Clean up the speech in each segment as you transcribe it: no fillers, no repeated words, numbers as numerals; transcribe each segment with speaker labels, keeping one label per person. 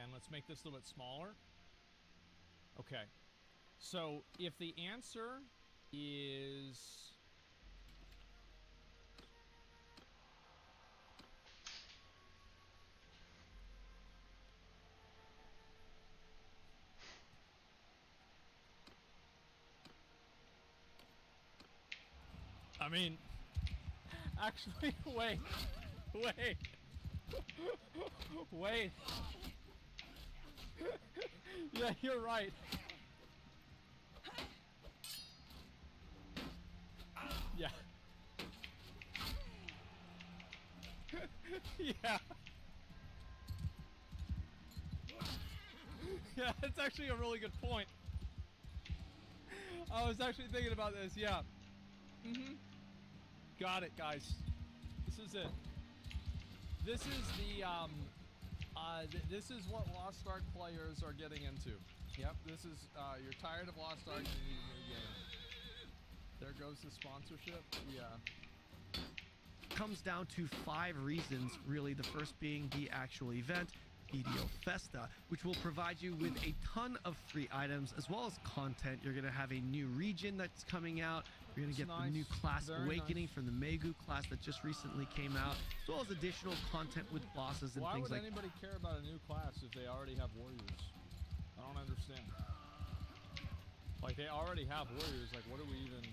Speaker 1: again. Let's make this a little bit smaller. Okay. So if the answer is... I mean, actually, wait. Wait. Yeah, you're right. Yeah. Yeah. Yeah, that's actually a really good point. I was actually thinking about this, yeah. Got it, guys. This is it. This is the, this is what Lost Ark players are getting into. Yep, this is, you're tired of Lost Ark, you need a new game. There goes the sponsorship. Yeah.
Speaker 2: Comes down to 5 reasons, really. The first being the actual event, BDO Festa, which will provide you with a ton of free items as well as content. You're going to have a new region that's coming out. You're going to get the new class Awakening from the Megu class that just recently came out, as well as additional content with bosses and things like that.
Speaker 1: Why would anybody care about a new class if they already have warriors? I don't understand. Like, they already have warriors. Like, what are we even...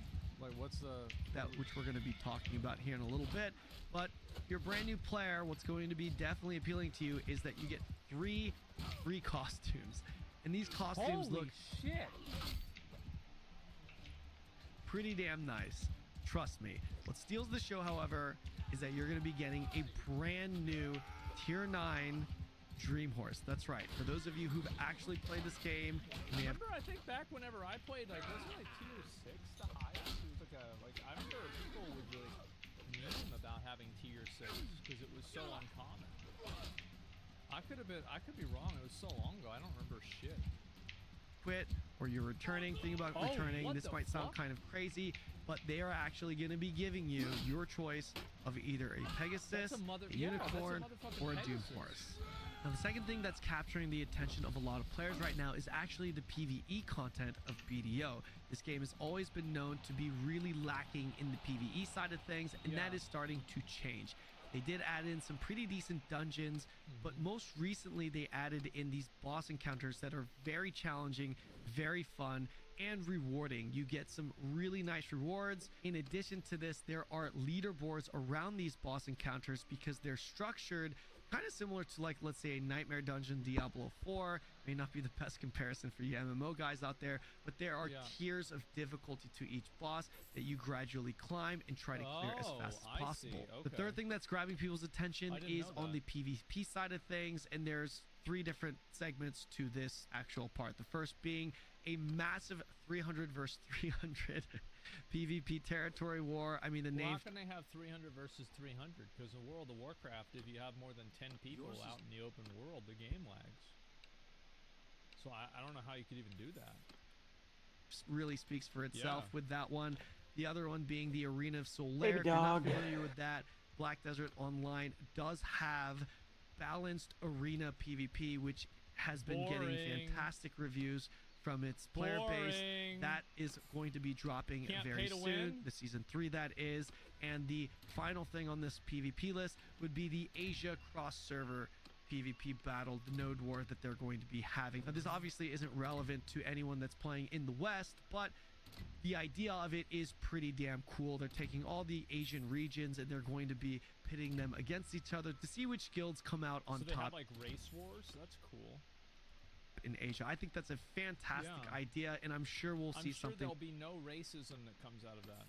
Speaker 1: Like, what's the...
Speaker 2: That which we're going to be talking about here in a little bit. But if you're a brand new player, what's going to be definitely appealing to you is that you get 3 free costumes. And these costumes
Speaker 1: Holy
Speaker 2: look
Speaker 1: shit.
Speaker 2: pretty damn nice. Trust me. What steals the show, however, is that you're going to be getting a brand new Tier 9 Dream Horse. That's right. For those of you who've actually played this game,
Speaker 1: remember, I think back whenever I played, like, wasn't like Tier 6 the highest? It was like a, like, I remember people would like meme about having Tier 6 because it was so uncommon. I could be wrong. It was so long ago. I don't remember shit.
Speaker 2: Quit or you're returning, thinking about returning, this might sound kind of crazy, but they are actually going to be giving you your choice of either a Pegasus, a Unicorn, or a Doom Horse. Now, the second thing that's capturing the attention of a lot of players right now is actually the PvE content of BDO. This game has always been known to be really lacking in the PvE side of things, and that is starting to change. They did add in some pretty decent dungeons, but most recently they added in these boss encounters that are very challenging, very fun, and rewarding. You get some really nice rewards. In addition to this, there are leaderboards around these boss encounters because they're structured kind of similar to, like, let's say a Nightmare Dungeon Diablo 4. May not be the best comparison for you MMO guys out there, but there are tiers of difficulty to each boss that you gradually climb and try to clear as fast as possible. Okay. The third thing that's grabbing people's attention is on the PvP side of things, and there's 3 different segments to this actual part. The first being a massive 300 versus 300 PvP territory war. I mean, the name...
Speaker 1: How can they have 300 versus 300? Because in World of Warcraft, if you have more than 10 people out in the open world, the game lags. So I don't know how you could even do that.
Speaker 2: Really speaks for itself with that one. The other one being the Arena of Solaire. If you're not familiar with that, Black Desert Online does have balanced arena PvP, which has been getting fantastic reviews from its player base. That is going to be dropping very soon. The season 3, that is. And the final thing on this PvP list would be the Asia cross-server PvP battle, the node war that they're going to be having. Now, this obviously isn't relevant to anyone that's playing in the West, but the idea of it is pretty damn cool. They're taking all the Asian regions and they're going to be pitting them against each other to see which guilds come out on top. So they have, like, race wars? That's cool. In Asia. I think that's a fantastic idea, and I'm sure we'll see something. There'll be no racism that comes out of that.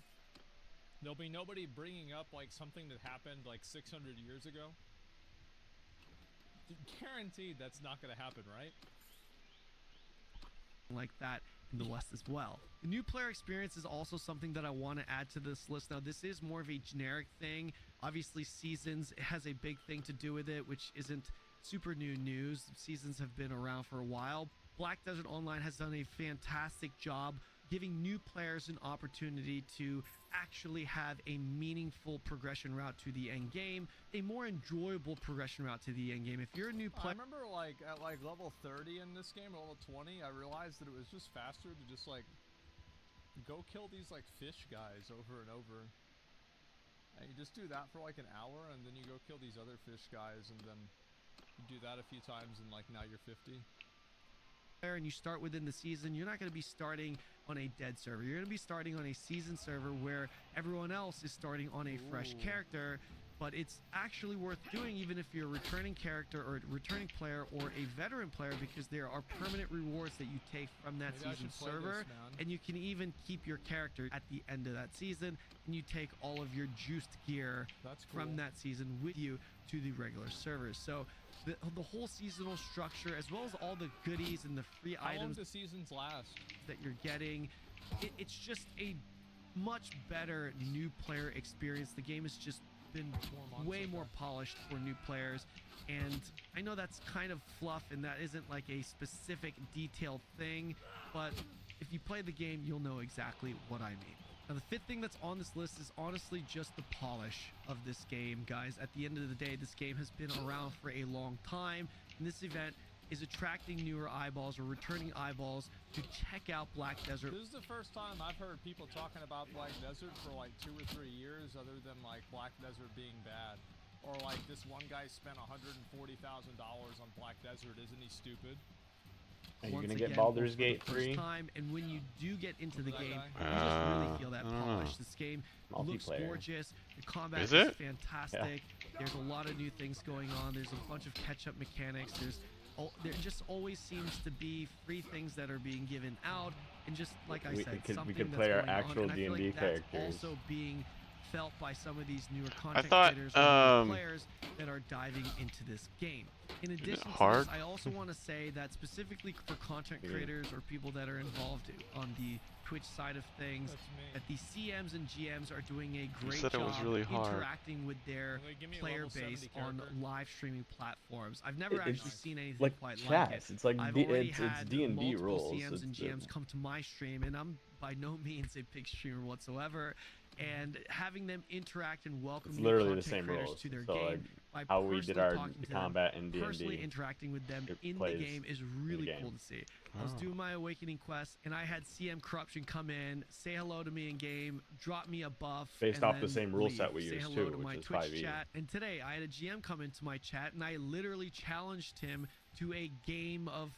Speaker 2: There'll be nobody bringing up, like, something that happened like 600 years ago. Guaranteed that's not going to happen, right? Like that in the West as well. The new player experience is also something that I want to add to this list. Now, this is more of a generic thing. Obviously, Seasons has a big thing to do with it, which isn't super new news. Seasons have been around for a while. Black Desert Online has done a fantastic job giving new players an opportunity to actually have a meaningful progression route to the end game, a more enjoyable progression route to the end game. If you're a new player,
Speaker 1: I remember like at like level 30 in this game, level 20, I realized that it was just faster to just like go kill these like fish guys over and over. And you just do that for like an hour, and then you go kill these other fish guys, and then you do that a few times, and like now you're 50.
Speaker 2: And you start within the season, you're not going to be starting on a dead server. You're going to be starting on a season server where everyone else is starting on a fresh character. But it's actually worth doing even if you're a returning character or a returning player or a veteran player, because there are permanent rewards that you take from that season server, and you can even keep your character at the end of that season, and you take all of your juiced gear from that season with you to the regular servers. So the whole seasonal structure, as well as all the goodies and the free items,
Speaker 1: how long do seasons last,
Speaker 2: that you're getting, it's just a much better new player experience. The game has just been way more polished for new players, and I know that's kind of fluff and that isn't like a specific detailed thing, but if you play the game, you'll know exactly what I mean. Now, the fifth thing that's on this list is honestly just the polish of this game, guys. At the end of the day, this game has been around for a long time, and this event is attracting newer eyeballs or returning eyeballs to check out Black Desert.
Speaker 1: This is the first time I've heard people talking about Black Desert for like 2 or 3 years, other than like Black Desert being bad. Or like this one guy spent $140,000 on Black Desert. Isn't he stupid?
Speaker 3: Are you gonna get Baldur's Gate 3?
Speaker 2: And when you do get into the game, you just really feel that polish. This game looks gorgeous. The combat is fantastic. Yeah. There's a lot of new things going on. There's a bunch of catch-up mechanics. There just always seems to be free things that are being given out, and just like I said,
Speaker 3: we could play our actual D&D characters.
Speaker 2: That's also being felt by some of these newer content creators and players that are diving into this game. In addition to this, I also want to say that specifically for content creators or people that are involved on the Twitch side of things, that the CMs and GMs are doing a great job interacting with their player base on live streaming platforms. I've never actually seen anything quite like it.
Speaker 3: It's like
Speaker 2: I've already
Speaker 3: it's
Speaker 2: had
Speaker 3: D&D
Speaker 2: multiple
Speaker 3: rules.
Speaker 2: CMs and GMs come to my stream, and I'm by no means a big streamer whatsoever. And having them interact and welcome new content creators to their game by
Speaker 3: how we did our combat in D&D.
Speaker 2: Personally interacting with them in the game is really cool to see. I was doing my Awakening quest, and I had CM Corruption come in, say hello to me in game, drop me a buff,
Speaker 3: based off the same rule set we
Speaker 2: say
Speaker 3: use
Speaker 2: hello
Speaker 3: too,
Speaker 2: to my
Speaker 3: which is
Speaker 2: Twitch
Speaker 3: 5e.
Speaker 2: chat. And today I had a GM come into my chat, and I literally challenged him to a game of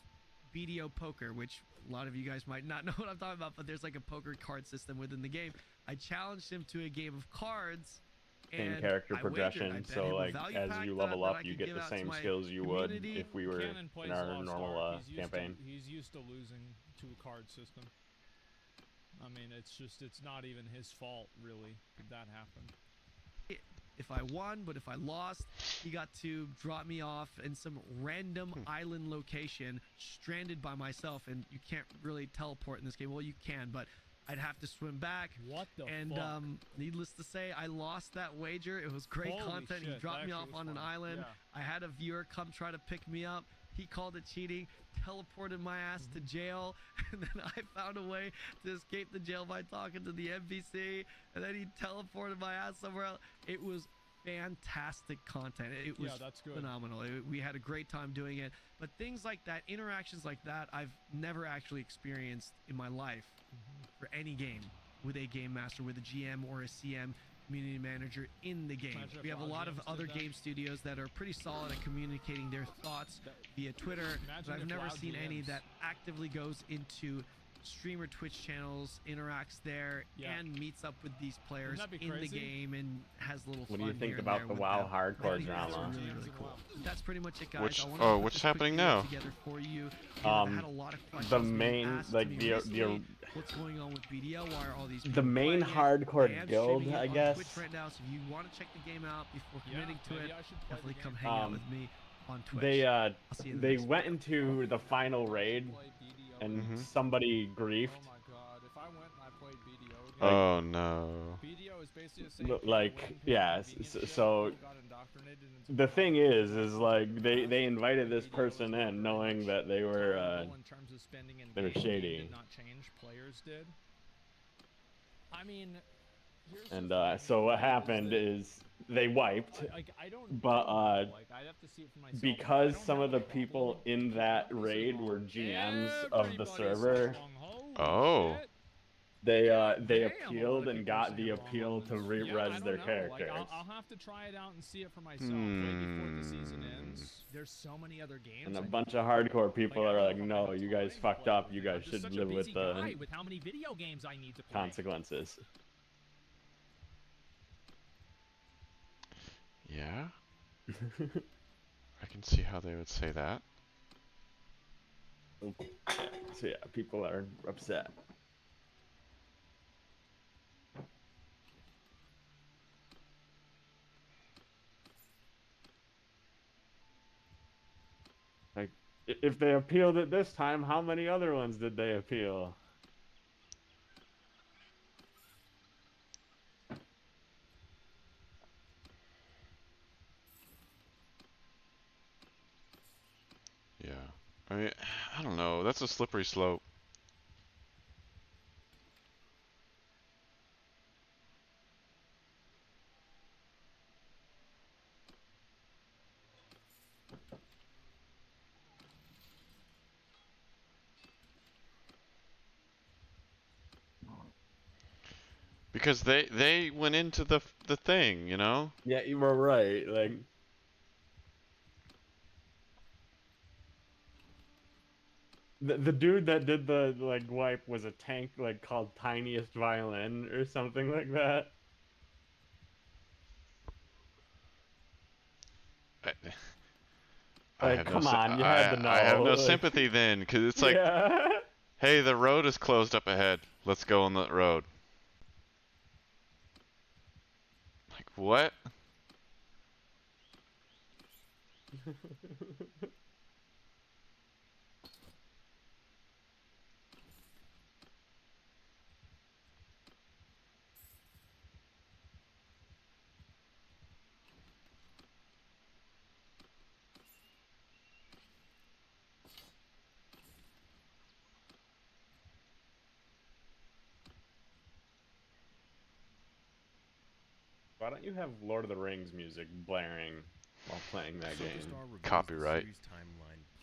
Speaker 2: BDO poker, which a lot of you guys might not know what I'm talking about, but there's like a poker card system within the game. I challenged him to a game of cards.
Speaker 3: Same character progression, so like as you level up, you get the same skills you would if we were in our normal campaign.
Speaker 1: He's used to losing to a card system. I mean, it's not even his fault, really, that happened.
Speaker 2: If I won, but if I lost, he got to drop me off in some random island location, stranded by myself, and you can't really teleport in this game. Well, you can, but I'd have to swim back.
Speaker 1: What the
Speaker 2: fuck? Needless to say, I lost that wager. It was great content. He dropped me off on an island. Yeah. I had a viewer come try to pick me up. He called it cheating, teleported my ass to jail, and then I found a way to escape the jail by talking to the NPC, and then he teleported my ass somewhere else. It was fantastic content. It was phenomenal. We had a great time doing it. But things like that, interactions like that, I've never actually experienced in my life for any game with a game master, with a GM or a CM, community manager in the game. We have a lot of other game studios that are pretty solid at communicating their thoughts via Twitter, but I've never seen any that actively goes into streamer Twitch channels, interacts there, and meets up with these players in the game and has a little fun.
Speaker 3: What do you think about the WoW hardcore drama?
Speaker 2: Really cool. That's pretty much it, guys.
Speaker 4: What's happening now?
Speaker 2: For you.
Speaker 3: The main, like
Speaker 2: what's going on with BDO? Why are all these
Speaker 3: the main hardcore guild, I guess.
Speaker 2: Twitch right now, so if you want to check the game out before committing to it, definitely come hang out with me on Twitch.
Speaker 3: They went into the final raid, and somebody griefed.
Speaker 1: Oh my god! If I went and I played BDO,
Speaker 4: oh no.
Speaker 1: BDO is basically the same
Speaker 3: like, yeah. So
Speaker 1: indoctrinated into
Speaker 3: the thing is like they invited this person in knowing that they were shady.
Speaker 1: Did not change, players did. I mean,
Speaker 3: and so what happened is they wiped, but because some of the people in that raid were GMs of the server, they appealed and got the appeal to re-res their characters.
Speaker 1: I'll have to try it out and see it for myself way before the season ends. There's so many other games.
Speaker 3: And a bunch of hardcore people are like, no, you guys fucked up. You guys should live with the
Speaker 1: how many video games I need to play.
Speaker 3: Consequences.
Speaker 4: Yeah. I can see how they would say that.
Speaker 3: So yeah, people are upset. Like, if they appealed it this time, how many other ones did they appeal?
Speaker 4: Yeah. I mean, I don't know. That's a slippery slope. Because they went into the thing, you know?
Speaker 3: Yeah, you were right. Like, the dude that did the like wipe was a tank like called Tiniest Violin or something like that. Come on, you had to know.
Speaker 4: I have no sympathy then, because it's like,
Speaker 3: yeah.
Speaker 4: hey, the road is closed up ahead. Let's go on the road. Like, what?
Speaker 3: Why don't you have Lord of the Rings music blaring while playing that game?
Speaker 4: Copyright.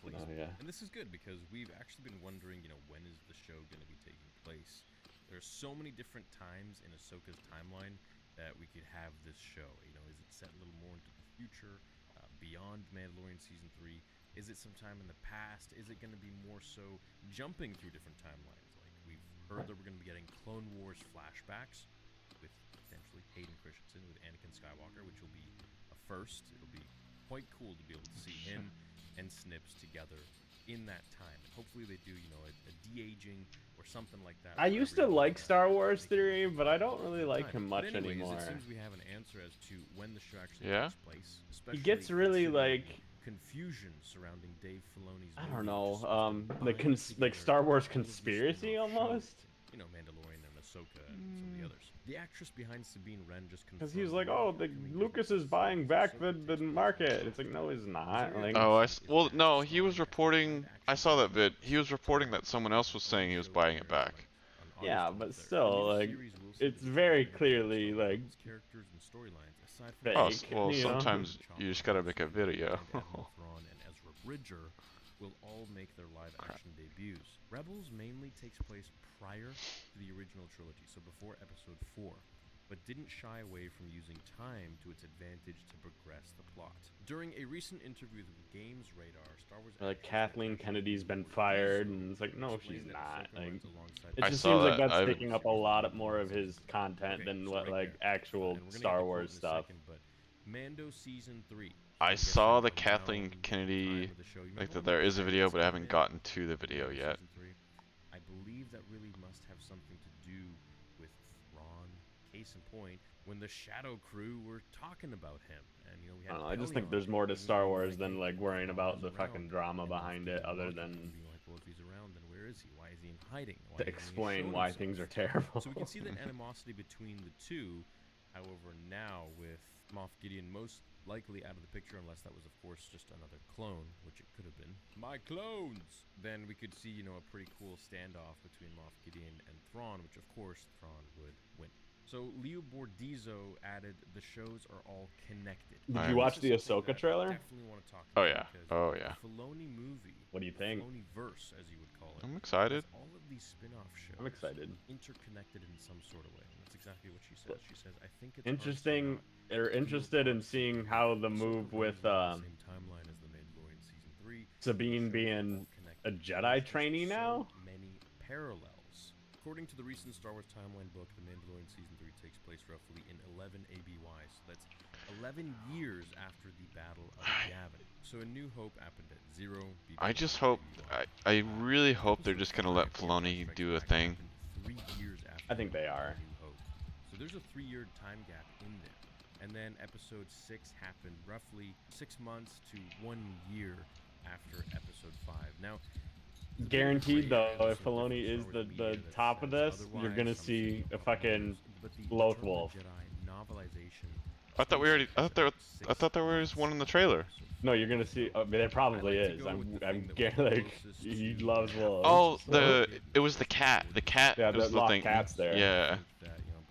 Speaker 3: Oh, yeah.
Speaker 5: And this is good because we've actually been wondering, when is the show going to be taking place? There's so many different times in Ahsoka's timeline that we could have this show. Is it set a little more into the future, beyond Mandalorian Season 3? Is it sometime in the past? Is it going to be more so jumping through different timelines? Like, we've heard that we're going to be getting Clone Wars flashbacks with potentially Hayden Christensen with Anakin Skywalker, which will be a first. It'll be quite cool to be able to see him and Snips together in that time. Hopefully they do, a de-aging or something like that.
Speaker 3: I used to like Star Wars Theory, but I don't really like him much anymore.
Speaker 5: It seems we have an answer as to when the show actually takes place.
Speaker 3: He gets really like
Speaker 5: confusion surrounding Dave Filoni's.
Speaker 3: I don't know, like Star Wars conspiracy almost.
Speaker 5: Mandalorian and Ahsoka and some of the others. The actress behind Sabine Wren just confirmed.
Speaker 3: Because he's like, oh, Lucas is buying back the market. It's like, no, he's not. Like,
Speaker 4: well, no, he was reporting. I saw that vid. He was reporting that someone else was saying he was buying it back.
Speaker 3: Yeah, but still, like, it's very clearly like fake.
Speaker 4: Oh, well, sometimes you just gotta make a video.
Speaker 5: Bridger will all make their live-action debuts. Rebels mainly takes place prior to the original trilogy, so before Episode 4, but didn't shy away from using time to its advantage to progress the plot. During a recent interview with Games Radar, Star Wars...
Speaker 3: Like, Kathleen Kennedy's been fired, and it's like, no, she's not. Like, it just seems like that's taking up a lot more of his content than what, like, actual Star Wars stuff.
Speaker 5: But Mando Season 3...
Speaker 4: I saw the Kathleen Kennedy, like that there is a video, but I haven't gotten to the video yet.
Speaker 5: I believe that really must have something to do with Thrawn. Case in point, when the Shadow Crew were talking about him, and we had.
Speaker 3: I just think there's more to Star Wars than like worrying about the fucking drama behind it, other than.
Speaker 5: Well, if he's around, then where is he? Why is he in hiding?
Speaker 3: To explain why things are terrible.
Speaker 5: So we can see the animosity between the two. However, now with Moff Gideon most likely out of the picture, unless that was, of course, just another clone, which it could have been. My clones! Then we could see, you know, a pretty cool standoff between Moff Gideon and Thrawn, which, of course, Thrawn would win. So Leo Bordizzo added the shows are all connected.
Speaker 3: Did you watch the Ahsoka trailer?
Speaker 5: Definitely want to talk
Speaker 4: Oh
Speaker 5: about
Speaker 4: yeah.
Speaker 5: because
Speaker 4: Oh yeah.
Speaker 5: the Filoni movie.
Speaker 3: What do you think?
Speaker 5: Filoni-verse, as you would call it.
Speaker 4: I'm excited.
Speaker 5: has all of these spin-off shows.
Speaker 3: I'm excited.
Speaker 5: Interconnected in some sort of way. And that's exactly what she says. She says, I think it's
Speaker 3: interesting. They're interested in seeing how the move with
Speaker 5: same timeline as the Mandalorian season 3.
Speaker 3: Sabine being a Jedi trainee now.
Speaker 5: Many parallels. According to the recent Star Wars timeline book, the Mandalorian season 3 takes place roughly in 11 ABY, so that's 11 years after the Battle of Yavin. So A New Hope happened at 0.
Speaker 4: I just hope, I really hope they're just gonna let Filoni do a thing.
Speaker 5: 3 years after
Speaker 3: I think they are.
Speaker 5: A New Hope. So there's a 3-year time gap in there. And then episode 6 happened roughly 6 months to 1 year after episode 5. Now,
Speaker 3: guaranteed though, if Filoni is the top of this, you're gonna see a fucking Loth Wolf.
Speaker 4: I thought we already. I thought there was one in the trailer.
Speaker 3: No, you're gonna see. There probably is. I'm like, he loves wolves.
Speaker 4: Oh, it was the cat. The cat.
Speaker 3: Yeah,
Speaker 4: was
Speaker 3: the lost
Speaker 4: thing.
Speaker 3: cat's there.
Speaker 4: Yeah.
Speaker 5: But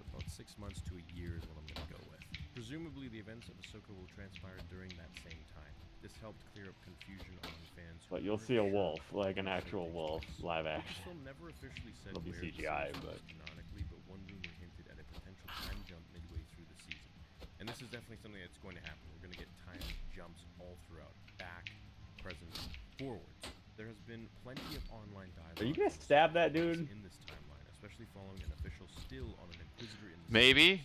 Speaker 5: about 6 months to a year is what I'm gonna go with. Presumably, the events of Ahsoka will transpire during that same time. This helped clear up confusion among fans.
Speaker 3: But you'll see a wolf, like an actual wolf, live action.
Speaker 5: The film never officially said
Speaker 3: It'll be
Speaker 5: where
Speaker 3: CGI,
Speaker 5: the
Speaker 3: but
Speaker 5: canonically, but one rumor hinted at a potential time jump midway through the season. And this is definitely something that's going to happen. We're going to get time jumps all throughout, back, present, forwards. There has been plenty of online dialogue.
Speaker 3: Are you gonna stab that dude?
Speaker 5: In this timeline, especially following an official still on an Inquisitor in the
Speaker 4: Maybe.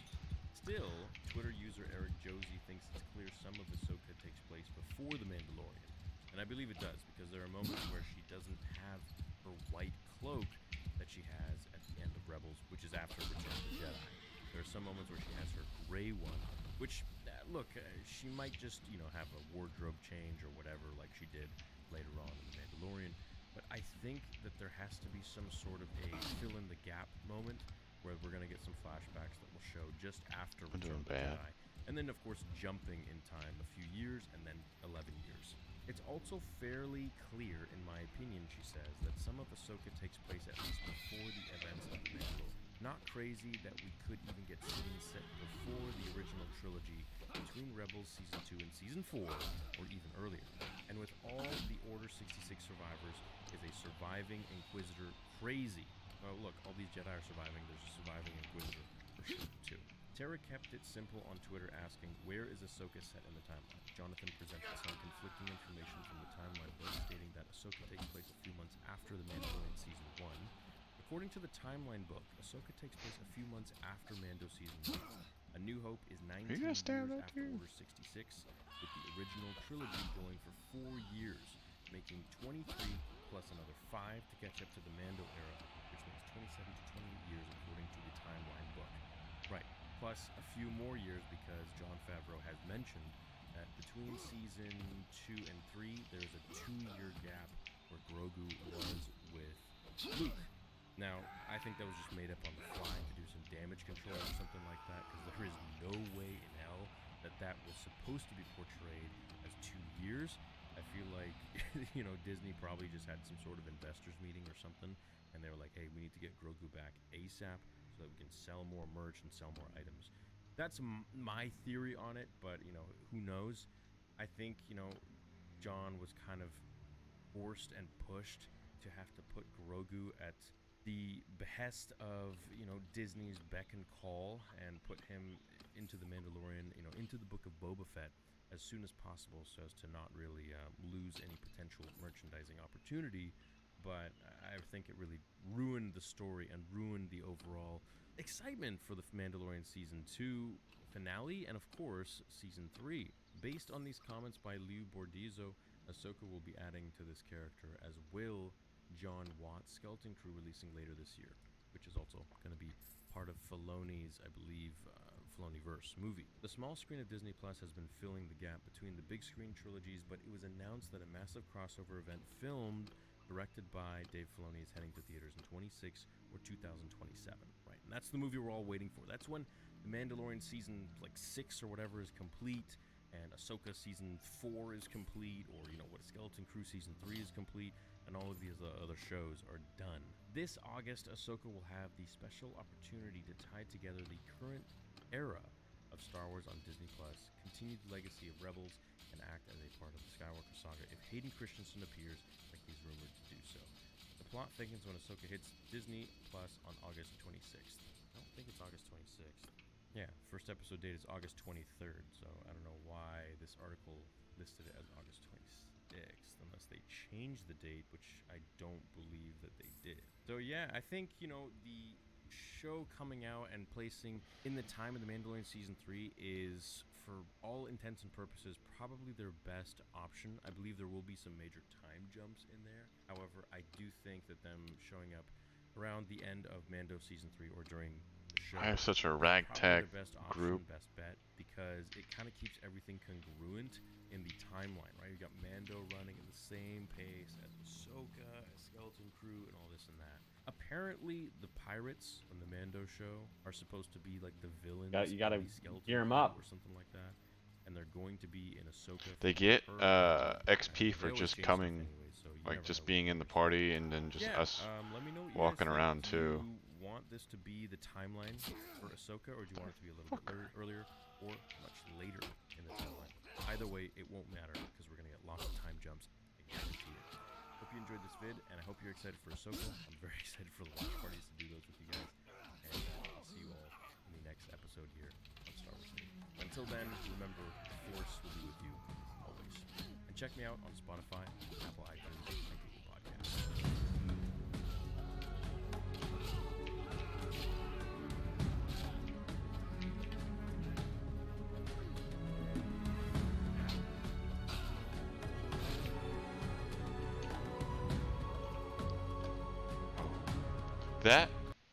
Speaker 5: Still, Twitter user Eric Josie thinks it's clear some of Ahsoka takes place before the Mandalorian. And I believe it does, because there are moments where she doesn't have her white cloak that she has at the end of Rebels, which is after Return of the Jedi. There are some moments where she has her gray one, which, look, she might just, have a wardrobe change or whatever like she did later on in The Mandalorian. But I think that there has to be some sort of a fill-in-the-gap moment where we're going to get some flashbacks that will show just after Return of the Jedi. And then, of course, jumping in time a few years and then 11 years. It's also fairly clear, in my opinion, she says, that some of Ahsoka takes place at least before the events of The Mandalorian. Not crazy that we could even get scenes set before the original trilogy between Rebels Season 2 and Season 4, or even earlier. And with all the Order 66 survivors, is a surviving Inquisitor crazy? Oh, look, all these Jedi are surviving. There's a surviving Inquisitor, for sure, too. Tara kept it simple on Twitter, asking, where is Ahsoka set in the timeline? Jonathan presented some conflicting information from the timeline book, stating that Ahsoka takes place a few months after The Mandalorian Season 1. According to the timeline book, Ahsoka takes place a few months after Mando Season 1. A New Hope is 19 years after Order 66, with the original trilogy going for 4 years, making 23 plus another 5 to catch up to the Mando era, which makes 27 to 28 years according to the timeline book. Right. Plus a few more years, because Jon Favreau has mentioned that between season 2 and 3, there's a 2-year gap where Grogu was with Luke. Now, I think that was just made up on the fly to do some damage control or something like that, because there is no way in hell that was supposed to be portrayed as 2 years. I feel like, Disney probably just had some sort of investors meeting or something, and they were like, hey, we need to get Grogu back ASAP, so that we can sell more merch and sell more items. That's my theory on it, but, who knows? I think, John was kind of forced and pushed to have to put Grogu at the behest of, Disney's beck and call and put him into The Mandalorian, into the Book of Boba Fett as soon as possible, so as to not really lose any potential merchandising opportunity. But I think it really ruined the story and ruined the overall excitement for the Mandalorian Season 2 finale and, of course, Season 3. Based on these comments by Leo Bordizzo, Ahsoka will be adding to this character, as will John Watt's skeleton crew, releasing later this year, which is also going to be part of Filoni's, I believe, Filoniverse movie. The small screen of Disney Plus has been filling the gap between the big screen trilogies, but it was announced that a massive crossover event filmed, directed by Dave Filoni, is heading to theaters in 2026 or 2027, right? And that's the movie we're all waiting for. That's when The Mandalorian Season 6 or whatever is complete, and Ahsoka Season 4 is complete, or, you know, what Skeleton Crew Season 3 is complete, and all of these other shows are done. This August, Ahsoka will have the special opportunity to tie together the current era of Star Wars on Disney+, continue the legacy of Rebels, and act as a part of the Skywalker saga if Hayden Christensen appears like he's rumored to do so. The plot thickens when Ahsoka hits Disney Plus on August 26th. I don't think it's August 26th. Yeah, first episode date is August 23rd, so I don't know why this article listed it as August 26th, unless they changed the date, which I don't believe that they did. So yeah, I think, you know, the show coming out and placing in the time of The Mandalorian Season 3 is, for all intents and purposes, probably their best option. I believe there will be some major time jumps in there. However, I do think that them showing up around the end of Mando Season 3 or during the show,
Speaker 4: I have such a ragtag
Speaker 5: best option,
Speaker 4: group.
Speaker 5: best bet, because it kind of keeps everything congruent in the timeline, right? You got Mando running at the same pace as Ahsoka, as Skeleton Crew, and all this and that. Apparently, the pirates from the Mando show are supposed to be like the villains.
Speaker 3: You gotta
Speaker 5: of the Skeleton
Speaker 3: gear 'em
Speaker 5: Crew
Speaker 3: up.
Speaker 5: or something like that, and they're going to be in Ahsoka.
Speaker 4: They get XP for just coming,
Speaker 5: anyway, so
Speaker 4: like just being in the party, and then just us
Speaker 5: let me know what you
Speaker 4: walking
Speaker 5: guys
Speaker 4: around
Speaker 5: think.
Speaker 4: too.
Speaker 5: Do you want this to be the timeline for Ahsoka, or do you want it to be a little bit earlier or much later in the timeline? Either way, it won't matter because we're gonna get lots of time jumps. I guarantee it. Hope you enjoyed this vid, and I hope you're excited for Ahsoka. I'm very excited for the watch parties to do those with you guys, and I'll see you all in the next episode here on Star Wars Day. Until then, remember, the Force will be with you always. And check me out on Spotify, Apple iTunes, and Google Podcasts.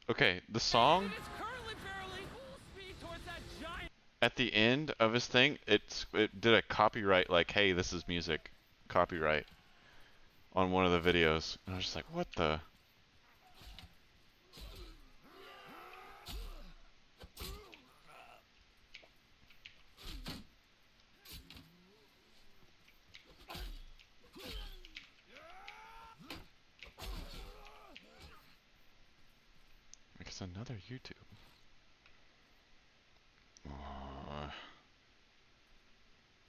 Speaker 4: Okay, the song at the end of his thing, it did a copyright, like, hey, this is music, copyright, on one of the videos. And I was just like, what the? It's another YouTube.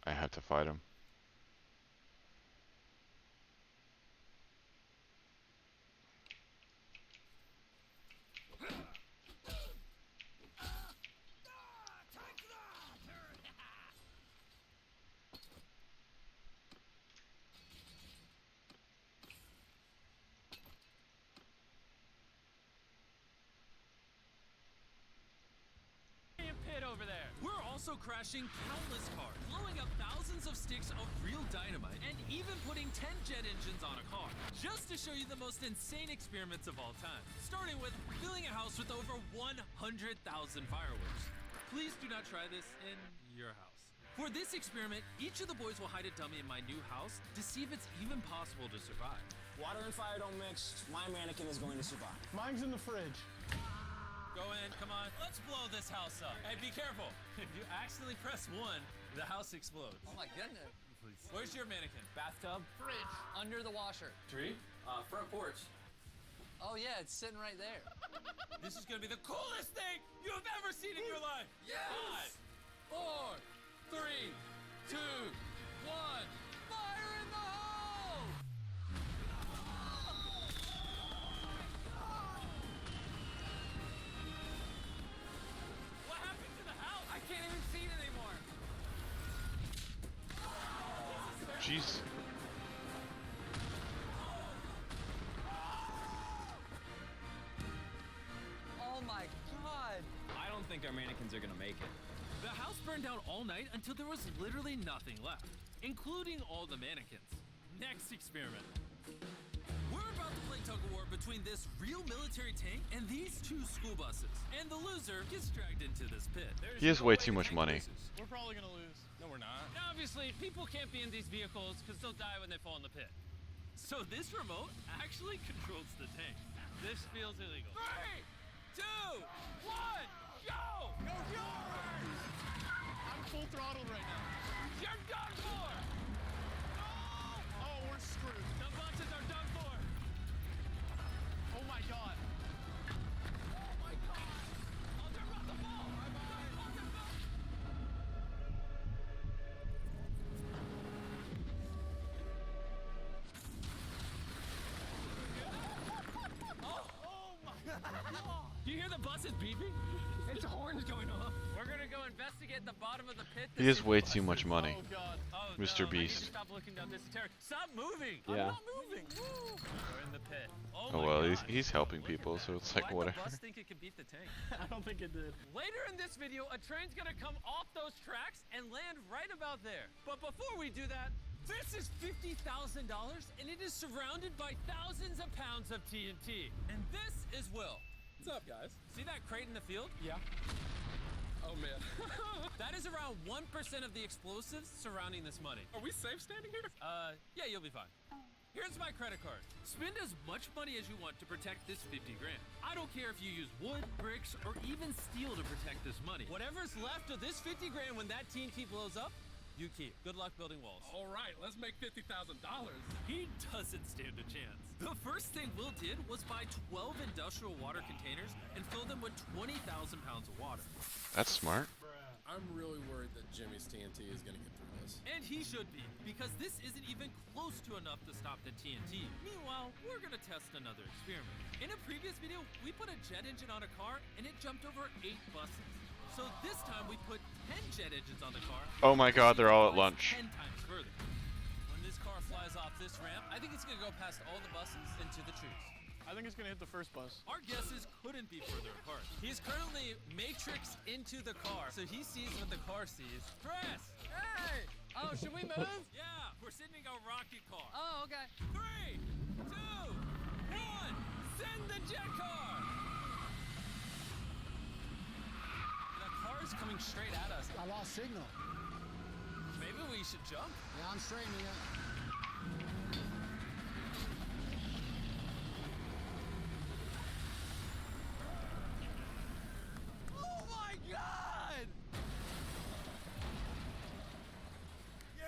Speaker 4: I had to fight him.
Speaker 6: Also crashing countless cars, blowing up thousands of sticks of real dynamite, and even putting 10 jet engines on a car. Just to show you the most insane experiments of all time. Starting with filling a house with over 100,000 fireworks. Please do not try this in your house. For this experiment, each of the boys will hide a dummy in my new house to see if it's even possible to survive.
Speaker 7: Water and fire don't mix. My mannequin is going to survive.
Speaker 8: Mine's in the fridge.
Speaker 6: Go in, come on. Let's blow this house up. Hey, be careful. If you accidentally press 1, the house explodes.
Speaker 9: Oh my goodness.
Speaker 6: Where's your mannequin?
Speaker 9: Bathtub.
Speaker 6: Fridge.
Speaker 9: Under the washer.
Speaker 6: Tree? Front porch.
Speaker 9: Oh yeah, it's sitting right there.
Speaker 6: This is gonna be the coolest thing you've ever seen in your life.
Speaker 9: Yes!
Speaker 6: 5, 4, 3, 2, 1.
Speaker 9: Fire in the hole!
Speaker 6: What happened to the house?
Speaker 9: I can't even see it anymore.
Speaker 4: Jeez.
Speaker 9: Oh my god.
Speaker 7: I don't think our mannequins are gonna make it.
Speaker 6: The house burned down all night until there was literally nothing left, including all the mannequins. Next experiment. We're about to play tug-of-war between this real military tank and these 2 school buses. And the loser gets dragged into this pit.
Speaker 4: He has way too much money.
Speaker 8: We're probably gonna lose.
Speaker 5: No, we're not.
Speaker 6: Now, obviously, people can't be in these vehicles because they'll die when they fall in the pit. So this remote actually controls the tank. This feels illegal. 3, 2, 1, go!
Speaker 8: Go yours! I'm full throttled right now.
Speaker 6: You're done for!
Speaker 8: Oh, we're screwed.
Speaker 6: The buses are done for!
Speaker 8: Oh my god.
Speaker 6: Oh my god! Oh, they're about to fall!
Speaker 8: Oh my god.
Speaker 6: Do you hear the buses beeping? Its horns going off. We're gonna go investigate the bottom of the pit.
Speaker 4: He has way too much money.
Speaker 8: Oh god.
Speaker 6: Oh,
Speaker 4: Mr.
Speaker 6: no,
Speaker 4: Beast.
Speaker 6: I need to stop looking down. This is terrible. Stop moving.
Speaker 3: Yeah.
Speaker 6: I'm not moving. We're in the pit. Oh,
Speaker 4: Oh
Speaker 6: my
Speaker 4: well,
Speaker 6: God.
Speaker 4: he's helping
Speaker 6: Look at
Speaker 4: people,
Speaker 6: that.
Speaker 4: so it's like
Speaker 6: Why'd
Speaker 4: whatever.
Speaker 6: the bus think it could beat the tank?
Speaker 8: I don't think it did.
Speaker 6: Later in this video, a train's gonna come off those tracks and land right about there. But before we do that, this is $50,000 and it is surrounded by thousands of pounds of TNT. And this is Will. What's up, guys? See that crate in the field?
Speaker 8: Yeah.
Speaker 6: Oh man. That is around 1% of the explosives surrounding this money.
Speaker 8: Are we safe standing here?
Speaker 6: Yeah, you'll be fine. Here's my credit card. Spend as much money as you want to protect this 50 grand. I don't care if you use wood, bricks, or even steel to protect this money. Whatever's left of this 50 grand when that TNT blows up, you keep. Good luck building walls.
Speaker 8: All right, let's make $50,000.
Speaker 6: He doesn't stand a chance. The first thing Will did was buy 12 industrial water containers and fill them with 20,000 pounds of water.
Speaker 4: That's smart.
Speaker 10: I'm really worried that Jimmy's TNT is going to get through this.
Speaker 6: And he should be, because this isn't even close to enough to stop the TNT. Meanwhile, we're gonna test another experiment. In a previous video, we put a jet engine on a car and it jumped over 8 buses. So this time we put 10 jet engines on the car.
Speaker 4: Oh my god, they're all at lunch.
Speaker 6: 10 times further. When this car flies off this ramp, I think it's gonna go past all the buses into the trees.
Speaker 8: I think it's gonna hit the first bus.
Speaker 6: Our guesses couldn't be further apart. He's currently matrixed into the car, so he sees what the car sees. Chris!
Speaker 9: Hey! Oh, should we move?
Speaker 6: Yeah, we're sending a rocket car.
Speaker 9: Oh, okay.
Speaker 6: 3, 2, 1, send the jet car! The car is coming straight at us.
Speaker 11: I lost signal.
Speaker 6: Maybe we should jump.
Speaker 11: Yeah, I'm straightening it.
Speaker 6: Oh my god!
Speaker 8: Yeah!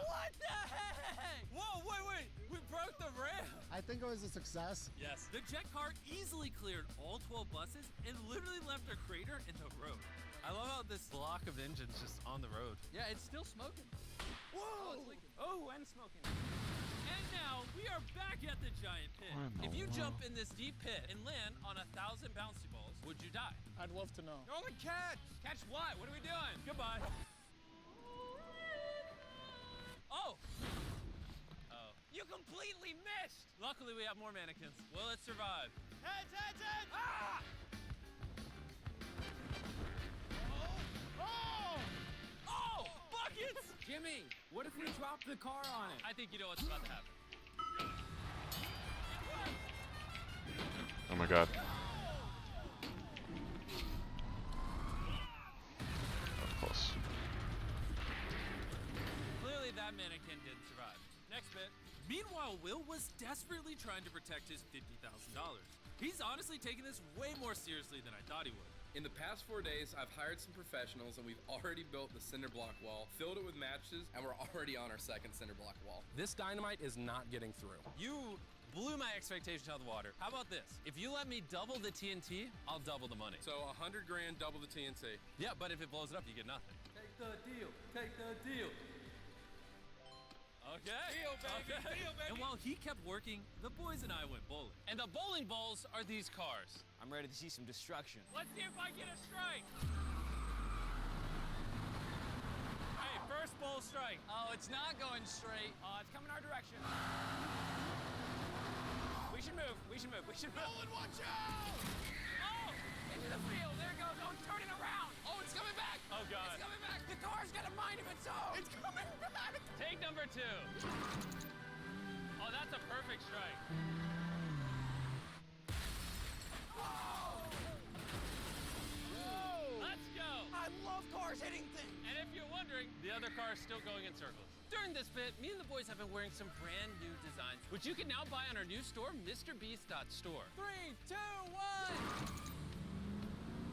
Speaker 6: What the heck? Whoa, wait! We broke the ramp!
Speaker 11: I think it was a success.
Speaker 6: Yes. The jet car easily cleared all 12 buses and literally left a crater in the road. I love how this block of engines just on the road.
Speaker 9: Yeah, it's still smoking.
Speaker 6: Whoa!
Speaker 9: Oh, and smoking.
Speaker 6: And now we are back at the giant pit.
Speaker 4: What in the
Speaker 6: If you
Speaker 4: world?
Speaker 6: jump in this deep pit and land on 1,000 bouncy balls, would you die?
Speaker 8: I'd love to know.
Speaker 9: Only catch! Catch what? What are we doing?
Speaker 6: Goodbye. Oh!
Speaker 9: You completely missed!
Speaker 6: Luckily we have more mannequins. Will it survive?
Speaker 9: Heads! Ah!
Speaker 6: Oh! Buckets!
Speaker 9: Jimmy, what if we drop the car on it?
Speaker 6: I think you know what's about to happen.
Speaker 4: Oh my god. That was close.
Speaker 6: Clearly that mannequin didn't survive. Next bit. Meanwhile, Will was desperately trying to protect his $50,000. He's honestly taking this way more seriously than I thought he would.
Speaker 10: In the past 4 days, I've hired some professionals and we've already built the cinder block wall, filled it with matches, and we're already on our second cinder block wall. This dynamite is not getting through.
Speaker 6: You blew my expectations out of the water. How about this? If you let me double the TNT, I'll double the money.
Speaker 10: So 100 grand, double the TNT.
Speaker 6: Yeah, but if it blows it up, you get nothing.
Speaker 9: Take the deal. Take the deal.
Speaker 6: Okay.
Speaker 9: Deal, baby.
Speaker 6: Okay.
Speaker 9: Deal, baby.
Speaker 6: And while he kept working, the boys and I went bowling. And the bowling balls are these cars.
Speaker 9: I'm ready to see some destruction.
Speaker 6: Let's see if I get a strike. Hey, first bowl strike.
Speaker 9: Oh, it's not going straight. It's coming our direction. We should move. We should move. We should move.
Speaker 8: Nolan, watch out!
Speaker 9: Oh! Into the field. There it goes. Oh, it's turning around. Oh, it's coming back.
Speaker 6: Oh, God.
Speaker 9: It's coming back. The car's got a mind of its own.
Speaker 8: It's coming back!
Speaker 6: Take number 2. Oh, that's a perfect strike. Let's go.
Speaker 9: I love cars hitting things.
Speaker 6: And if you're wondering, the other car is still going in circles. During this bit, me and the boys have been wearing some brand new designs, which you can now buy on our new store, MrBeast.store.
Speaker 9: 3, 2,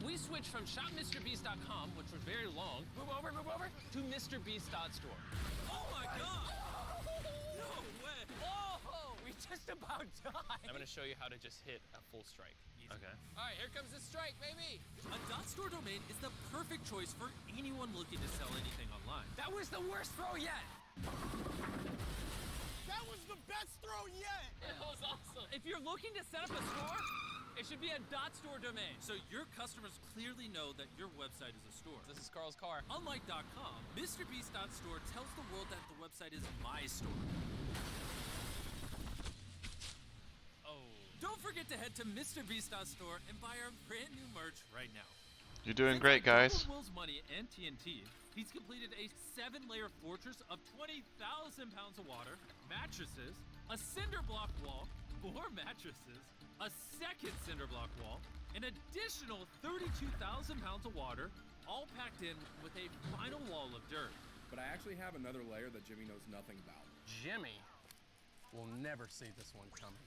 Speaker 9: 1.
Speaker 6: We switched from shopmrbeast.com, which was very long, move over, to MrBeast.store. Oh my god! No way! Oh, we just about died. I'm gonna show you how to just hit a full strike. Easy. Okay.
Speaker 9: All right, here comes the strike, baby.
Speaker 6: A .store domain is the perfect choice for anyone looking to sell anything online.
Speaker 9: That was the worst throw yet. That was the best throw yet.
Speaker 6: It was awesome. If you're looking to set up a store, it should be a .store domain, so your customers clearly know that your website is a store.
Speaker 9: This is Carl's car.
Speaker 6: Unlike .com, MrBeast.store tells the world that the website is my store. Oh. Don't forget to head to MrBeast.store and buy our brand new merch right now.
Speaker 4: You're doing great, guys.
Speaker 6: Will's money and TNT. He's completed a 7-layer fortress of 20,000 pounds of water, mattresses, a cinder block wall, 4 mattresses, a second cinder block wall, an additional 32,000 pounds of water, all packed in with a final wall of dirt.
Speaker 10: But I actually have another layer that Jimmy knows nothing about.
Speaker 9: Jimmy will never see this one coming.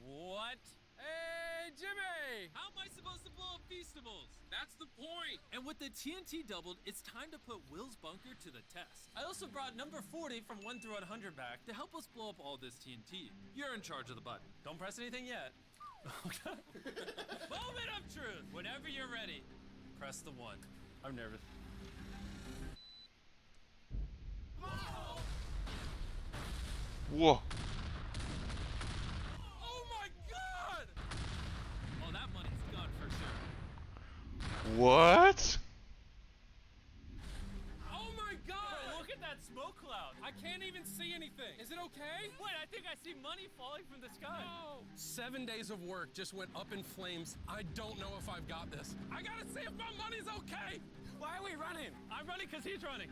Speaker 6: What?
Speaker 9: Hey, Jimmy!
Speaker 6: How am I supposed to blow up Feastables? That's the point! And with the TNT doubled, it's time to put Will's bunker to the test. I also brought number 40 from 1 through 100 back to help us blow up all this TNT. You're in charge of the button. Don't press anything yet. Okay. Moment of truth! Whenever you're ready, press the 1. I'm nervous.
Speaker 4: Whoa.
Speaker 6: Oh my god! Oh, that money's gone for sure.
Speaker 4: What?
Speaker 6: Oh my god! Look at that smoke cloud. I can't even see anything. Is it okay? Wait, I think I see money falling from the sky.
Speaker 10: No! 7 days of work just went up in flames. I don't know if I've got this. I gotta see if my money's okay!
Speaker 6: Why are we running? I'm running because he's running.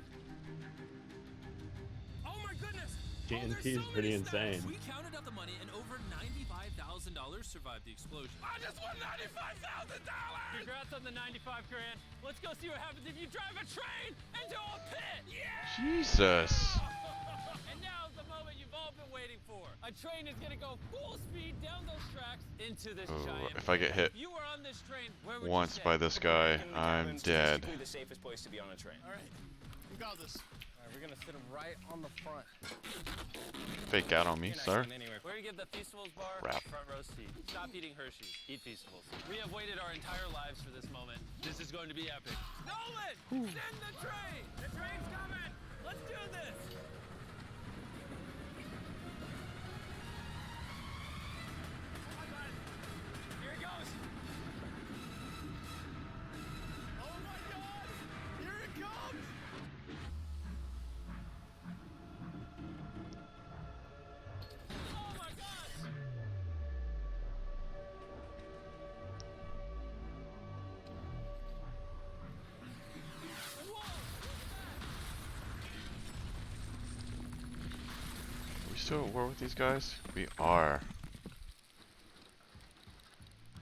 Speaker 10: Oh my goodness!
Speaker 3: TNT is pretty insane.
Speaker 6: We counted up the money and over $95,000 survived the explosion.
Speaker 10: I just won $95,000!
Speaker 6: Congrats on the 95 grand. Let's go see what happens if you drive a train into a pit! Yeah!
Speaker 4: Jesus.
Speaker 6: And now's the moment you've all been waiting for. A train is gonna go full speed down those tracks into this giant
Speaker 4: If I get hit
Speaker 6: If you were on this train, where would
Speaker 4: once
Speaker 6: you
Speaker 4: by this guy, I'm dead.
Speaker 7: The safest place to be on a train.
Speaker 8: All right, we got this.
Speaker 9: All right, we're gonna sit right on the front.
Speaker 4: Fake out on me, sir.
Speaker 6: We're gonna give the Feastables bar
Speaker 4: Crap.
Speaker 6: front row seat. Stop eating Hershey's. Eat Feastables. We have waited our entire lives for this moment. This is going to be epic. Nolan! Send the train! The train's coming! Let's do this! Oh my god! Here it goes!
Speaker 8: Oh my god! Here it comes!
Speaker 6: Oh my god!
Speaker 4: We still at war with these guys? We are.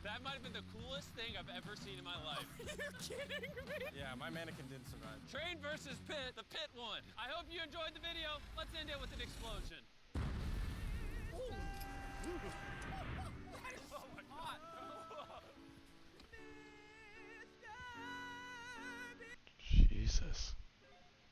Speaker 6: That might have been the coolest thing I've ever seen in my life. You're kidding me?
Speaker 9: Yeah, my mannequin didn't survive.
Speaker 6: Train versus pit. The pit won. I hope you enjoyed the video. Let's end it with an explosion. That is so hot.
Speaker 4: Jesus.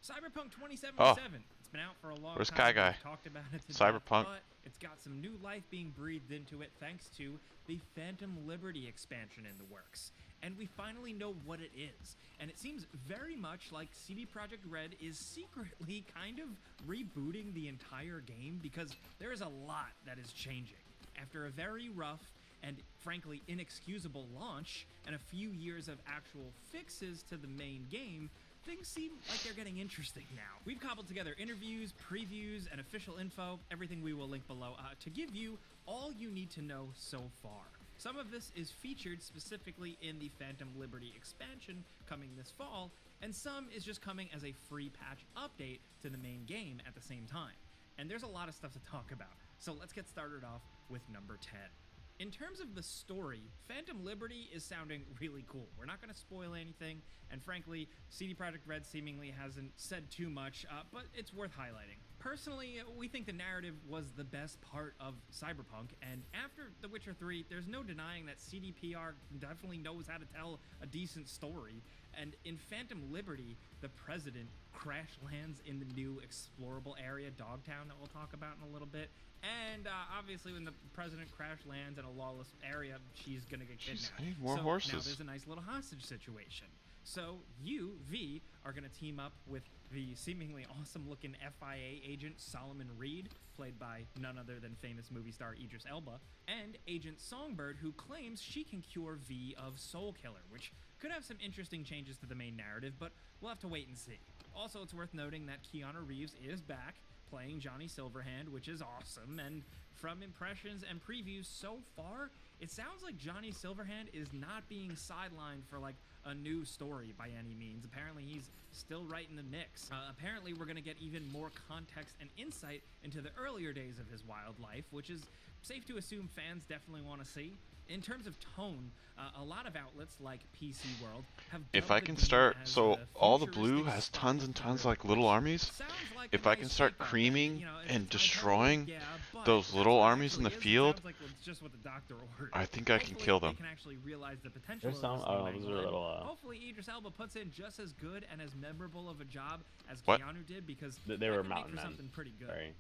Speaker 12: Cyberpunk 2077.
Speaker 4: Oh.
Speaker 12: It's been out for a long
Speaker 4: Where's
Speaker 12: time.
Speaker 4: Kai Guy?
Speaker 12: We've talked about it to
Speaker 4: Cyberpunk.
Speaker 12: death, but it's got some new life being breathed into it thanks to the Phantom Liberty expansion in the works. And we finally know what it is. And it seems very much like CD Projekt Red is secretly kind of rebooting the entire game because there is a lot that is changing. After a very rough and frankly inexcusable launch and a few years of actual fixes to the main game, things seem like they're getting interesting now. We've cobbled together interviews, previews, and official info, everything we will link below, to give you all you need to know so far. Some of this is featured specifically in the Phantom Liberty expansion coming this fall, and some is just coming as a free patch update to the main game at the same time. And there's a lot of stuff to talk about, so let's get started off with number 10. In terms of the story, Phantom Liberty is sounding really cool. We're not going to spoil anything, and frankly, CD Projekt Red seemingly hasn't said too much, but it's worth highlighting. Personally, we think the narrative was the best part of Cyberpunk, and after The Witcher 3, there's no denying that CDPR definitely knows how to tell a decent story, and in Phantom Liberty, the President crash lands in the new explorable area, Dogtown, that we'll talk about in a little bit. And obviously, when the President crash lands in a lawless area, she's gonna get kidnapped.
Speaker 4: I need more
Speaker 12: so
Speaker 4: horses.
Speaker 12: Now there's a nice little hostage situation. So you, V, are gonna team up with the seemingly awesome-looking FIA agent Solomon Reed, played by none other than famous movie star Idris Elba, and Agent Songbird, who claims she can cure V of Soul Killer, which could have some interesting changes to the main narrative, but we'll have to wait and see. Also, it's worth noting that Keanu Reeves is back, playing Johnny Silverhand, which is awesome, and from impressions and previews so far, it sounds like Johnny Silverhand is not being sidelined for like a new story by any means. Apparently he's still right in the mix. Apparently we're gonna get even more context and insight into the earlier days of his wild life, which is safe to assume fans definitely want to see. In terms of tone, a lot of outlets like PC World have
Speaker 4: if I can start, so all the blue has tons and tons like little armies. If I can start creaming and destroying those little armies in the field, I think I can kill them.
Speaker 3: There's some, oh, those are little,
Speaker 12: hopefully Idris Elba puts in just as good and as memorable of a job as Keanu did, because
Speaker 3: they were mountain men.
Speaker 12: Something pretty good.
Speaker 3: Sorry.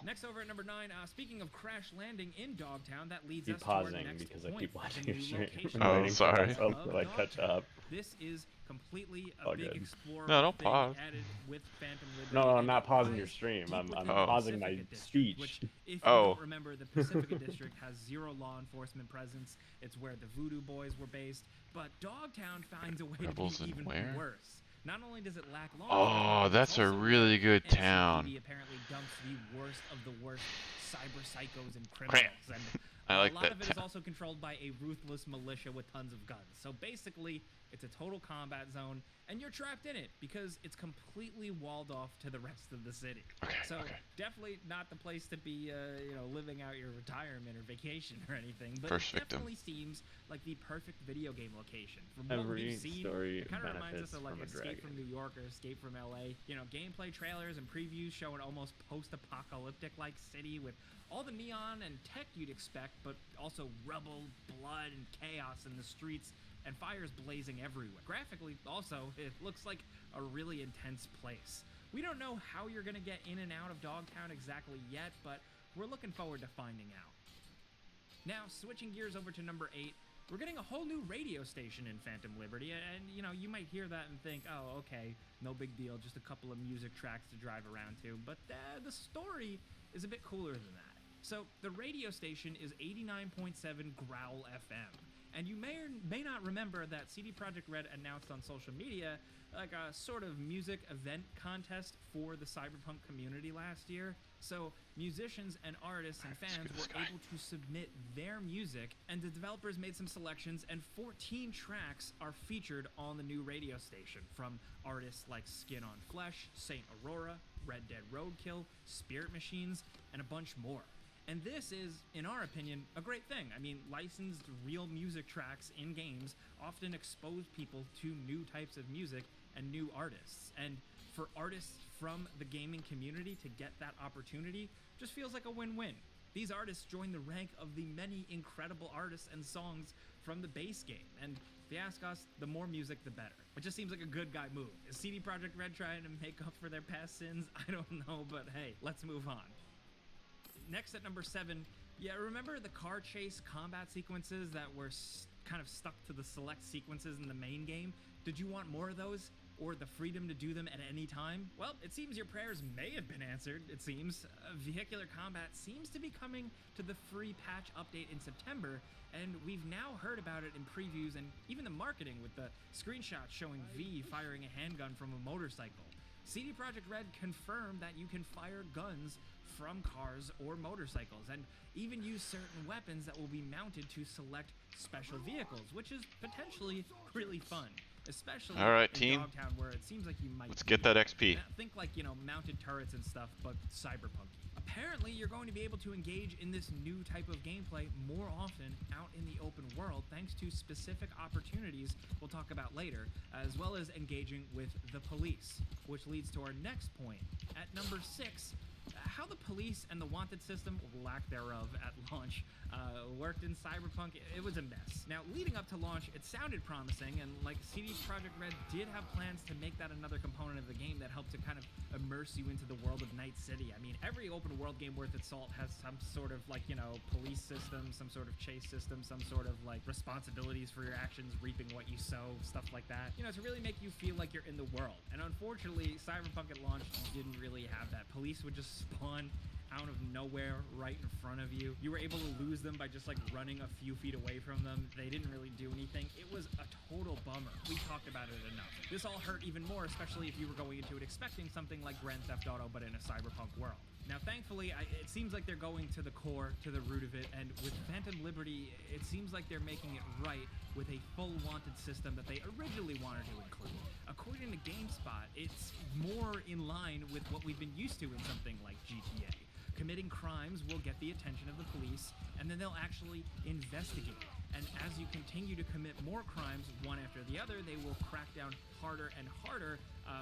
Speaker 12: Next over at number 9, speaking of crash landing in Dogtown, that leads us
Speaker 3: pausing
Speaker 12: to our next
Speaker 3: because
Speaker 12: point.
Speaker 3: I keep watching your stream.
Speaker 4: Oh, sorry.
Speaker 3: To like catch up.
Speaker 12: This is completely a big explorer.
Speaker 4: No, don't pause.
Speaker 12: With Phantom Liberty.
Speaker 3: No, I'm not pausing your stream. I'm pausing my speech.
Speaker 12: Which, if you don't remember, the Pacifica District has zero law enforcement presence. It's where the Voodoo Boys were based. But Dogtown finds a way to be even worse. Not only does it lack law,
Speaker 4: that's a really good town.
Speaker 12: Apparently dumps the worst of the worst cyber psychos and criminals, and
Speaker 4: I like
Speaker 12: a lot of it is also controlled by a ruthless militia with tons of guns. So basically, it's a total combat zone, and you're trapped in it because it's completely walled off to the rest of the city. Definitely not the place to be, living out your retirement or vacation or anything. But it definitely seems like the perfect video game location. From what we've seen, it kind of reminds us of like Escape from New York or Escape from LA. You know, gameplay trailers and previews show an almost post-apocalyptic-like city with all the neon and tech you'd expect, but also rubble, blood, and chaos in the streets, and fires blazing everywhere. Graphically, also, it looks like a really intense place. We don't know how you're going to get in and out of Dogtown exactly yet, but we're looking forward to finding out. Now, switching gears over to number 8, we're getting a whole new radio station in Phantom Liberty, and you might hear that and think, oh, okay, no big deal, just a couple of music tracks to drive around to, but the story is a bit cooler than that. So, the radio station is 89.7 Growl FM. And you may or may not remember that CD Projekt Red announced on social media like a sort of music event contest for the Cyberpunk community last year. So musicians and artists and fans were able to submit their music, and the developers made some selections, and 14 tracks are featured on the new radio station from artists like Skin on Flesh, Saint Aurora, Red Dead Roadkill, Spirit Machines, and a bunch more. And this is, in our opinion, a great thing. I mean, licensed real music tracks in games often expose people to new types of music and new artists. And for artists from the gaming community to get that opportunity just feels like a win-win. These artists join the rank of the many incredible artists and songs from the base game. And if you ask us, the more music, the better. It just seems like a good guy move. Is CD Projekt Red trying to make up for their past sins? I don't know, but hey, let's move on. Next at number 7, remember the car chase combat sequences that were kind of stuck to the select sequences in the main game? Did you want more of those? Or the freedom to do them at any time? Well, it seems your prayers may have been answered, it seems. Vehicular combat seems to be coming to the free patch update in September, and we've now heard about it in previews and even the marketing with the screenshots showing V firing a handgun from a motorcycle. CD Projekt Red confirmed that you can fire guns from cars or motorcycles, and even use certain weapons that will be mounted to select special vehicles, which is potentially really fun. especially
Speaker 4: All right,
Speaker 12: in
Speaker 4: team.
Speaker 12: Dogtown, where it seems like you might
Speaker 4: Let's get
Speaker 12: need
Speaker 4: that
Speaker 12: it.
Speaker 4: XP.
Speaker 12: Think like, you know, mounted turrets and stuff, but cyberpunk. Apparently, you're going to be able to engage in this new type of gameplay more often out in the open world thanks to specific opportunities we'll talk about later, as well as engaging with the police, which leads to our next point. At number 6, how the police and the wanted system, or lack thereof, at launch worked in Cyberpunk, it was a mess. Now, leading up to launch, it sounded promising, and like CD Projekt Red did have plans to make that another component of the game that helped to kind of immerse you into the world of Night City. I mean, every open world game worth its salt has some sort of, like, you know, police system, some sort of chase system, some sort of, like, responsibilities for your actions, reaping what you sow, stuff like that. You know, to really make you feel like you're in the world. And unfortunately, Cyberpunk at launch didn't really have that. Police would just spawn out of nowhere right in front of you. You were able to lose them by just like running a few feet away from them. They didn't really do anything. It was a total bummer. We talked about it enough. This all hurt even more, especially if you were going into it expecting something like Grand Theft Auto, but in a cyberpunk world. Now, thankfully, it seems like they're going to the core, to the root of it, and with Phantom Liberty, it seems like they're making it right with a full wanted system that they originally wanted to include. According to GameSpot, it's more in line with what we've been used to in something like GTA. Committing crimes will get the attention of the police, and then they'll actually investigate. And as you continue to commit more crimes, one after the other, they will crack down harder and harder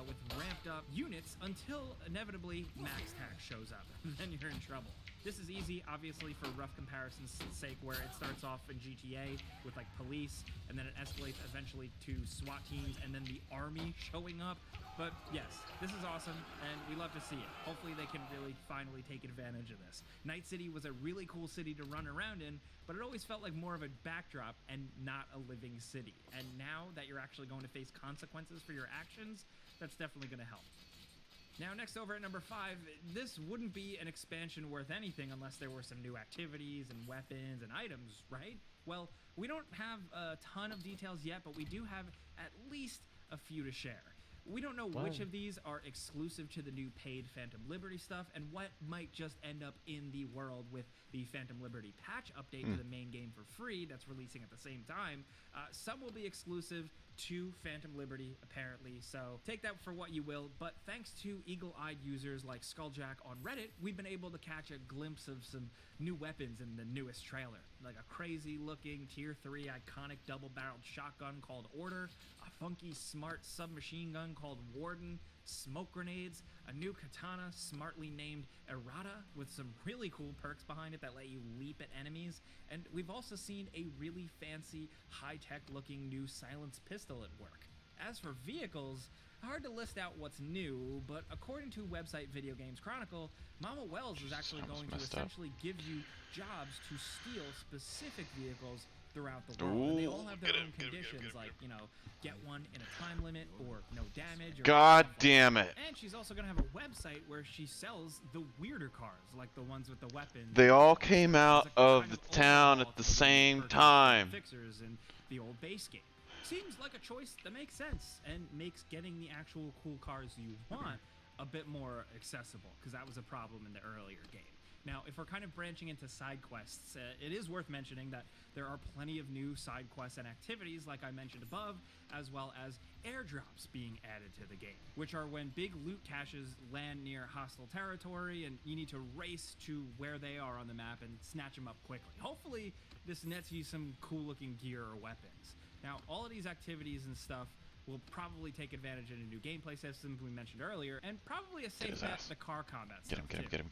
Speaker 12: with ramped up units until inevitably Max Tax shows up. Then you're in trouble. This is easy, obviously, for rough comparison's sake, where it starts off in GTA with like police, and then it escalates eventually to SWAT teams, and then the army showing up. But yes, this is awesome, and we love to see it. Hopefully they can really finally take advantage of this. Night City was a really cool city to run around in, but it always felt like more of a backdrop and not a living city. And now that you're actually going to face consequences for your actions, that's definitely going to help. Now, next over at number 5, this wouldn't be an expansion worth anything unless there were some new activities and weapons and items, right? Well, we don't have a ton of details yet, but we do have at least a few to share. We don't know which of these are exclusive to the new paid Phantom Liberty stuff and what might just end up in the world with the Phantom Liberty patch update to the main game for free that's releasing at the same time. Some will be exclusive to Phantom Liberty, apparently, so take that for what you will. But thanks to eagle-eyed users like Skulljack on Reddit, we've been able to catch a glimpse of some new weapons in the newest trailer, like a crazy-looking Tier 3 iconic double-barreled shotgun called Order, a funky smart submachine gun called Warden, smoke grenades, a new katana smartly named Errata with some really cool perks behind it that let you leap at enemies, and we've also seen a really fancy, high-tech looking new silenced pistol at work. As for vehicles, hard to list out what's new, but according to website Video Games Chronicle, Mama Wells is actually going to essentially give you jobs to steal specific vehicles throughout the world. And they all have their own conditions, like, you know, get one in a time limit or no damage. Or
Speaker 4: God damn it.
Speaker 12: And she's also going to have a website where she sells the weirder cars, like the ones with the weapons.
Speaker 4: They all came out of the town at the same time.
Speaker 12: Fixers in the old base game. Seems like a choice that makes sense and makes getting the actual cool cars you want a bit more accessible, because that was a problem in the earlier game. Now, if we're kind of branching into side quests, it is worth mentioning that there are plenty of new side quests and activities, like I mentioned above, as well as airdrops being added to the game, which are when big loot caches land near hostile territory and you need to race to where they are on the map and snatch them up quickly. Hopefully, this nets you some cool-looking gear or weapons. Now, all of these activities and stuff will probably take advantage of a new gameplay systems we mentioned earlier, and probably a safe bet the car combat stuff.
Speaker 4: Get him.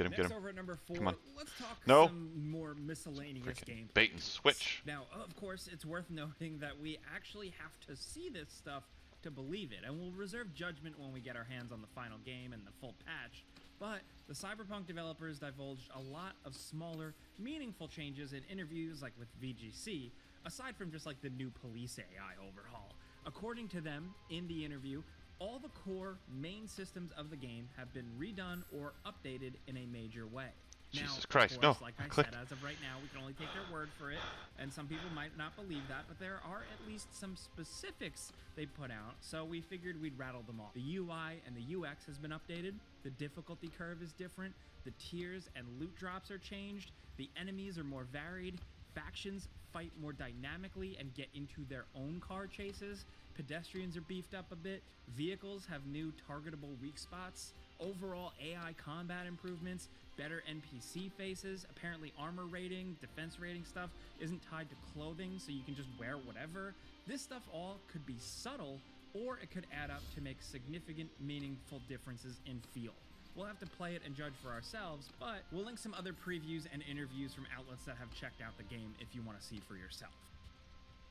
Speaker 12: Next over at number 4,
Speaker 4: Come on.
Speaker 12: let's talk
Speaker 4: No.
Speaker 12: some more miscellaneous gameplay.
Speaker 4: Bait and switch.
Speaker 12: Now, of course, it's worth noting that we actually have to see this stuff to believe it, and we'll reserve judgment when we get our hands on the final game and the full patch. But the Cyberpunk developers divulged a lot of smaller, meaningful changes in interviews, like with VGC, aside from just like the new police AI overhaul. According to them, in the interview, all the core main systems of the game have been redone or updated in a major way.
Speaker 4: Jesus
Speaker 12: now,
Speaker 4: Christ,
Speaker 12: of course,
Speaker 4: no.
Speaker 12: like I said, as of right now, we can only take their word for it, and some people might not believe that, but there are at least some specifics they put out, so we figured we'd rattle them off. The UI and the UX has been updated, the difficulty curve is different, the tiers and loot drops are changed, the enemies are more varied, factions fight more dynamically and get into their own car chases, pedestrians are beefed up a bit, vehicles have new targetable weak spots, overall AI combat improvements, better NPC faces, apparently armor rating, defense rating stuff isn't tied to clothing, so you can just wear whatever. This stuff all could be subtle, or it could add up to make significant, meaningful differences in feel. We'll have to play it and judge for ourselves, but we'll link some other previews and interviews from outlets that have checked out the game if you want to see for yourself.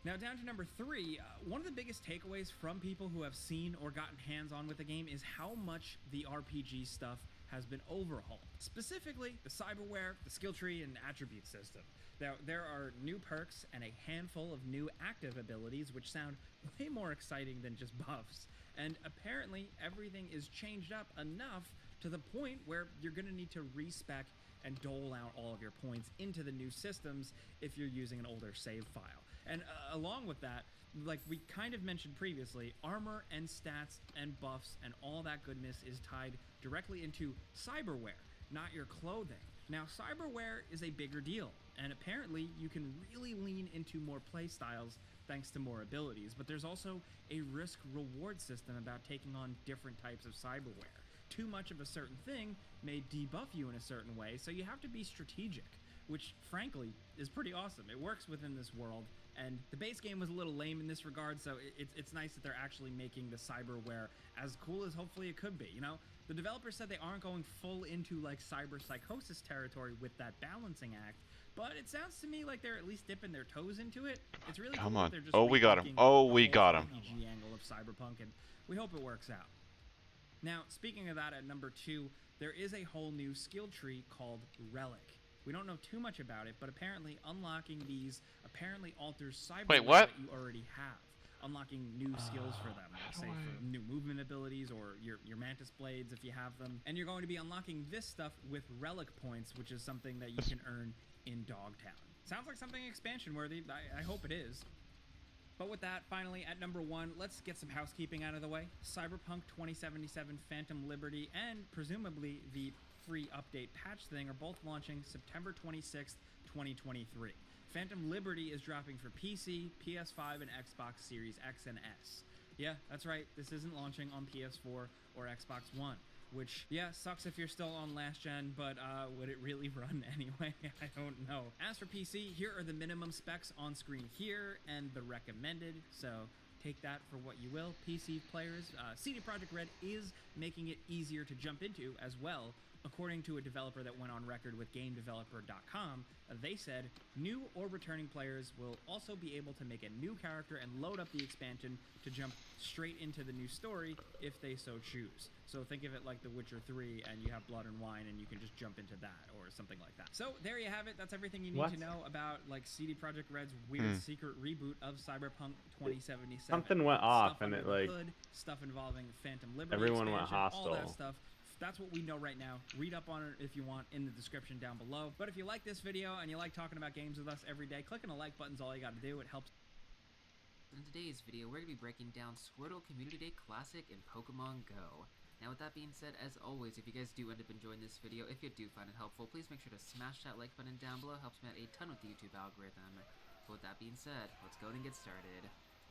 Speaker 12: Now down to number 3, one of the biggest takeaways from people who have seen or gotten hands-on with the game is how much the RPG stuff has been overhauled. Specifically, the cyberware, the skill tree, and attribute system. Now, there are new perks and a handful of new active abilities which sound way more exciting than just buffs. And apparently, everything is changed up enough to the point where you're going to need to respec and dole out all of your points into the new systems if you're using an older save file. And along with that, like we kind of mentioned previously, armor and stats and buffs and all that goodness is tied directly into cyberware, not your clothing. Now, cyberware is a bigger deal, and apparently you can really lean into more playstyles thanks to more abilities, but there's also a risk-reward system about taking on different types of cyberware. Too much of a certain thing may debuff you in a certain way, so you have to be strategic, which frankly is pretty awesome. It works within this world, and the base game was a little lame in this regard, so it's nice that they're actually making the cyberware as cool as hopefully it could be. You know, the developers said they aren't going full into like cyber psychosis territory with that balancing act, but it sounds to me like they're at least dipping their toes into it. It's really cool that they're just
Speaker 4: we got him. Oh, we got him.
Speaker 12: RPG angle of cyberpunk, and we hope it works out. Now, speaking of that, at number 2, there is a whole new skill tree called Relic. We don't know too much about it, but apparently unlocking these apparently alters cyberware that you already have. Unlocking new skills for them, like say for new movement abilities or your mantis blades if you have them. And you're going to be unlocking this stuff with relic points, which is something that you can earn in Dogtown. Sounds like something expansion worthy. I hope it is. But with that, finally, at number 1, let's get some housekeeping out of the way. Cyberpunk 2077 Phantom Liberty and presumably the free update patch thing are both launching September 26th, 2023. Phantom Liberty is dropping for PC, PS5, and Xbox Series X and S. Yeah, that's right, this isn't launching on PS4 or Xbox One, which, yeah, sucks if you're still on last gen, but would it really run anyway? I don't know. As for PC, here are the minimum specs on screen here and the recommended, so take that for what you will. PC players, CD Projekt Red is making it easier to jump into as well. According to a developer that went on record with GameDeveloper.com, they said new or returning players will also be able to make a new character and load up the expansion to jump straight into the new story if they so choose. So think of it like The Witcher 3 and you have Blood and Wine and you can just jump into that or something like that. So there you have it. That's everything you need to know about like CD Projekt Red's weird secret reboot of Cyberpunk 2077.
Speaker 3: Something went off and it like
Speaker 12: stuff involving Phantom Liberty,
Speaker 3: everyone went hostile.
Speaker 12: All that stuff. That's what we know right now. Read up on it if you want in the description down below. But if you like this video and you like talking about games with us every day, clicking the like button's all you got to do. It helps.
Speaker 13: In today's video, we're going to be breaking down Squirtle Community Day Classic and Pokemon Go. Now with that being said, as always, if you guys do end up enjoying this video, if you do find it helpful, please make sure to smash that like button down below. It helps me out a ton with the YouTube algorithm. But with that being said, let's go and get started.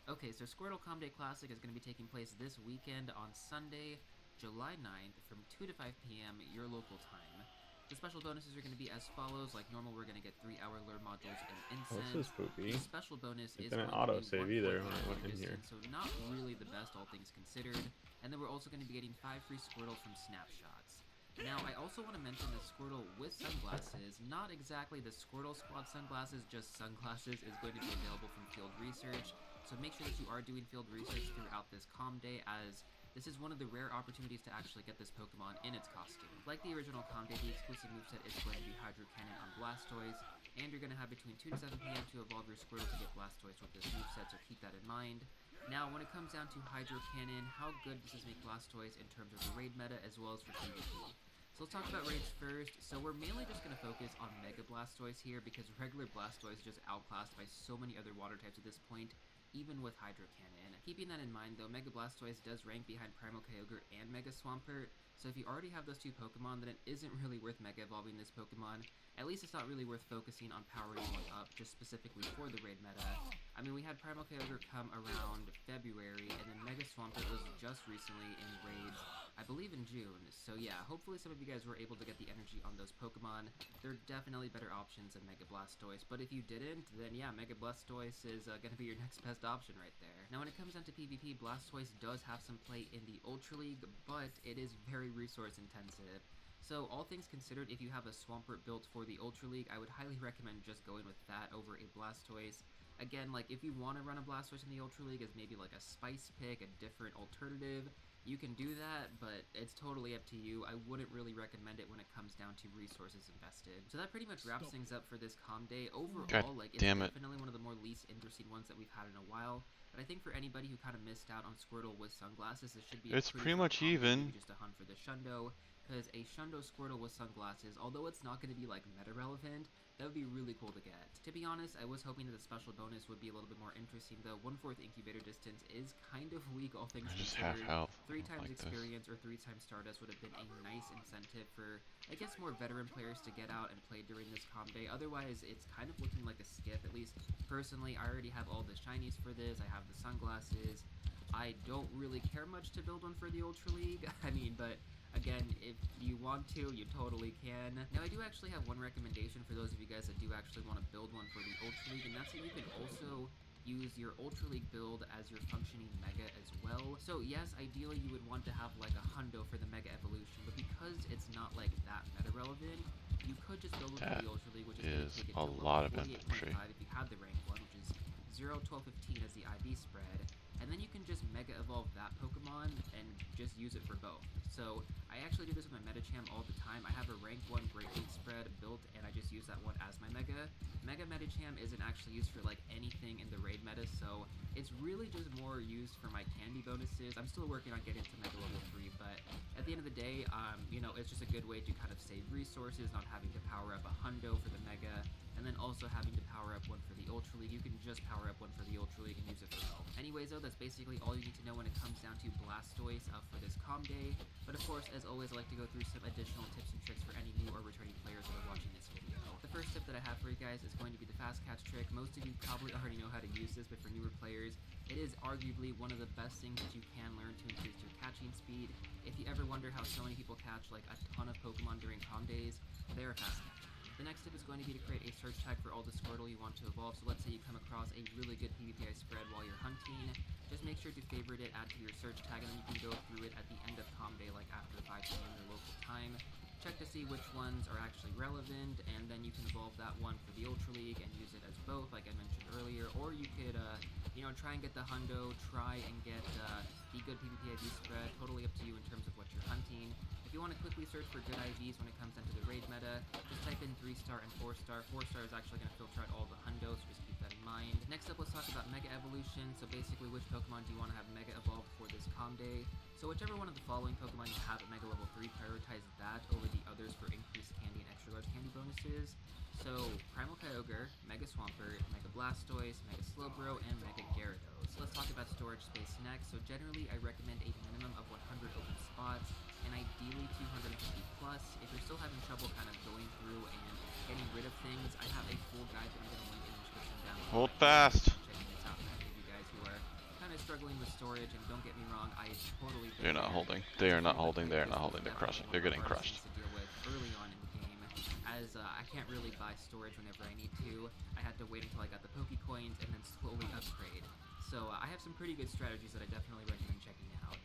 Speaker 13: Okay, so Squirtle Com Day Classic is going to be taking place this weekend on Sunday, July 9th from 2 to 5 p.m. your local time. The special bonuses are going to be as follows. Like normal, we're going to get 3-hour lure modules and incense.
Speaker 3: This is poopy.
Speaker 12: The
Speaker 13: special bonus
Speaker 3: it
Speaker 13: is
Speaker 3: didn't auto-save either when I went in here.
Speaker 13: So not really the best, all things considered. And then we're also going to be getting 5 free Squirtle from Snapshots. Now, I also want to mention the Squirtle with sunglasses. Not exactly the Squirtle Squad sunglasses, just sunglasses is going to be available from Field Research. So make sure that you are doing field research throughout this Com Day, as this is one of the rare opportunities to actually get this Pokemon in its costume. Like the original Com Day, the exclusive moveset is going to be Hydro Cannon on Blastoise, and you're going to have between 2 to 7 p.m. to evolve your Squirtle to get Blastoise with this moveset, so keep that in mind. Now, when it comes down to Hydro Cannon, how good does this make Blastoise in terms of the raid meta as well as for PvP? So let's talk about raids first. So we're mainly just going to focus on Mega Blastoise here, because regular Blastoise is just outclassed by so many other water types at this point, even with Hydro Cannon. Keeping that in mind though, Mega Blastoise does rank behind Primal Kyogre and Mega Swampert, So if you already have those two Pokemon, then it isn't really worth Mega Evolving this Pokemon. At least it's not really worth focusing on powering one up just specifically for the raid meta. I mean, we had Primal Kyogre come around February, and then Mega Swampert was just recently in raids, I believe in June. So yeah, hopefully some of you guys were able to get the energy on those Pokemon. They're definitely better options than Mega Blastoise, but if you didn't, then yeah, Mega Blastoise is going to be your next best option right there. Now when it comes down to PvP, Blastoise does have some play in the Ultra League, but it is very resource intensive. So all things considered, if you have a Swampert built for the Ultra League, I would highly recommend just going with that over a Blastoise. Again, like, if you want to run a Blastoise in the Ultra League as maybe like a spice pick, a different alternative, you can do that, but it's totally up to you. I wouldn't really recommend it when it comes down to resources invested. So that pretty much wraps things up for this comm day. Overall, like, it's definitely one of the more least interesting ones that we've had in a while. But I think for anybody who kind of missed out on Squirtle with sunglasses, it should be
Speaker 4: it's pretty much even.
Speaker 13: Just a hunt for the Shundo, because a Shundo Squirtle with sunglasses, although it's not going to be like meta relevant, that would be really cool to get. To be honest, I was hoping that the special bonus would be a little bit more interesting, though 1/4 incubator distance is kind of weak, all things considered. 3 times experience or 3 times Stardust would have been a nice incentive for, I guess, more veteran players to get out and play during this comm day. Otherwise, it's kind of looking like a skip. At least personally, I already have all the shinies for this. I have the sunglasses. I don't really care much to build one for the Ultra League. I mean, but again, if you want to, you totally can. Now, I do actually have one recommendation for those of you guys that do actually want to build one for the Ultra League, and that's that you can also use your Ultra League build as your functioning Mega as well. So yes, ideally you would want to have like a Hundo for the Mega Evolution, but because it's not like that meta relevant, you could just build it for the Ultra League, which is take it to
Speaker 4: lot of
Speaker 13: 48.5 if you have the rank one, which is 0, 12, 15 as the IV spread. And then you can just Mega Evolve that Pokemon and just use it for both. So I actually do this with my Medicham all the time. I have a rank 1 Great League spread built, and I just use that one as my Mega. Mega Medicham isn't actually used for like anything in the raid meta, so it's really just more used for my candy bonuses. I'm still working on getting to Mega level 3, but at the end of the day, you know, it's just a good way to kind of save resources, not having to power up a Hundo for the Mega, and then also having to power up one for the Ultra League. You can just power up one for the Ultra League and use it for both. Anyways, though, that's basically all you need to know when it comes down to Blastoise for this comm day. But of course, as always, I like to go through some additional tips and tricks for any new or returning players that are watching this video. The first tip that I have for you guys is going to be the fast catch trick. Most of you probably already know how to use this, but for newer players, it is arguably one of the best things that you can learn to increase your catching speed. If you ever wonder how so many people catch like a ton of Pokemon during comm days, they are fast catching. The next tip is going to be to create a search tag for all the Squirtle you want to evolve. So let's say you come across a really good PvPI spread while you're hunting. Just make sure to favorite it, add to your search tag, and then you can go through it at the end of comm day, like after 5 p.m. your local time. Check to see which ones are actually relevant, and then you can evolve that one for the Ultra League and use it as both, like I mentioned earlier. Or you could, you know, try and get the Hundo, try and get the good PvPIV spread. Totally up to you in terms of what you're hunting. If you want to quickly search for good IVs when it comes down to the raid meta, just type in 3-star and 4-star. 4-star is actually going to filter out all the Hundos, so just keep that in mind. Next up, let's talk about Mega Evolution. So basically, which Pokemon do you want to have Mega Evolved for this comm day? So whichever one of the following Pokemon you have at Mega Level 3, prioritize that over the others for increased candy and extra large candy bonuses. So Primal Kyogre, Mega Swampert, Mega Blastoise, Mega Slowbro, and Mega Gyarados. So let's talk about storage space next. So generally, I recommend a minimum of 100 open spots, and ideally 250 plus. If you're still having trouble kind of going through and getting rid of things, I have a full guide that I'm going to link in the description down below.
Speaker 4: Hold fast.
Speaker 13: Checking this out for any of you guys who are kind of struggling with storage, and don't get me wrong, I totally.
Speaker 4: They're not holding. They are not holding. They are not holding. They're crushing. They're getting crushed.
Speaker 13: To deal with early on in the game, as I can't really buy storage whenever I need to. I had to wait until I got the Pokecoins and then slowly upgrade. So I have some pretty good strategies that I definitely recommend checking out.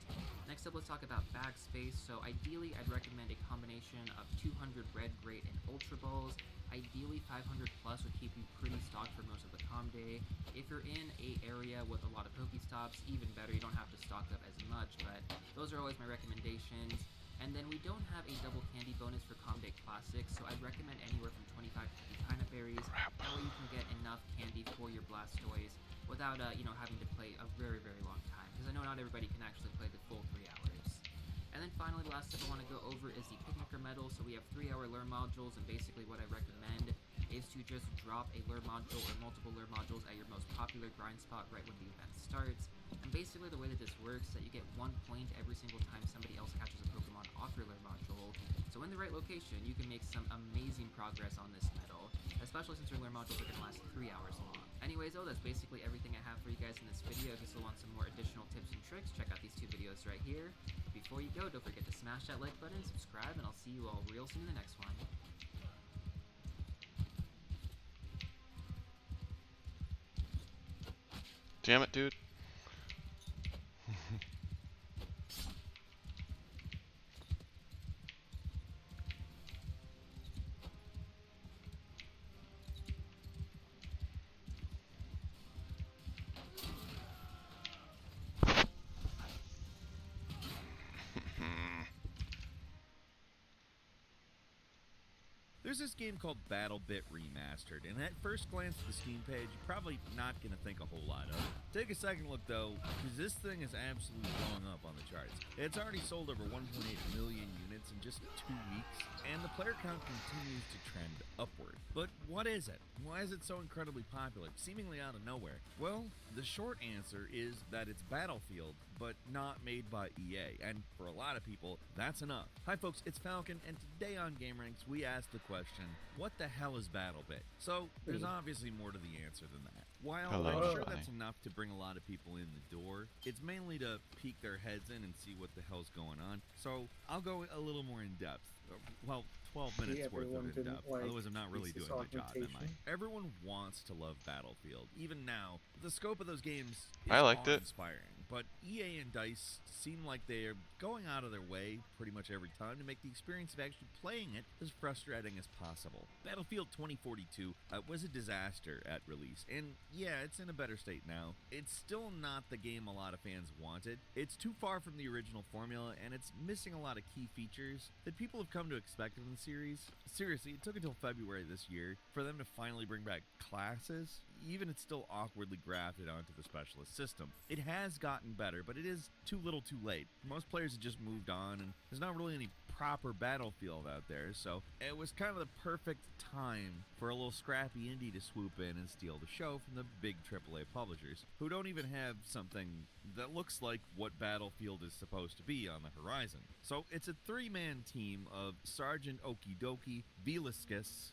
Speaker 13: Next up, let's talk about bag space. So ideally, I'd recommend a combination of 200 red, great, and ultra balls. Ideally, 500 plus would keep you pretty stocked for most of the comm day. If you're in a area with a lot of Pokestops, even better. You don't have to stock up as much, but those are always my recommendations. And then we don't have a double candy bonus for comm day classics, so I'd recommend anywhere from 25 to 50 China berries. That way you can get enough candy for your Blastoise without, you know, having to play a very, very long time. Because I know not everybody can actually play the full 3 hours. And then finally, the last tip I want to go over is the Picnicker Medal. So we have 3-hour learn modules, and basically what I recommend is to just drop a lure module or multiple lure modules at your most popular grind spot right when the event starts. And basically the way that this works is that you get 1 point every single time somebody else catches a Pokemon off your lure module. So in the right location, you can make some amazing progress on this medal, especially since your lure modules are going to last 3 hours long. Anyways, that's basically everything I have for you guys in this video. If you still want some more additional tips and tricks, check out these 2 videos right here. Before you go, don't forget to smash that like button, subscribe, and I'll see you all real soon in the next one.
Speaker 4: Damn it, dude.
Speaker 14: There's this game called BattleBit Remastered, and at first glance at the Steam page, you're probably not going to think a whole lot of it. Take a second look though, because this thing is absolutely blowing up on the charts. It's already sold over 1.8 million units in just 2 weeks, and the player count continues to trend upward. But what is it? Why is it so incredibly popular, seemingly out of nowhere? Well, the short answer is that it's Battlefield, but not made by EA, and for a lot of people, that's enough. Hi folks, it's Falcon, and today on GameRanks, we asked the question, what the hell is BattleBit? So, there's obviously more to the answer than that. While I'm sure that's enough to bring a lot of people in the door, it's mainly to peek their heads in and see what the hell's going on. So, I'll go a little more in depth. Well, 12 minutes worth of in-depth. Otherwise, I'm not really doing my job, am I? Everyone wants to love Battlefield. Even now, the scope of those games is awe-inspiring. But EA and DICE seem like they're going out of their way pretty much every time to make the experience of actually playing it as frustrating as possible. Battlefield 2042 was a disaster at release, and yeah, it's in a better state now. It's still not the game a lot of fans wanted. It's too far from the original formula, and it's missing a lot of key features that people have come to expect from the series. Seriously, it took until February this year for them to finally bring back classes. Even it's still awkwardly grafted onto the specialist system. It has gotten better, but it is too little too late. Most players have just moved on, and there's not really any proper Battlefield out there, so it was kind of the perfect time for a little scrappy indie to swoop in and steal the show from the big AAA publishers, who don't even have something that looks like what Battlefield is supposed to be on the horizon. So it's a 3-man team of Sergeant Okidoki, Velasquez,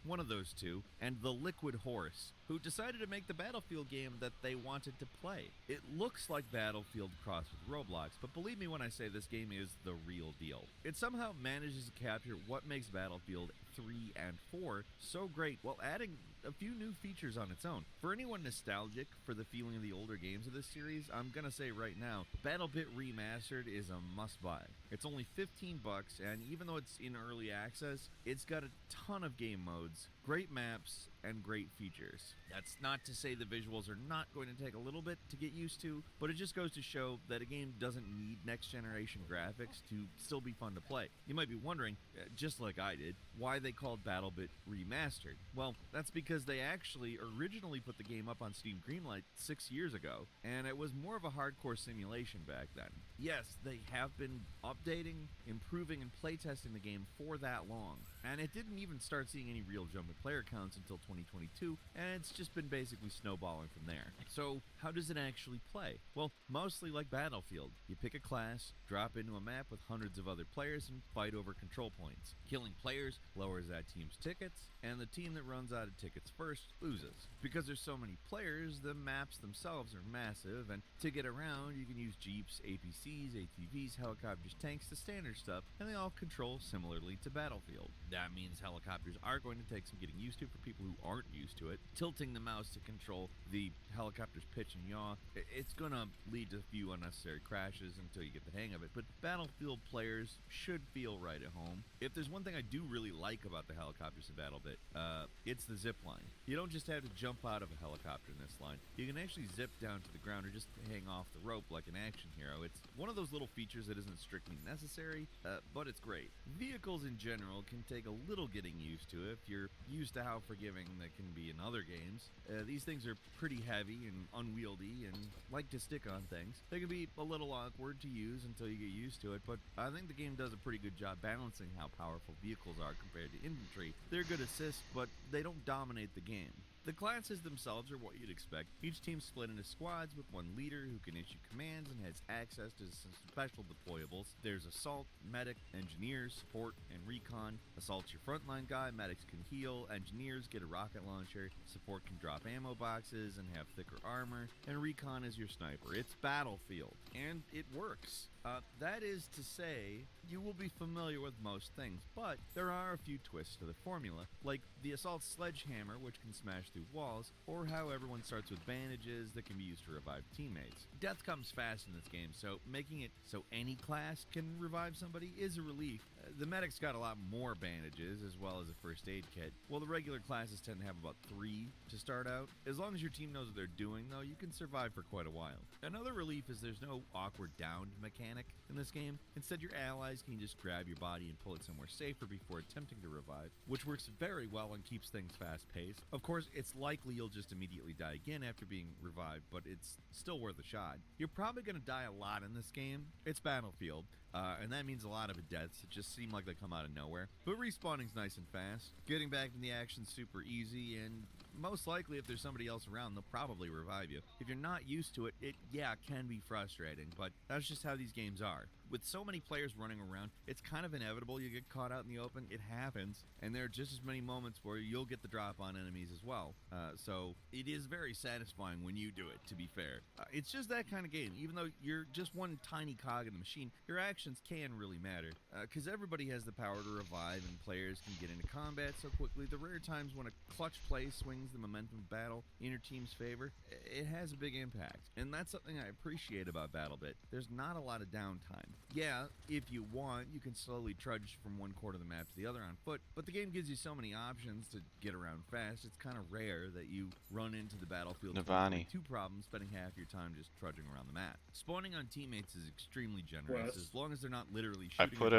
Speaker 14: one of those two, and the Liquid Horse, who decided to make the Battlefield game that they wanted to play. It looks like Battlefield crossed with Roblox, but believe me when I say this game is the real deal. It somehow manages to capture what makes Battlefield 3 and 4 so great while adding a few new features on its own. For anyone nostalgic for the feeling of the older games of this series, I'm gonna say right now, BattleBit Remastered is a must-buy. It's only $15, and even though it's in early access, it's got a ton of game modes, great maps, and great features. That's not to say the visuals are not going to take a little bit to get used to, but it just goes to show that a game doesn't need next-generation graphics to still be fun to play. You might be wondering, just like I did, why they called BattleBit Remastered. Well, that's because they actually originally put the game up on Steam Greenlight 6 years ago, and it was more of a hardcore simulation back then. Yes, they have been updating, improving, and playtesting the game for that long, and it didn't even start seeing any real jump in player counts until 2022, and it's just been basically snowballing from there. So, how does it actually play? Well, mostly like Battlefield. You pick a class, drop into a map with hundreds of other players, and fight over control points. Killing players lowers that team's tickets, and the team that runs out of tickets first loses. Because there's so many players, the maps themselves are massive, and to get around, you can use Jeeps, APCs, ATVs, helicopters, tanks, the standard stuff, and they all control similarly to Battlefield. That means helicopters are going to take some getting used to for people who aren't used to it. Tilting the mouse to control the helicopter's pitch and yaw, it's gonna lead to a few unnecessary crashes until you get the hang of it, but Battlefield players should feel right at home. If there's one thing I do really like about the helicopters in BattleBit, it's the zip line. You don't just have to jump out of a helicopter in this line. You can actually zip down to the ground or just hang off the rope like an action hero. It's one of those little features that isn't strictly necessary, but it's great. Vehicles in general can take a little getting used to if you're used to how forgiving they can be in other games. These things are pretty heavy and unwieldy and like to stick on things. They can be a little awkward to use until you get used to it, but I think the game does a pretty good job balancing how powerful vehicles are compared to infantry. They're good assists, but they don't dominate the game. The classes themselves are what you'd expect. Each team's split into squads with one leader who can issue commands and has access to some special deployables. There's Assault, Medic, Engineers, Support, and Recon. Assault's your frontline guy, Medics can heal, Engineers get a rocket launcher, Support can drop ammo boxes and have thicker armor, and Recon is your sniper. It's Battlefield, and it works. That is to say, you will be familiar with most things, but there are a few twists to the formula, like the Assault Sledgehammer, which can smash through walls, or how everyone starts with bandages that can be used to revive teammates. Death comes fast in this game, so making it so any class can revive somebody is a relief. The Medic's got a lot more bandages, as well as a first aid kit, while the regular classes tend to have about 3 to start out. As long as your team knows what they're doing, though, you can survive for quite a while. Another relief is there's no awkward downed mechanic in this game. Instead, your allies can just grab your body and pull it somewhere safer before attempting to revive, which works very well and keeps things fast-paced. Of course, it's likely you'll just immediately die again after being revived, but it's still worth a shot. You're probably going to die a lot in this game. It's Battlefield. And that means a lot of deaths that just seem like they come out of nowhere. But respawning's nice and fast. Getting back in the action's super easy, and most likely if there's somebody else around, they'll probably revive you. If you're not used to it, it can be frustrating, but that's just how these games are. With so many players running around, it's kind of inevitable you get caught out in the open. It happens, and there are just as many moments where you'll get the drop on enemies as well. So it is very satisfying when you do it, to be fair. It's just that kind of game. Even though you're just one tiny cog in the machine, your actions can really matter, because everybody has the power to revive, and players can get into combat so quickly. The rare times when a clutch play swings the momentum of battle in your team's favor, it has a big impact, and that's something I appreciate about BattleBit. There's not a lot of downtime. Yeah, if you want, you can slowly trudge from one corner of the map to the other on foot, but the game gives you so many options to get around fast, it's kind of rare that you run into the Battlefield 2022 problem, spending half your time just trudging around the map. Spawning on teammates is extremely generous, as long as they're not literally shooting.
Speaker 4: I put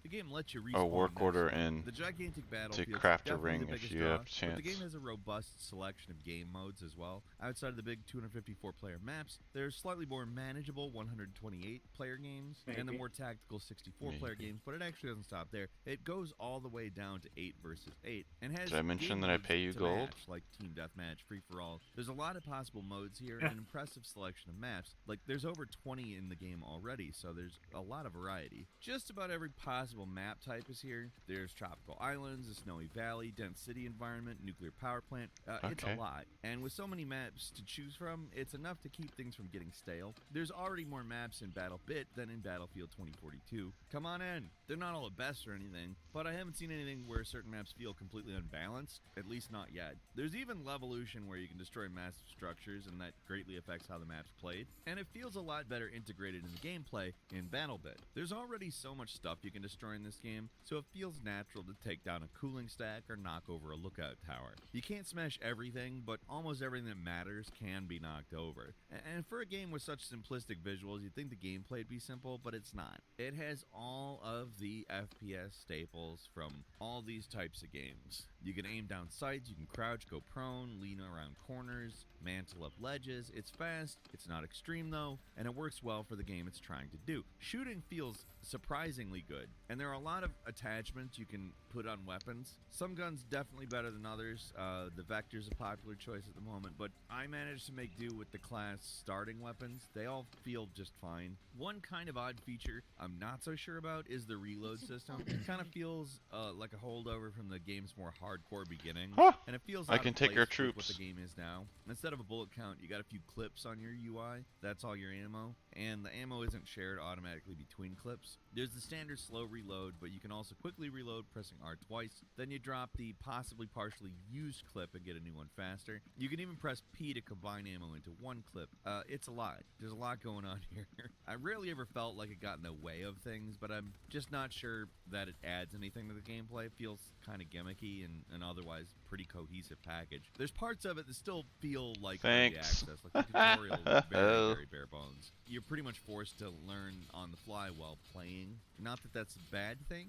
Speaker 14: the game lets you respawn
Speaker 4: a work order in
Speaker 14: the gigantic
Speaker 4: to craft a ring if you have a chance.
Speaker 14: But the game has a robust selection of game modes as well. Outside of the big 254-player maps, there's slightly more manageable 128-player games, and the more tactical 64-player games, but it actually doesn't stop there. It goes all the way down to 8 versus 8, and has
Speaker 4: Did I mention that I pay you gold?
Speaker 14: Match, like Team Deathmatch, Free-for-All. There's a lot of possible modes here, and an impressive selection of maps. Like, there's over 20 in the game already, so there's a lot of variety. Just about every possible map type is here. There's tropical islands, a snowy valley, dense city environment, nuclear power plant. It's a lot. And with so many maps to choose from, it's enough to keep things from getting stale. There's already more maps in BattleBit than in Battlefield 2042. Come on in. They're not all the best or anything, but I haven't seen anything where certain maps feel completely unbalanced, at least not yet. There's even Levolution where you can destroy massive structures, and that greatly affects how the map's played, and it feels a lot better integrated in the gameplay in BattleBit. There's already so much stuff you can destroy in this game, so it feels natural to take down a cooling stack or knock over a lookout tower. You can't smash everything, but almost everything that matters can be knocked over. And for a game with such simplistic visuals, you'd think the gameplay'd be simple, but it's not. It has all of the FPS staples from all these types of games. You can aim down sights, you can crouch, go prone, lean around corners, mantle up ledges. It's fast, it's not extreme though, and it works well for the game it's trying to do. Shooting feels surprisingly good, and there are a lot of attachments you can put on weapons. Some guns definitely better than others. The Vector's a popular choice at the moment, but I managed to make do with the class starting weapons. They all feel just fine. One kind of odd feature I'm not so sure about is the reload system. It kind of feels like a holdover from the game's more hardcore beginning, and it feels
Speaker 4: I can take your
Speaker 14: troops. What
Speaker 4: troops.
Speaker 14: the game is now. Instead of a bullet count, you got a few clips on your UI. That's all your ammo, and the ammo isn't shared automatically between clips. There's the standard slow reload, but you can also quickly reload pressing R twice. Then you drop the possibly partially used clip and get a new one faster. You can even press P to combine ammo into one clip. It's a lot. There's a lot going on here. I rarely ever felt like it got in the way of things, but I'm just not sure that it adds anything to the gameplay. It feels kind of gimmicky and otherwise pretty cohesive package. There's parts of it that still feel like early access, like the tutorial is very bare bones. You're pretty much forced to learn on the fly while playing. Not that that's a bad thing.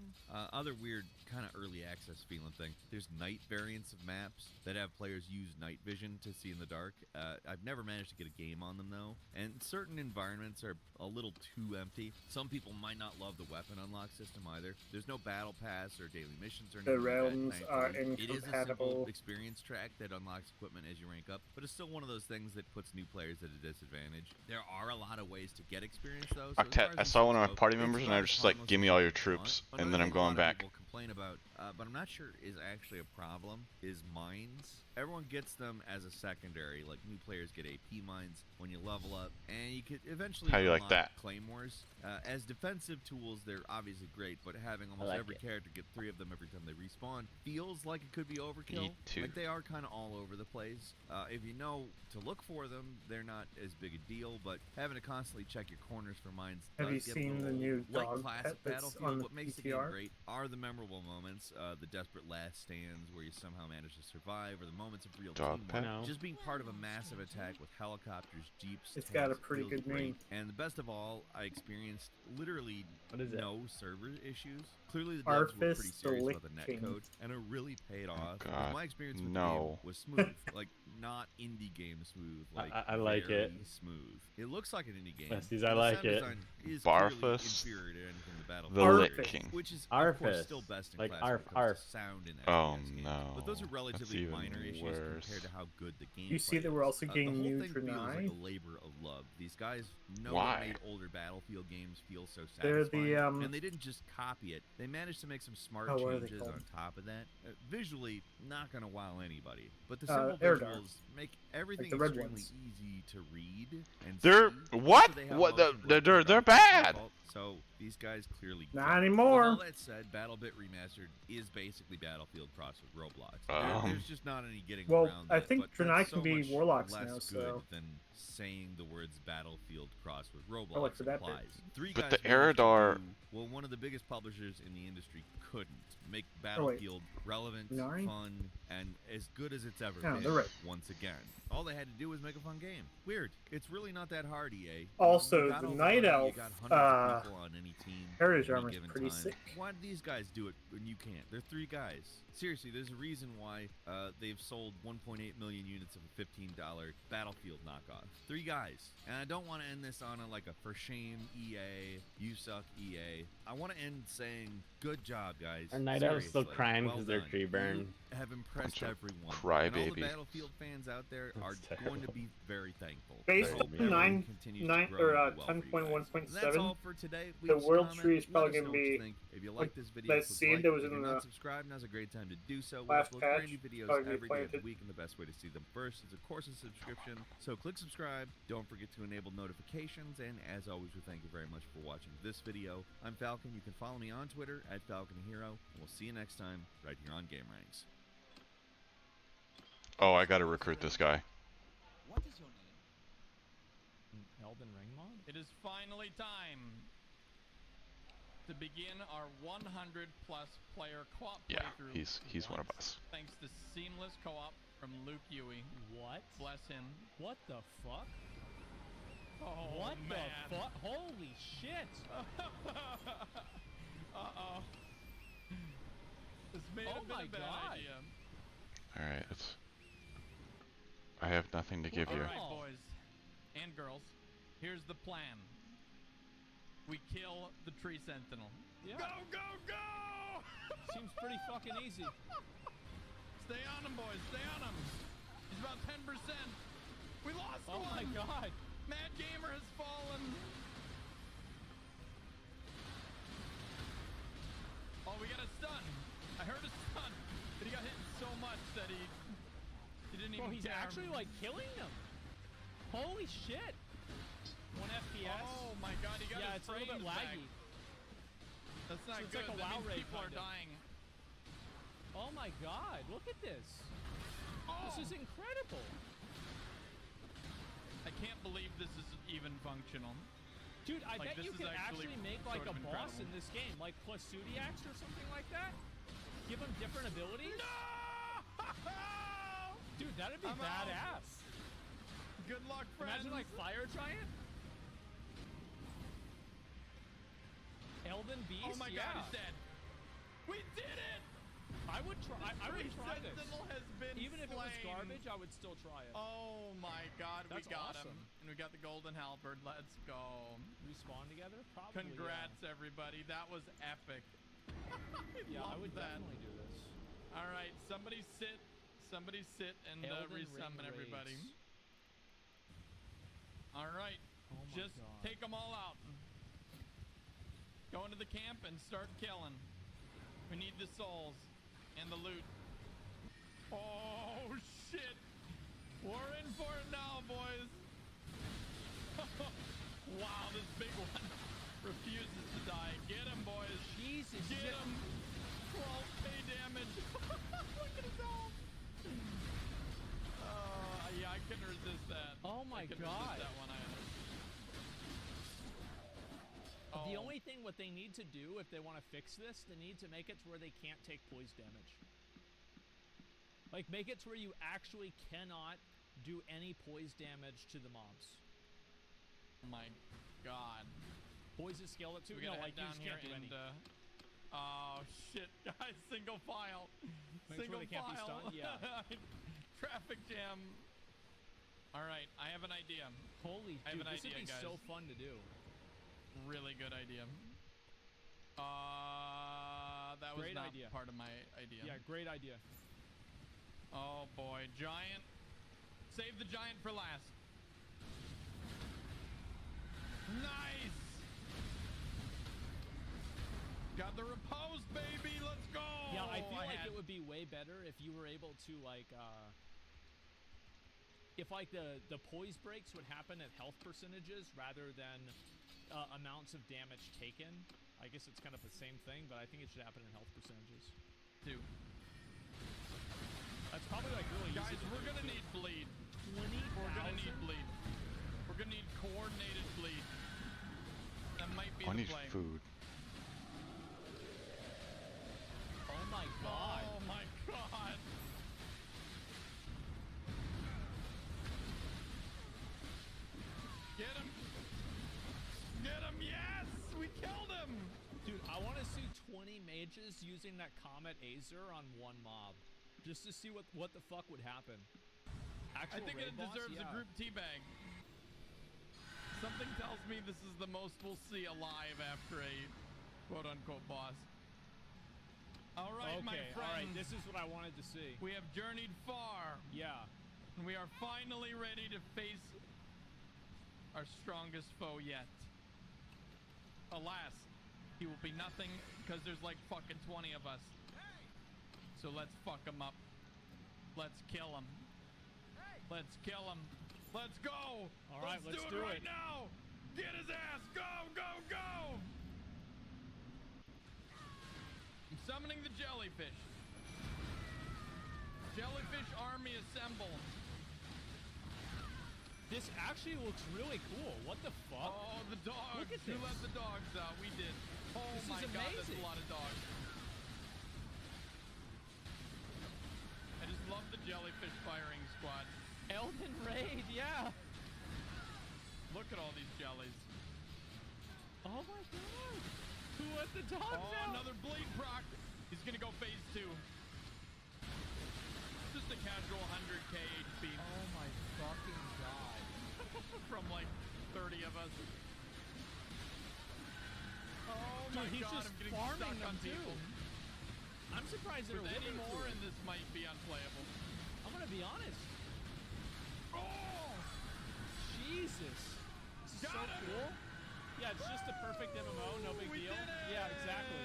Speaker 14: Other weird kind of early access feeling thing. There's night variants of maps that have players use night vision to see in the dark. I've never managed to get a game on them though, and certain environments are a little too empty. Some people might not love the weapon unlock system either. There's no battle pass or daily missions or anything.
Speaker 15: The realms are
Speaker 14: it is a simple
Speaker 15: incompatible.
Speaker 14: experience track that unlocks equipment as you rank up, but it's still one of those things that puts new players at a disadvantage. There are a lot of ways to get experience though. So
Speaker 4: Octet, I saw one of my party members and I was just like, give me all your troops, and then I'm going back.
Speaker 14: Complain about, but I'm not sure is actually a problem, is mines. Everyone gets them as a secondary, like new players get AP mines when you level up, and you could eventually
Speaker 4: How do you like
Speaker 14: unlock
Speaker 4: that?
Speaker 14: claymores. As defensive tools, they're obviously great, but having almost every character get 3 of them every time they respawn feels like it could be overkill. Like they are kind of all over the place. If you know to look for them, they're not as big a deal, but having to constantly check your corners for mines
Speaker 15: Have you
Speaker 14: does get
Speaker 15: seen
Speaker 14: a
Speaker 15: the
Speaker 14: little
Speaker 15: new
Speaker 14: like
Speaker 15: dog
Speaker 14: classic
Speaker 15: pet that's
Speaker 14: Battlefield.
Speaker 15: on the
Speaker 14: What makes the game
Speaker 15: PTR?
Speaker 14: great are the memorable moments, the desperate last stands where you somehow manage to survive, or the moments of real
Speaker 4: Dog
Speaker 14: teamwork.
Speaker 4: pet?
Speaker 15: No.
Speaker 14: Just being part of a massive attack with helicopters, jeeps,
Speaker 15: It's
Speaker 14: tanks
Speaker 15: got a pretty
Speaker 14: feels
Speaker 15: good
Speaker 14: great.
Speaker 15: name.
Speaker 14: And the best of all, I experienced literally no server issues. Clearly the devs were
Speaker 15: Arfis
Speaker 14: pretty serious about the
Speaker 15: Licking.
Speaker 14: netcode, and it really paid off.
Speaker 4: God,
Speaker 14: My experience with the
Speaker 4: no.
Speaker 14: game was smooth, like not indie game smooth, like
Speaker 3: I like
Speaker 14: very
Speaker 3: it.
Speaker 14: smooth. It looks like an indie game.
Speaker 3: Besties, I
Speaker 14: The
Speaker 3: like
Speaker 14: sound
Speaker 3: it.
Speaker 14: design is clearly
Speaker 4: Barfus,
Speaker 14: inferior to anything the Battlefield
Speaker 4: the
Speaker 14: series,
Speaker 4: Lit King.
Speaker 14: which is of course
Speaker 3: Arfis.
Speaker 14: still best in
Speaker 3: Like
Speaker 14: class
Speaker 3: arf,
Speaker 14: when it comes
Speaker 3: arf.
Speaker 14: to sound in
Speaker 4: Oh
Speaker 14: FPS games.
Speaker 4: no.
Speaker 14: But those are relatively
Speaker 4: That's
Speaker 14: minor
Speaker 4: even
Speaker 14: issues
Speaker 4: worse.
Speaker 14: compared to how good the game
Speaker 15: You see that we're also getting
Speaker 14: the whole
Speaker 15: new
Speaker 14: thing feels like
Speaker 15: Draenei?
Speaker 14: a labor of love. These guys know
Speaker 4: Why?
Speaker 14: what made older Battlefield games feel so
Speaker 15: They're
Speaker 14: satisfying,
Speaker 15: the,
Speaker 14: and they didn't just copy it. They managed to make some smart
Speaker 15: what are they
Speaker 14: changes
Speaker 15: called?
Speaker 14: on top of that. Visually, not gonna wow anybody, but the simple
Speaker 15: Erdar.
Speaker 14: visuals make everything
Speaker 15: the red
Speaker 14: extremely
Speaker 15: ones.
Speaker 14: easy to read and
Speaker 4: They're
Speaker 14: see.
Speaker 4: what?
Speaker 14: Also, they have
Speaker 4: What?
Speaker 14: motion blur
Speaker 4: They're
Speaker 14: turned off by
Speaker 4: bad.
Speaker 14: default, so these guys clearly
Speaker 15: Not
Speaker 14: get it.
Speaker 15: anymore.
Speaker 14: With all that said, BattleBit Remastered is basically Battlefield crossed with Roblox. There's just not any getting
Speaker 15: Well,
Speaker 14: around
Speaker 15: I
Speaker 14: that,
Speaker 15: think
Speaker 14: but
Speaker 15: Draenei
Speaker 14: that's
Speaker 15: can
Speaker 14: so
Speaker 15: be
Speaker 14: much
Speaker 15: warlocks
Speaker 14: less
Speaker 15: now,
Speaker 14: good
Speaker 15: so-
Speaker 14: than saying the words Battlefield crossed with Roblox
Speaker 15: like for that bit.
Speaker 14: applies. Three
Speaker 4: But
Speaker 14: guys
Speaker 4: the
Speaker 14: managed to
Speaker 4: Eridar-
Speaker 14: do what one of the biggest publishers in the industry couldn't. Make Battlefield relevant,
Speaker 15: Nine?
Speaker 14: fun, and as good as it's ever
Speaker 15: Yeah,
Speaker 14: been
Speaker 15: they're right.
Speaker 14: once again. All they had to do was make a fun game. Weird. It's really not that hard, EA.
Speaker 15: Also,
Speaker 14: You got
Speaker 15: the
Speaker 14: all
Speaker 15: Night
Speaker 14: money,
Speaker 15: Elf,
Speaker 14: you got hundreds of people on any team.
Speaker 15: Heritage
Speaker 14: at any
Speaker 15: Armor's
Speaker 14: given
Speaker 15: pretty
Speaker 14: time.
Speaker 15: sick.
Speaker 14: Why do these guys do it when you can't? They're 3 guys. Seriously, there's a reason why they've sold 1.8 million units of a $15 Battlefield knockoff. 3 guys. And I don't want to end this on a for shame EA, you suck EA. I want to end saying, good job, guys.
Speaker 3: Our Night Elf's still
Speaker 14: Seriously,
Speaker 3: crying
Speaker 14: well
Speaker 3: because their
Speaker 14: done.
Speaker 3: tree burned.
Speaker 14: You have impressed
Speaker 4: Bunch of
Speaker 14: everyone.
Speaker 4: crybaby.
Speaker 14: And all the Battlefield fans out there are
Speaker 3: That's
Speaker 14: going to
Speaker 3: terrible.
Speaker 14: be very thankful.
Speaker 15: Based
Speaker 14: I hope
Speaker 15: on
Speaker 14: everyone continues to grow and do well for you guys.
Speaker 15: 10.1.7,
Speaker 14: That's all for today. Leave
Speaker 15: the
Speaker 14: us a
Speaker 15: world
Speaker 14: comment.
Speaker 15: tree is
Speaker 14: Let
Speaker 15: probably
Speaker 14: us
Speaker 15: gonna
Speaker 14: know what you
Speaker 15: be
Speaker 14: think. If you
Speaker 15: like
Speaker 14: like this video,
Speaker 15: that
Speaker 14: please
Speaker 15: seed
Speaker 14: like
Speaker 15: that
Speaker 14: it.
Speaker 15: was
Speaker 14: If
Speaker 15: in
Speaker 14: you're not
Speaker 15: the
Speaker 14: subscribed, now's a great time to do so.
Speaker 15: last
Speaker 14: We'll
Speaker 15: patch.
Speaker 14: bring you videos
Speaker 15: Probably
Speaker 14: every day of the
Speaker 15: replanted.
Speaker 14: week, and the best way to see them first is, of course, a subscription. So click subscribe. Don't forget to enable notifications. And as always, we thank you very much for watching this video. I'm Falcon. You can follow me on Twitter @FalconHero. And we'll see you next time right here on Game Ranks.
Speaker 4: Oh, I gotta recruit this guy.
Speaker 9: What is your name?
Speaker 1: Elden Ring mod?
Speaker 16: It is finally time to begin our 100+ player co-op
Speaker 4: Yeah,
Speaker 16: playthrough.
Speaker 4: he's one of us.
Speaker 16: Thanks to seamless co-op from Luke Huey.
Speaker 1: What?
Speaker 16: Bless him.
Speaker 1: What the fuck?
Speaker 16: Oh,
Speaker 1: What
Speaker 16: man.
Speaker 1: the fuck? Holy shit!
Speaker 16: Uh-oh. This may
Speaker 1: Oh
Speaker 16: have been
Speaker 1: my
Speaker 16: a bad
Speaker 1: God.
Speaker 16: idea.
Speaker 4: All right, I have nothing to give you.
Speaker 16: All right, boys and girls, here's the plan. We kill the tree sentinel.
Speaker 1: Yeah.
Speaker 16: Go, go, go!
Speaker 1: Seems pretty fucking easy.
Speaker 16: Stay on him, boys. Stay on him. He's about 10%. We lost
Speaker 1: Oh
Speaker 16: one.
Speaker 1: my god.
Speaker 16: Mad Gamer has fallen. Oh, we got a stun. I heard a stun, but he got hit so much that he didn't
Speaker 1: Bro,
Speaker 16: even
Speaker 1: he's
Speaker 16: care.
Speaker 1: actually like killing them. Holy shit. 1 FPS.
Speaker 16: Oh my god, he got
Speaker 1: Yeah,
Speaker 16: his
Speaker 1: it's a little bit
Speaker 16: frames back.
Speaker 1: laggy.
Speaker 16: That's not
Speaker 1: So it's
Speaker 16: good.
Speaker 1: like a
Speaker 16: That
Speaker 1: WoW
Speaker 16: means
Speaker 1: raid
Speaker 16: people are
Speaker 1: kinda.
Speaker 16: dying.
Speaker 1: Oh my god, look at this. This is incredible.
Speaker 16: I can't believe this is even functional.
Speaker 1: Dude, I
Speaker 16: Like,
Speaker 1: bet
Speaker 16: this
Speaker 1: you
Speaker 16: is
Speaker 1: could actually make like
Speaker 16: sort
Speaker 1: a
Speaker 16: of
Speaker 1: boss
Speaker 16: incredible.
Speaker 1: in this game, like Plasudiax or something like that. Give him different abilities.
Speaker 16: No!
Speaker 1: Dude, that'd be
Speaker 16: I'm out.
Speaker 1: badass.
Speaker 16: Good luck, friends.
Speaker 1: Imagine like Fire Giant. Elden Beast.
Speaker 16: Oh my God, he's dead. We did it!
Speaker 1: I would try. I would try this.
Speaker 16: Sentinel has been
Speaker 1: Even if it was
Speaker 16: slain.
Speaker 1: garbage, I would still try it.
Speaker 16: Oh my God,
Speaker 1: That's
Speaker 16: we got him,
Speaker 1: awesome.
Speaker 16: and we got the golden halberd. Let's go.
Speaker 1: We spawn together. Probably.
Speaker 16: Congrats, everybody. That was epic.
Speaker 1: Yeah, I
Speaker 16: Love
Speaker 1: would
Speaker 16: that.
Speaker 1: definitely do this.
Speaker 16: All right, somebody sit and
Speaker 1: Elden
Speaker 16: resummon
Speaker 1: Ring
Speaker 16: everybody.
Speaker 1: raids.
Speaker 16: All right,
Speaker 1: Oh my
Speaker 16: just
Speaker 1: God.
Speaker 16: take them all out. Go into the camp and start killing. We need the souls and the loot. Oh shit! We're in for it now, boys. Wow, this big one refuses to die. Get him, boys.
Speaker 1: Jesus.
Speaker 16: Get him. 12k damage. Look at his health. Yeah, I couldn't resist that.
Speaker 1: Oh my
Speaker 16: I couldn't
Speaker 1: God.
Speaker 16: resist that one either.
Speaker 1: The
Speaker 16: Oh.
Speaker 1: only thing what they need to do if they want to fix this, they need to make it to where they can't take poise damage. Like make it to where you actually cannot do any poise damage to the mobs.
Speaker 16: Oh my God.
Speaker 1: Poise is scaled up too.
Speaker 16: We
Speaker 1: No,
Speaker 16: gotta
Speaker 1: like
Speaker 16: head
Speaker 1: you
Speaker 16: down
Speaker 1: just
Speaker 16: here
Speaker 1: can't do any.
Speaker 16: and oh shit, guys! Single file.
Speaker 1: Make sure
Speaker 16: Single
Speaker 1: they can't be
Speaker 16: file.
Speaker 1: stunned, yeah.
Speaker 16: Traffic jam. All right, I have an idea.
Speaker 1: Holy
Speaker 16: I have
Speaker 1: dude,
Speaker 16: an
Speaker 1: this
Speaker 16: idea,
Speaker 1: would be
Speaker 16: guys.
Speaker 1: so fun to do.
Speaker 16: Really good idea. That was
Speaker 1: Great
Speaker 16: not
Speaker 1: idea.
Speaker 16: part of my idea.
Speaker 1: Yeah, great idea.
Speaker 16: Oh boy, giant. Save the giant for last. Nice. Got the repose, baby. Let's go.
Speaker 1: Yeah, I feel like it would be way better if you were able to like if like the poise breaks would happen at health percentages rather than amounts of damage taken. I guess it's kind of the same thing, but I think it should happen in health percentages.
Speaker 16: Too.
Speaker 1: That's probably like really
Speaker 16: Guys,
Speaker 1: easy to
Speaker 16: we're
Speaker 1: do,
Speaker 16: gonna
Speaker 1: too.
Speaker 16: need bleed.
Speaker 1: 20,000?
Speaker 16: We're gonna need bleed. We're gonna need coordinated bleed. That might be
Speaker 4: I
Speaker 16: the
Speaker 4: need
Speaker 16: play.
Speaker 4: food.
Speaker 1: Oh my God.
Speaker 16: Oh my God. Get him. Get him. Yes, we killed him.
Speaker 1: Dude, I want to see 20 mages using that Comet Azer on one mob. Just to see what the fuck would happen.
Speaker 16: I think it
Speaker 1: raid boss?
Speaker 16: deserves
Speaker 1: Yeah.
Speaker 16: a group teabag. Something tells me this is the most we'll see alive after a quote-unquote boss. All right, my
Speaker 1: Okay,
Speaker 16: friends.
Speaker 1: all right, this is what I wanted to see.
Speaker 16: We have journeyed far.
Speaker 1: Yeah.
Speaker 16: And we are finally ready to face our strongest foe yet. Alas, he will be nothing because there's like fucking 20 of us. So let's fuck him up. Let's kill him. Let's kill him. Let's go.
Speaker 1: All right, let's
Speaker 16: do
Speaker 1: do
Speaker 16: it right
Speaker 1: it.
Speaker 16: now. Get his ass. Go, go, go. I'm summoning the jellyfish. Jellyfish army assemble.
Speaker 1: This actually looks really cool. What the fuck?
Speaker 16: Oh, the dogs.
Speaker 1: Look at
Speaker 16: Who
Speaker 1: this.
Speaker 16: let the dogs out? We did. Oh
Speaker 1: This
Speaker 16: my
Speaker 1: is
Speaker 16: God, that's
Speaker 1: amazing.
Speaker 16: a lot of dogs. I just love the jellyfish firing squad.
Speaker 1: Elden Raid, yeah.
Speaker 16: Look at all these jellies.
Speaker 1: Oh my God. Who let the dogs out?
Speaker 16: Another bleed proc. He's gonna go phase 2. Just a casual 100k HP.
Speaker 1: Oh my fucking God.
Speaker 16: From like 30 of us. Oh my
Speaker 1: Dude, he's
Speaker 16: God,
Speaker 1: just
Speaker 16: I'm getting
Speaker 1: farming
Speaker 16: stuck on
Speaker 1: them too.
Speaker 16: people.
Speaker 1: I'm surprised they're
Speaker 16: With any
Speaker 1: living
Speaker 16: more
Speaker 1: through
Speaker 16: in
Speaker 1: it.
Speaker 16: this might be unplayable.
Speaker 1: I'm gonna be honest.
Speaker 16: Oh!
Speaker 1: Jesus. This is so
Speaker 16: Got him.
Speaker 1: cool. Yeah, it's just a perfect MMO, no big
Speaker 16: We
Speaker 1: deal.
Speaker 16: did it!
Speaker 1: Yeah, exactly.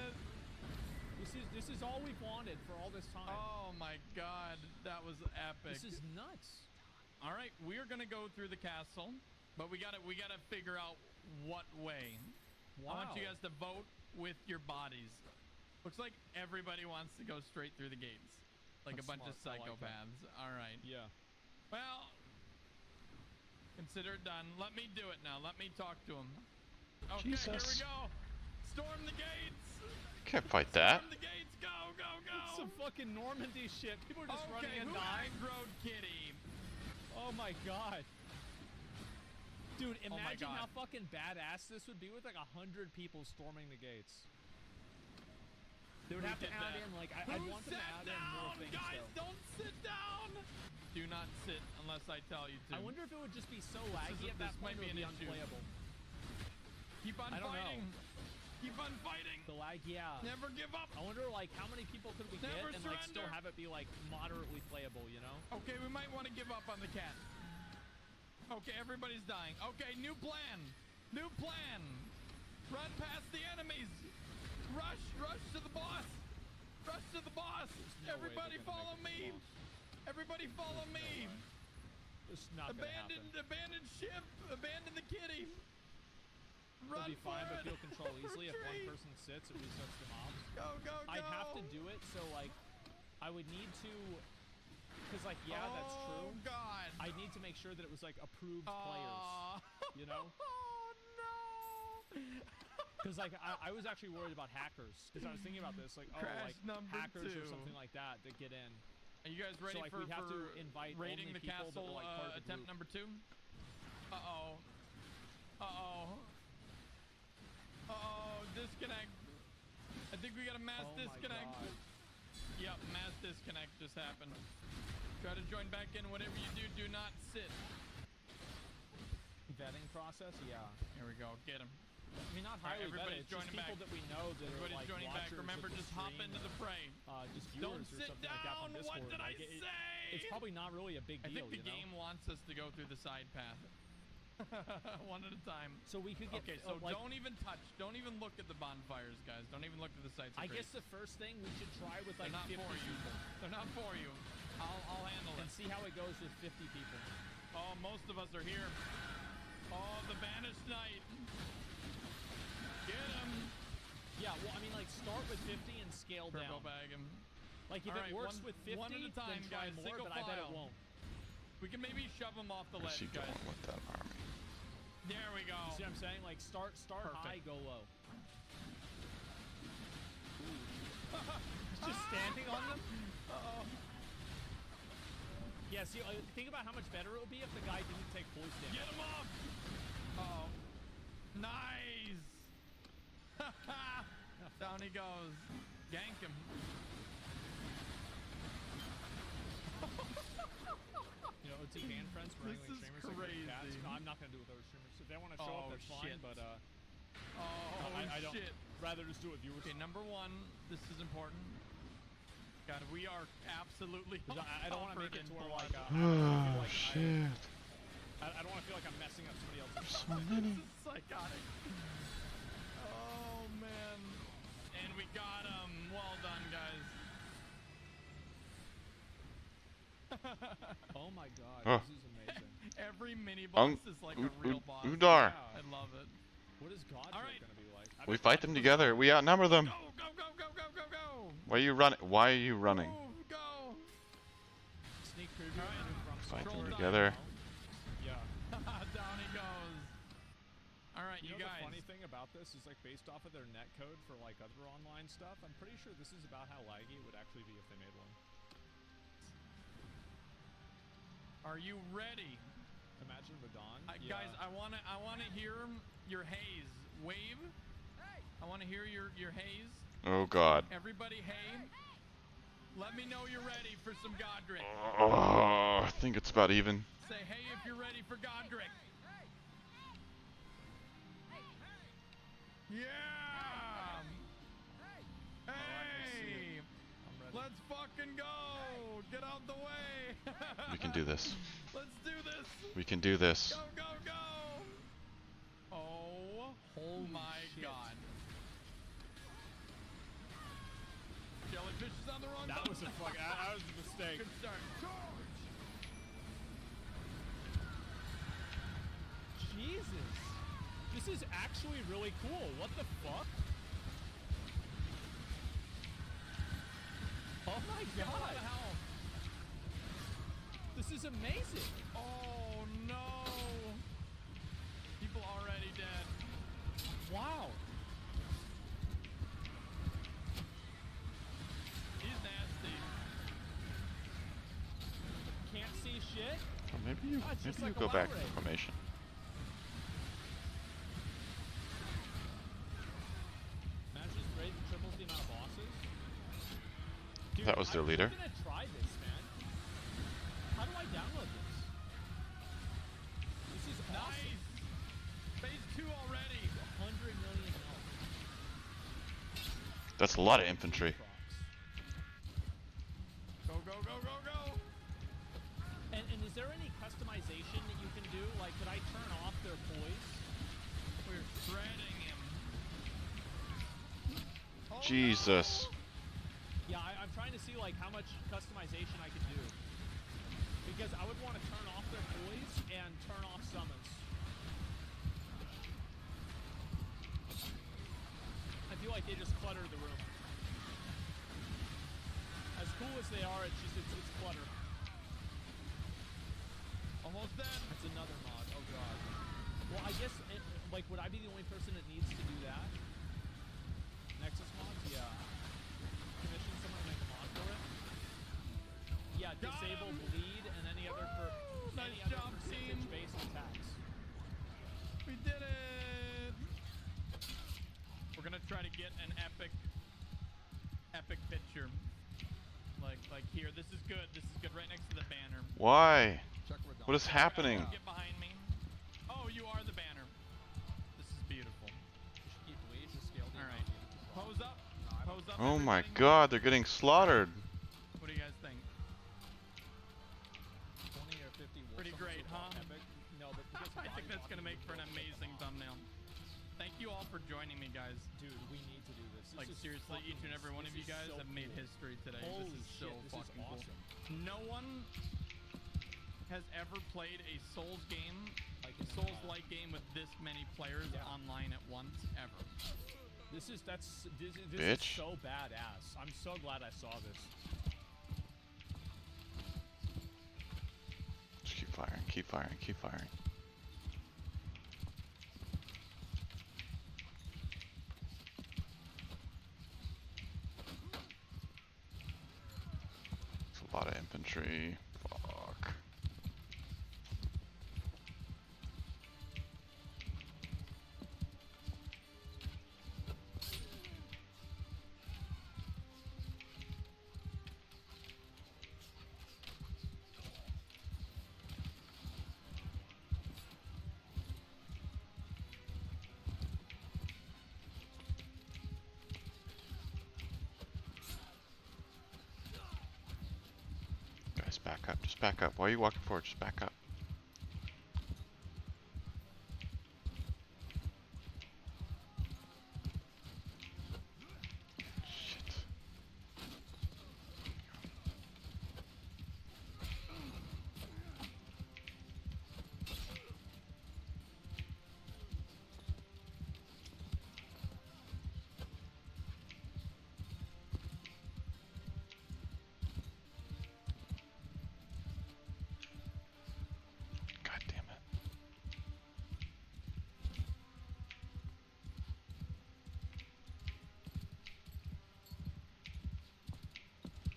Speaker 1: This is all we've wanted for all this time.
Speaker 16: Oh my God, that was epic.
Speaker 1: This is nuts.
Speaker 16: All right, we're gonna go through the castle, but we gotta figure out what way. I want you
Speaker 1: Wow.
Speaker 16: guys to vote with your bodies. Looks like everybody wants to go straight through the gates, like
Speaker 1: That's
Speaker 16: a bunch
Speaker 1: smart.
Speaker 16: of
Speaker 1: I like that.
Speaker 16: psychopaths. All right.
Speaker 1: Yeah.
Speaker 16: Well, consider it done. Let me do it now. Let me talk to him.
Speaker 5: Okay,
Speaker 4: Jesus.
Speaker 5: here we go. Storm the gates.
Speaker 4: Can't fight that.
Speaker 5: Storm the gates. Go, go, go.
Speaker 1: It's some fucking Normandy shit. People are just running and
Speaker 5: who
Speaker 1: dying.
Speaker 5: aggroed Kitty?
Speaker 1: Oh my god. Dude,
Speaker 5: Oh my
Speaker 1: imagine
Speaker 5: God.
Speaker 1: how fucking badass this would be with like 100 people storming the gates. They would
Speaker 5: Who
Speaker 1: have to
Speaker 5: did
Speaker 1: add
Speaker 5: that?
Speaker 1: in like I'd want them to add in more things.
Speaker 5: Guys,
Speaker 1: though.
Speaker 5: don't sit down. Do not sit unless I tell you to.
Speaker 1: I wonder if it would just be so laggy at that
Speaker 5: this
Speaker 1: point
Speaker 5: might
Speaker 1: it
Speaker 5: be
Speaker 1: would be
Speaker 5: an issue.
Speaker 1: unplayable.
Speaker 5: Keep on
Speaker 1: I don't
Speaker 5: fighting.
Speaker 1: know.
Speaker 5: Keep on fighting.
Speaker 1: The lag, yeah.
Speaker 5: Never give up.
Speaker 1: I wonder like how many people could we
Speaker 5: Never
Speaker 1: get and like still
Speaker 5: surrender.
Speaker 1: have it be like moderately playable, you know?
Speaker 5: Okay, we might want to give up on the cat. Okay, everybody's dying. Okay, new plan. New plan. Run past the enemies. Rush to the boss. Rush to the boss.
Speaker 1: No way
Speaker 5: Everybody
Speaker 1: they're gonna
Speaker 5: follow
Speaker 1: make it
Speaker 5: me.
Speaker 1: to the boss.
Speaker 5: Everybody follow
Speaker 1: There's no
Speaker 5: me.
Speaker 1: way. It's not gonna happen.
Speaker 5: Abandon ship. Abandon the kitty. Run
Speaker 1: It'll be fine,
Speaker 5: for
Speaker 1: but
Speaker 5: it.
Speaker 1: you'll control easily. If one
Speaker 5: Retreat.
Speaker 1: person sits, it resets the mobs.
Speaker 5: Go, go, go.
Speaker 1: I'd have to do it, so like, I would need to, because like, yeah, that's true.
Speaker 5: Oh God.
Speaker 1: I need to make sure that it was like approved players, you know?
Speaker 5: Oh no.
Speaker 1: Because like, I was actually worried about hackers, because I was thinking about this, like, oh,
Speaker 5: Crash
Speaker 1: like
Speaker 5: number
Speaker 1: hackers or
Speaker 5: 2.
Speaker 1: something like that that get in.
Speaker 5: Are you guys ready
Speaker 1: so, like,
Speaker 5: for
Speaker 1: we'd have to invite
Speaker 5: raiding
Speaker 1: only
Speaker 5: the
Speaker 1: people that
Speaker 5: castle
Speaker 1: were, like, part of the
Speaker 5: attempt
Speaker 1: group.
Speaker 5: number 2? Uh-oh. Uh-oh. Uh-oh, disconnect. I think we got a mass
Speaker 1: Oh my
Speaker 5: disconnect.
Speaker 1: God.
Speaker 5: Yep, mass disconnect just happened. Try to join back in. Whatever you do, do not sit.
Speaker 1: Vetting process, yeah.
Speaker 5: Here we go. Get him.
Speaker 1: I mean, not
Speaker 5: All right,
Speaker 1: highly
Speaker 5: everybody's
Speaker 1: vetted, just
Speaker 5: joining
Speaker 1: people
Speaker 5: back.
Speaker 1: that we know that
Speaker 5: Everybody's
Speaker 1: are like
Speaker 5: joining back.
Speaker 1: watchers
Speaker 5: Remember,
Speaker 1: of the
Speaker 5: just hop
Speaker 1: stream
Speaker 5: into the
Speaker 1: or,
Speaker 5: fray.
Speaker 1: Just
Speaker 5: Don't
Speaker 1: viewers or
Speaker 5: sit
Speaker 1: something like that
Speaker 5: down.
Speaker 1: from Discord.
Speaker 5: What did I
Speaker 1: like,
Speaker 5: say?
Speaker 1: It's probably not really a big
Speaker 5: I
Speaker 1: deal,
Speaker 5: think the
Speaker 1: you know?
Speaker 5: game wants us to go through the side path. One at a time.
Speaker 1: So we could get
Speaker 5: Okay, so
Speaker 1: like,
Speaker 5: don't even touch. Don't even look at the bonfires, guys. Don't even look at the sites.
Speaker 1: I guess the first thing we should try with like
Speaker 5: They're not
Speaker 1: 50
Speaker 5: for you.
Speaker 1: people.
Speaker 5: They're not for you. I'll handle
Speaker 1: And
Speaker 5: it.
Speaker 1: see how it goes with 50 people.
Speaker 5: Oh, most of us are here. Oh, the banished knight. Get him.
Speaker 1: Yeah, well, I mean, like, start with 50 and scale
Speaker 5: Purple
Speaker 1: down.
Speaker 5: bag him.
Speaker 1: Like, if
Speaker 5: All
Speaker 1: it
Speaker 5: right,
Speaker 1: works with 50,
Speaker 5: one at a time,
Speaker 1: then try
Speaker 5: guys.
Speaker 1: more,
Speaker 5: Single
Speaker 1: but I bet it
Speaker 5: file.
Speaker 1: won't.
Speaker 5: We can maybe shove him off the
Speaker 4: Where's
Speaker 5: ledge,
Speaker 4: he
Speaker 5: guys.
Speaker 4: going with that army?
Speaker 5: There we go.
Speaker 1: See what I'm saying? Like, start high,
Speaker 5: Perfect.
Speaker 1: go low. Just standing on them?
Speaker 5: Uh-oh.
Speaker 1: Yeah, see, think about how much better it would be if the guy didn't take poison damage.
Speaker 5: Get him off. Uh-oh. Nice. Down he goes. Gank him.
Speaker 1: You know, OT fan friends for
Speaker 5: This
Speaker 1: wrangling
Speaker 5: is
Speaker 1: streamers like
Speaker 5: crazy.
Speaker 1: cats. No, I'm not gonna do it with other streamers. If they want to show
Speaker 5: Oh,
Speaker 1: up, that's
Speaker 5: shit.
Speaker 1: fine. But
Speaker 5: Oh,
Speaker 1: I don't.
Speaker 5: shit.
Speaker 1: Rather just do it with viewers.
Speaker 5: Okay, number 1. This is important. God, we are absolutely.
Speaker 1: I don't want to make it to where like.
Speaker 4: Oh, shit.
Speaker 1: I don't want to feel like I'm messing up somebody else's.
Speaker 4: So many.
Speaker 5: This is psychotic. Oh man. And we got him. Well done, guys.
Speaker 1: Oh my god,
Speaker 4: Oh.
Speaker 1: this is amazing.
Speaker 5: Every mini boss is like a real boss.
Speaker 4: Udar.
Speaker 5: I love it.
Speaker 1: What is God
Speaker 5: All right.
Speaker 1: gonna be like?
Speaker 4: We fight them together. We outnumber them.
Speaker 5: Go, go, go, go, go, go, go.
Speaker 4: Why are you running? Why are you running?
Speaker 5: Move, go.
Speaker 1: Sneak preview and from
Speaker 4: Fight them
Speaker 5: Control
Speaker 4: together.
Speaker 1: Yeah.
Speaker 5: Down he goes. All right, you
Speaker 1: know
Speaker 5: guys.
Speaker 1: the funny thing about this is like based off of their netcode for like other online stuff, I'm pretty sure this is about how laggy it would actually be if they made one.
Speaker 5: Are you ready?
Speaker 1: Imagine Radon.
Speaker 5: Guys, I wanna hear your haze. Wave. I wanna hear your haze.
Speaker 4: Oh god.
Speaker 5: Everybody, hey. Let me know you're ready for some Godric.
Speaker 4: Oh, I think it's about even.
Speaker 5: Say hey if you're ready for Godric. Yeah. Hey. Let's fucking go. Get out the way.
Speaker 4: We can do this.
Speaker 5: Let's do this.
Speaker 4: We can do this.
Speaker 5: Go, go, go. Oh my god. Jellyfish is on the wrong
Speaker 1: That
Speaker 5: button.
Speaker 1: was a fuck. That was a mistake.
Speaker 5: Good start.
Speaker 1: Jesus. This is actually really cool. What the fuck? Oh my god. This is amazing.
Speaker 5: Oh no. People already dead.
Speaker 16: Wow. He's nasty. Can't see shit.
Speaker 4: Or maybe you go back to formation.
Speaker 1: Matches great and triples the amount of bosses. Dude,
Speaker 4: That was their leader.
Speaker 1: I'm gonna try this, man. How do I download this? This is awesome.
Speaker 16: Nice. Phase 2 already.
Speaker 1: 100 million health.
Speaker 4: That's a lot of infantry.
Speaker 16: Go, go, go, go, go.
Speaker 1: And is there any customization that you can do? Like, could I turn off their poise?
Speaker 16: We're shredding him. Oh,
Speaker 4: Jesus.
Speaker 16: no.
Speaker 1: Yeah, I'm trying to see like how much customization I could do. Because I would want to turn off their poise and turn off summons. I feel like they just clutter the room. As cool as they are, it's clutter.
Speaker 16: Almost dead.
Speaker 1: That's another mod. Oh god. Well, I guess like would I be the only person that needs to do that? Nexus mods? Yeah. Commission someone to make a mod for it? Yeah, disable bleed and any other
Speaker 16: nice job, team.
Speaker 1: Based attacks.
Speaker 16: We did it. We're gonna try to get an epic picture. Like here. This is good. This is good. Right next to the banner.
Speaker 4: Why? What is happening?
Speaker 16: Get behind me. Oh, you are the banner. This is beautiful. All right. Pose up. Pose up.
Speaker 4: Oh my
Speaker 16: everybody.
Speaker 4: god, they're getting slaughtered.
Speaker 16: What do you guys think?
Speaker 1: 20 or 50
Speaker 16: Pretty great, huh?
Speaker 1: Epic. No, but
Speaker 16: I think that's gonna make for an amazing thumbnail. Thank you all for joining me, guys.
Speaker 1: Dude, we need to do this.
Speaker 16: Like seriously, each and every one of you guys have made history today.
Speaker 1: Holy
Speaker 16: this is
Speaker 1: shit,
Speaker 16: so
Speaker 1: this
Speaker 16: fucking
Speaker 1: is awesome.
Speaker 16: cool. No one has ever played a Souls game, Souls-like game with this many players online at once ever.
Speaker 1: This is
Speaker 4: Bitch.
Speaker 1: so badass. I'm so glad I saw this.
Speaker 4: Just keep firing, keep firing, keep firing. It's a lot of infantry. Fuck. Guys, back up. Just back up. Why are you walking forward? Just back up. Shit. God damn it.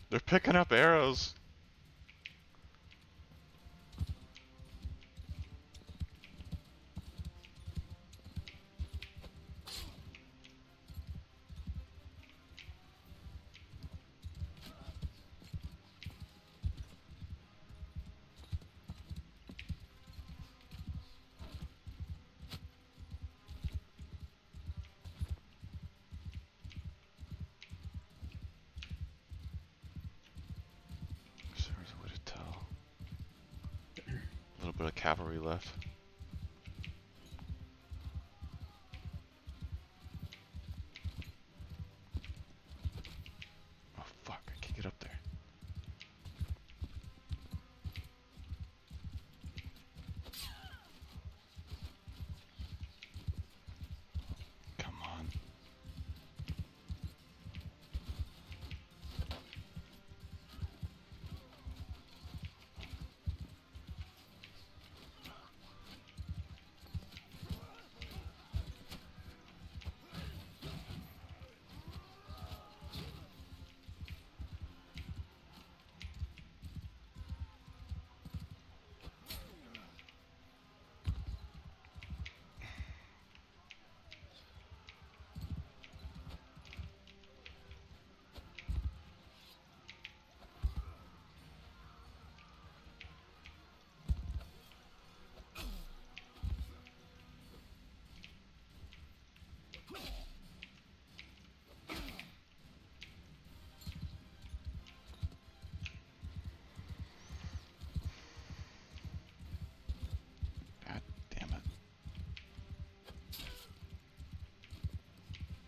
Speaker 4: They're picking up arrows. There's a way to tell. A little bit of cavalry left. Oh fuck, I can't get up there. Come on.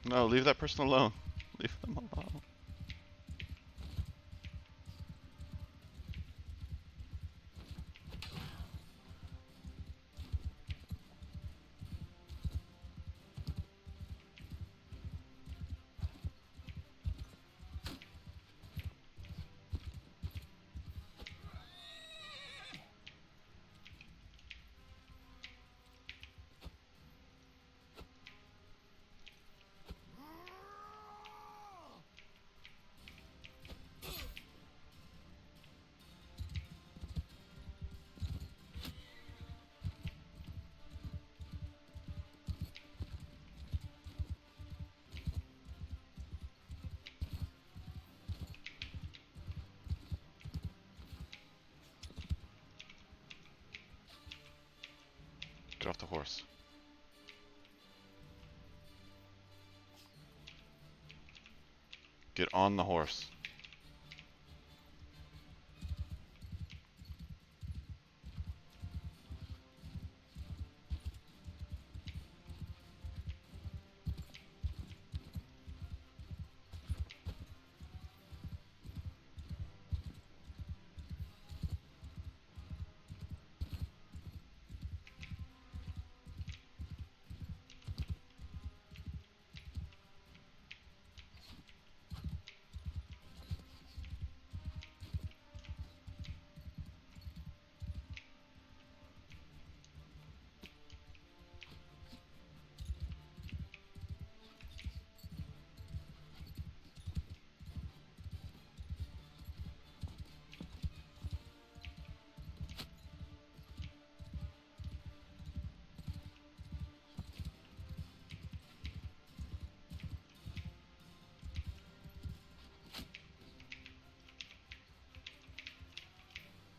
Speaker 4: No, leave that person alone. Leave them alone. Get off the horse. Get on the horse.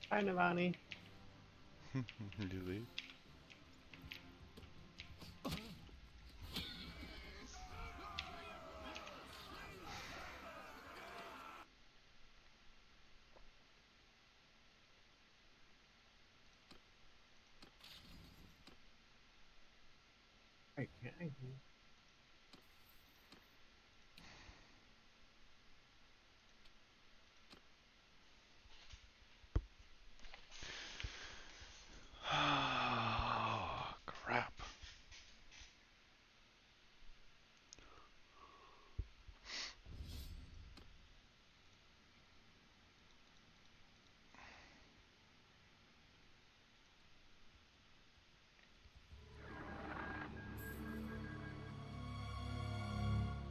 Speaker 3: Hi, Navani.
Speaker 4: Did you leave?
Speaker 3: Okay.
Speaker 4: Oh, crap.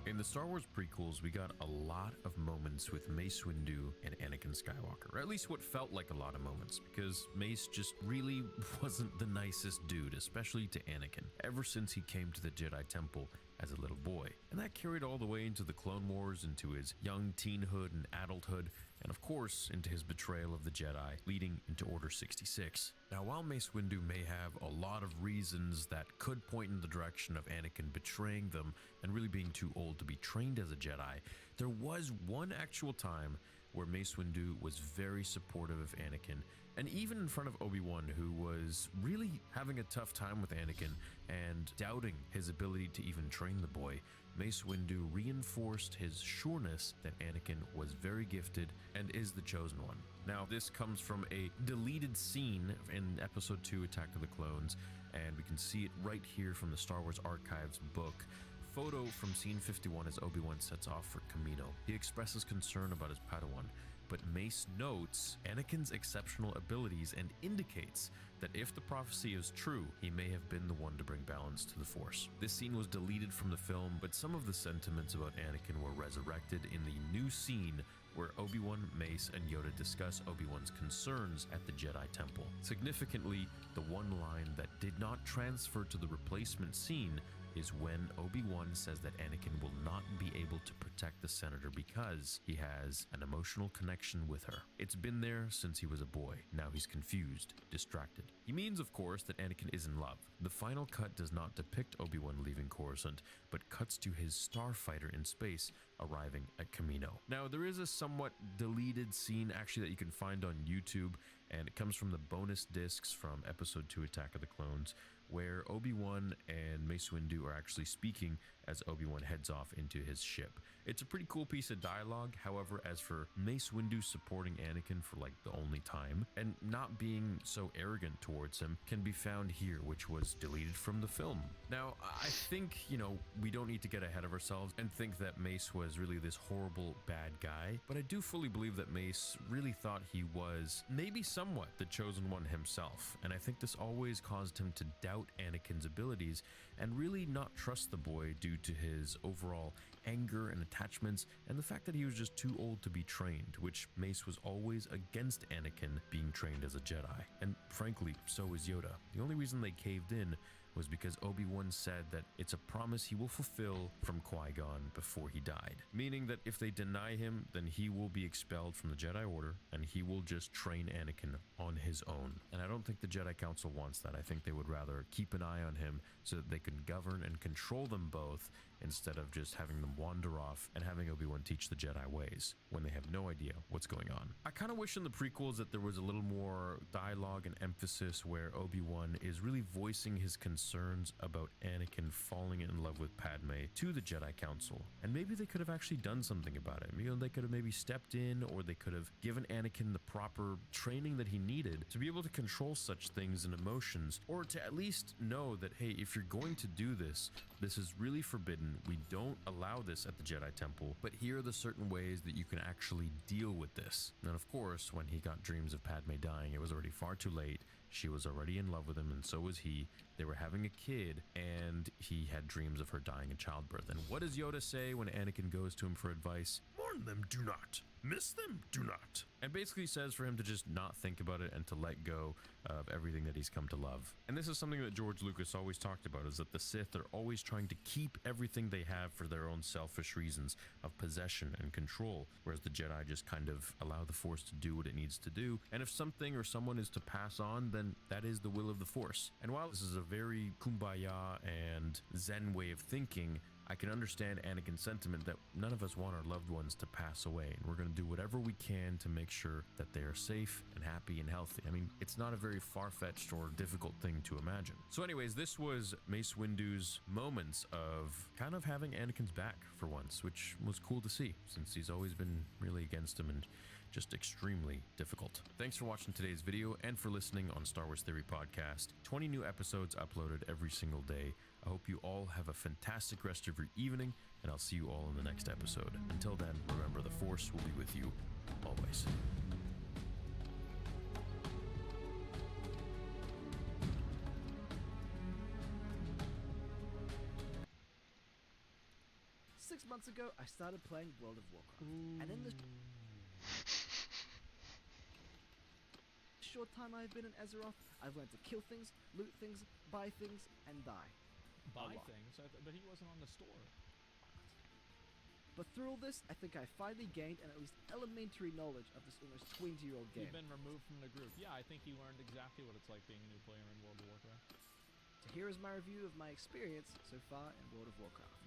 Speaker 5: In the Star Wars prequels, we got a lot of moments with Mace Windu and Anakin Skywalker, or at least what felt like a lot of moments, because Mace just really wasn't the nicest dude, especially to Anakin, ever since he came to the Jedi Temple as a little boy. And that carried all the way into the Clone Wars, into his young teenhood and adulthood, and of course, into his betrayal of the Jedi, leading into Order 66. Now, while Mace Windu may have a lot of reasons that could point in the direction of Anakin betraying them and really being too old to be trained as a Jedi, there was one actual time where Mace Windu was very supportive of Anakin, and even in front of Obi-Wan, who was really having a tough time with Anakin and doubting his ability to even train the boy, Mace Windu reinforced his sureness that Anakin was very gifted and is the chosen one. Now, this comes from a deleted scene in Episode 2, Attack of the Clones, and we can see it right here from the Star Wars Archives book. Photo from scene 51 as Obi-Wan sets off for Kamino. He expresses concern about his Padawan, but Mace notes Anakin's exceptional abilities and indicates that if the prophecy is true, he may have been the one to bring balance to the Force. This scene was deleted from the film, but some of the sentiments about Anakin were resurrected in the new scene where Obi-Wan, Mace, and Yoda discuss Obi-Wan's concerns at the Jedi Temple. Significantly, the one line that did not transfer to the replacement scene is when Obi-Wan says that Anakin will not be able to protect the Senator because he has an emotional connection with her. It's been there since he was a boy. Now he's confused, distracted. He means, of course, that Anakin is in love. The final cut does not depict Obi-Wan leaving Coruscant, but cuts to his starfighter in space arriving at Kamino. Now, there is a somewhat deleted scene actually that you can find on YouTube, and it comes from the bonus discs from Episode 2, Attack of the Clones, where Obi-Wan and Mace Windu are actually speaking as Obi-Wan heads off into his ship. It's a pretty cool piece of dialogue. However, as for Mace Windu supporting Anakin for like the only time and not being so arrogant towards him can be found here, which was deleted from the film. Now, I think, you know, we don't need to get ahead of ourselves and think that Mace was really this horrible bad guy, but I do fully believe that Mace really thought he was maybe somewhat the chosen one himself, and I think this always caused him to doubt Anakin's abilities and really not trust the boy due to his overall anger and attachments and the fact that he was just too old to be trained, which Mace was always against Anakin being trained as a Jedi. And frankly, so is Yoda. The only reason they caved in was because Obi-Wan said that it's a promise he will fulfill from Qui-Gon before he died. Meaning that if they deny him, then he will be expelled from the Jedi Order and he will just train Anakin on his own. And I don't think the Jedi Council wants that. I think they would rather keep an eye on him so that they can govern and control them both instead of just having them wander off and having Obi-Wan teach the Jedi ways when they have no idea what's going on. I kind of wish in the prequels that there was a little more dialogue and emphasis where Obi-Wan is really voicing his concerns about Anakin falling in love with Padme to the Jedi Council. And maybe they could have actually done something about it. You know, they could have maybe stepped in, or they could have given Anakin the proper training that he needed to be able to control such things and emotions, or to at least know that, hey, if you're going to do this, this is really forbidden. We don't allow this at the Jedi Temple, but here are the certain ways that you can actually deal with this. And of course, when he got dreams of Padme dying, it was already far too late. She was already in love with him, and so was he. They were having a kid, and he had dreams of her dying in childbirth. And what does Yoda say when Anakin goes to him for advice? Mourn them, do not. Miss them, do not. And basically says for him to just not think about it and to let go of everything that he's come to love. And this is something that George Lucas always talked about, is that the Sith are always trying to keep everything they have for their own selfish reasons of possession and control, whereas the Jedi just kind of allow the Force to do what it needs to do. And if something or someone is to pass on, then that is the will of the Force. And while this is a very kumbaya and Zen way of thinking, I can understand Anakin's sentiment that none of us want our loved ones to pass away, and we're going to do whatever we can to make sure that they are safe and happy and healthy. I mean, it's not a very far-fetched or difficult thing to imagine. So anyways, this was Mace Windu's moments of kind of having Anakin's back for once, which was cool to see, since he's always been really against him and just extremely difficult. Thanks for watching today's video and for listening on Star Wars Theory Podcast. 20 new episodes uploaded every single day. I hope you all have a fantastic rest of your evening, and I'll see you all in the next episode. Until then, remember, the Force will be with you always.
Speaker 15: Six months ago, I started playing World of Warcraft, and in the short time I've been in Azeroth, I've learned to kill things, loot things, buy things, and die.
Speaker 1: Buy things? But he wasn't on the store.
Speaker 15: But through all this, I think I finally gained an at least elementary knowledge of this almost 20-year-old game.
Speaker 1: You've been removed from the group. Yeah, I think he learned exactly what it's like being a new player in World of Warcraft.
Speaker 15: So here is my review of my experience so far in World of Warcraft.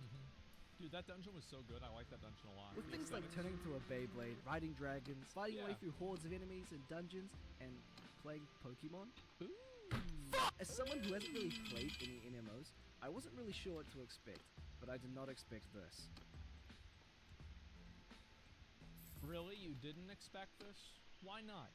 Speaker 1: Dude, that dungeon was so good. I like that dungeon a lot.
Speaker 15: With things like turning into a Beyblade, riding dragons, fighting your way through hordes of enemies in dungeons, and playing Pokemon. As someone who hasn't really played any MMOs, I wasn't really sure what to expect, but I did not expect this.
Speaker 1: Really? You didn't expect this? Why not?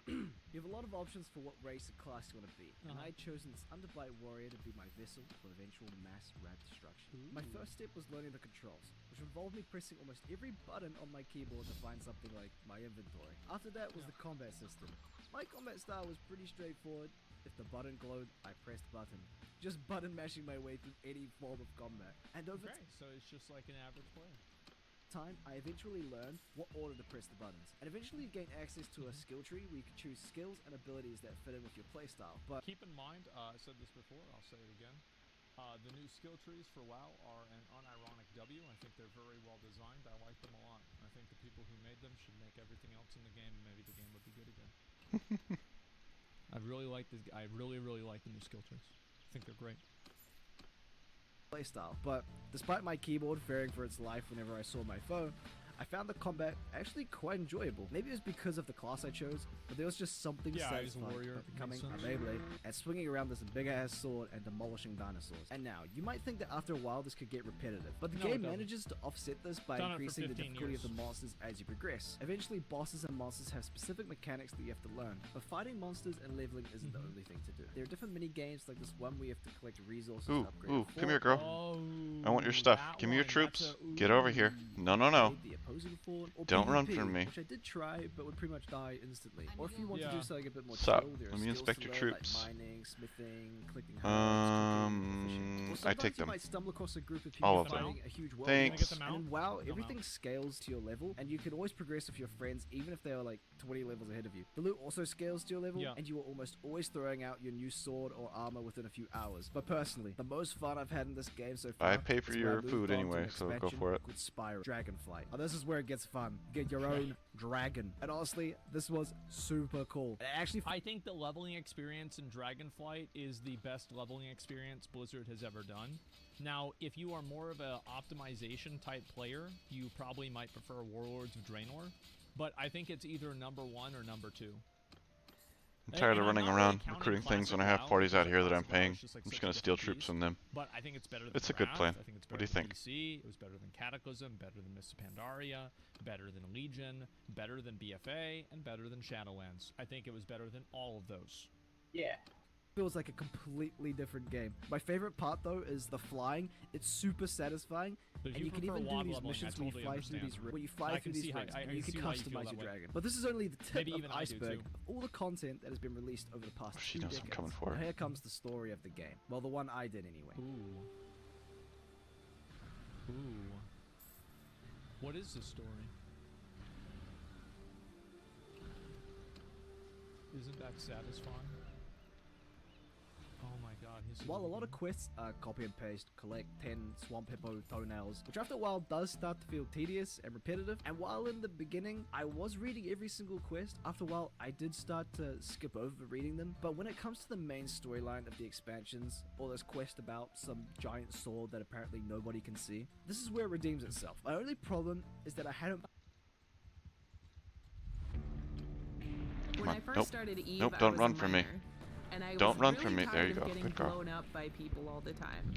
Speaker 15: You have a lot of options for what race and class you want to be, and I had chosen this Underblight Warrior to be my vessel for eventual mass rat destruction. My first step was learning the controls, which involved me pressing almost every button on my keyboard to find something like my inventory. After that was the combat system. My combat style was pretty straightforward. If the button glowed, I pressed button. Just button mashing my way through any form of combat. And over
Speaker 1: so it's just like an average player.
Speaker 15: Time, I eventually learned what order to press the buttons, and eventually gain access to a skill tree where you can choose skills and abilities that fit in with your playstyle. But
Speaker 1: keep in mind, I said this before, I'll say it again, the new skill trees for WoW are an unironic W. I think they're very well designed. I like them a lot. I think the people who made them should make everything else in the game, and maybe the game would be good again. I really like this. I really like the new skill trees. I think they're great.
Speaker 15: Playstyle, but despite my keyboard fearing for its life whenever I saw my foe, I found the combat actually quite enjoyable. Maybe it was because of the class I chose, but there was just something satisfying about becoming a Beyblade and swinging around this big-ass sword and demolishing dinosaurs. And now, you might think that after a while this could get repetitive, but the game manages to offset this by increasing the difficulty of the monsters as you progress. Eventually, bosses and monsters have specific mechanics that you have to learn, but fighting monsters and leveling isn't the only thing to do. There are different mini-games like this one where you have to collect resources to upgrade
Speaker 4: Ooh, come here, girl. I want your stuff. Give me your troops. Get over here. No. Don't run from me.
Speaker 15: Which I did try, but would pretty much die instantly. Or if you want to do something a bit more
Speaker 4: Sup?
Speaker 15: chill, there are
Speaker 4: Let me
Speaker 15: skills
Speaker 4: inspect
Speaker 15: to
Speaker 4: your
Speaker 15: learn,
Speaker 4: troops.
Speaker 15: like mining, smithing, collecting herbs,
Speaker 4: I take them.
Speaker 15: You might stumble across a group of people
Speaker 4: All of them.
Speaker 15: fighting a huge world.
Speaker 4: Thanks.
Speaker 15: And then, wow, everything scales to your level, and you can always progress with your friends, even if they are like 20 levels ahead of you. The loot also scales to your level, and you are almost always throwing out your new sword or armor within a few hours. But personally, the most fun I've had in this game so far.
Speaker 4: I pay for your food anyway, so go for it.
Speaker 15: Spyro Dragonflight. Oh, this is where it gets fun. You get your own dragon. And honestly, this was super cool.
Speaker 1: I think the leveling experience in Dragonflight is the best leveling experience Blizzard has ever done. Now, if you are more of a optimization type player, you probably might prefer Warlords of Draenor, but I think it's either number 1 or number 2.
Speaker 4: I'm tired of running around recruiting things when I have parties out here that I'm paying. I'm just gonna steal troops from them.
Speaker 1: But I think it's better than
Speaker 4: It's a good plan.
Speaker 1: I think it's
Speaker 4: What do you think?
Speaker 1: PC. It was better than Cataclysm, better than Mists of Pandaria, better than Legion, better than BFA, and better than Shadowlands. I think it was better than all of those.
Speaker 15: Yeah. Feels like a completely different game. My favorite part though is the flying. It's super satisfying, and you can even do these missions where you fly through these rings, and you can customize your dragon. But this is only the tip of the iceberg of all the content that has been released over the past 2 decades.
Speaker 4: I'm coming for her.
Speaker 15: Now here comes the story of the game. Well, the one I did anyway.
Speaker 1: Ooh. What is the story? Isn't that satisfying? Oh my god.
Speaker 15: While a lot of quests are copy and paste, collect 10 swamp hippo toenails, which after a while does start to feel tedious and repetitive, and while in the beginning I was reading every single quest, after a while I did start to skip over reading them. But when it comes to the main storyline of the expansions, or this quest about some giant sword that apparently nobody can see, this is where it redeems itself. My only problem is that I hadn't...
Speaker 17: When I first started Eve,
Speaker 4: Nope,
Speaker 17: I
Speaker 4: don't
Speaker 17: was
Speaker 4: run
Speaker 17: a
Speaker 4: from me.
Speaker 17: miner, and I
Speaker 4: Don't
Speaker 17: was
Speaker 4: run
Speaker 17: really
Speaker 4: from me. There you
Speaker 17: tired of
Speaker 4: go.
Speaker 17: getting
Speaker 4: Good girl.
Speaker 17: blown up by people all the time.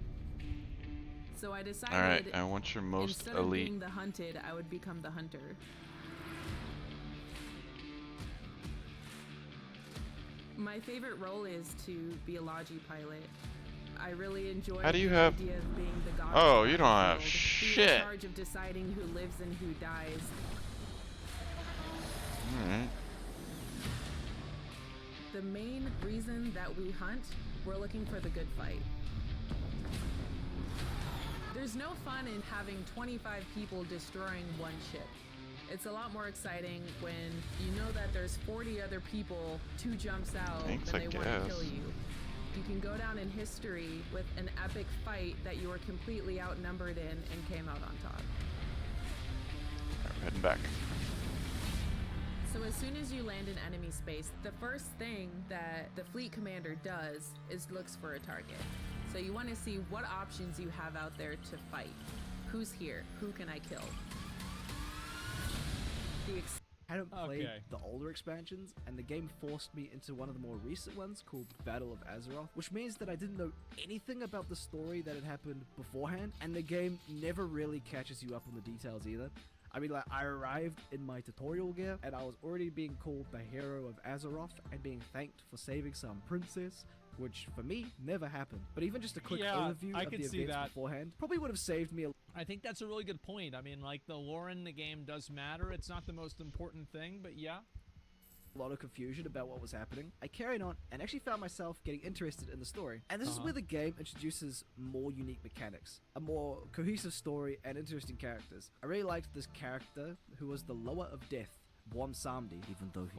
Speaker 17: So I decided,
Speaker 4: Alright, I want your most
Speaker 17: instead of
Speaker 4: elite.
Speaker 17: being the hunted, I would become the hunter. My favorite role is to be a Logi pilot. I really enjoy
Speaker 4: How do you
Speaker 17: the
Speaker 4: have...
Speaker 17: idea of being the god
Speaker 4: Oh,
Speaker 17: of
Speaker 4: you
Speaker 17: the
Speaker 4: don't have
Speaker 17: world,
Speaker 4: shit.
Speaker 17: being in charge of deciding who lives and who dies.
Speaker 4: Alright.
Speaker 17: The main reason that we hunt, we're looking for the good fight. There's no fun in having 25 people destroying one ship. It's a lot more exciting when you know that there's 40 other people 2 jumps out and they want to kill you. You can go down in history with an epic fight that you were completely outnumbered in and came out on top.
Speaker 4: Alright, we're heading back.
Speaker 17: So as soon as you land in enemy space, the first thing that the fleet commander does is looks for a target. So you want to see what options you have out there to fight. Who's here? Who can I kill?
Speaker 15: I hadn't played the older expansions, and the game forced me into one of the more recent ones called Battle of Azeroth, which means that I didn't know anything about the story that had happened beforehand, and the game never really catches you up on the details either. I mean, like, I arrived in my tutorial gear, and I was already being called the hero of Azeroth and being thanked for saving some princess, which for me never happened. But even just a quick overview of the events beforehand probably would have saved me a...
Speaker 1: I think that's a really good point. I mean, like, the lore in the game does matter. It's not the most important thing, but yeah.
Speaker 15: A lot of confusion about what was happening. I carried on and actually found myself getting interested in the story. And this is where the game introduces more unique mechanics, a more cohesive story, and interesting characters. I really liked this character who was the lower of death, Bwam Samdi, even though he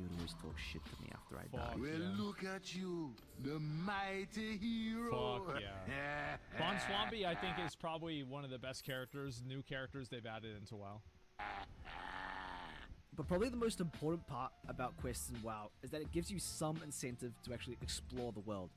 Speaker 15: would always talk shit to me after I died.
Speaker 8: Well, look at you, the mighty hero.
Speaker 1: Fuck yeah. Bon Swampy, I think, is probably one of the best characters, new characters they've added into WoW.
Speaker 15: But probably the most important part about quests in WoW is that it gives you some incentive to actually explore the world.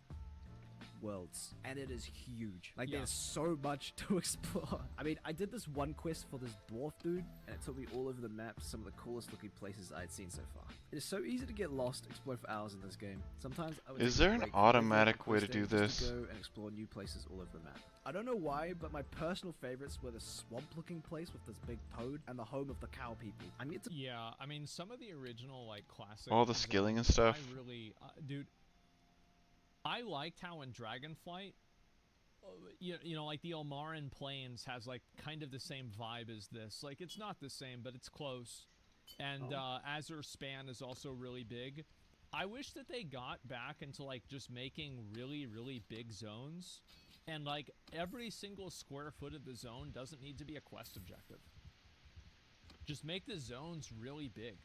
Speaker 15: worlds, and it is huge. Like, there's so much to explore. I mean, I did this one quest for this dwarf dude, and it took me all over the map to some of the coolest looking places I'd seen so far. It is so easy to get lost, explore for hours in this game. Sometimes I would
Speaker 4: Is
Speaker 15: take
Speaker 4: there
Speaker 15: a
Speaker 4: an
Speaker 15: break from
Speaker 4: automatic way to
Speaker 15: questing
Speaker 4: do
Speaker 15: just
Speaker 4: this?
Speaker 15: to go and explore new places all over the map. I don't know why, but my personal favorites were the swamp-looking place with this big toad and the home of the cow people. I mean,
Speaker 1: yeah, I mean, some of the original like classic.
Speaker 4: All the skilling and stuff.
Speaker 1: I really, dude. I liked how in Dragonflight, you know, like the Omaran Plains has like kind of the same vibe as this. Like, it's not the same, but it's close. And Azure Span is also really big. I wish that they got back into like just making really, really big zones. And like every single square foot of the zone doesn't need to be a quest objective. Just make the zones really big.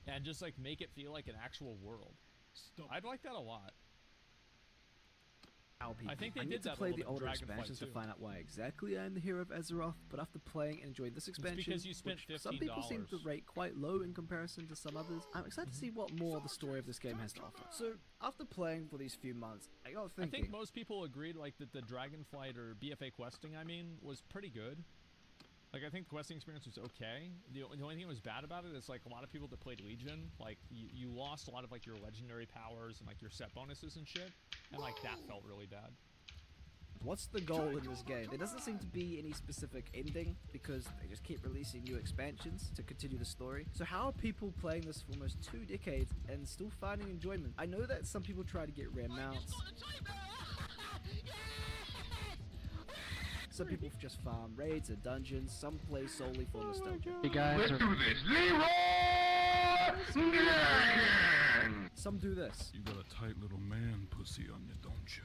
Speaker 1: And just like make it feel like an actual world. I'd like that a lot. I think they did
Speaker 15: to
Speaker 1: that
Speaker 15: play
Speaker 1: a
Speaker 15: the
Speaker 1: little
Speaker 15: older
Speaker 1: bit in
Speaker 15: expansions to
Speaker 1: Dragonflight
Speaker 15: find out why exactly I am the hero of Azeroth, but after playing and enjoying this expansion,
Speaker 1: because you spent
Speaker 15: which some people seem to rate quite low in comparison to some others, I'm excited to see what more the story of this game has to offer. So, after playing for these few months, I got thinking...
Speaker 1: I think most people agreed like that the Dragonflight or BFA questing, I mean, was pretty good. Like, I think the questing experience was okay. The only thing that was bad about it is, like, a lot of people that played Legion, like, you lost a lot of, like, your legendary powers and, like, your set bonuses and shit. And, like, that felt really bad.
Speaker 15: What's the goal in this game? There doesn't seem to be any specific ending because they just keep releasing new expansions to continue the story. So how are people playing this for almost 2 decades and still finding enjoyment? I know that some people try to get rare mounts. Some people just farm raids or dungeons. Some play solely for nostalgia.
Speaker 18: Hey guys, let's do this.
Speaker 15: Some do this.
Speaker 19: You got a tight little man pussy on you, don't you?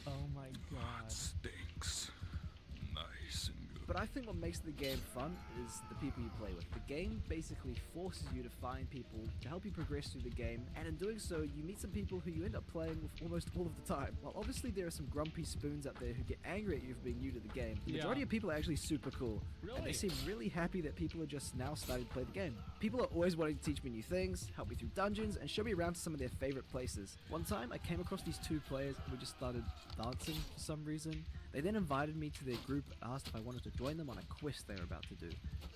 Speaker 1: Oh my god.
Speaker 19: Stinks. Nice and good.
Speaker 15: But I think what makes the game fun is the people you play with. The game basically forces you to find people to help you progress through the game, and in doing so, you meet some people who you end up playing with almost all of the time. While obviously there are some grumpy spoons out there who get angry at you for being new to the game, the majority of people are actually super cool.
Speaker 1: Really?
Speaker 15: And they seem really happy that people are just now starting to play the game. People are always wanting to teach me new things, help me through dungeons, and show me around to some of their favorite places. One time, I came across these 2 players and we just started dancing for some reason. They then invited me to their group and asked if I wanted to join them on a quest they were about to do.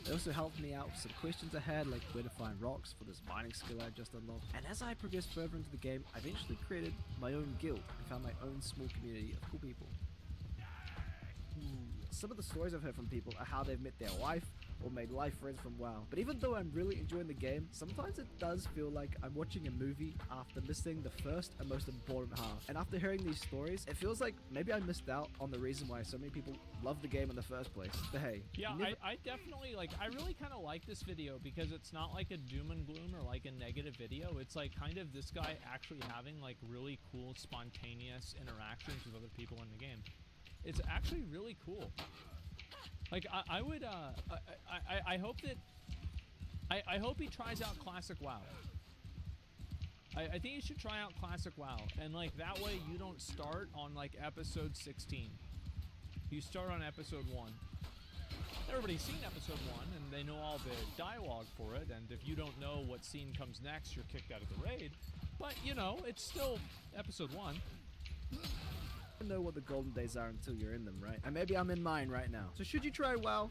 Speaker 15: They also helped me out with some questions I had, like where to find rocks for this mining skill I just unlocked. And as I progressed further into the game, I eventually created my own guild and found my own small community of cool people. Some of the stories I've heard from people are how they've met their wife or made life friends from WoW. But even though I'm really enjoying the game, sometimes it does feel like I'm watching a movie after missing the first and most important half. And after hearing these stories, it feels like maybe I missed out on the reason why so many people love the game in the first place. But hey.
Speaker 1: Yeah, I definitely, like, I really kind of like this video because it's not like a doom and gloom or like a negative video. It's like kind of this guy actually having like really cool, spontaneous interactions with other people in the game. It's actually really cool. Like, I would, I hope that, I hope he tries out Classic WoW. I think you should try out Classic WoW, and like, that way you don't start on like episode 16. You start on episode 1. Everybody's seen episode 1, and they know all the dialogue for it, and if you don't know what scene comes next, you're kicked out of the raid. But, you know, it's still episode 1.
Speaker 15: Know what the golden days are until you're in them, right? And maybe I'm in mine right now. So should you try WoW?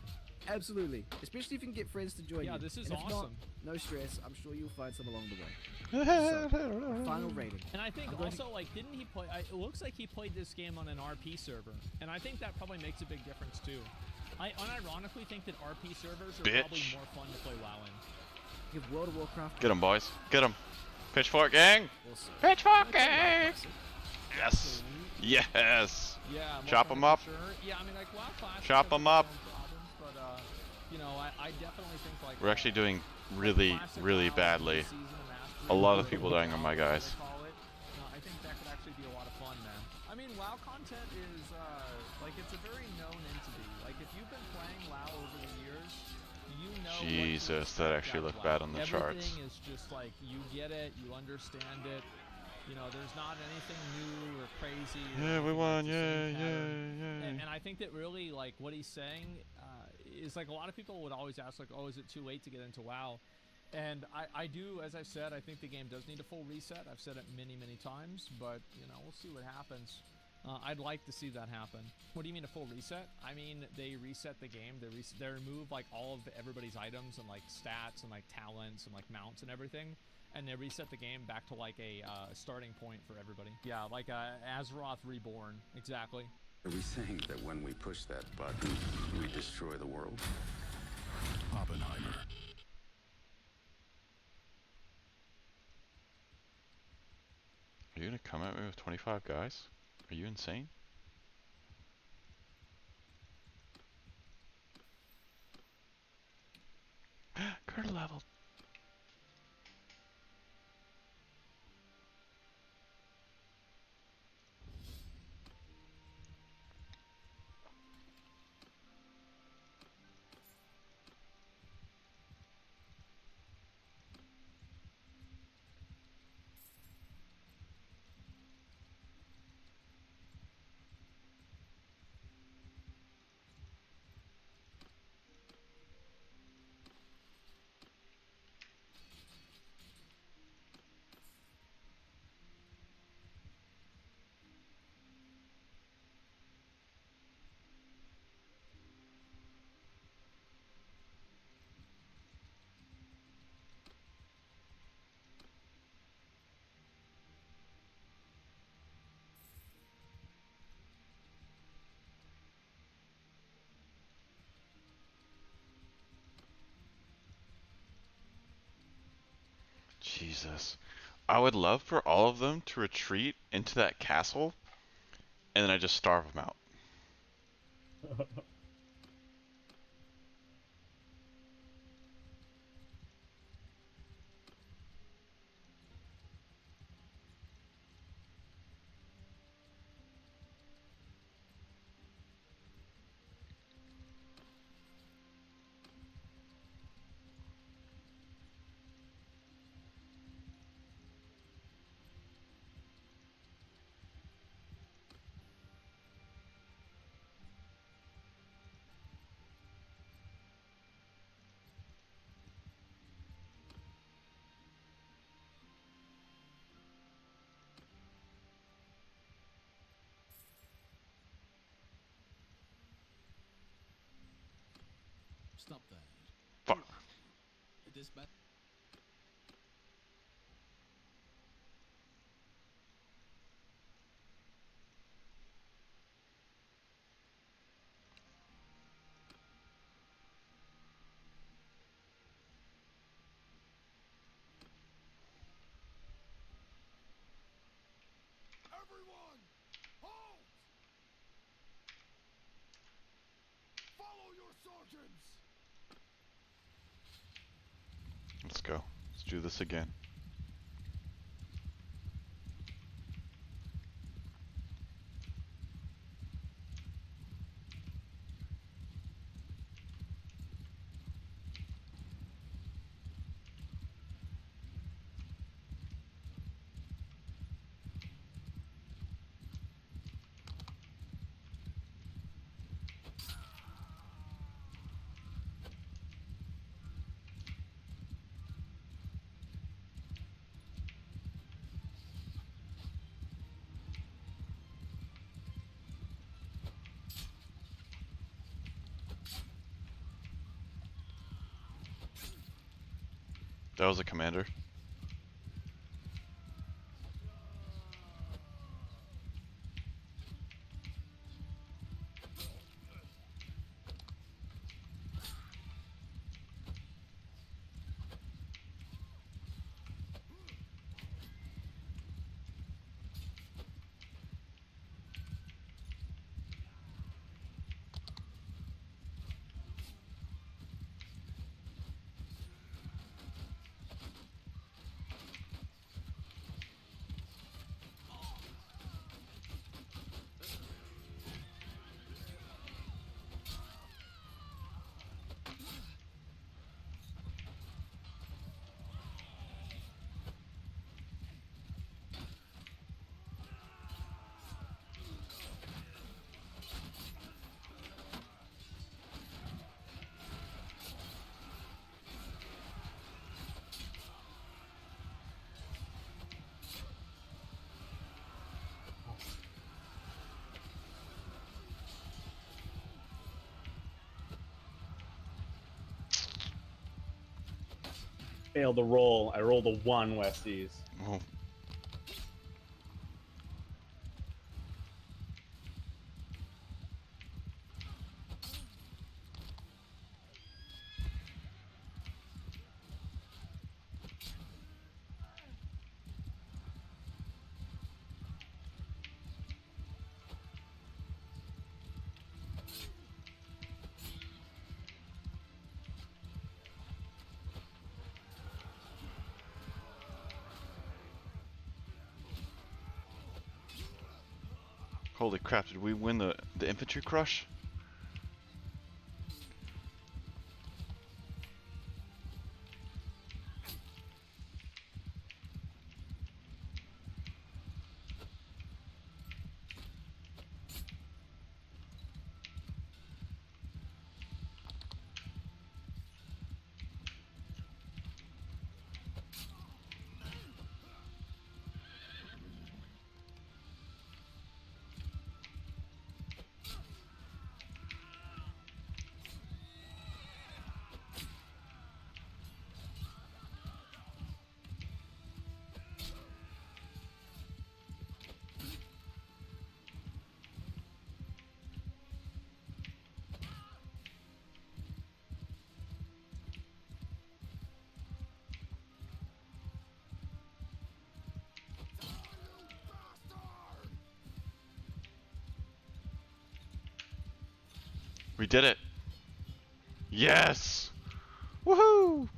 Speaker 15: Absolutely. Especially if you can get friends to join you.
Speaker 1: Yeah, this is
Speaker 15: and if
Speaker 1: awesome.
Speaker 15: Not, no stress. I'm sure you'll find some along the way. So, final rating.
Speaker 1: And I think also, like, didn't he play... it looks like he played this game on an RP server. And I think that probably makes a big difference, too. I unironically think that RP servers are probably more fun to play WoW in.
Speaker 15: Give World of Warcraft...
Speaker 4: Get him, boys. Get him. Pitchfork gang!
Speaker 15: Awesome.
Speaker 4: Pitchfork gang! Yes! Yes!
Speaker 1: Yeah,
Speaker 4: chop them up.
Speaker 1: Sure. Yeah, I mean, like, WoW Classic
Speaker 4: chop them up.
Speaker 1: Problems, but, you know, I definitely think, like...
Speaker 4: We're actually doing really, really badly. A lot of people dying on my guys.
Speaker 1: I think that could actually be a lot of fun, man. I mean, WoW content is, like, it's a very known entity. Like, if you've been playing WoW over the years, you know...
Speaker 4: Jesus, that actually looked bad on the charts.
Speaker 1: Everything is just, like, you get it, you understand it. You know, there's not anything new or crazy.
Speaker 4: Yeah, we won. Yay, yay.
Speaker 1: And I think that really, like, what he's saying is, like, a lot of people would always ask, like, oh, is it too late to get into WoW? And I do, as I've said, I think the game does need a full reset. I've said it many, many times, but, you know, we'll see what happens. I'd like to see that happen. What do you mean a full reset? I mean, they reset the game. They remove, like, all of everybody's items and, like, stats and, like, talents and, like, mounts and everything. And they reset the game back to, like, a starting point for everybody. Yeah, like Azeroth Reborn. Exactly.
Speaker 18: Are we saying that when we push that button, we destroy the world?
Speaker 19: Oppenheimer.
Speaker 4: Are you gonna come at me with 25 guys? Are you insane? Critter level. Jesus. I would love for all of them to retreat into that castle, and then I just starve them out.
Speaker 6: Stop that.
Speaker 4: Fuck.
Speaker 6: This bad.
Speaker 8: Everyone, halt! Follow your sergeants!
Speaker 4: Let's go. Let's do this again. That was a commander.
Speaker 3: failed to roll. I rolled a 1, Westies.
Speaker 4: Oh. Holy crap, did we win the infantry crush? We did it! Yes! Woohoo!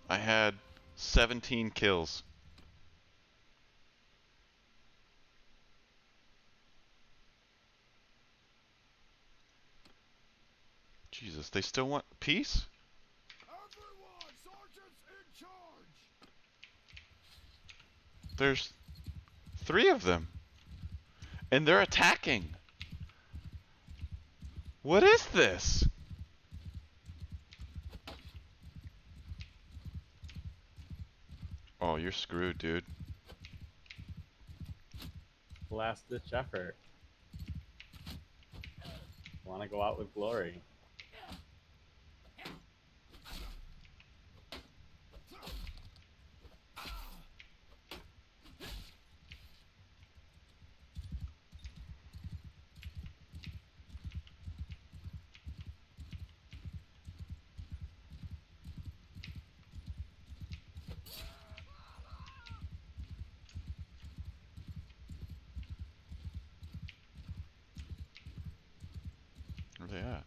Speaker 4: I had 17 kills. Jesus, they still want peace?
Speaker 8: Everyone, sergeant's in charge.
Speaker 4: There's 3 of them. And they're attacking. What is this? Oh, you're screwed, dude.
Speaker 3: Last ditch effort. Want to go out with glory.
Speaker 4: Where they at?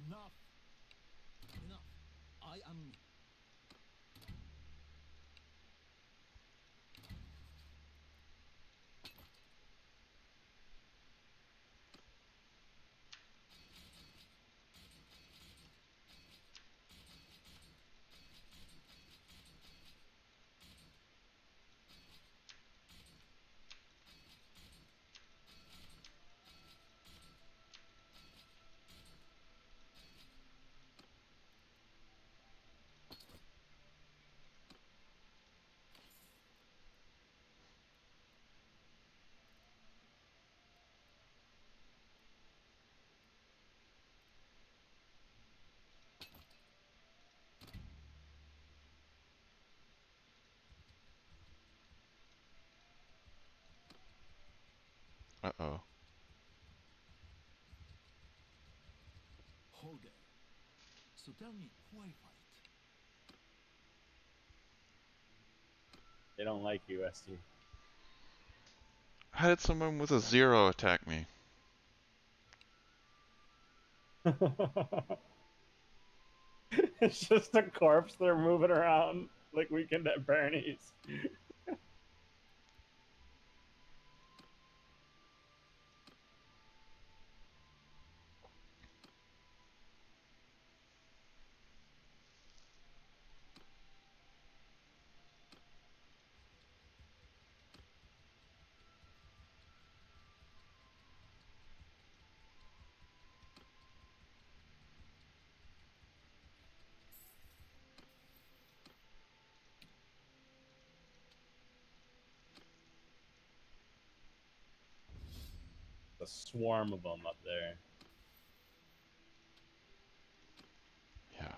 Speaker 8: Enough. Enough. I am...
Speaker 4: Uh-oh.
Speaker 8: Holger. So tell me, why fight?
Speaker 3: They don't like you, ST.
Speaker 4: How did someone with a 0 attack me?
Speaker 3: It's just a corpse they're moving around like Weekend at Bernie's. a swarm of them up there.
Speaker 4: Yeah.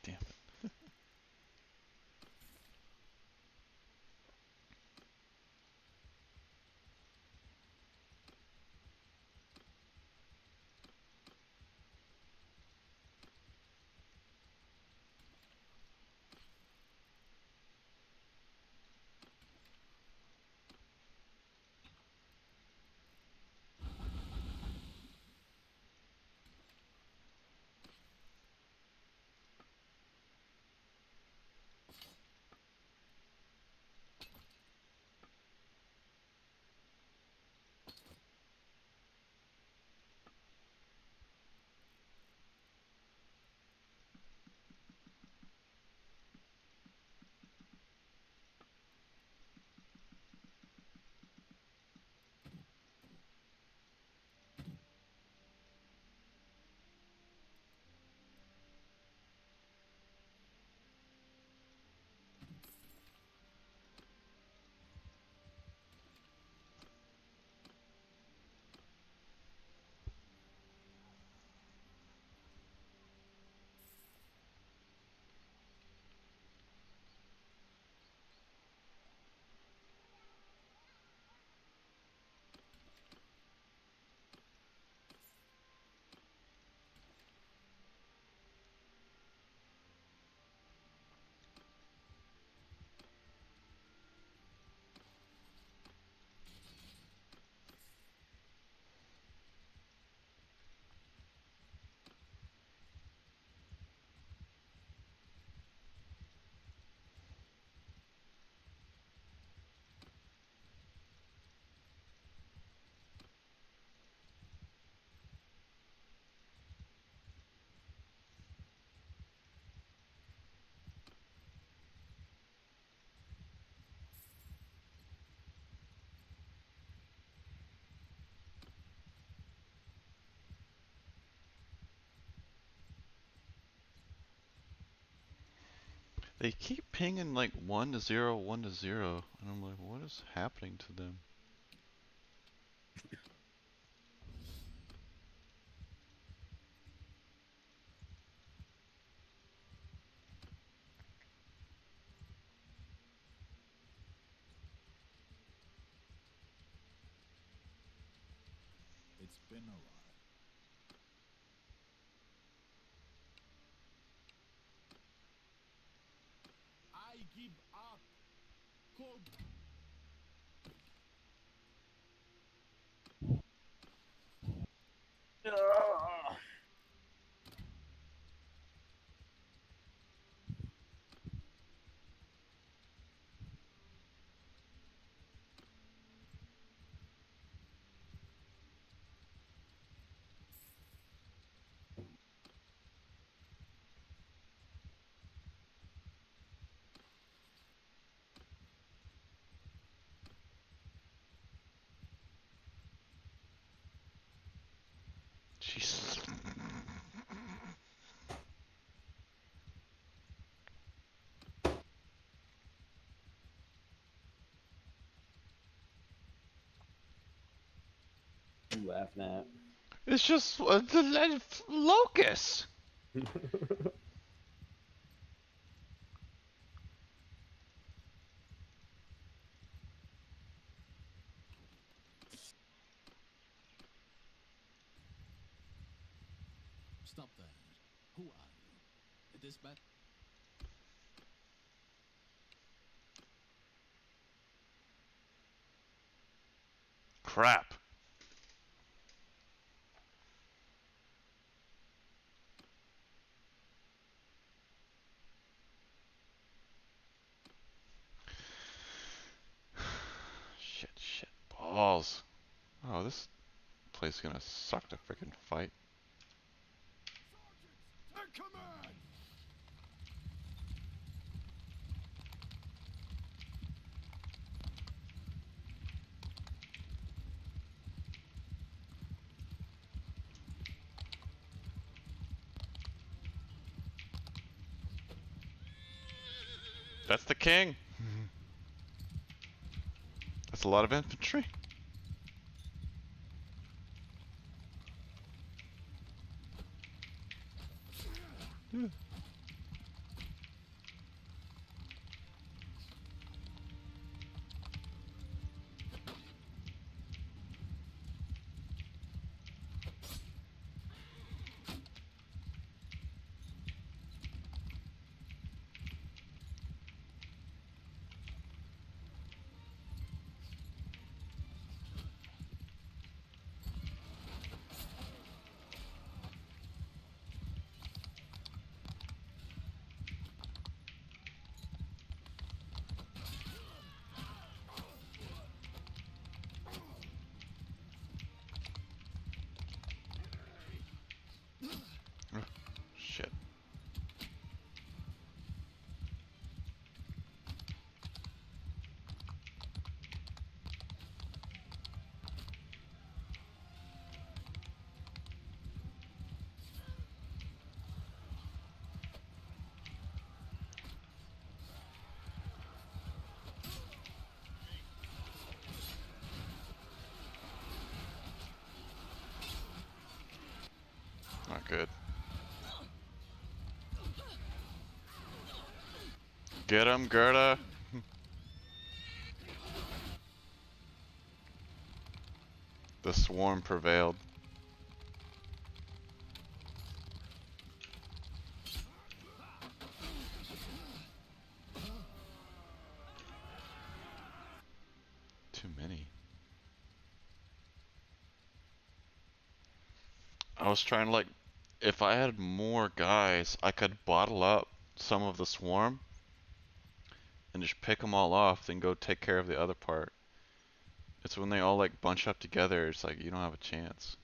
Speaker 4: Damn it. They keep pinging like 1 to 0, 1 to 0, and I'm like, what is happening to them?
Speaker 19: It's been a while.
Speaker 8: I give up. Cold.
Speaker 4: Jesus.
Speaker 3: You laughing at?
Speaker 4: It's just the locust.
Speaker 19: Stop that. Who are you? It is bad.
Speaker 4: Crap. Shit, balls. Oh, this place is gonna suck to freaking fight.
Speaker 19: Take command!
Speaker 4: That's the king. That's a lot of infantry. Shit. Not good. Get him, Gerda. The swarm prevailed. Too many. I was trying to, like, if I had more guys, I could bottle up some of the swarm and just pick them all off, then go take care of the other part. It's when they all like bunch up together, it's like you don't have a chance.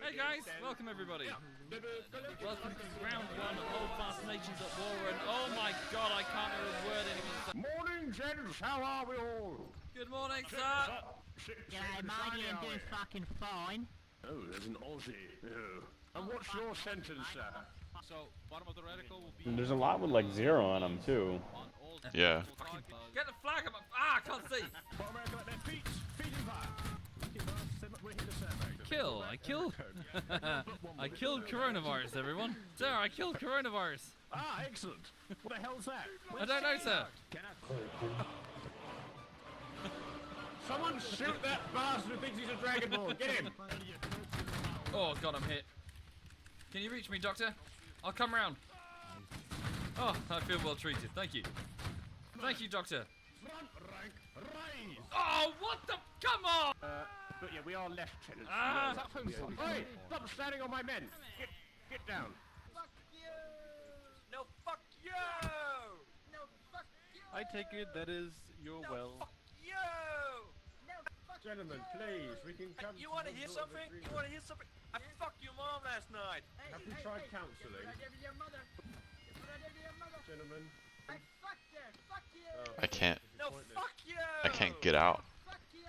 Speaker 20: Hey guys, welcome everybody. Welcome to round one of Old Fast Nations at War, and oh my god, I can't hear a word anyone's saying.
Speaker 8: Morning, gents. How are we all?
Speaker 20: Good morning, sir.
Speaker 21: G'day, matey. I'm doing fucking fine.
Speaker 8: Oh, there's an Aussie. Oh. And what's your sentence, sir?
Speaker 20: So, bottom of the reticle will be...
Speaker 3: There's a lot with like 0 on them too.
Speaker 4: Yeah.
Speaker 20: Get the flag up! Ah, I can't see! Kill! I killed... I killed coronavirus, everyone. Sir, I killed coronavirus.
Speaker 8: Ah, excellent. What the hell's that?
Speaker 20: I don't know, sir.
Speaker 8: Someone shoot that bastard who thinks he's a dragonborn. Get him!
Speaker 20: Oh god, I'm hit. Can you reach me, Doctor? I'll come round. Oh, I feel well treated. Thank you. Thank you, Doctor. Oh, what the? Come on!
Speaker 8: But yeah, we are lieutenants.
Speaker 20: Ah!
Speaker 8: Hey, stop standing on my men. Get down.
Speaker 21: Fuck you! No, fuck you! No, fuck you!
Speaker 22: I take it that is your
Speaker 21: no,
Speaker 22: well.
Speaker 21: Fuck you! No, fuck
Speaker 8: Gentlemen, please, we can come.
Speaker 21: You want to hear something? You want to hear something? I fucked your mom last night.
Speaker 8: Have we tried counselling? Gentlemen.
Speaker 21: I fucked her. Fuck you.
Speaker 4: I can't.
Speaker 21: No, fuck you.
Speaker 4: I can't get out.
Speaker 21: Fuck you.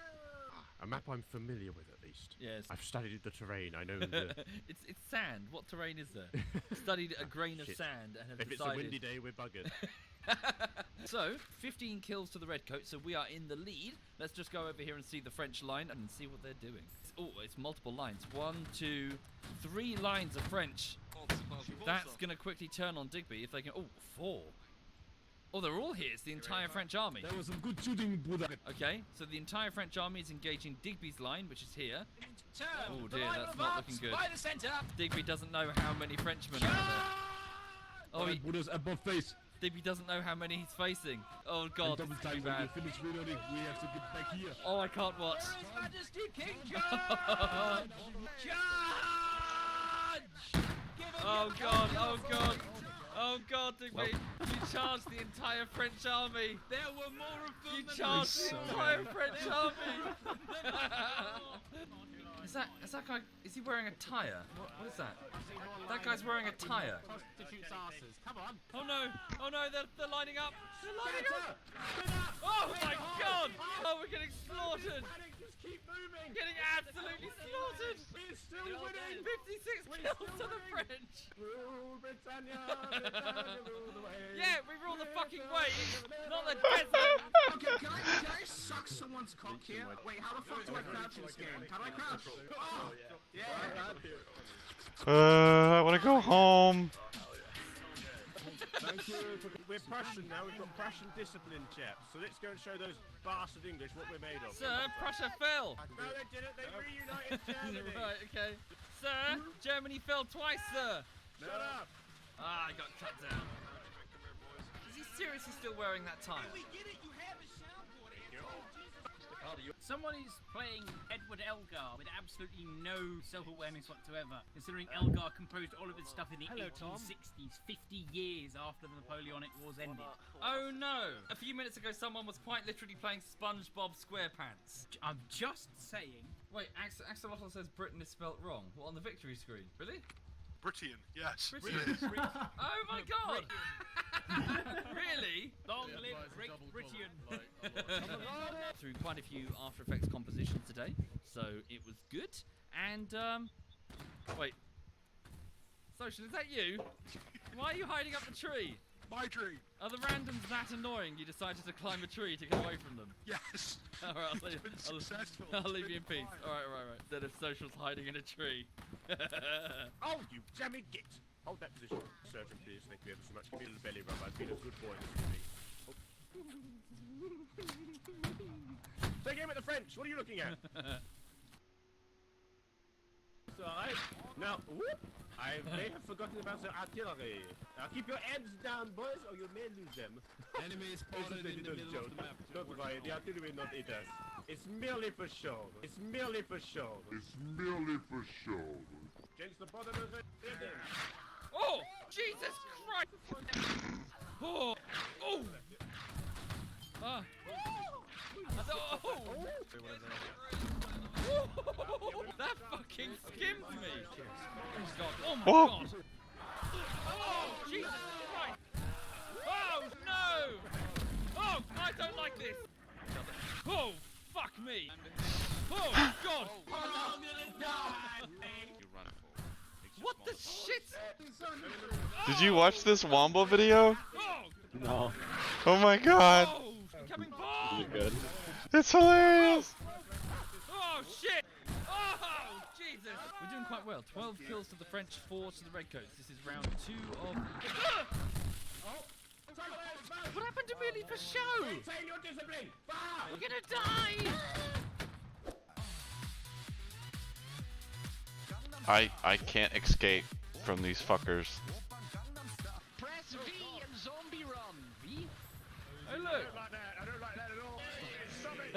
Speaker 8: A map I'm familiar with, at least.
Speaker 20: Yes.
Speaker 8: I've studied the terrain. I know the.
Speaker 20: It's sand. What terrain is there? Studied a grain of
Speaker 8: Shit.
Speaker 20: sand and have
Speaker 8: If
Speaker 20: decided.
Speaker 8: it's a windy day, we're buggered.
Speaker 20: So, 15 kills to the Redcoats, so we are in the lead. Let's just go over here and see the French line and see what they're doing. Oh, it's multiple lines. 1, 2, 3 lines of French. That's going to quickly turn on Digby if they can... Oh, 4. Oh, they're all here. It's the entire French army.
Speaker 19: That was some good shooting, Buddha.
Speaker 20: Okay, so the entire French army is engaging Digby's line, which is here.
Speaker 9: Turn.
Speaker 20: Oh
Speaker 9: The
Speaker 20: dear,
Speaker 9: line
Speaker 20: that's
Speaker 9: of
Speaker 20: not
Speaker 9: arms
Speaker 20: looking good.
Speaker 9: by the center.
Speaker 20: Digby doesn't know how many Frenchmen are there. Oh, he...
Speaker 19: Buddha's above face.
Speaker 20: Dibby doesn't know how many he's facing. Oh god,
Speaker 19: double time when you finish reloading, we have to get back here.
Speaker 20: Oh, I can't watch.
Speaker 21: His Majesty King George! Judge!
Speaker 20: Oh god, oh god. Oh god, Digby, you charged the entire French army.
Speaker 21: There were more of them.
Speaker 20: You charged the entire French army. Is that guy? Is he wearing a tire? What is that? That guy's wearing a tire.
Speaker 8: Prostitutes' asses. Come on.
Speaker 20: Oh no! Oh no! They're lining up. They're lining up. Oh my god! Oh, we're getting slaughtered.
Speaker 8: Just keep moving.
Speaker 20: Getting absolutely slaughtered.
Speaker 8: We're still winning.
Speaker 20: 56 kills to the French.
Speaker 8: Rule Britannia, Britannia, rule the waves.
Speaker 20: Yeah, we rule the fucking waves, not the desert.
Speaker 9: Okay, can I suck someone's cock here? Wait, how the fuck do I crouch in this game? How do I crouch? Oh, yeah.
Speaker 4: I want to go home.
Speaker 8: Thank you. We're Prussian now. We've got Prussian discipline, chaps. So let's go and show those bastard English what we're made of.
Speaker 20: Sir, Prussia fell.
Speaker 8: No, they didn't. They reunited Germany.
Speaker 20: Right, okay. Sir, Germany fell twice, sir.
Speaker 8: Shut up.
Speaker 20: Ah, I got cut down. Is he seriously still wearing that tie?
Speaker 21: We get it. You have a soundboard.
Speaker 2: Someone is playing Edward Elgar with absolutely no self-awareness whatsoever, considering Elgar composed all of his stuff in the 1860s, 50 years after the Napoleonic Wars ended.
Speaker 20: Oh no! A few minutes ago someone was quite literally playing SpongeBob SquarePants.
Speaker 2: I'm just saying.
Speaker 20: Wait, Axolotl says Britain is spelt wrong. What, on the victory screen? Really?
Speaker 19: Britian, yes.
Speaker 20: Oh my god! Really?
Speaker 2: Long live Great Britain!
Speaker 20: Through quite a few After Effects compositions today, so it was good. And wait, Social, is that you? Why are you hiding up the tree?
Speaker 19: My tree.
Speaker 20: Are the randoms that annoying? You decided to climb a tree to get away from them.
Speaker 19: Yes.
Speaker 20: All right, I'll leave you in peace. All right. Instead of Social's hiding in a tree.
Speaker 8: Oh, you jammy git! Hold that position, Surgeon, please. Thank you ever so much. Give me a little belly rub. I've been a good boy in this movie. Take aim at the French. What are you looking at? Alright. Now, whoop! I may have forgotten about the artillery. Now keep your heads down, boys, or you may lose them.
Speaker 19: Enemy is spotted in the middle of the map.
Speaker 8: Don't worry, the artillery will not hit us. It's merely for show. It's merely for show.
Speaker 19: It's merely for show.
Speaker 8: Against the bottom of the building.
Speaker 20: Oh, Jesus Christ! Oh! Ah! That fucking skimmed me! Oh my god! Oh, Jesus Christ! Oh no! Oh, I don't like this! Oh, fuck me! Oh, God! What the shit?
Speaker 4: Did you watch this Wombo video?
Speaker 3: No.
Speaker 4: Oh my god.
Speaker 20: Oh, becoming bomb!
Speaker 3: Is it good?
Speaker 4: It's hilarious.
Speaker 20: Oh shit! Oh Jesus! We're doing quite well. 12 kills to the French, 4 to the Redcoats. This is round 2 of. What happened to Merely for show?
Speaker 8: Maintain your discipline.
Speaker 20: We're gonna die!
Speaker 4: I can't escape from these fuckers.
Speaker 9: Press V and zombie run. V?
Speaker 20: Hey look!
Speaker 8: I don't like that. I don't like that at all. Stop it!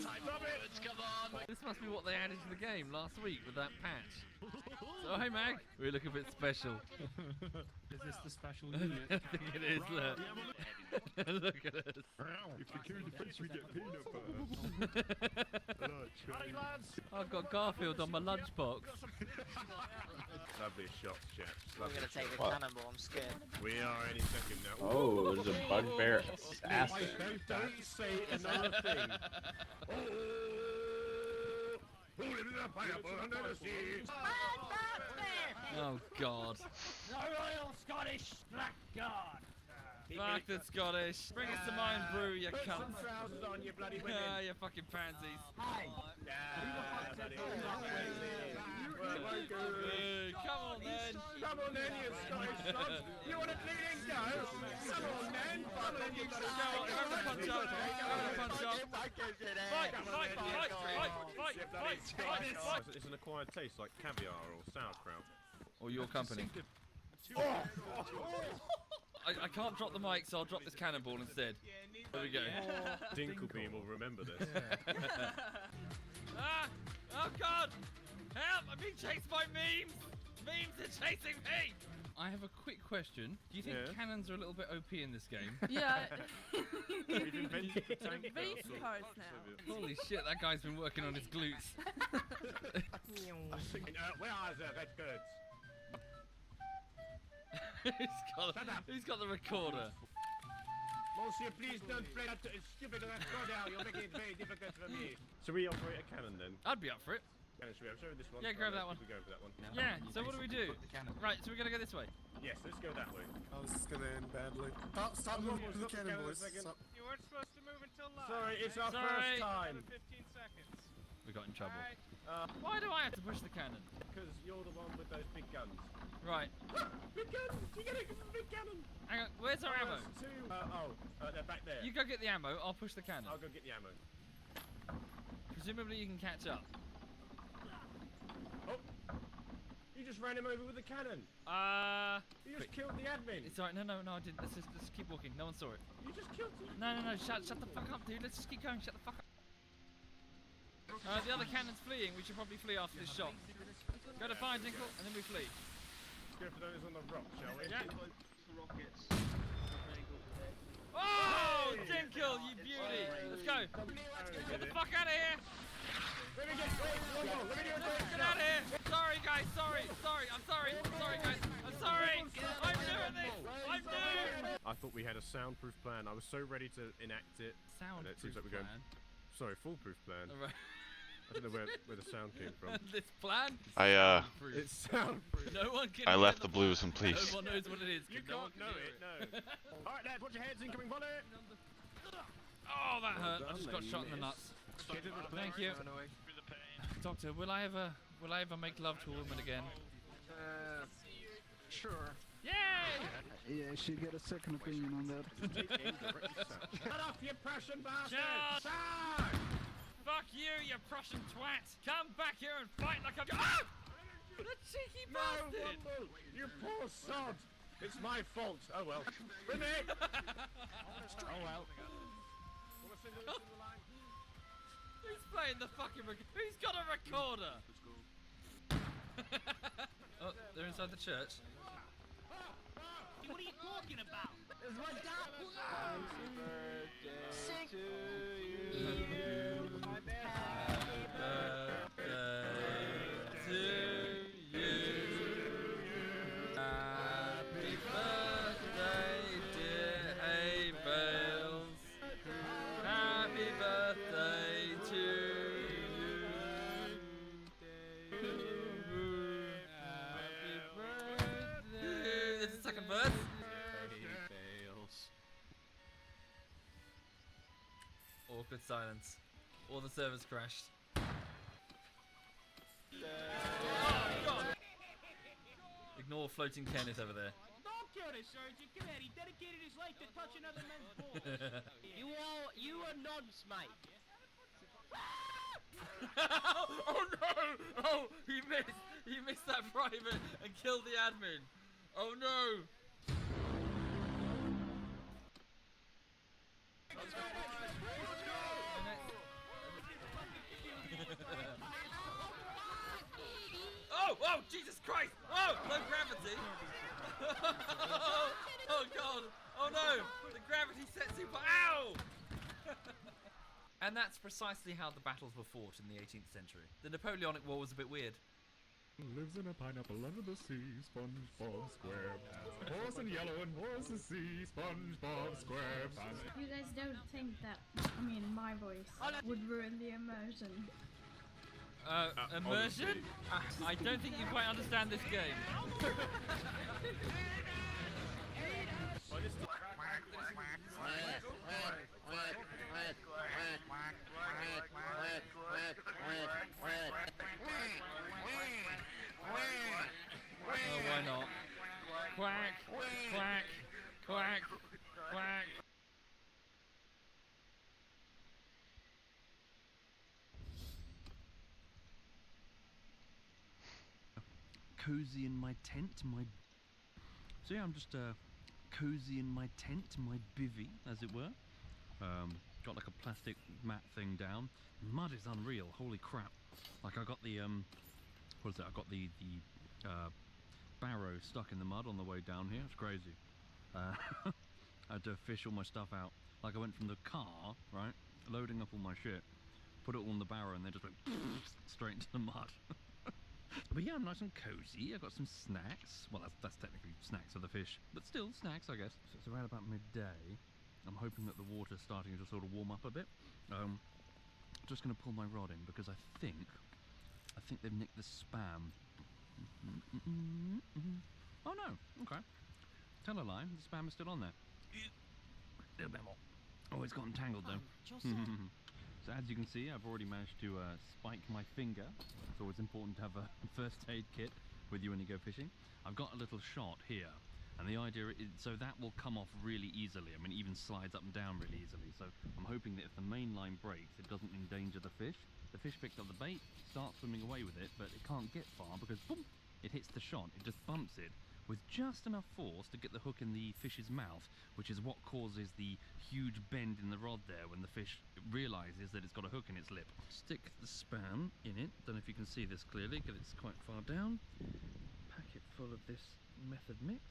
Speaker 8: Stop it!
Speaker 9: Come on.
Speaker 20: This must be what they added to the game last week with that patch. So hey Mag, we look a bit special.
Speaker 19: Is this the special unit?
Speaker 20: I think it is, look. Look at us.
Speaker 19: If we kill the French, we get peanut butter.
Speaker 20: I've got Garfield on my lunchbox.
Speaker 8: Lovely shots, chaps.
Speaker 11: We're gonna take the cannonball, I'm scared.
Speaker 8: We are any second now.
Speaker 3: Oh, there's a bugbear assassin.
Speaker 8: Don't say another thing.
Speaker 20: Oh god.
Speaker 21: The Royal Scottish Blackguard.
Speaker 20: Fuck the Scottish. Bring us some Iron Brew, you
Speaker 8: Put some
Speaker 20: cunts.
Speaker 8: trousers on, you bloody women.
Speaker 20: Ah, you fucking pansies.
Speaker 8: Hey,
Speaker 20: Come on then.
Speaker 8: Come on then, you Scottish slugs. You want a bleeding go? Come on then. Come on, you bloody
Speaker 20: Punch up. Punch up. Fight.
Speaker 8: It's an acquired taste like caviar or sauerkraut.
Speaker 20: Or your company. I can't drop the mic, so I'll drop this cannonball instead. There we go.
Speaker 8: Dinklebeam will remember this.
Speaker 20: Ah! Oh god! Help! I'm being chased by memes! Memes are chasing me! I have a quick question. Do you think cannons are a little bit OP in this game?
Speaker 7: Yeah.
Speaker 8: We've invented the tank
Speaker 7: Base
Speaker 8: now, so-
Speaker 7: cars now.
Speaker 20: Holy shit, that guy's been working on his glutes.
Speaker 8: Where are the red goods?
Speaker 20: He's got the recorder.
Speaker 8: Monsieur, please don't play that stupid recorder. You're making it very difficult for me. Should we operate a cannon then?
Speaker 20: I'd be up for it.
Speaker 8: Cannon, should we have this one?
Speaker 20: Yeah, grab that one.
Speaker 8: We go for that one.
Speaker 20: Yeah, so what do we do? Right, so we're gonna go this way.
Speaker 8: Yes, let's go that way.
Speaker 19: Oh, this is gonna end badly. Stop moving to the cannon, boys. Stop.
Speaker 16: You weren't supposed to move until live.
Speaker 8: Sorry, it's our first time.
Speaker 16: 15 seconds.
Speaker 20: We got in trouble. Why do I have to push the cannon?
Speaker 8: Because you're the one with those big guns.
Speaker 20: Right.
Speaker 8: Big guns! You get a big cannon!
Speaker 20: Hang on, where's our ammo?
Speaker 8: They're back there.
Speaker 20: You go get the ammo, I'll push the cannon.
Speaker 8: I'll go get the ammo.
Speaker 20: Presumably you can catch up.
Speaker 8: Oh! You just ran him over with a cannon! You just killed the admin!
Speaker 20: It's alright, no, I didn't. Let's just keep walking. No one saw it.
Speaker 8: You just killed the
Speaker 20: No, shut the fuck up, dude. Let's just keep going. Shut the fuck up. The other cannon's fleeing. We should probably flee after this shot. Go to fire, Dinkle, and then we flee.
Speaker 8: Let's go for those on the rock, shall we?
Speaker 20: Yeah. Oh, Dinkle, you beauty! Let's go. Get the fuck out of here! Get out of here! Sorry, guys. Sorry. I'm sorry, guys. I'm sorry. I'm doing this. I'm doing.
Speaker 8: I thought we had a soundproof plan. I was so ready to enact it.
Speaker 20: Soundproof
Speaker 8: it seems like we're going.
Speaker 20: plan?
Speaker 8: Sorry, foolproof plan.
Speaker 20: Right.
Speaker 8: I don't know where the sound came from.
Speaker 20: This plan?
Speaker 8: It's soundproof.
Speaker 20: No one can.
Speaker 4: I left the blues in peace.
Speaker 20: No one knows what it is.
Speaker 8: You can't know it, no. Alright, lads, watch your heads, incoming volley!
Speaker 20: Oh, that hurt. I just got shot in the nuts. Thank you. Doctor, will I ever make love to a woman again?
Speaker 10: Sure.
Speaker 20: Yay!
Speaker 10: Yeah, she'd get a second opinion on that.
Speaker 8: Shut off, you Prussian bastard!
Speaker 20: Shut! Fuck you Prussian twat! Come back here and fight like a— Ah! The cheeky bastard!
Speaker 8: Rumble, you poor sod! It's my fault. Oh well. With me!
Speaker 20: Oh well. Who's playing the fucking Who's got a recorder? Oh, they're inside the church.
Speaker 2: What are you talking about?
Speaker 9: It's my dad.
Speaker 2: Happy
Speaker 9: birthday to you.
Speaker 20: Happy birthday to you. Happy birthday, dear Hay Bales. Happy birthday to you. Happy birthday. There's a second verse. Awkward silence. All the servers crashed. Oh, God. Ignore floating Kenneth over there.
Speaker 2: Don't kill this surgeon. Come here. He dedicated his life to touch another man's balls. You are nuns, mate.
Speaker 20: Oh no! Oh, he missed that private and killed the admin. Oh no! Oh, Jesus Christ! Oh, no gravity! Oh God! Oh no! The gravity set super. Ow! And that's precisely how the battles were fought in the 18th century. The Napoleonic War was a bit weird.
Speaker 19: Lives in a pineapple under the sea, SpongeBob SquarePants. Horse and yellow and horse the sea, SpongeBob SquarePants.
Speaker 23: You guys don't think that, my voice would ruin the immersion?
Speaker 20: Immersion? I don't think you quite understand this game. Oh, why not? Quack, quack, quack, quack.
Speaker 24: Cozy in my tent, my
Speaker 7: So yeah, I'm just cozy in my tent, my bivvy, as it were. Got like a plastic mat thing down. Mud is unreal. Holy crap! Like I got the what is it? I got the barrow stuck in the mud on the way down here. It's crazy. I had to fish all my stuff out. Like I went from the car, right, loading up all my shit, put it all in the barrow, and then just went straight into the mud. But yeah, I'm nice and cozy. I got some snacks. Well, that's technically snacks for the fish, but still snacks, I guess. So it's around about midday. I'm hoping that the water's starting to sort of warm up a bit. Just gonna pull my rod in because I think they've nicked the spam. Oh no, okay. Tell a lie, the spam is still on there. Little bit more. Oh, it's gotten tangled though. So as you can see, I've already managed to spike my finger. It's always important to have a first aid kit with you when you go fishing. I've got a little shot here, and the idea is so that will come off really easily. I mean, it even slides up and down really easily. So I'm hoping that if the main line breaks, it doesn't endanger the fish. The fish picks up the bait, starts swimming away with it, but it can't get far because boom, it hits the shot. It just bumps it with just enough force to get the hook in the fish's mouth, which is what causes the huge bend in the rod there when the fish realizes that it's got a hook in its lip. Stick the spam in it. Don't know if you can see this clearly because it's quite far down. Pack it full of this method mix.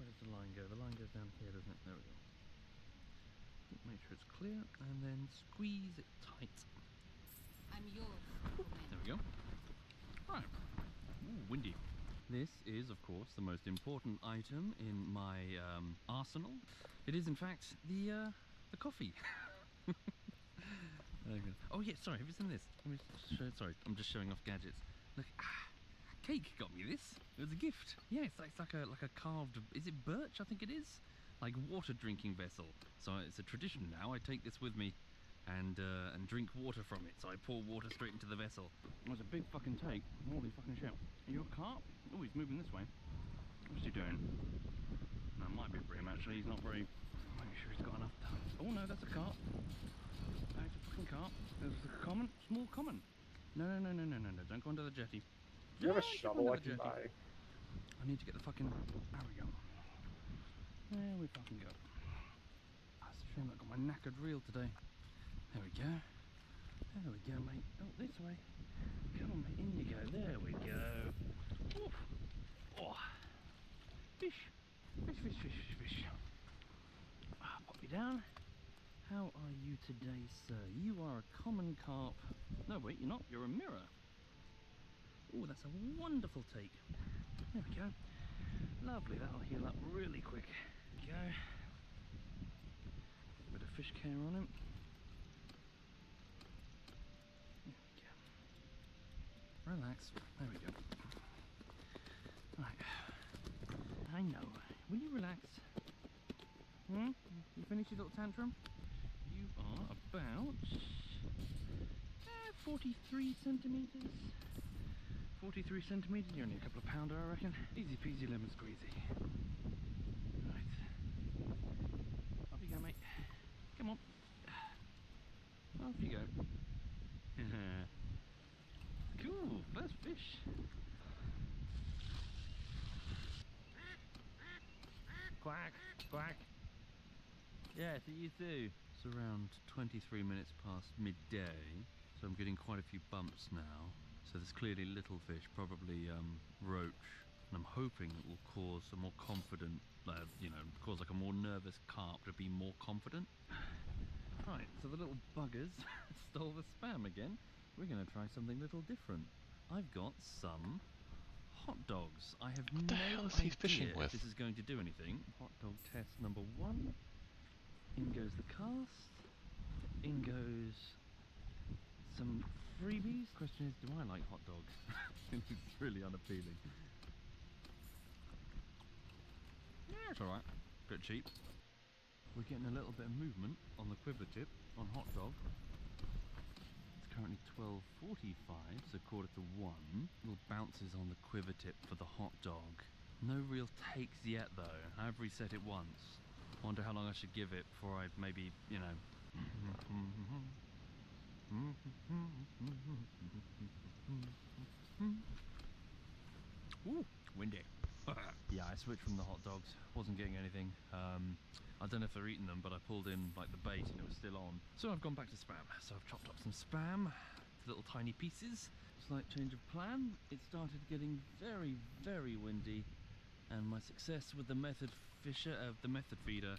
Speaker 7: Where does the line go? The line goes down here, doesn't it? There we go. Make sure it's clear and then squeeze it tight.
Speaker 12: I'm yours.
Speaker 7: There we go. Right. Ooh, windy. This is, of course, the most important item in my arsenal. It is, in fact, the coffee. Oh yeah, sorry. Have you seen this? Let me show, sorry, I'm just showing off gadgets. Look, Cake got me this. It was a gift. Yeah, it's like a carved. Is it birch? I think it is. Like water drinking vessel. So it's a tradition now. I take this with me and drink water from it. So I pour water straight into the vessel. It was a big fucking take. Holy fucking shit. Are you a carp? Oh, he's moving this way. What's he doing? No, it might be a bream actually. He's not very. Make sure he's got enough time. Oh no, that's a carp. That's a fucking carp. There's a common, small common. No. Don't go under the jetty.
Speaker 13: Do you have a shovel I can buy?
Speaker 7: I need to get the fucking. There we go. There we fucking go. That's a shame I got my knackered reel today. There we go. There we go, mate. Oh, this way. Come on, mate. In you go. There we go. Oof. Oh. Fish. Fish. Pop you down. How are you today, sir? You are a common carp. No, wait, you're not. You're a mirror. Oh, that's a wonderful take. There we go. Lovely. That'll heal up really quick. There we go. Bit of fish care on him. Relax. There we go. Right. I know. Will you relax? You finished your little tantrum? You are about 43 centimetres. 43 centimetres. You're only a couple of pounder, I reckon. Easy peasy lemon squeezy. Right. Off you go, mate. Come on. Off you go. Cool, first fish. Quack, quack. Yeah, to you too. It's around 23 minutes past midday, so I'm getting quite a few bumps now. So there's clearly little fish, probably roach, and I'm hoping it will cause a more confident, cause like a more nervous carp to be more confident. Right, so the little buggers stole the spam again. We're going to try something a little different. I've got some hot dogs. I have no idea if this is going to do anything. Hot dog test number 1. In goes the cast. In goes some freebies. Question is, do I like hot dogs? It's really unappealing. Yeah, it's alright. Bit cheap. We're getting a little bit of movement on the quiver tip on hot dog. Currently 12:45, so 1:45. Little bounces on the quiver tip for the hot dog. No real takes yet though. I've reset it once. Wonder how long I should give it before I maybe, Ooh, windy. Yeah, I switched from the hot dogs. Wasn't getting anything. I don't know if they're eating them, but I pulled in like the bait and it was still on. So I've gone back to spam. So I've chopped up some spam, little tiny pieces. Slight change of plan. It started getting very, very windy, and my success with the method feeder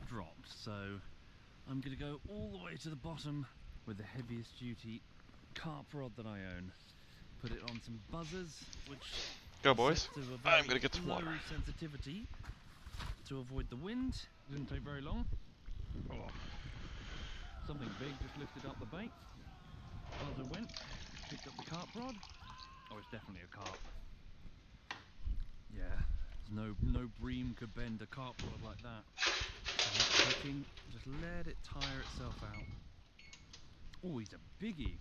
Speaker 7: dropped. So I'm gonna go all the way to the bottom with the heaviest duty carp rod that I own. Put it on some buzzers, which
Speaker 4: go boys. I'm gonna get some water.
Speaker 7: Sensitivity to avoid the wind. Didn't take very long. Oh. Something big just lifted up the bait. Buzzer went, picked up the carp rod. Oh, it's definitely a carp. Yeah, no bream could bend a carp rod like that. Clicking, just let it tire itself out. Oh, he's a biggie.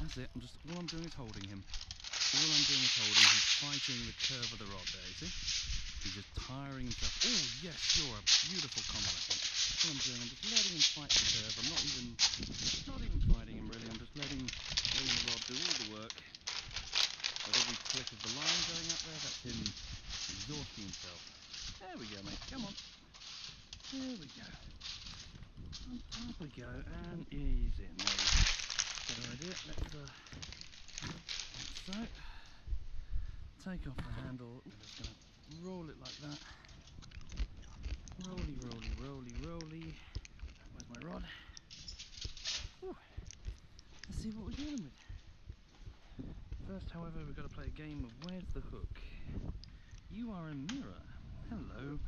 Speaker 7: That's it. All I'm doing is holding him. All I'm doing is holding. He's fighting the curve of the rod there. You see? He's just tiring himself. Oh yes, you're a beautiful comment, I think. What I'm doing, I'm just letting him fight the curve. I'm not even fighting him really. I'm just letting the rod do all the work. With every click of the line going up there, that's him exhausting himself. There we go, mate. Come on. There we go. Up we go, and he's in. There we go. Good idea. Let's so take off the handle. I'm just gonna roll it like that. Rolly, rolly, rolly, rolly. Where's my rod? Whew. Let's see what we're dealing with. First, however, we've got to play a game of where's the hook? You are a mirror. Hello.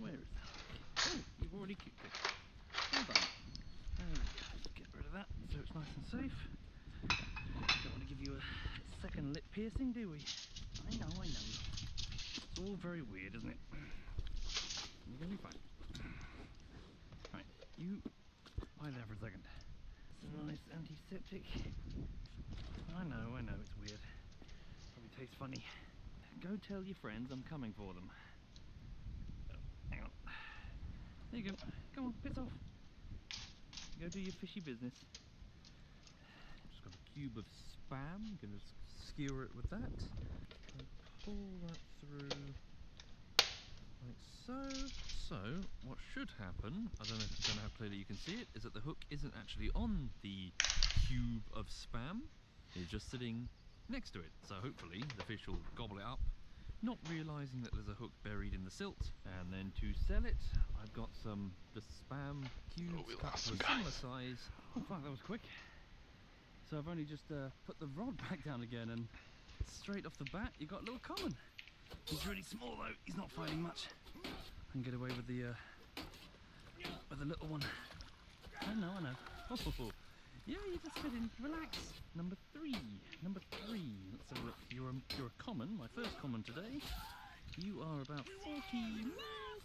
Speaker 7: Where is the hook? Oh, you've already kicked it. Well done. There we go. Just get rid of that so it's nice and safe. Don't want to give you a second lip piercing, do we? I know. It's all very weird, isn't it? You're gonna be fine. Right, you lie there for a second. It's a nice antiseptic. I know, it's weird. Probably tastes funny. Go tell your friends I'm coming for them. Oh, hang on. There you go. Come on, piss off. Go do your fishy business. Just got a cube of spam. I'm gonna skewer it with that. Pull that through like so. So what should happen, I don't know how clearly you can see it, is that the hook isn't actually on the cube of spam. It's just sitting next to it. So hopefully the fish will gobble it up, not realising that there's a hook buried in the silt. And then to sell it, I've got some just spam cubes cut to a similar size. Oh fuck, that was quick. So I've only just put the rod back down again, and straight off the bat you got a little common. He's really small though, he's not fighting much. I can get away with the little one. I know. Oh, yeah, you just sit in, relax. Number three. Let's have a look. You're a common, my first common today. You are about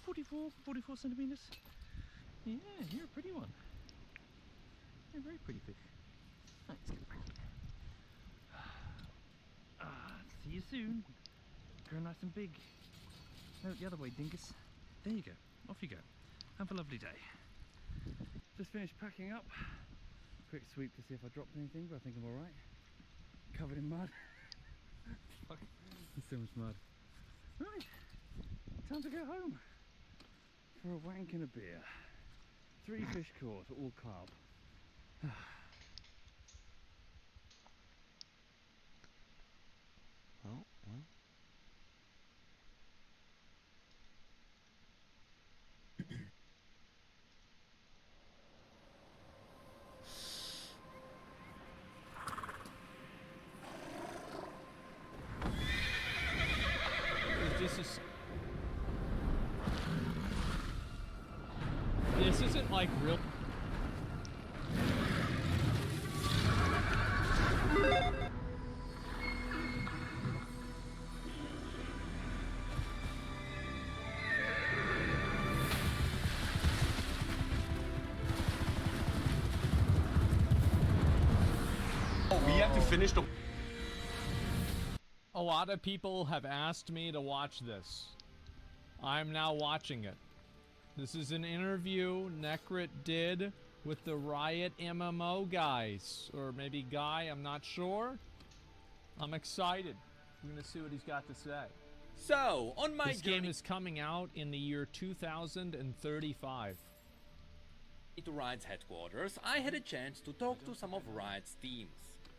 Speaker 7: 44 centimeters. Yeah, you're a pretty one. You're a very pretty fish. Right, let's get back. See you soon. Grow nice and big. No, the other way, dingus. There you go. Off you go. Have a lovely day. Just finished packing up. Quick sweep to see if I dropped anything, but I think I'm alright. Covered in mud. Fuck, there's so much mud. Right, time to go home. For a wank and a beer. 3 fish caught, all carb.
Speaker 4: Well.
Speaker 1: This isn't like real.
Speaker 13: We have to finish the.
Speaker 1: A lot of people have asked me to watch this. I'm now watching it. This is an interview Necrit did with the Riot MMO guys. Or maybe Guy, I'm not sure. I'm excited. We're gonna see what he's got to say.
Speaker 5: So, on my
Speaker 1: This game is coming out in the year 2035.
Speaker 5: to Riot's headquarters, I had a chance to talk to some of Riot's teams.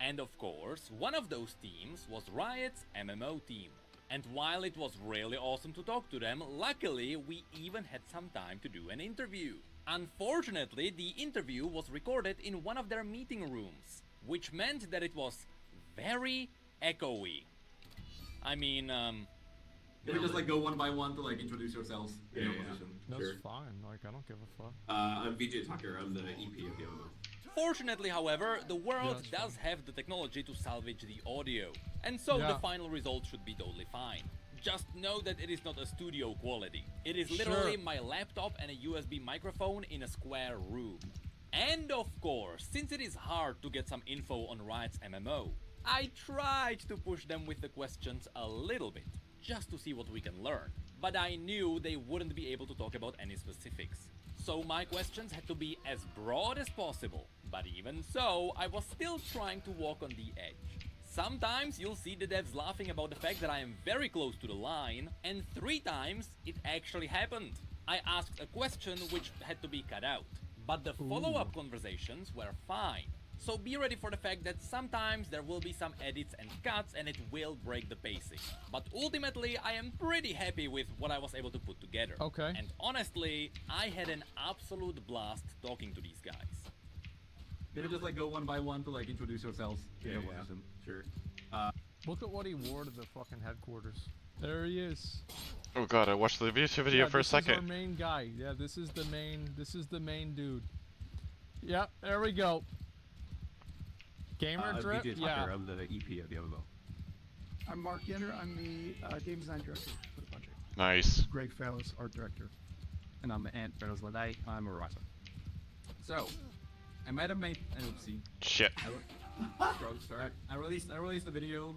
Speaker 5: And of course, one of those teams was Riot's MMO team. And while it was really awesome to talk to them, luckily we even had some time to do an interview. Unfortunately, the interview was recorded in one of their meeting rooms, which meant that it was very echoey. I mean,
Speaker 13: Can we just like go one by one to like introduce yourselves?
Speaker 1: Yeah,
Speaker 13: in your
Speaker 1: yeah.
Speaker 13: position?
Speaker 1: That's
Speaker 13: Sure.
Speaker 1: fine. Like, I don't give a fuck.
Speaker 13: I'm VJ Tucker. I'm the EP of the MMO.
Speaker 5: Fortunately, however, the world
Speaker 1: Yeah,
Speaker 5: does have the technology to salvage the audio, and so
Speaker 1: Yeah.
Speaker 5: the final result should be totally fine. Just know that it is not a studio quality. It is
Speaker 1: Sure.
Speaker 5: literally my laptop and a USB microphone in a square room. And of course, since it is hard to get some info on Riot's MMO, I tried to push them with the questions a little bit, just to see what we can learn. But I knew they wouldn't be able to talk about any specifics. So my questions had to be as broad as possible. But even so, I was still trying to walk on the edge. Sometimes you'll see the devs laughing about the fact that I am very close to the line, and 3 times it actually happened. I asked a question which had to be cut out, but the follow-up conversations were fine. So be ready for the fact that sometimes there will be some edits and cuts and it will break the pacing. But ultimately, I am pretty happy with what I was able to put together.
Speaker 1: Okay.
Speaker 5: And honestly, I had an absolute blast talking to these guys.
Speaker 13: Can we just like go one by one to like introduce yourselves? in your position? Sure.
Speaker 1: Look at what he wore to the fucking headquarters. There he is.
Speaker 4: Oh god, I watched the video for a
Speaker 1: This is our
Speaker 4: second.
Speaker 1: main guy. Yeah, this is the main dude. Yep, there we go. Gamer drip.
Speaker 13: VJ Tucker.
Speaker 1: Yeah.
Speaker 13: I'm the EP of the MMO.
Speaker 10: I'm Mark Yenner. I'm the game design director for the project.
Speaker 4: Nice.
Speaker 10: Greg Fallis, art director.
Speaker 14: And I'm Ant Berlesladai. I'm a writer.
Speaker 13: So, I might have made an oopsie.
Speaker 4: Shit.
Speaker 13: Sorry. I released the video,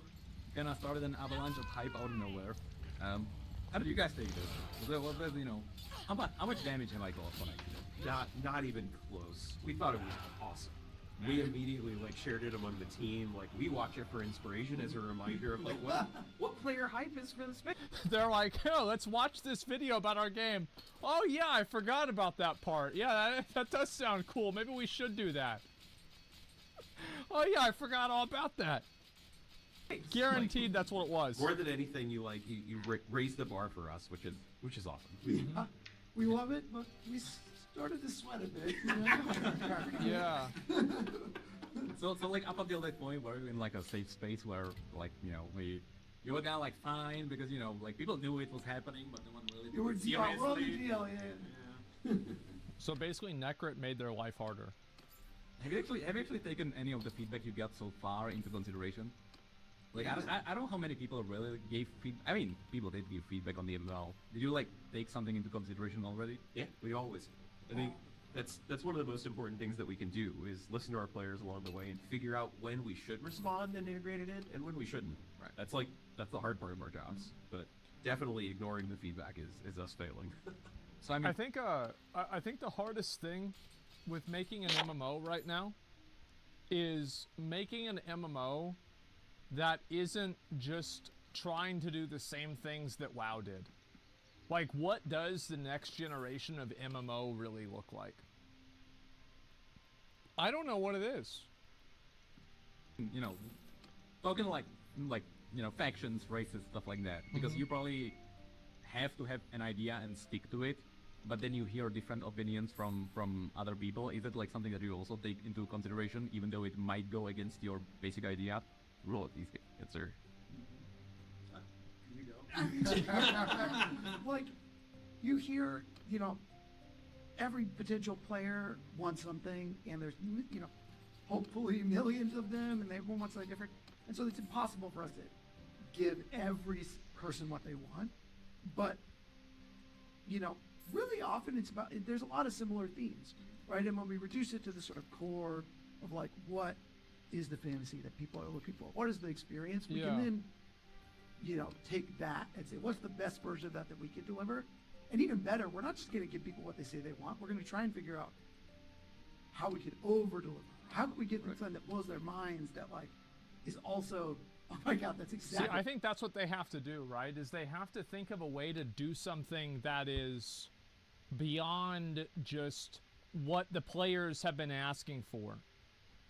Speaker 13: and I started an avalanche of hype out of nowhere. How did you guys take this? Was it, you know, how much damage have I caused when I did it?
Speaker 8: Not even close. We thought it was awesome. We immediately like shared it among the team. Like we watch it for inspiration as a reminder of like what player hype is for this game.
Speaker 1: They're like, oh, let's watch this video about our game. Oh yeah, I forgot about that part. Yeah, that does sound cool. Maybe we should do that. Oh yeah, I forgot all about that. Guaranteed, that's what it was.
Speaker 8: More than anything, you raised the bar for us, which is awesome.
Speaker 10: We love it, but we started to sweat a bit.
Speaker 1: Yeah.
Speaker 13: So like up until that point, we're in like a safe space where like you were kind of like fine because you know like people knew it was happening, but no one really
Speaker 10: You were
Speaker 13: took it
Speaker 10: we're on the
Speaker 13: seriously.
Speaker 10: deal, yeah.
Speaker 1: So basically, Necrit made their life harder.
Speaker 13: Have you actually taken any of the feedback you got so far into consideration? Like I don't know how many people really gave feedback. I mean, people did give feedback on the ML. Did you like take something into consideration already?
Speaker 8: Yeah, we always. I think that's one of the most important things that we can do is listen to our players along the way and figure out when we should respond and integrate it in and when we shouldn't.
Speaker 13: Right.
Speaker 8: That's the hard part of our jobs. But definitely ignoring the feedback is us failing.
Speaker 13: So I mean,
Speaker 1: I think the hardest thing with making an MMO right now is making an MMO that isn't just trying to do the same things that WoW did. Like, what does the next generation of MMO really look like? I don't know what it is.
Speaker 13: You know, talking like you know factions, races, stuff like that. Because you probably have to have an idea and stick to it. But then you hear different opinions from other people. Is it like something that you also take into consideration, even though it might go against your basic idea? Roll these kids, sir.
Speaker 10: Like, you hear, you know, every potential player wants something, and there's, you know, hopefully millions of them, and everyone wants something different. And so it's impossible for us to give every person what they want. But, you know, really often it's about, there's a lot of similar themes, right? And when we reduce it to the sort of core of like, what is the fantasy that people are looking for? What is the experience? We can then, you know, take that and say, what's the best version of that we can deliver? And even better, we're not just going to give people what they say they want. We're going to try and figure out how we can over-deliver. How can we get them something that blows their minds that, like, is also Oh my god, that's exactly.
Speaker 1: See, I think that's what they have to do, right? Is they have to think of a way to do something that is beyond just what the players have been asking for.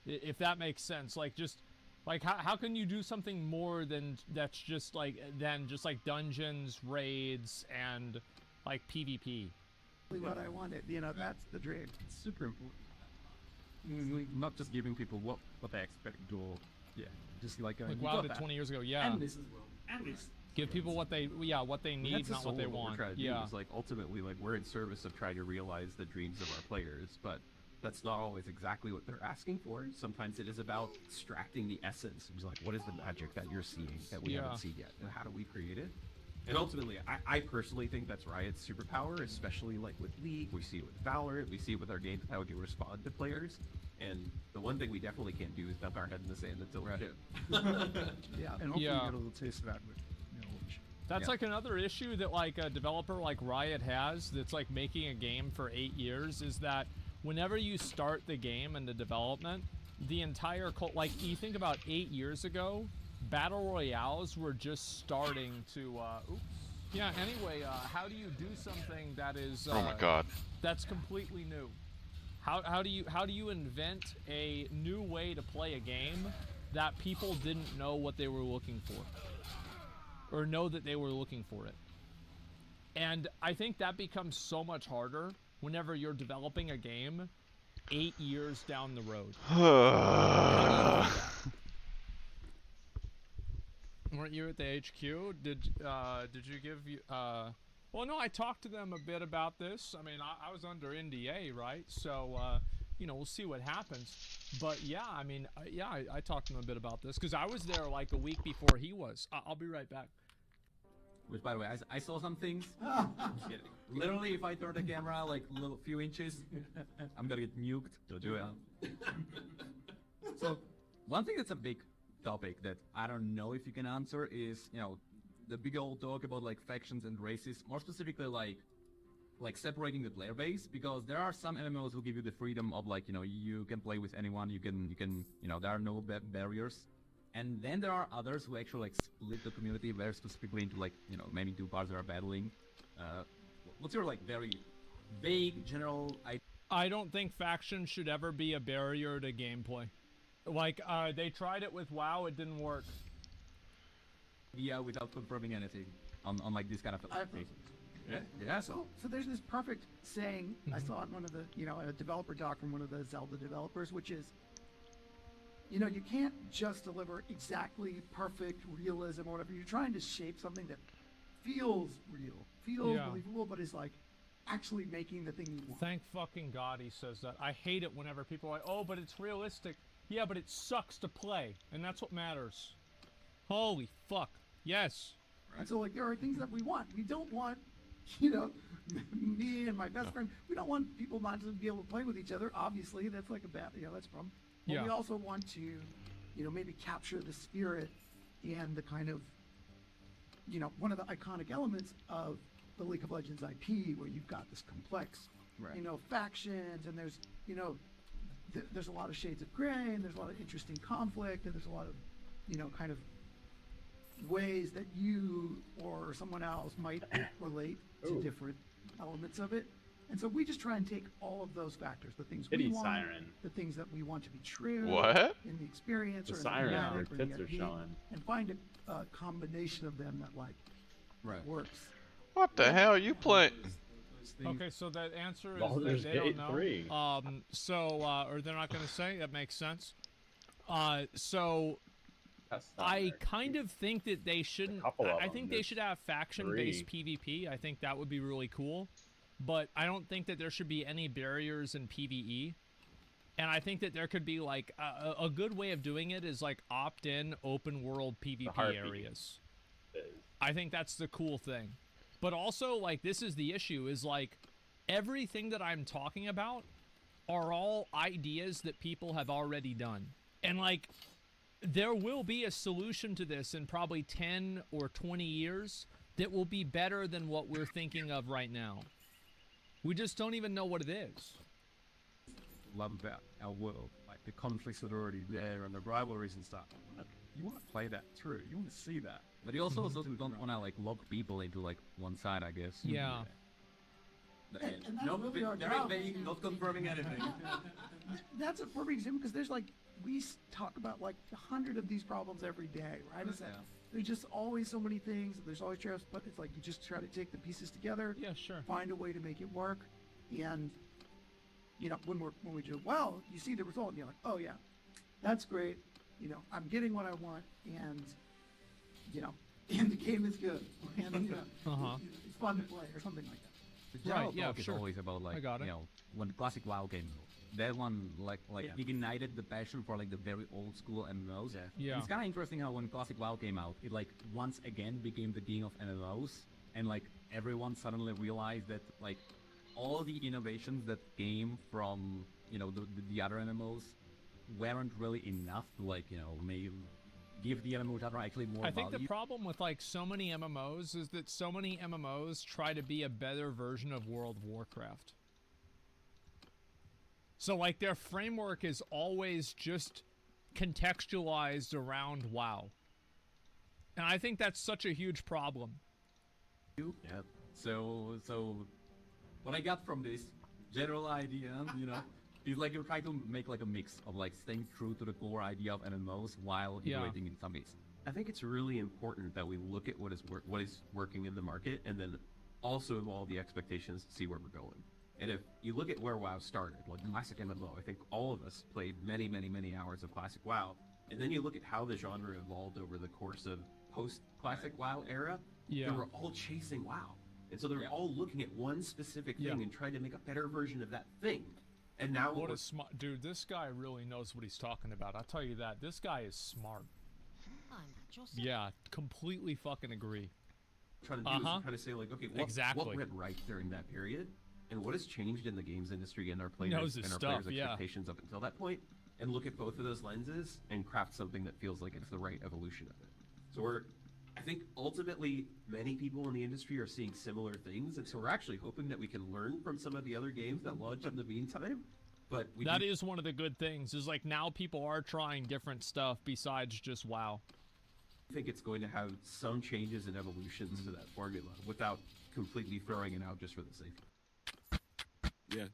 Speaker 1: If that makes sense. Like, just like how can you do something more than that's just like dungeons, raids, and like PvP?
Speaker 10: What I wanted, you know, that's the dream.
Speaker 13: It's super important. Not just giving people what they expect, or just like
Speaker 1: WoW did 20 years ago, yeah.
Speaker 10: And this as well. And this.
Speaker 1: Give people what they need, not what they want. Yeah.
Speaker 13: It's like ultimately, like, we're in service of trying to realize the dreams of our players, but that's not always exactly what they're asking for. Sometimes it is about extracting the essence. It's like, what is the magic that you're seeing that we haven't seen yet, and how do we create it? And ultimately, I personally think that's Riot's superpower, especially like with League. We see it with Valorant. We see it with our games, how we can respond to players. And the one thing we definitely can't do is dump our head in the sand until we do.
Speaker 10: Yeah,
Speaker 8: and hopefully get a little taste of that with knowledge.
Speaker 1: That's like another issue that like a developer like Riot has that's like making a game for 8 years is that whenever you start the game and the development, the entire like you think about 8 years ago, Battle Royales were just starting to yeah, anyway, how do you do something that is
Speaker 4: oh my god,
Speaker 1: that's completely new? How do you invent a new way to play a game that people didn't know what they were looking for or know that they were looking for it? And I think that becomes so much harder whenever you're developing a game 8 years down the road. Weren't you at the HQ? Did you give you well, no, I talked to them a bit about this. I mean, I was under NDA, right? So you know, we'll see what happens. But yeah, I mean, I talked to them a bit about this because I was there like a week before he was. I'll be right back.
Speaker 13: Which, by the way, I saw some things. Just kidding. Literally, if I turn the camera like a little few inches, I'm gonna get nuked. So do it. So, one thing that's a big topic that I don't know if you can answer is, you know, the big old talk about like factions and races, more specifically like separating the player base, because there are some MMOs who give you the freedom of like, you know, you can play with anyone, you can, you know, there are no barriers. And then there are others who actually like split the community very specifically into like, you know, maybe two parts that are battling. What's your like very vague general idea?
Speaker 1: I don't think factions should ever be a barrier to gameplay. Like, they tried it with WoW, it didn't work.
Speaker 13: Yeah, without confirming anything on like this kind of cases. Yeah.
Speaker 10: So there's this perfect saying I saw in one of the, you know, a developer doc from one of the Zelda developers, which is, you know, you can't just deliver exactly perfect realism or whatever. You're trying to shape something that feels real, feels believable, but is like actually making the thing you want.
Speaker 1: Thank fucking God he says that. I hate it whenever people are like, oh, but it's realistic. Yeah, but it sucks to play, and that's what matters. Holy fuck. Yes.
Speaker 10: And so, like, there are things that we want. We don't want, you know, me and my best friend, we don't want people not to be able to play with each other. Obviously, that's like a bad, you know, that's a problem. But we also want to, you know, maybe capture the spirit and the kind of, you know, one of the iconic elements of the League of Legends IP, where you've got this complex, you know, factions, and there's, you know, there's a lot of shades of gray, and there's a lot of interesting conflict, and there's a lot of, you know, kind of ways that you or someone else might relate to different elements of it. And so we just try and take all of those factors, the things we want, the things that we want to be true in the experience, or in the thematic, or in the IP, and find a combination of them that like works.
Speaker 4: What the hell are you playing?
Speaker 1: Okay, so that answer is that they don't know. 3. Or they're not going to say. That makes sense. So I kind of think that they shouldn't. I think they should have faction-based PvP. I think that would be really cool. But I don't think that there should be any barriers in PvE. And I think that there could be like a good way of doing it is like opt-in open world PvP areas. I think that's the cool thing. But also, like, this is the issue, is like everything that I'm talking about are all ideas that people have already done. And like there will be a solution to this in probably 10 or 20 years that will be better than what we're thinking of right now. We just don't even know what it is.
Speaker 13: Love about our world, like the conflicts that are already there and the rivalries and stuff. you want to play that through. You want to see that. But you also don't want to like lock people into like one side, I guess.
Speaker 1: Yeah.
Speaker 10: And that's
Speaker 13: No,
Speaker 10: really our
Speaker 13: very
Speaker 10: problem.
Speaker 13: vague, not confirming anything.
Speaker 10: That's a perfect example because there's like we talk about like 100 of these problems every day, right? It's like, there's just always so many things. There's always trade-offs, but it's like you just try to take the pieces together.
Speaker 1: Yeah, sure.
Speaker 10: Find a way to make it work, and you know when we do well, you see the result, and you're like, oh yeah, that's great. You know, I'm getting what I want, and you know, and the game is good, and you know, it's fun to play or something like that.
Speaker 13: The general talk is always about like you know when the classic WoW came out. That one like ignited the passion for like the very old school MMOs.
Speaker 1: Yeah.
Speaker 13: It's kind of interesting how when classic WoW came out, it like once again became the king of MMOs, and like everyone suddenly realized that like all the innovations that came from you know the other MMOs weren't really enough to like you know maybe give the MMO genre actually more
Speaker 1: I think
Speaker 13: value.
Speaker 1: the problem with like so many MMOs is that so many MMOs try to be a better version of World of Warcraft. So like their framework is always just contextualized around WoW. And I think that's such a huge problem.
Speaker 13: Yeah. So what I got from this general idea, you know, is like you're trying to make like a mix of like staying true to the core idea of MMOs while innovating in some ways.
Speaker 8: I think it's really important that we look at what is working in the market, and then also evolve the expectations to see where we're going. And if you look at where WoW started, like classic MMO, I think all of us played many hours of classic WoW. And then you look at how the genre evolved over the course of post-classic WoW era. They were all chasing WoW. And so they're all looking at one specific thing and trying to make a better version of that thing. And now
Speaker 1: what a smart dude, this guy really knows what he's talking about. I'll tell you that. This guy is smart. Yeah, completely fucking agree.
Speaker 8: Trying to do is try to say like, okay, what went right during that period, and what has changed in the games industry and our players and our players' expectations up until that point, and look at both of those lenses and craft something that feels like it's the right evolution of it. So I think ultimately many people in the industry are seeing similar things, and so we're actually hoping that we can learn from some of the other games that launch in the meantime. But
Speaker 1: that is one of the good things, is like now people are trying different stuff besides just WoW.
Speaker 8: I think it's going to have some changes and evolutions to that formula without completely throwing it out just for the sake of it.
Speaker 15: Yeah.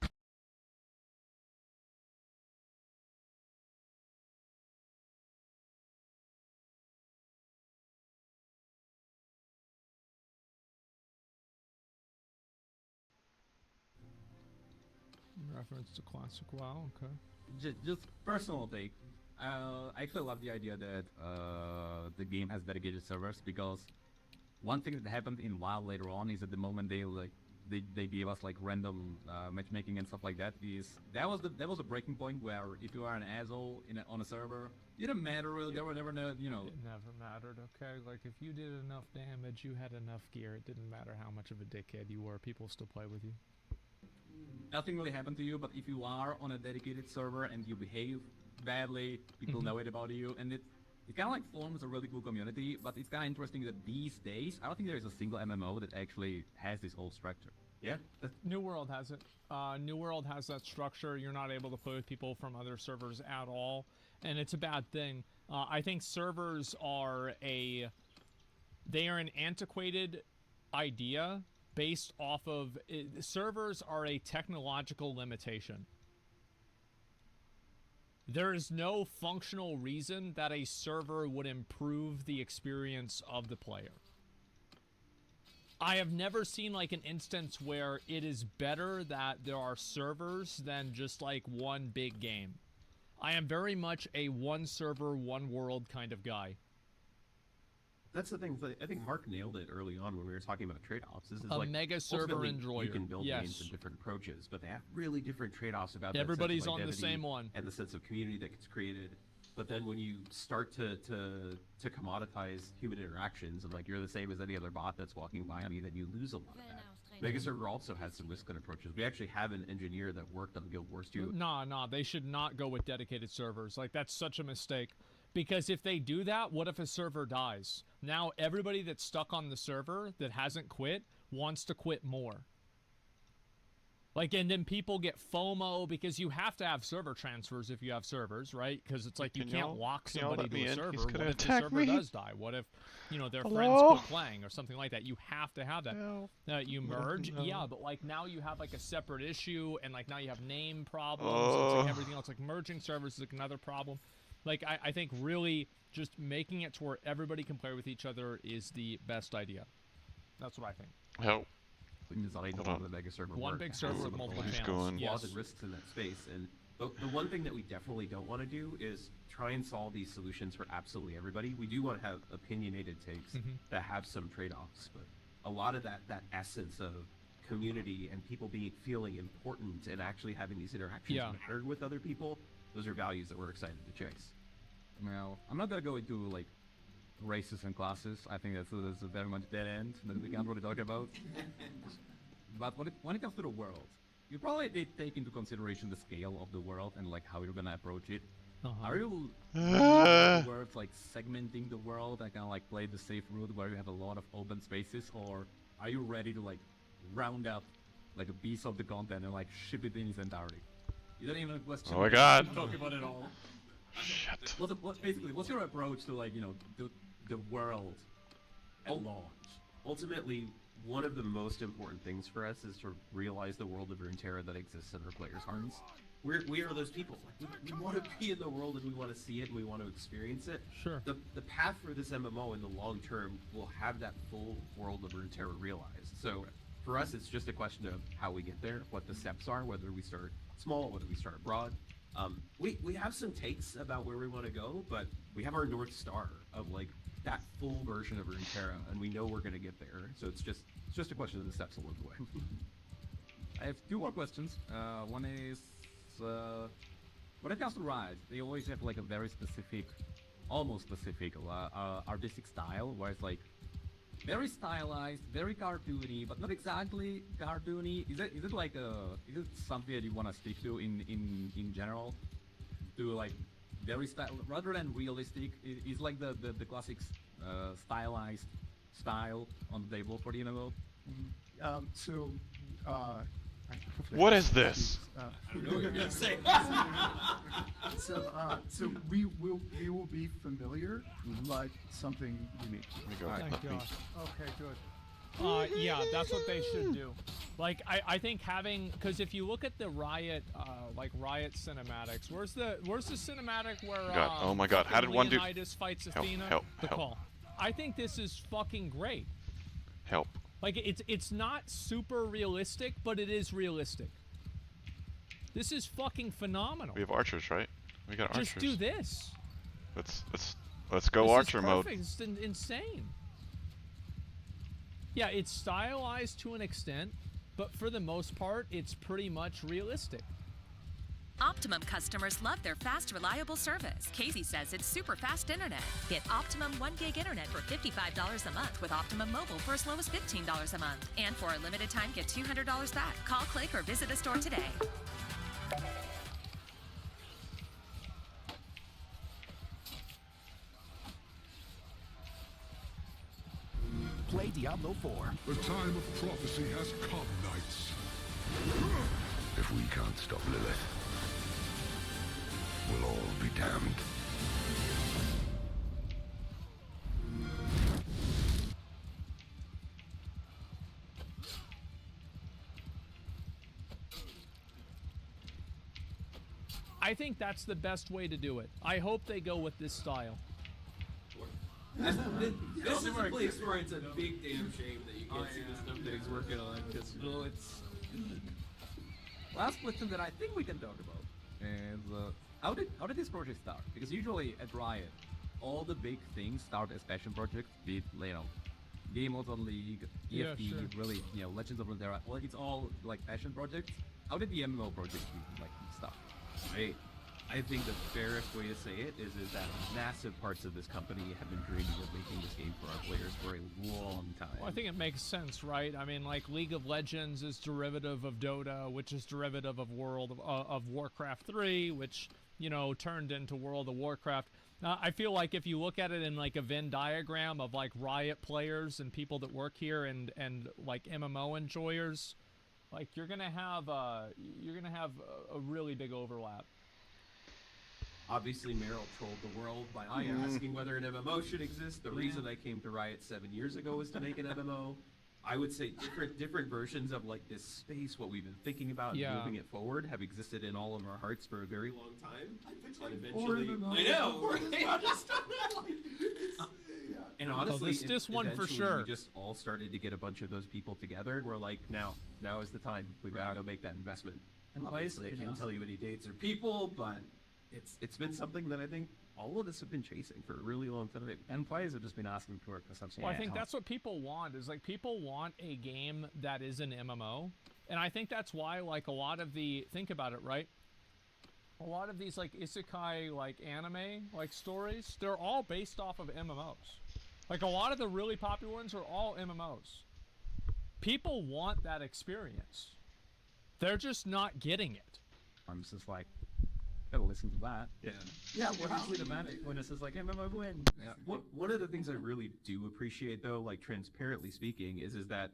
Speaker 1: Reference to classic WoW, okay.
Speaker 13: Just personal take. I actually love the idea that the game has dedicated servers, because one thing that happened in WoW later on is at the moment they gave us like random matchmaking and stuff like that. That was a breaking point where if you are an asshole on a server, it didn't matter really. There were never you know.
Speaker 1: It never mattered. Okay, like if you did enough damage, you had enough gear. It didn't matter how much of a dickhead you were. People still play with you.
Speaker 13: Nothing really happened to you, but if you are on a dedicated server and you behave badly, people know it about you, and it kind of like forms a really cool community. But it's kind of interesting that these days, I don't think there is a single MMO that actually has this whole structure.
Speaker 8: Yeah.
Speaker 1: New World has it. New World has that structure. You're not able to play with people from other servers at all, and it's a bad thing. I think servers are an antiquated idea based off of servers are a technological limitation. There is no functional reason that a server would improve the experience of the player. I have never seen like an instance where it is better that there are servers than just like one big game. I am very much a one server, one world kind of guy.
Speaker 8: That's the thing. I think Mark nailed it early on when we were talking about trade-offs. This is
Speaker 1: a
Speaker 8: like
Speaker 1: mega server enjoyer.
Speaker 8: You can build games in different approaches, but they have really different trade-offs about
Speaker 1: everybody's
Speaker 8: that sense of
Speaker 1: on the same one
Speaker 8: and the sense of community that gets created. But then when you start to commoditize human interactions, and like you're the same as any other bot that's walking by me, then you lose a lot of that. Mega server also has some risk and approaches. We actually have an engineer that worked on Guild Wars 2.
Speaker 1: Nah, they should not go with dedicated servers. Like that's such a mistake. Because if they do that, what if a server dies? Now everybody that's stuck on the server that hasn't quit wants to quit more. Like, and then people get FOMO because you have to have server transfers if you have servers, right? Because it's like you can't lock somebody to a server. What if the server does die? What if, you know, their friends quit playing or something like that? You have to have that. You merge, yeah, but like now you have like a separate issue, and like now you have name problems. So it's like everything else. Like merging servers is like another problem. Like I think really just making it to where everybody can play with each other is the best idea. That's what I think.
Speaker 4: Help.
Speaker 8: The mega server
Speaker 1: one big server with multiple channels.
Speaker 8: Flaws and risks in that space, and the one thing that we definitely don't want to do is try and solve these solutions for absolutely everybody. We do want to have opinionated takes that have some trade-offs, but a lot of that essence of community and people feeling important and actually having these interactions mattered with other people, those are values that we're excited to chase.
Speaker 13: Now, I'm not gonna go into like races and classes. I think that's a very much dead end that we can't really talk about. But when it comes to the world, you probably did take into consideration the scale of the world and like how you're gonna approach it. Are you worth like segmenting the world and kind of like play the safe route where you have a lot of open spaces, or are you ready to like round up like a piece of the content and like ship it in its entirety? Is that even a question?
Speaker 4: Oh my god!
Speaker 8: Talk about it all.
Speaker 4: Shit.
Speaker 8: What's your approach to like, you know, the world at launch? Ultimately, one of the most important things for us is to realize the world of Runeterra that exists in our players' hearts. We are those people. We want to be in the world and we want to see it and we want to experience it.
Speaker 1: Sure.
Speaker 8: The path for this MMO in the long term will have that full world of Runeterra realized. So for us, it's just a question of how we get there, what the steps are, whether we start small, whether we start broad. We have some takes about where we want to go, but we have our North Star of like that full version of Runeterra, and we know we're going to get there. So it's just a question of the steps along the way.
Speaker 13: I have two more questions. One is, when it comes to Riot, they always have like a very specific, almost specific artistic style, where it's like very stylized, very cartoony, but not exactly cartoony. Is it like is it something that you want to stick to in general? To like very rather than realistic, is like the classic stylized style on the table for the MMO?
Speaker 4: What is this?
Speaker 8: I don't know what you're gonna say.
Speaker 10: So we will be familiar, but something unique.
Speaker 1: Thank God.
Speaker 10: Okay, good.
Speaker 1: Yeah, that's what they should do. Like, I think having, because if you look at the Riot, Riot cinematics, where's the cinematic where
Speaker 4: oh my God, how did one do?
Speaker 1: Leonidas fights Athena?
Speaker 4: Help!
Speaker 1: Call. I think this is fucking great.
Speaker 4: Help!
Speaker 1: Like, it's not super realistic, but it is realistic. This is fucking phenomenal.
Speaker 4: We have archers, right? We got archers.
Speaker 1: Just do this.
Speaker 4: Let's go
Speaker 1: this
Speaker 4: archer
Speaker 1: is
Speaker 4: mode.
Speaker 1: It's insane. Yeah, it's stylized to an extent, but for the most part, it's pretty much realistic.
Speaker 15: Optimum customers love their fast, reliable service. Casey says it's super fast internet. Get Optimum 1 gig internet for $55 a month with Optimum Mobile for as low as $15 a month. And for a limited time, get $200 back. Call, click, or visit a store today.
Speaker 17: Play Diablo 4.
Speaker 18: The time of prophecy has come, knights.
Speaker 17: If we can't stop Lilith, we'll all be damned.
Speaker 1: I think that's the best way to do it. I hope they go with this style.
Speaker 8: This is a place where it's a big damn shame that you can't see the stuff that he's working on, because it's...
Speaker 13: Last question that I think we can talk about is how did this project start? Because usually at Riot, all the big things start as passion projects, be it, you know, Game Modes on League, EFT,
Speaker 1: yeah, sure.
Speaker 13: really, you know, Legends of Runeterra. Well, it's all like passion projects. How did the MMO project like start?
Speaker 8: I think the fairest way to say it is that massive parts of this company have been dreaming of making this game for our players for a long time.
Speaker 1: Well, I think it makes sense, right? I mean, like, League of Legends is derivative of Dota, which is derivative of Warcraft 3, which, you know, turned into World of Warcraft. I feel like if you look at it in, like, a Venn diagram of, like, Riot players and people that work here and like, MMO enjoyers, Like you're gonna have a really big overlap.
Speaker 8: Obviously, Meryl trolled the world by asking whether an MMO should exist. The reason I came to Riot 7 years ago was to make an MMO. I would say different versions of like this space, what we've been thinking about and moving it forward, have existed in all of our hearts for a very long time. And eventually, I know. And honestly,
Speaker 1: this one for sure.
Speaker 8: We just all started to get a bunch of those people together, and we're like, now is the time. We've got to go make that investment. And obviously, I can't tell you any dates or people, but it's been something that I think all of us have been chasing for a really long time.
Speaker 14: And players have just been asking for it for something.
Speaker 1: Well, I think that's what people want, is like people want a game that is an MMO. And I think that's why, like, a lot of the, think about it, right? A lot of these, like, isekai, like, anime, like, stories, they're all based off of MMOs. Like, a lot of the really popular ones are all MMOs. People want that experience. They're just not getting it.
Speaker 14: I'm just like, gotta listen to that.
Speaker 8: Yeah,
Speaker 14: we're actually the magic when it's just like MMO win.
Speaker 8: Yeah. One of the things I really do appreciate, though, like transparently speaking, is that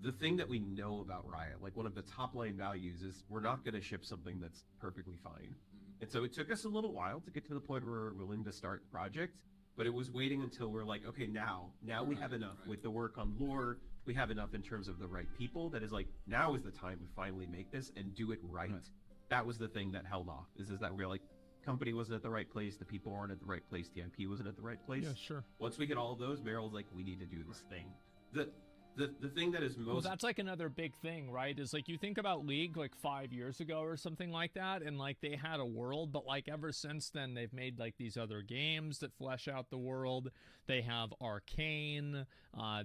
Speaker 8: the thing that we know about Riot, like one of the top line values, is we're not going to ship something that's perfectly fine. And so it took us a little while to get to the point where we're willing to start the project, but it was waiting until we're like, okay, now we have enough with the work on lore. We have enough in terms of the right people that is like, now is the time to finally make this and do it right. That was the thing that held off, is that we're like, company wasn't at the right place, the people weren't at the right place, the IP wasn't at the right place.
Speaker 1: Yeah, sure.
Speaker 8: Once we get all of those, Meryl's like, we need to do this thing. The thing that is most...
Speaker 1: Well, that's like another big thing, right? Is like, you think about League like 5 years ago or something like that, and like they had a world, but like ever since then they've made like these other games that flesh out the world. They have Arcane,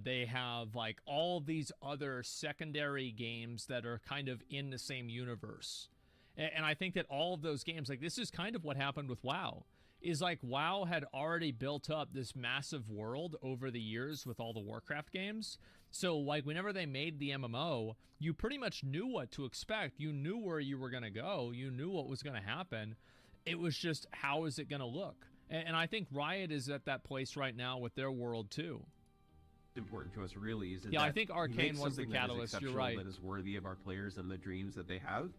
Speaker 1: they have like all these other secondary games that are kind of in the same universe. And I think that all of those games, like this is kind of what happened with WoW, is like WoW had already built up this massive world over the years with all the Warcraft games. So like whenever they made the MMO, you pretty much knew what to expect. You knew where you were going to go. You knew what was going to happen. It was just, how is it going to look? And I think Riot is at that place right now with their world too.
Speaker 8: Important to us really is that
Speaker 1: I think Arcane was the catalyst. You're right.
Speaker 8: That is worthy of our players and the dreams that they have.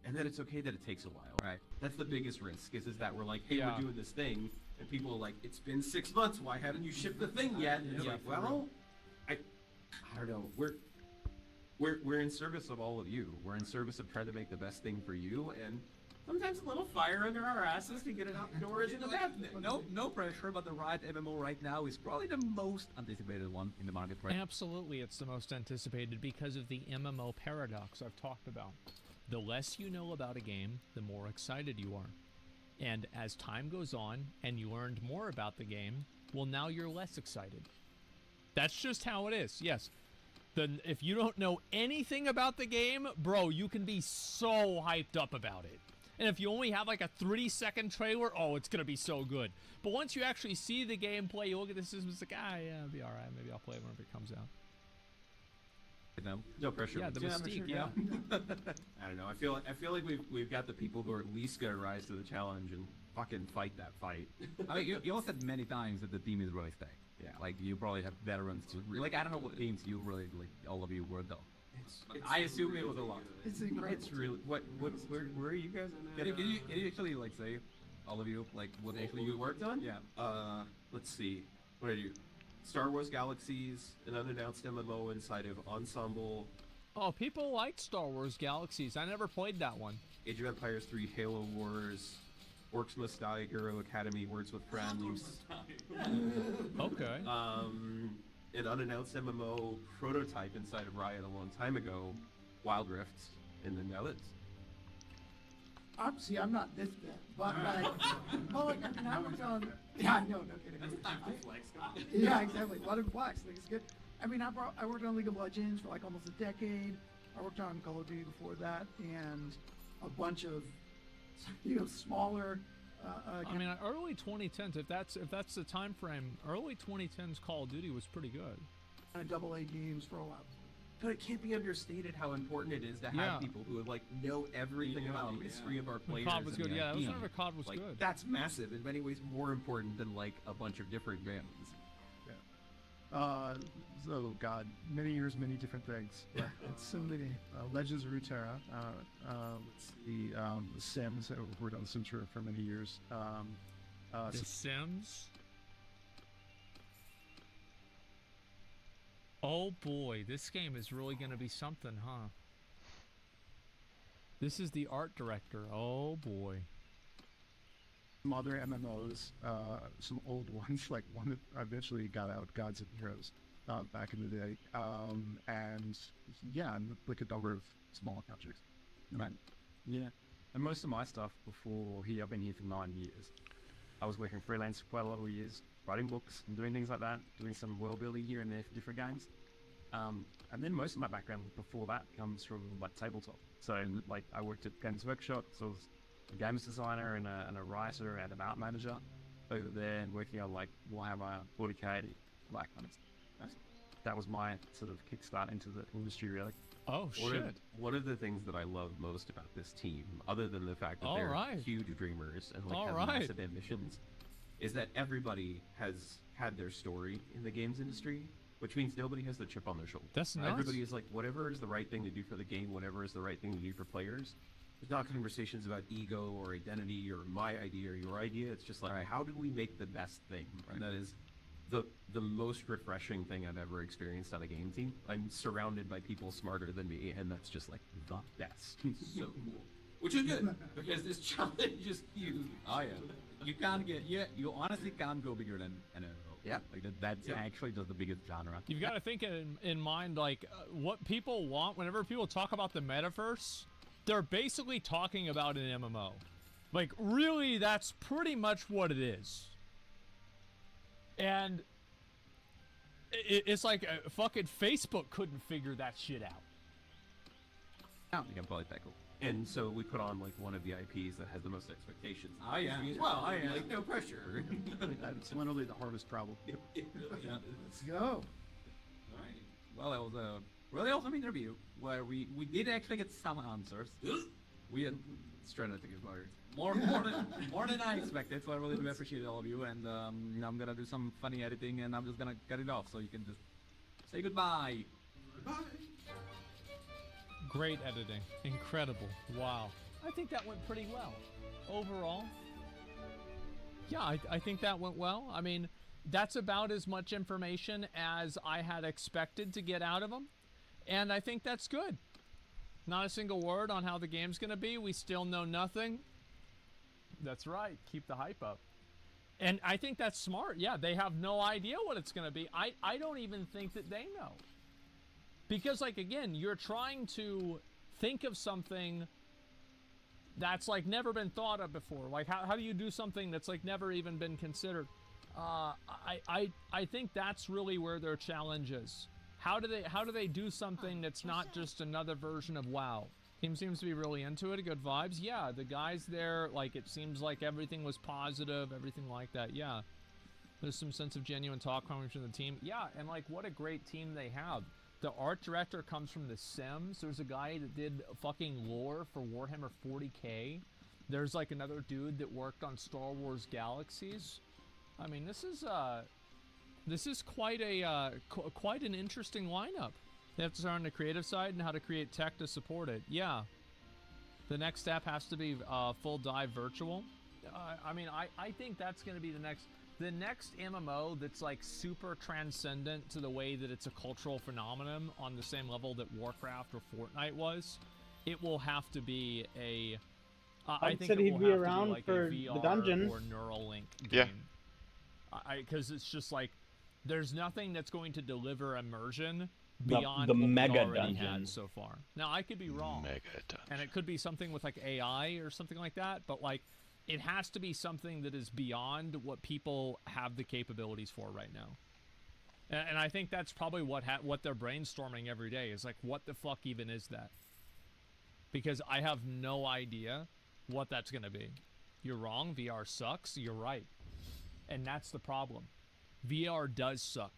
Speaker 8: And that it's okay that it takes a while, right? That's the biggest risk, is that we're like, hey, we're doing this thing, and people are like, it's been 6 months, why haven't you shipped the thing yet? And it's like, well, I don't know. We're in service of all of you. We're in service of trying to make the best thing for you, and sometimes a little fire under our asses to get it out the door isn't a bad thing.
Speaker 14: No pressure, but the Riot MMO right now is probably the most anticipated one in the market right now.
Speaker 1: Absolutely, it's the most anticipated because of the MMO paradox I've talked about. The less you know about a game, the more excited you are. And as time goes on and you learned more about the game, well, now you're less excited. That's just how it is. Yes. If you don't know anything about the game, bro, you can be so hyped up about it. And if you only have like a 3-second trailer, oh, it's going to be so good. But once you actually see the gameplay, you look at the system, it's like, yeah, it'll be all right. Maybe I'll play it whenever it comes out.
Speaker 8: No pressure.
Speaker 1: Yeah, the mystique.
Speaker 8: Sure, I don't know. I feel like we've got the people who are at least gonna rise to the challenge and fucking fight that fight.
Speaker 14: I mean, you also said many times that the team is really stacked. Yeah, like you probably have veterans to like. I don't know what teams you really like. All of you were though.
Speaker 8: I assume it was a lot.
Speaker 10: It's incredible.
Speaker 8: It's really where are you guys?
Speaker 14: Can you actually like say all of you like what
Speaker 8: actually you worked on?
Speaker 14: Yeah.
Speaker 8: Let's see. What are you? Star Wars Galaxies, an unannounced MMO inside of Ensemble.
Speaker 1: Oh, people liked Star Wars Galaxies. I never played that one.
Speaker 8: Age of Empires 3, Halo Wars, Orcs Must Die, Hero Academy, Words with Friends.
Speaker 1: Okay.
Speaker 8: An unannounced MMO prototype inside of Riot a long time ago, Wild Rift, and then now it's...
Speaker 10: Obviously, I'm not this bad, but like, well, like, I mean, I worked on. Yeah, no kidding. Yeah, exactly. A lot of flex. Like, it's good. I mean, I worked on League of Legends for like almost a decade. I worked on Call of Duty before that, and a bunch of, smaller.
Speaker 1: I mean, early 2010s. If that's the time frame, early 2010s Call of Duty was pretty good.
Speaker 10: AA games for a while.
Speaker 8: But it can't be understated how important it is to have people who like know everything about the history of our players.
Speaker 1: COD was good. Yeah, that was whenever COD was good.
Speaker 8: That's massive. In many ways, more important than like a bunch of different bands.
Speaker 10: Yeah.
Speaker 6: oh god, many years, many different things. Yeah, it's so many. Legends of Runeterra. The Sims. I've worked on the Sims for many years.
Speaker 1: The Sims. Oh boy, this game is really going to be something, huh? This is the art director. Oh boy.
Speaker 6: Some other MMOs, some old ones, like one that eventually got out, Gods and Heroes, back in the day. And yeah, and like a number of small projects.
Speaker 14: Right. Yeah. And most of my stuff before here, I've been here for 9 years. I was working freelance for quite a lot of years, writing books and doing things like that, doing some world building here and there for different games. And then most of my background before that comes from like tabletop. So like I worked at Games Workshop, so I was a games designer and a writer and an art manager over there, and working on like Warhammer 40k, that kind of stuff. That was my sort of kickstart into the industry, really.
Speaker 1: Oh shit!
Speaker 8: One of the things that I love most about this team, other than the fact that they're huge dreamers and like have massive ambitions, is that everybody has had their story in the games industry, which means nobody has the chip on their shoulder.
Speaker 1: That's nuts.
Speaker 8: Everybody is like, whatever is the right thing to do for the game, whatever is the right thing to do for players. There's not conversations about ego or identity or my idea or your idea. It's just like, all right, how do we make the best thing? Right. And that is the most refreshing thing I've ever experienced on a game team. I'm surrounded by people smarter than me, and that's just like the best. So cool.
Speaker 14: Which is good, because this challenge is huge. Oh yeah. You can't get, you honestly can't go bigger than an MMO.
Speaker 8: Yeah.
Speaker 14: Like that's actually just the biggest genre.
Speaker 1: You've got to think in mind, like, what people want whenever people talk about the metaverse, they're basically talking about an MMO. Like, really, that's pretty much what it is. And it's like fucking Facebook couldn't figure that shit out.
Speaker 14: I think I'm probably that cool.
Speaker 8: And so we put on like one of the IPs that has the most expectations.
Speaker 14: Oh yeah. Well, I am.
Speaker 8: Like no pressure.
Speaker 6: That's literally the hardest problem.
Speaker 14: Yeah.
Speaker 6: Let's go.
Speaker 14: All right. Well, that was a really awesome interview where we did actually get some answers. We had trying not to get fired. More than I expected, so I really do appreciate all of you. And I'm gonna do some funny editing, and I'm just gonna cut it off so you can just say goodbye.
Speaker 6: Goodbye.
Speaker 1: Great editing. Incredible. Wow. I think that went pretty well. Overall. Yeah, I think that went well. I mean, that's about as much information as I had expected to get out of them. And I think that's good. Not a single word on how the game's going to be. We still know nothing. That's right. Keep the hype up. And I think that's smart. Yeah, they have no idea what it's going to be. I don't even think that they know. Because, like, again, you're trying to think of something that's, like, never been thought of before. Like, how do you do something that's, like, never even been considered? I think that's really where their challenge is. How do they do something that's not just another version of WoW? Team seems to be really into it. Good vibes. Yeah, the guys there, like, it seems like everything was positive, everything like that. Yeah. There's some sense of genuine talk coming from the team. Yeah, and, like, what a great team they have. The art director comes from The Sims. There's a guy that did fucking lore for Warhammer 40k. There's like another dude that worked on Star Wars Galaxies. I mean, this is quite an interesting lineup. They have to start on the creative side and how to create tech to support it. Yeah. The next step has to be full dive virtual. I mean, I think that's going to be the next MMO that's like super transcendent to the way that it's a cultural phenomenon on the same level that Warcraft or Fortnite was. It will have to be a I think
Speaker 3: said
Speaker 1: it
Speaker 3: he'd
Speaker 1: will
Speaker 3: be
Speaker 1: have to
Speaker 3: around
Speaker 1: be like
Speaker 3: for
Speaker 1: a VR
Speaker 3: the dungeons.
Speaker 1: or Neuralink game.
Speaker 4: Yeah.
Speaker 1: Because it's just like there's nothing that's going to deliver immersion
Speaker 3: The
Speaker 1: beyond what
Speaker 3: mega
Speaker 1: we've already
Speaker 3: dungeon.
Speaker 1: had so far. Now I could be wrong.
Speaker 4: Mega dungeon.
Speaker 1: And it could be something with like AI or something like that, but like it has to be something that is beyond what people have the capabilities for right now. And I think that's probably what they're brainstorming every day is like, what the fuck even is that? Because I have no idea what that's going to be. You're wrong. VR sucks. You're right. And that's the problem. VR does suck.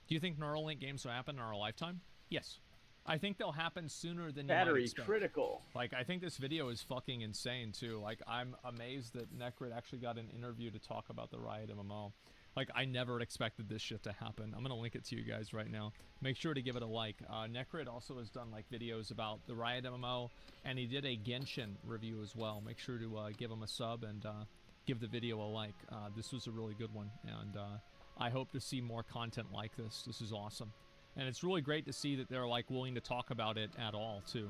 Speaker 1: Do you think Neuralink games will happen in our lifetime? Yes. I think they'll happen sooner than you might
Speaker 3: Battery
Speaker 1: expect.
Speaker 3: critical.
Speaker 1: Like, I think this video is fucking insane, too. Like, I'm amazed that Necrit actually got an interview to talk about the Riot MMO. Like, I never expected this shit to happen. I'm gonna link it to you guys right now. Make sure to give it a like. Necrid also has done like videos about the Riot MMO, and he did a Genshin review as well. Make sure to give him a sub and give the video a like. This was a really good one, and I hope to see more content like this. This is awesome. And it's really great to see that they're like willing to talk about it at all, too.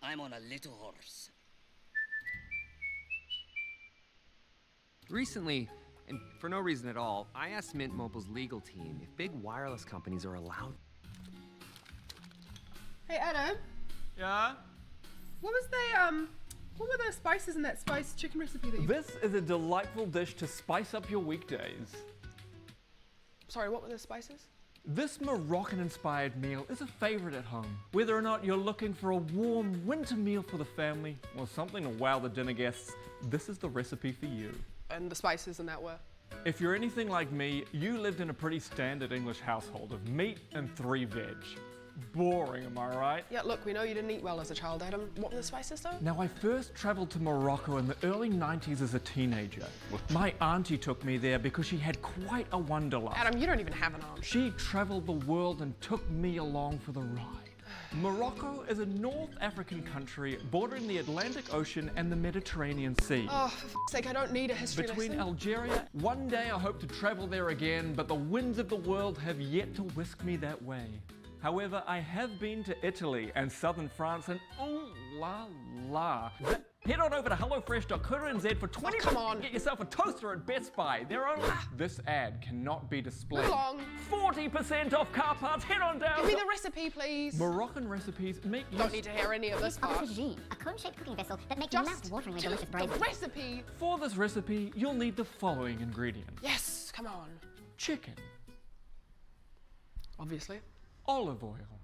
Speaker 11: I'm on a little horse.
Speaker 21: Recently, and for no reason at all, I asked Mint Mobile's legal team if big wireless companies are allowed.
Speaker 22: Hey Adam.
Speaker 21: Yeah?
Speaker 22: What were the spices in that spiced chicken recipe that you...
Speaker 24: This is a delightful dish to spice up your weekdays.
Speaker 22: Sorry, what were the spices?
Speaker 24: This Moroccan-inspired meal is a favorite at home. Whether or not you're looking for a warm winter meal for the family or something to wow the dinner guests, this is the recipe for you.
Speaker 22: And the spices in that were?
Speaker 24: If you're anything like me, you lived in a pretty standard English household of meat and 3 veg. Boring, am I right?
Speaker 22: Yeah, look, we know you didn't eat well as a child, Adam. What were the spices, though?
Speaker 24: Now, I first traveled to Morocco in the early 90s as a teenager. My auntie took me there because she had quite a wanderlust.
Speaker 22: Adam, you don't even have an aunt.
Speaker 24: She traveled the world and took me along for the ride. Morocco is a North African country bordering the Atlantic Ocean and the Mediterranean Sea.
Speaker 22: Oh, for f***'s sake, I don't need a history
Speaker 24: Between
Speaker 22: lesson.
Speaker 24: Algeria, one day I hope to travel there again, but the winds of the world have yet to whisk me that way. However, I have been to Italy and southern France, and ooh la la. Head on over to hellofresh.co.nz for 20
Speaker 22: come on.
Speaker 24: Get yourself a toaster at Best Buy. They're only... This ad cannot be displayed.
Speaker 22: Move along.
Speaker 24: 40% off car parts. Head on down.
Speaker 22: Give me the recipe, please.
Speaker 24: Moroccan recipes make use...
Speaker 22: Don't need to hear any of this part.
Speaker 25: A cone-shaped cooking vessel that makes
Speaker 22: Just
Speaker 25: mouth-wateringly
Speaker 22: do
Speaker 25: delicious
Speaker 22: the
Speaker 25: braising.
Speaker 22: recipe.
Speaker 24: For this recipe, you'll need the following ingredients.
Speaker 22: Yes, come on.
Speaker 24: Chicken.
Speaker 22: Obviously.
Speaker 24: Olive oil.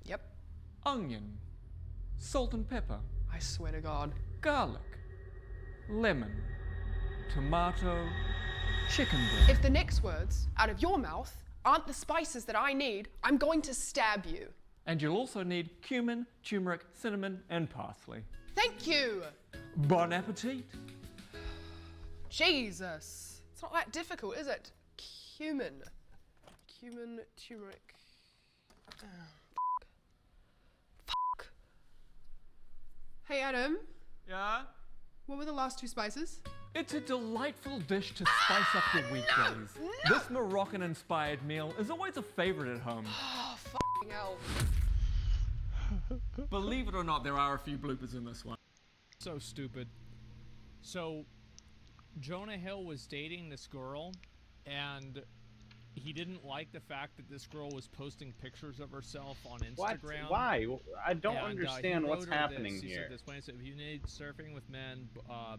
Speaker 22: Yep.
Speaker 24: Onion. Salt and pepper.
Speaker 22: I swear to God.
Speaker 24: Garlic. Lemon. Tomato. Chicken breast.
Speaker 22: If the next words out of your mouth aren't the spices that I need, I'm going to stab you.
Speaker 24: And you'll also need cumin, turmeric, cinnamon, and parsley.
Speaker 22: Thank you.
Speaker 24: Bon appetit.
Speaker 22: Jesus. It's not that difficult, is it? Cumin. Cumin, turmeric. Oh, fuck. Hey, Adam.
Speaker 24: Yeah?
Speaker 22: What were the last 2 spices?
Speaker 24: It's a delightful dish to spice up your weekdays.
Speaker 22: No.
Speaker 24: This Moroccan-inspired meal is always a favorite at home.
Speaker 22: Oh, fucking hell.
Speaker 24: Believe it or not, there are a few bloopers in this one.
Speaker 1: So stupid. So, Jonah Hill was dating this girl, and he didn't like the fact that this girl was posting pictures of herself on Instagram.
Speaker 3: What? Why? I don't
Speaker 1: And,
Speaker 3: understand
Speaker 1: he
Speaker 3: what's
Speaker 1: wrote her
Speaker 3: happening
Speaker 1: this. He
Speaker 3: here.
Speaker 1: said this when he said, if you need surfing with men,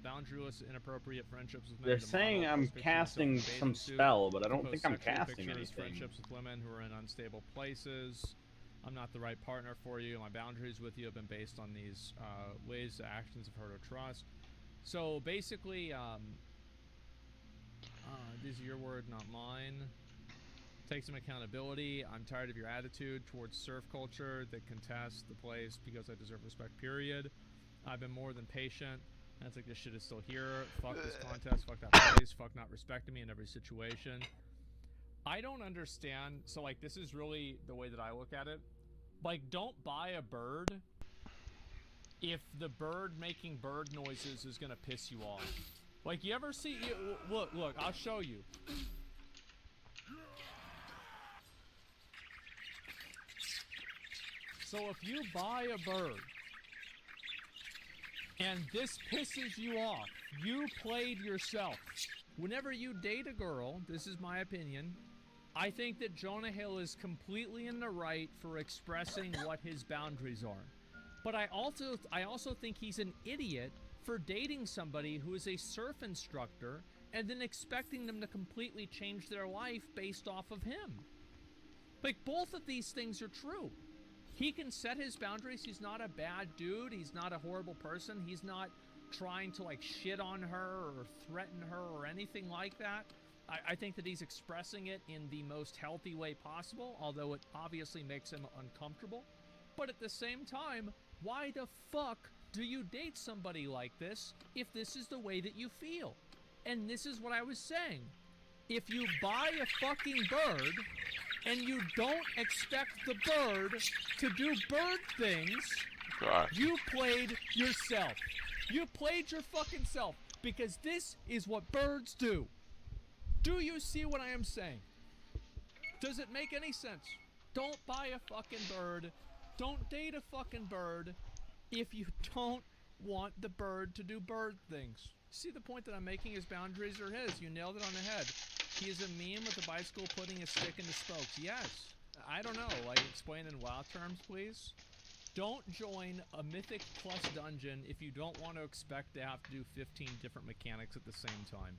Speaker 1: boundaryless, inappropriate friendships with men.
Speaker 3: They're
Speaker 1: to
Speaker 3: saying
Speaker 1: model,
Speaker 3: I'm
Speaker 1: post pictures of
Speaker 3: casting
Speaker 1: yourself in a
Speaker 3: some
Speaker 1: bathing suit,
Speaker 3: spell, but I don't
Speaker 1: post
Speaker 3: think I'm
Speaker 1: sexual
Speaker 3: casting
Speaker 1: pictures,
Speaker 3: anything.
Speaker 1: Friendships with women who are in unstable places. I'm not the right partner for you. My boundaries with you have been based on these ways, actions of hurt or trust. So basically, these are your words, not mine. Take some accountability. I'm tired of your attitude towards surf culture that contests the place because I deserve respect, period. I've been more than patient. And it's like, this shit is still here. Fuck this contest. Fuck that place. Fuck not respecting me in every situation. I don't understand. So, like, this is really the way that I look at it. Like, don't buy a bird if the bird making bird noises is gonna piss you off. Like, you ever see... Look, I'll show you. So if you buy a bird and this pisses you off, you played yourself. Whenever you date a girl, this is my opinion, I think that Jonah Hill is completely in the right for expressing what his boundaries are. But I also think he's an idiot for dating somebody who is a surf instructor and then expecting them to completely change their life based off of him. Like, both of these things are true. He can set his boundaries. He's not a bad dude. He's not a horrible person. He's not trying to, like, shit on her or threaten her or anything like that. I think that he's expressing it in the most healthy way possible, although it obviously makes him uncomfortable. But at the same time, why the fuck do you date somebody like this if this is the way that you feel? And this is what I was saying. If you buy a fucking bird and you don't expect the bird to do bird things, you played yourself. You played your fucking self, because this is what birds do. Do you see what I am saying? Does it make any sense? Don't buy a fucking bird. Don't date a fucking bird if you don't want the bird to do bird things. See the point that I'm making? His boundaries are his. You nailed it on the head. He is a meme with a bicycle putting a stick in the spokes. Yes. I don't know. Like, explain in WoW terms, please. Don't join a Mythic Plus dungeon if you don't want to expect to have to do 15 different mechanics at the same time.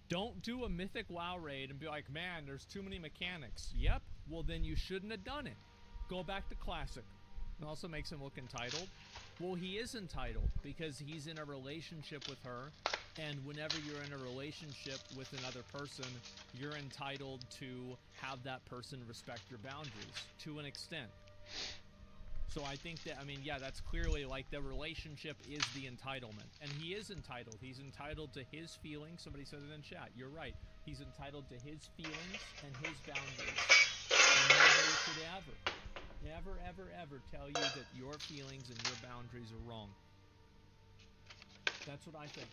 Speaker 1: Don't do a Mythic WoW raid and be like, man, there's too many mechanics. Yep, well then you shouldn't have done it. Go back to Classic. It also makes him look entitled. Well, he is entitled because he's in a relationship with her, and whenever you're in a relationship with another person, you're entitled to have that person respect your boundaries to an extent. So I think that, I mean, yeah, that's clearly like the relationship is the entitlement. And he is entitled. He's entitled to his feelings. Somebody said it in chat. You're right. He's entitled to his feelings and his boundaries. And nobody should ever tell you that your feelings and your boundaries are wrong. That's what I think.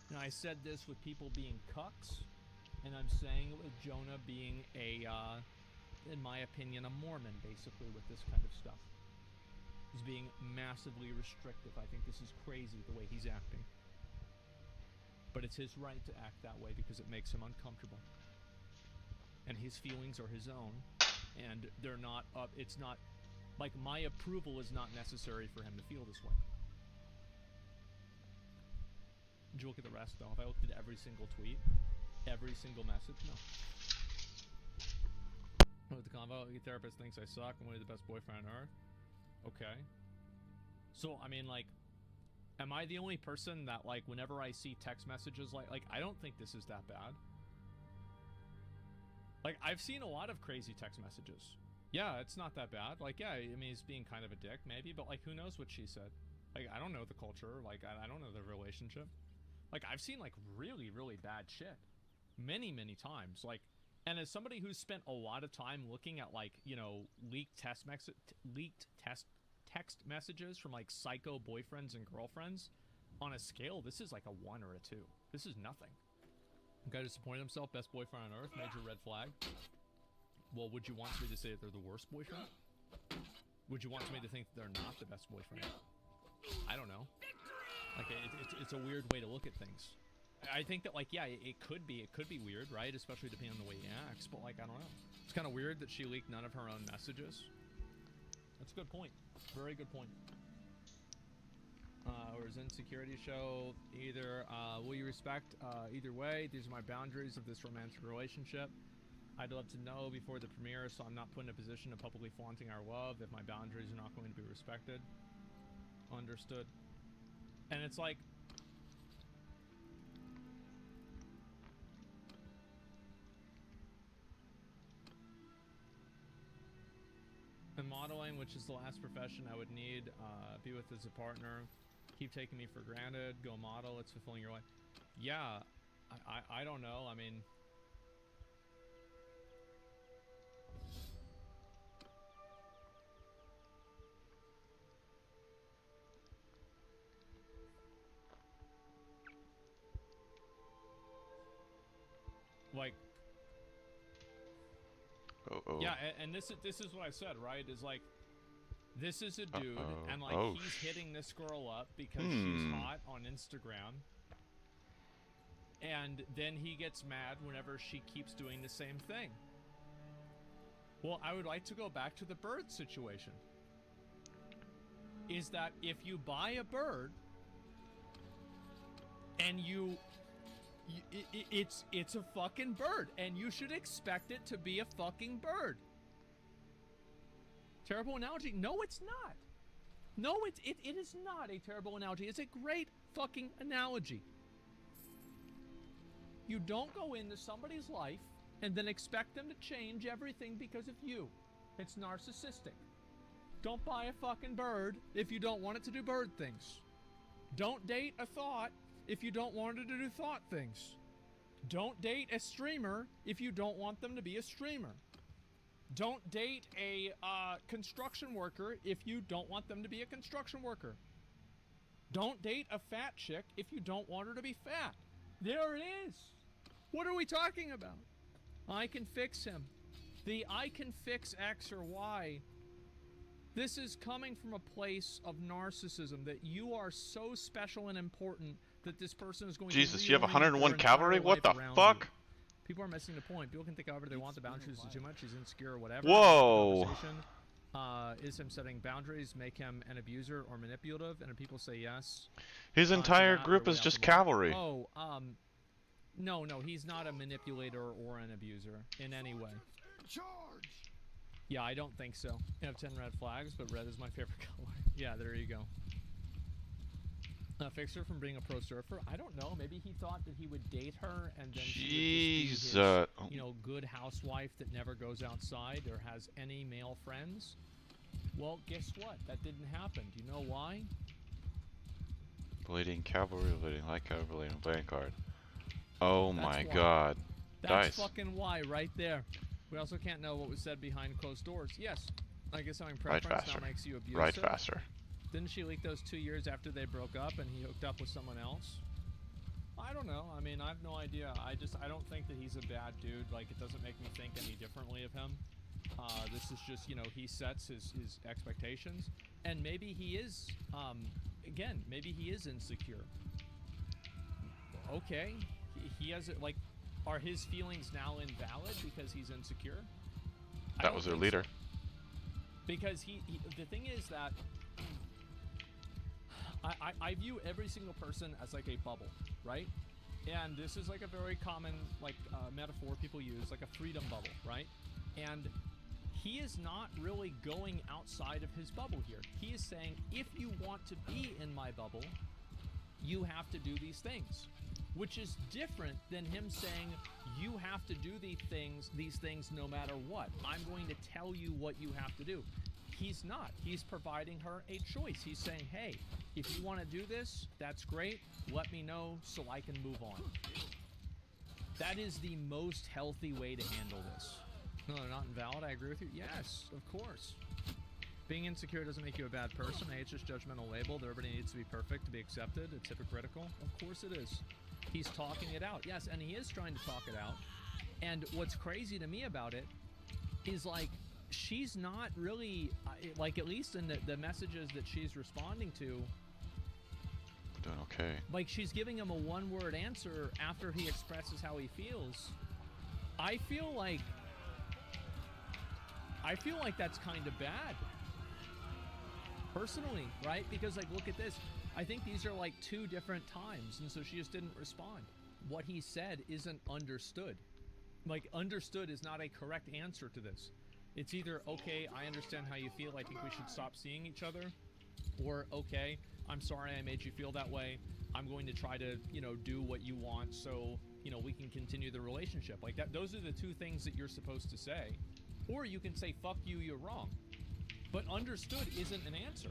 Speaker 1: And I said this with people being cucks, and I'm saying it with Jonah being a, in my opinion, a Mormon, basically, with this kind of stuff. He's being massively restrictive. I think this is crazy the way he's acting. But it's his right to act that way because it makes him uncomfortable. And his feelings are his own, and they're not up. It's not, like, my approval is not necessary for him to feel this way. Did you look at the rest, though? If I looked at every single tweet, every single message, no. With the convo, your therapist thinks I suck. I'm really the best boyfriend on earth. Okay. So, I mean, like, am I the only person that, like, whenever I see text messages, like, I don't think this is that bad. Like, I've seen a lot of crazy text messages. Yeah, it's not that bad. Like, yeah, I mean, he's being kind of a dick, maybe, but, like, who knows what she said? Like, I don't know the culture. Like, I don't know the relationship. Like, I've seen, like, really, really bad shit. Many, many times. Like, and as somebody who's spent a lot of time looking at, like, you know, leaked text messages from, like, psycho boyfriends and girlfriends, on a scale, this is like a 1 or a 2. This is nothing. Guy disappointed himself, best boyfriend on earth, major red flag. Well, would you want me to say that they're the worst boyfriend? Would you want me to think that they're not the best boyfriend? I don't know. Like, it's a weird way to look at things. I think that, like, yeah, it could be weird, right? Especially depending on the way he acts, but, like, I don't know. It's kind of weird that she leaked none of her own messages. That's a good point. Very good point. Or his insecurity show, either, will you respect, either way, these are my boundaries of this romantic relationship. I'd love to know before the premiere, so I'm not put in a position of publicly flaunting our love if my boundaries are not going to be respected. Understood. And it's like, in modeling, which is the last profession I would need, be with as a partner, keep taking me for granted, go model, it's fulfilling your life. Yeah, I don't know, I mean, like, yeah, and this is what I said, right? Is like, this is a dude, and like he's hitting this girl up because she's hot on Instagram, and then he gets mad whenever she keeps doing the same thing. Well, I would like to go back to the bird situation. Is that if you buy a bird and it's a fucking bird, and you should expect it to be a fucking bird. Terrible analogy? No, it's not. No, it is not a terrible analogy. It's a great fucking analogy. You don't go into somebody's life and then expect them to change everything because of you. It's narcissistic. Don't buy a fucking bird if you don't want it to do bird things. Don't date a thought if you don't want it to do thought things. Don't date a streamer if you don't want them to be a streamer. Don't date a construction worker if you don't want them to be a construction worker. Don't date a fat chick if you don't want her to be fat. There it is. What are we talking about? I can fix him. The I can fix X or Y. This is coming from a place of narcissism, that you are so special and important that this person is going
Speaker 4: Jesus,
Speaker 1: to
Speaker 4: you have 101 cavalry? What the fuck?
Speaker 1: People are missing the point. People can think however they want. The boundaries is too much. He's insecure or whatever.
Speaker 4: Whoa.
Speaker 1: Is him setting boundaries make him an abuser or manipulative? And people say yes.
Speaker 4: His entire group is just cavalry.
Speaker 1: Oh, no, he's not a manipulator or an abuser in any way. Yeah, I don't think so. I have 10 red flags, but red is my favorite color. Yeah, there you go. Fix her from being a pro surfer. I don't know. Maybe he thought that he would date her and then she would just be his, you know, good housewife that never goes outside or has any male friends. Well, guess what? That didn't happen. Do you know why?
Speaker 4: Bleeding cavalry, bleeding light cavalry, and Vanguard. Oh
Speaker 1: That's
Speaker 4: my
Speaker 1: why.
Speaker 4: God.
Speaker 1: That's fucking why right there. We also can't know what was said behind closed doors. Yes, I guess having preference now makes you abusive.
Speaker 4: Ride faster.
Speaker 1: Didn't she leak those 2 years after they broke up and he hooked up with someone else? I don't know. I mean, I have no idea. I don't think that he's a bad dude. Like, it doesn't make me think any differently of him. This is just, you know, he sets his expectations. And maybe he is, again, maybe he is insecure. Okay. He has it, like, are his feelings now invalid because he's insecure?
Speaker 4: That was their leader.
Speaker 1: So. Because the thing is that I view every single person as like a bubble, right? And this is like a very common like metaphor people use, like a freedom bubble, right? And he is not really going outside of his bubble here. He is saying, if you want to be in my bubble, you have to do these things, which is different than him saying, you have to do these things no matter what. I'm going to tell you what you have to do. He's not. He's providing her a choice. He's saying, hey, if you want to do this, that's great. Let me know so I can move on. That is the most healthy way to handle this. No, they're not invalid. I agree with you. Yes, of course. Being insecure doesn't make you a bad person. It's just judgmental label that everybody needs to be perfect to be accepted. It's hypocritical. Of course it is. He's talking it out. Yes, and he is trying to talk it out. And what's crazy to me about it is, like, she's not really, like, at least in the messages that she's responding to,
Speaker 4: doing okay. Like,
Speaker 1: she's giving him a one-word answer after he expresses how he feels. I feel like that's kind of bad. Personally, right? Because, like, look at this. I think these are, like, two different times, and so she just didn't respond. What he said isn't understood. Like, understood is not a correct answer to this. It's either, okay, I understand how you feel, I think we should stop seeing each other, or, okay, I'm sorry I made you feel that way, I'm going to try to, you know, do what you want so, you know, we can continue the relationship. Like, that. Those are the two things that you're supposed to say. Or you can say, fuck you, you're wrong. But understood isn't an answer.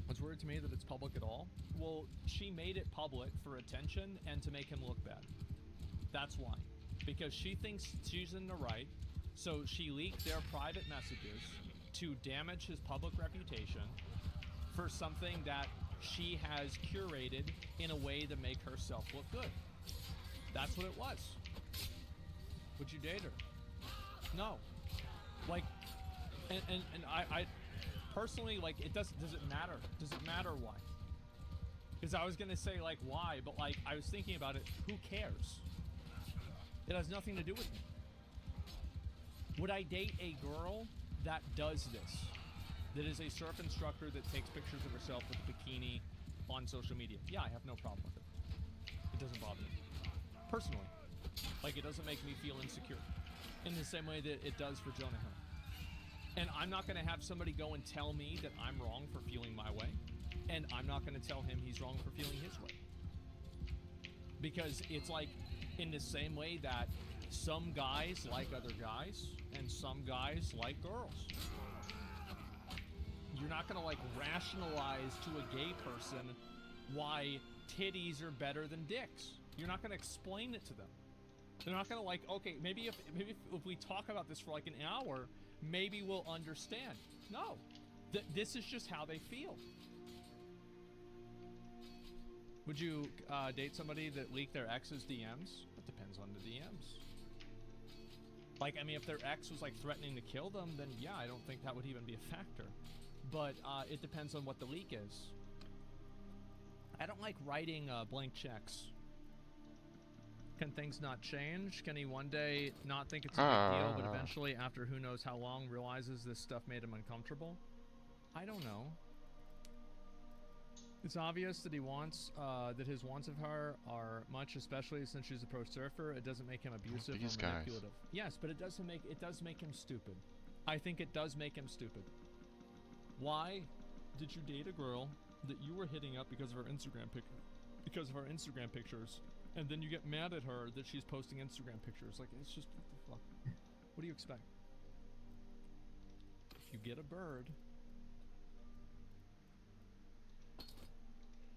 Speaker 1: It's weird to me that it's public at all. Well, she made it public for attention and to make him look bad. That's why. Because she thinks she's in the right, so she leaked their private messages to damage his public reputation for something that she has curated in a way to make herself look good. That's what it was. Would you date her? No. Like, and I personally, like, does it matter? Does it matter why? Because I was gonna say, like, why, but, like, I was thinking about it, who cares? It has nothing to do with me. Would I date a girl that does this? That is a surf instructor that takes pictures of herself with a bikini on social media? Yeah, I have no problem with it. It doesn't bother me. Personally. Like, it doesn't make me feel insecure. In the same way that it does for Jonah Hill. And I'm not going to have somebody go and tell me that I'm wrong for feeling my way. And I'm not going to tell him he's wrong for feeling his way. Because it's like, In the same way that some guys like other guys and some guys like girls. You're not gonna like rationalize to a gay person why titties are better than dicks. You're not gonna explain it to them. They're not gonna like, okay, maybe if we talk about this for like an hour, maybe we'll understand. No, this is just how they feel. Would you date somebody that leaked their ex's DMs? It depends on the DMs. Like, I mean, if their ex was like threatening to kill them, then yeah, I don't think that would even be a factor. But it depends on what the leak is. I don't like writing blank checks. Can things not change? Can he one day not think it's a big deal, but eventually, after who knows how long, realizes this stuff made him uncomfortable? I don't know. It's obvious that he wants, that his wants of her are much, especially since she's a pro surfer. It doesn't make him abusive or manipulative. Yes, but it does make him stupid. I think it does make him stupid. Why did you date a girl that you were hitting up because of her Instagram pictures, and then you get mad at her that she's posting Instagram pictures? Like, it's just, what the fuck? What do you expect? If you get a bird.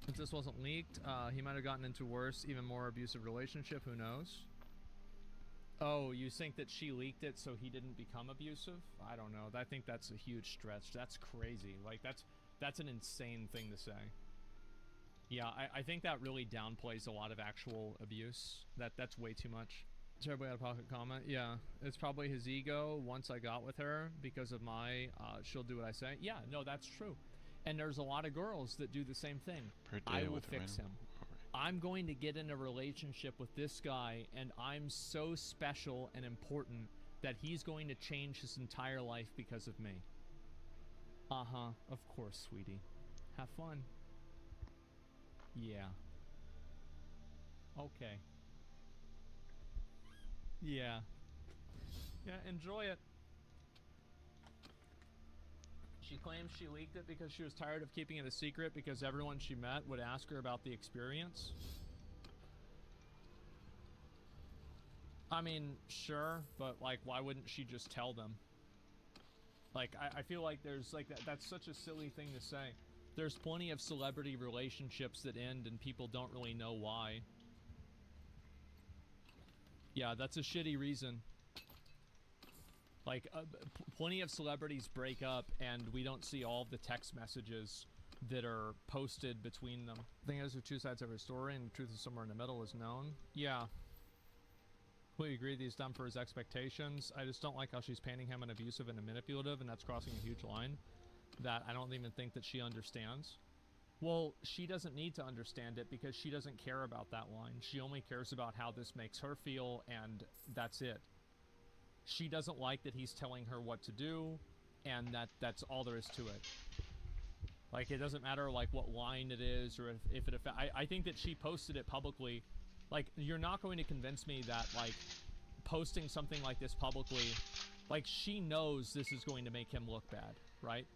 Speaker 1: If this wasn't leaked, he might have gotten into worse, even more abusive relationship. Who knows? Oh, you think that she leaked it so he didn't become abusive? I don't know. I think that's a huge stretch. That's crazy. Like, that's an insane thing to say. Yeah, I think that really downplays a lot of actual abuse. That's way too much. Terribly out of pocket comment. Yeah, it's probably his ego. Once I got with her, because of my, she'll do what I say. Yeah, no, that's true. And there's a lot of girls that do the same thing. I will fix him. I'm going to get in a relationship with this guy, and I'm so special and important that he's going to change his entire life because of me. Uh-huh. Of course, sweetie. Have fun. Yeah. Okay. Yeah. Yeah, enjoy it. She claims she leaked it because she was tired of keeping it a secret because everyone she met would ask her about the experience. I mean, sure, but like, why wouldn't she just tell them? Like, I feel like there's like, that's such a silly thing to say. There's plenty of celebrity relationships that end and people don't really know why. Yeah, that's a shitty reason. Like, plenty of celebrities break up, and we don't see all of the text messages that are posted between them. The thing is, there's two sides of her story, and the truth is somewhere in the middle is known. Yeah. We agree that he's done for his expectations. I just don't like how she's painting him an abusive and a manipulative, and that's crossing a huge line that I don't even think that she understands. Well, she doesn't need to understand it because she doesn't care about that line. She only cares about how this makes her feel, and that's it. She doesn't like that he's telling her what to do, and that's all there is to it. Like, it doesn't matter, like, what line it is, or if it I think that she posted it publicly. Like, you're not going to convince me that, like, posting something like this publicly, like, she knows this is going to make him look bad, right?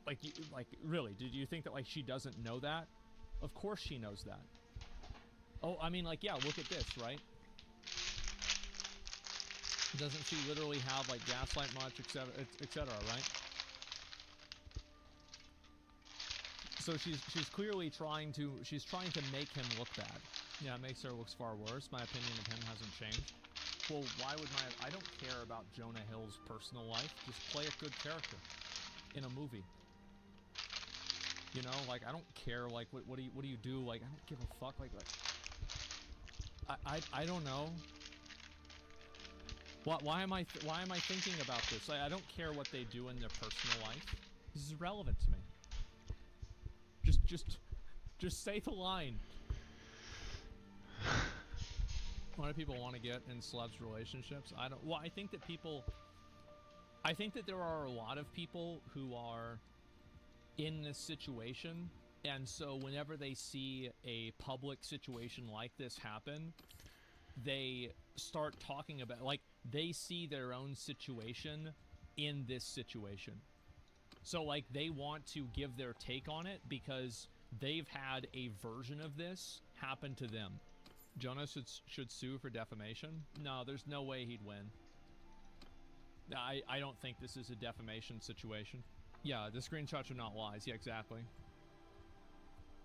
Speaker 1: Like, really, did you think that, like, she doesn't know that? Of course she knows that. Oh, I mean, like, yeah, look at this, right? Doesn't she literally have, like, gaslight much, etc., right? So she's clearly trying to make him look bad. Yeah, it makes her look far worse. My opinion of him hasn't changed. Well, why would I don't care about Jonah Hill's personal life. Just play a good character in a movie. You know, like, I don't care, like, what do you do? Like, I don't give a fuck, like I don't know. Why am I thinking about this? Like, I don't care what they do in their personal life. This is irrelevant to me. Just say the line. Why do people want to get in celebs relationships? Well, I think that there are a lot of people who are in this situation, and so whenever they see a public situation like this happen, they start talking about, like, they see their own situation in this situation. So, like, they want to give their take on it because they've had a version of this happen to them. Jonah should sue for defamation? No, there's no way he'd win. I don't think this is a defamation situation. Yeah, the screenshots are not lies. Yeah, exactly.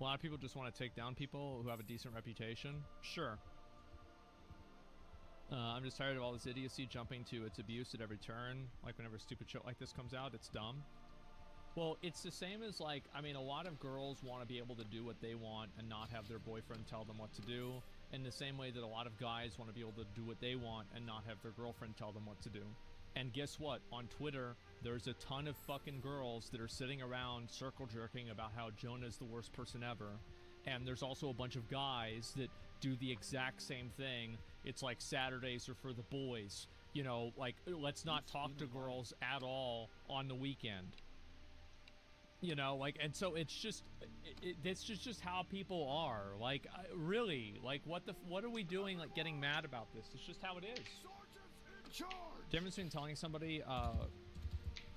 Speaker 1: A lot of people just want to take down people who have a decent reputation. Sure. I'm just tired of all this idiocy jumping to its abuse at every turn. Like whenever a stupid shit like this comes out, it's dumb. Well, it's the same as like, I mean, a lot of girls want to be able to do what they want and not have their boyfriend tell them what to do. In the same way that a lot of guys want to be able to do what they want and not have their girlfriend tell them what to do. And guess what? On Twitter, there's a ton of fucking girls that are sitting around circle jerking about how Jonah's the worst person ever. And there's also a bunch of guys that do the exact same thing. It's like Saturdays are for the boys. You know, like, let's not talk to girls at all on the weekend. You know, like, and so it's just, it's just how people are. Like, really, like, what are we doing, like, getting mad about this? It's just how it is. Difference between telling somebody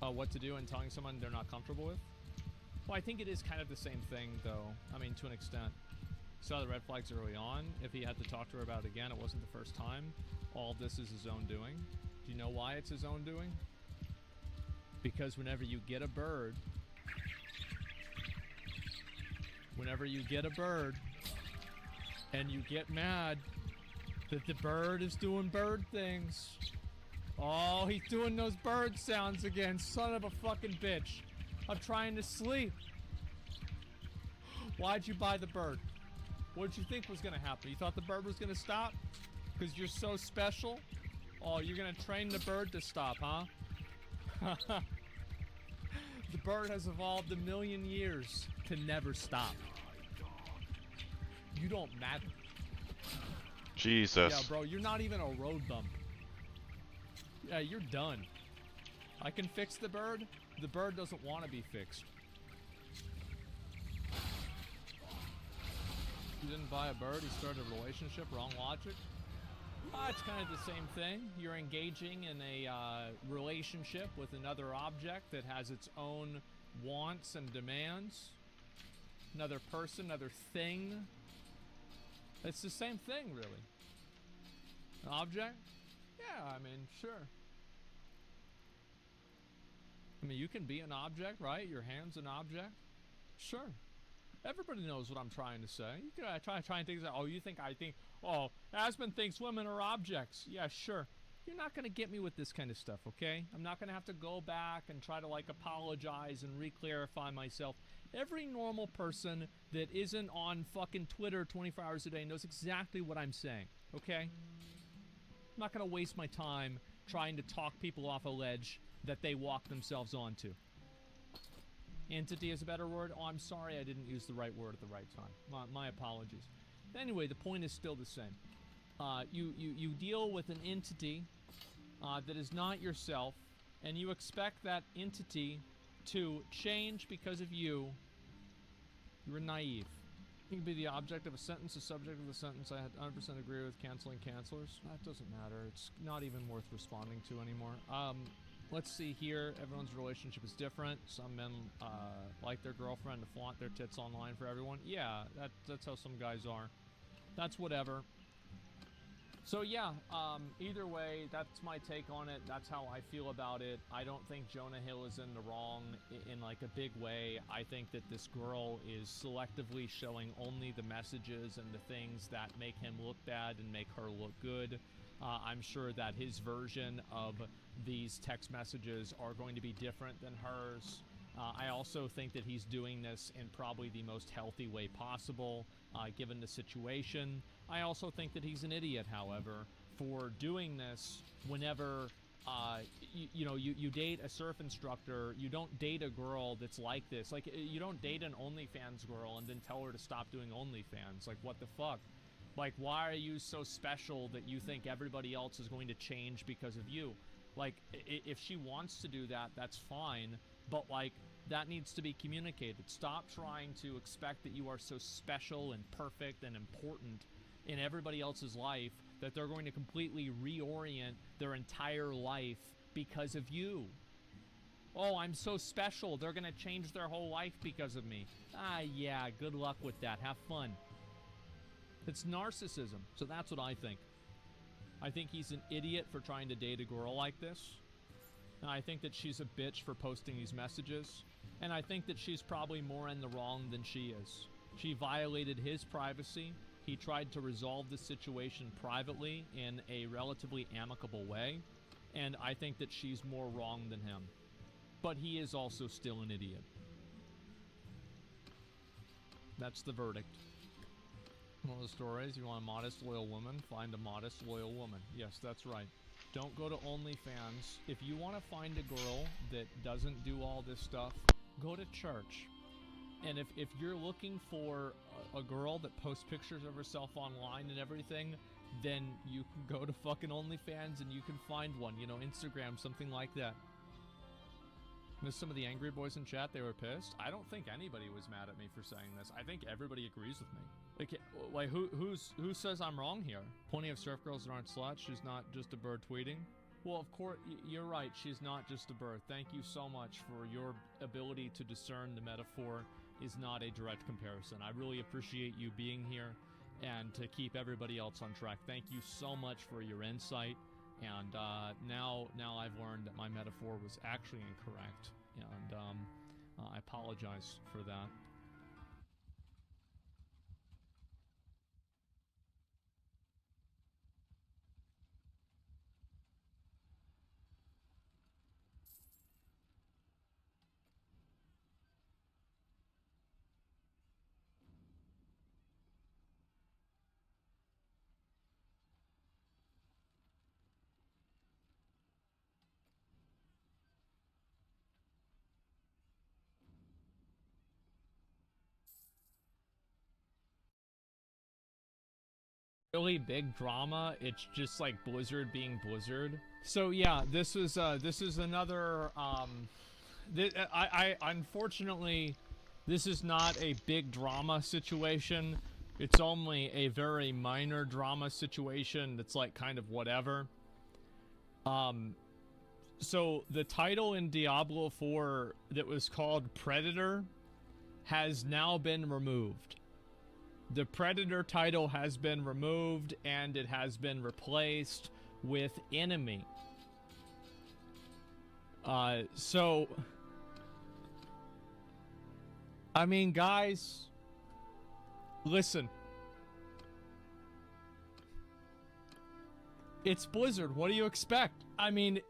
Speaker 1: what to do and telling someone they're not comfortable with? Well, I think it is kind of the same thing, though. I mean, to an extent. Saw the red flags early on. If he had to talk to her about it again, it wasn't the first time. All of this is his own doing. Do you know why it's his own doing? Because whenever you get a bird, and you get mad that the bird is doing bird things. Oh, he's doing those bird sounds again, son of a fucking bitch. I'm trying to sleep. Why'd you buy the bird? What did you think was gonna happen? You thought the bird was gonna stop? Because you're so special? Oh, you're gonna train the bird to stop, huh? The bird has evolved a million years to never stop. You don't matter.
Speaker 4: Jesus.
Speaker 1: Yeah, bro, you're not even a road bump. Yeah, you're done. I can fix the bird. The bird doesn't want to be fixed. You didn't buy a bird, you started a relationship, wrong logic. It's kind of the same thing. You're engaging in a relationship with another object that has its own wants and demands. Another person, another thing. It's the same thing, really. An object? Yeah, I mean, sure. I mean, you can be an object, right? Your hand's an object. Sure. Everybody knows what I'm trying to say. You can try and think that, oh, you think I think, oh, Aspen thinks women are objects. Yeah, sure. You're not going to get me with this kind of stuff, okay? I'm not going to have to go back and try to, like, apologize and re-clarify myself. Every normal person that isn't on fucking Twitter 24 hours a day knows exactly what I'm saying, okay? I'm not going to waste my time trying to talk people off a ledge that they walk themselves onto. Entity is a better word? Oh, I'm sorry I didn't use the right word at the right time. My apologies. Anyway, the point is still the same. You deal with an entity that is not yourself, and you expect that entity to change because of you. You're naive. You can be the object of a sentence, the subject of the sentence. I 100% agree with canceling cancelers. That doesn't matter. It's not even worth responding to anymore. Let's see here. Everyone's relationship is different. Some men like their girlfriend to flaunt their tits online for everyone. Yeah, that's how some guys are. That's whatever. So yeah, either way, that's my take on it. That's how I feel about it. I don't think Jonah Hill is in the wrong in like a big way. I think that this girl is selectively showing only the messages and the things that make him look bad and make her look good. I'm sure that his version of these text messages are going to be different than hers. I also think that he's doing this in probably the most healthy way possible, given the situation. I also think that he's an idiot, however, for doing this whenever, you date a surf instructor. You don't date a girl that's like this. Like, you don't date an OnlyFans girl and then tell her to stop doing OnlyFans. Like, what the fuck? Like, why are you so special that you think everybody else is going to change because of you? Like, if she wants to do that, that's fine. But, like, that needs to be communicated. Stop trying to expect that you are so special and perfect and important in everybody else's life that they're going to completely reorient their entire life because of you. Oh, I'm so special. They're going to change their whole life because of me. Ah, yeah, good luck with that. Have fun. It's narcissism. So that's what I think. I think he's an idiot for trying to date a girl like this. And I think that she's a bitch for posting these messages. And I think that she's probably more in the wrong than she is. She violated his privacy. He tried to resolve the situation privately in a relatively amicable way. And I think that she's more wrong than him. But he is also still an idiot. That's the verdict. One of the stories, you want a modest, loyal woman, find a modest, loyal woman. Yes, that's right. Don't go to OnlyFans. If you want to find a girl that doesn't do all this stuff, go to church. And if you're looking for a girl that posts pictures of herself online and everything, then you can go to fucking OnlyFans and you can find one. You know, Instagram, something like that. There's some of the angry boys in chat, they were pissed. I don't think anybody was mad at me for saying this. I think everybody agrees with me. Like who says I'm wrong here? Plenty of surf girls that aren't sluts. She's not just a bird tweeting. Well, of course, you're right. She's not just a bird. Thank you so much for your ability to discern the metaphor is not a direct comparison. I really appreciate you being here and to keep everybody else on track. Thank you so much for your insight. And now I've learned that my metaphor was actually incorrect, and I apologize for that. Really big drama. It's just like Blizzard being Blizzard. So yeah, this is another I unfortunately, this is not a big drama situation. It's only a very minor drama situation that's like kind of whatever. So the title in Diablo 4 that was called Predator has now been removed. The Predator title has been removed and it has been replaced with Enemy. So I mean, guys, listen. It's Blizzard. What do you expect? I mean,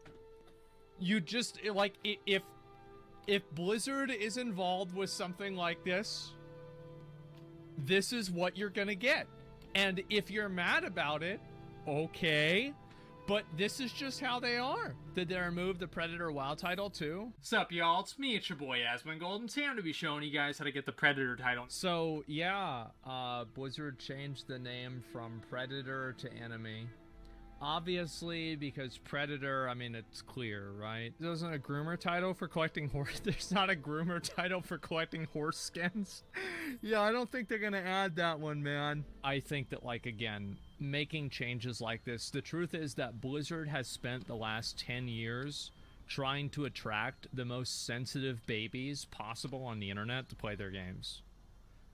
Speaker 1: you just like if Blizzard is involved with something like this, this is what you're gonna get. And if you're mad about it, okay, but this is just how they are. Did they remove the Predator WoW title too? Sup y'all, it's me, it's your boy Asmongold, and today I'm gonna be showing you guys how to get the Predator title. So yeah, Blizzard changed the name from Predator to Enemy. Obviously, because Predator, I mean, it's clear, right? There's not a groomer title for collecting horse. There's not a groomer title for collecting horse skins. Yeah, I don't think they're gonna add that one, man. I think that, like, again, making changes like this, the truth is that Blizzard has spent the last 10 years trying to attract the most sensitive babies possible on the internet to play their games.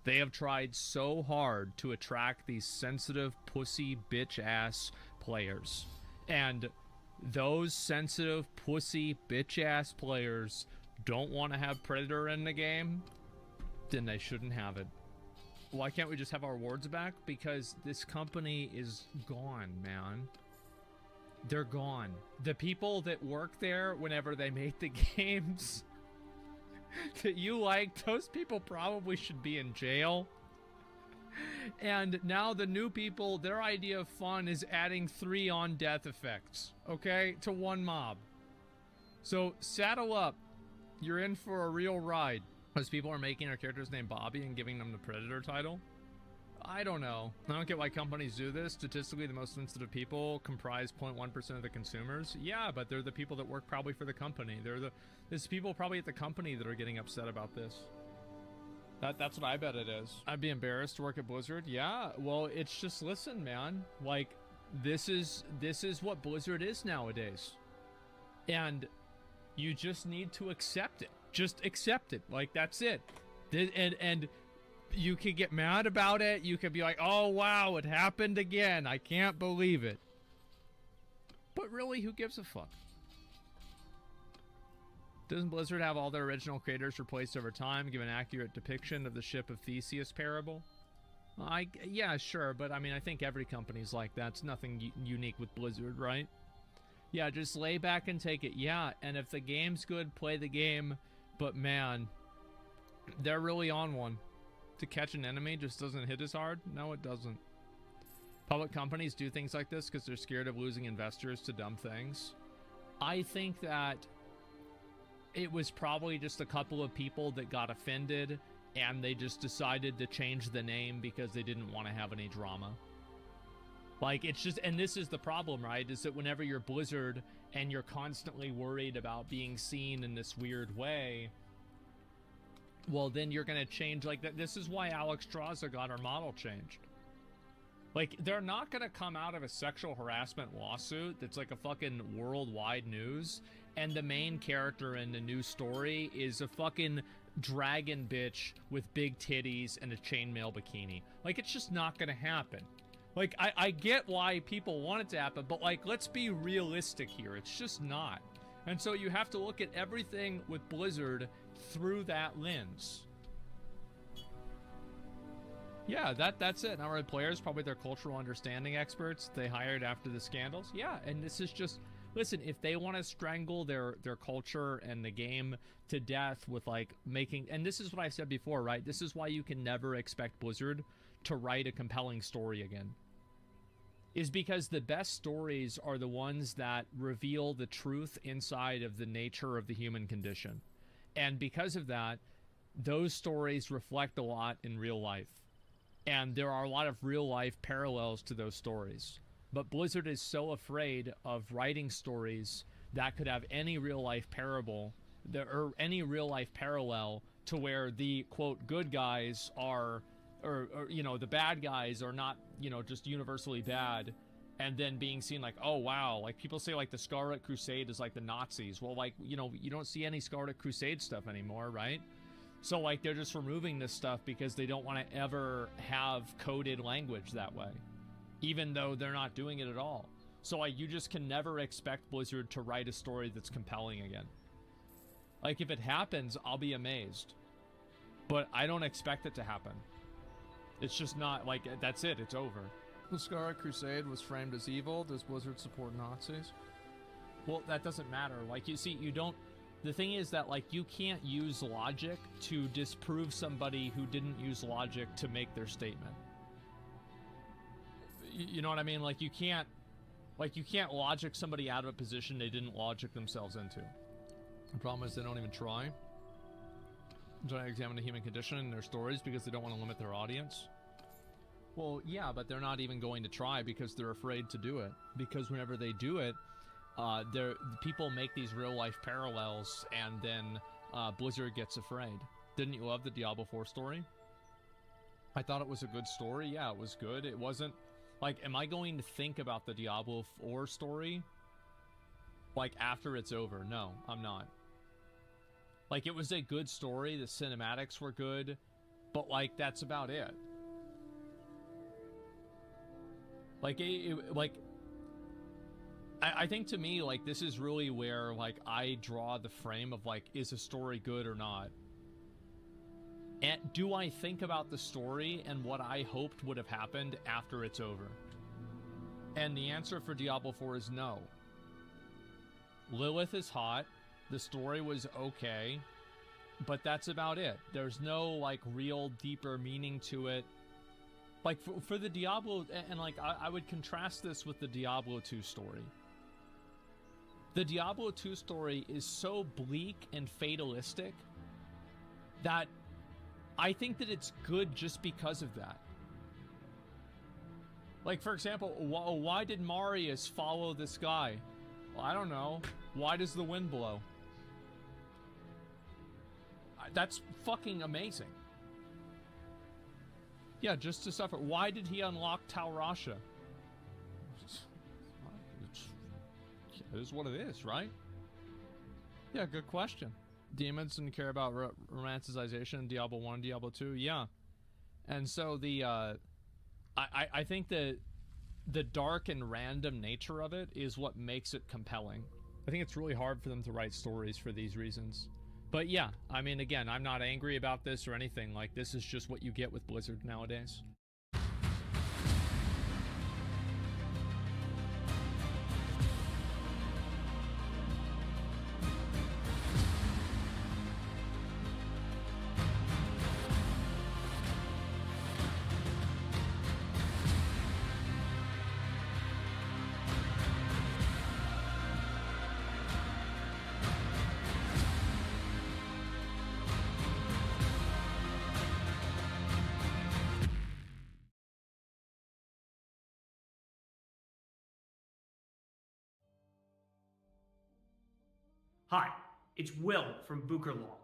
Speaker 1: They have tried so hard to attract these sensitive, pussy, bitch-ass players. And those sensitive, pussy, bitch-ass players don't want to have Predator in the game, then they shouldn't have it. Why can't we just have our rewards back? Because this company is gone, man. They're gone. The people that work there whenever they make the games that you like, those people probably should be in jail. And now the new people, their idea of fun is adding 3 on-death effects, okay, to one mob. So saddle up. You're in for a real ride. Those people are making their characters named Bobby and giving them the Predator title. I don't know. I don't get why companies do this. Statistically, the most sensitive people comprise 0.1% of the consumers. Yeah, but they're the people that work probably for the company. There's people probably at the company that are getting upset about this. That's what I bet it is. I'd be embarrassed to work at Blizzard. Yeah, well, it's just, listen, man. Like, this is what Blizzard is nowadays. And you just need to accept it. Just accept it. Like, that's it. And you could get mad about it. You could be like, oh, wow, it happened again. I can't believe it. But really, who gives a fuck? Doesn't Blizzard have all their original creators replaced over time, give an accurate depiction of the ship of Theseus parable? Yeah, sure, but I mean, I think every company's like that. It's nothing unique with Blizzard, right? Yeah, just lay back and take it. Yeah, and if the game's good, play the game. But man, they're really on one. To catch an enemy just doesn't hit as hard? No, it doesn't. Public companies do things like this because they're scared of losing investors to dumb things. I think that it was probably just a couple of people that got offended and they just decided to change the name because they didn't want to have any drama. Like, it's just, and this is the problem, right? Is that whenever you're Blizzard and you're constantly worried about being seen in this weird way, well, then you're going to change, like, that. This is why Alex Straza got her model changed. Like, they're not going to come out of a sexual harassment lawsuit that's like a fucking worldwide news, and the main character in the new story is a fucking dragon bitch with big titties and a chainmail bikini. Like, it's just not going to happen. Like, I get why people want it to happen, but, like, let's be realistic here. It's just not. And so you have to look at everything with Blizzard through that lens. Yeah, that's it. Now, our players, probably their cultural understanding experts they hired after the scandals. Yeah, and this is just... Listen, if they want to strangle their culture and the game to death with, like, making... And this is what I said before, right? This is why you can never expect Blizzard to write a compelling story again. Is because the best stories are the ones that reveal the truth inside of the nature of the human condition. And because of that, those stories reflect a lot in real life. And there are a lot of real life parallels to those stories. But Blizzard is so afraid of writing stories that could have any real life parable, or any real life parallel to where the, quote, good guys are, or you know, the bad guys are not, you know, just universally bad, and then being seen like, oh wow, like people say like the Scarlet Crusade is like the Nazis. Well, like, you know, you don't see any Scarlet Crusade stuff anymore, right? So like they're just removing this stuff because they don't want to ever have coded language that way, even though they're not doing it at all. So like you just can never expect Blizzard to write a story that's compelling again. Like if it happens, I'll be amazed, but I don't expect it to happen. It's just not, like, that's it, it's over. The Scarlet Crusade was framed as evil. Does Blizzard support Nazis? Well, that doesn't matter. Like, you see, you don't... The thing is that, like, you can't use logic to disprove somebody who didn't use logic to make their statement. You know what I mean? Like, you can't logic somebody out of a position they didn't logic themselves into. The problem is they don't even try. Trying to examine the human condition in their stories because they don't want to limit their audience. Well, yeah, but they're not even going to try because they're afraid to do it. Because whenever they do it, people make these real-life parallels, and then Blizzard gets afraid. Didn't you love the Diablo 4 story? I thought it was a good story. Yeah, it was good. It wasn't... Like, am I going to think about the Diablo 4 story, like, after it's over? No, I'm not. Like, it was a good story, the cinematics were good, but, like, that's about it. Like, I think to me, like, this is really where, like, I draw the frame of, like, is a story good or not? And do I think about the story and what I hoped would have happened after it's over? And the answer for Diablo 4 is no. Lilith is hot. The story was okay, but that's about it. There's no, like, real deeper meaning to it. Like, for the Diablo, and, like, I would contrast this with the Diablo 2 story. The Diablo 2 story is so bleak and fatalistic that I think that it's good just because of that. Like, for example, why did Marius follow this guy? Well, I don't know. Why does the wind blow? That's fucking amazing. Yeah, just to suffer. Why did he unlock Taurasha? It is what it is, right? Yeah, good question. Demons didn't care about romanticization in Diablo 1 and Diablo 2. Yeah. And so I think that the dark and random nature of it is what makes it compelling. I think it's really hard for them to write stories for these reasons. But yeah, I mean, again, I'm not angry about this or anything. Like, this is just what you get with Blizzard nowadays.
Speaker 2: Hi, it's Will from Booker Law.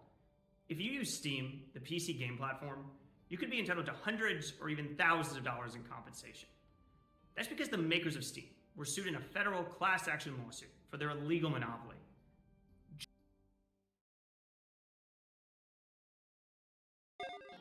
Speaker 2: If you use Steam, the PC game platform, you could be entitled to hundreds or even thousands of dollars in compensation. That's because the makers of Steam were sued in a federal class action lawsuit for their illegal monopoly.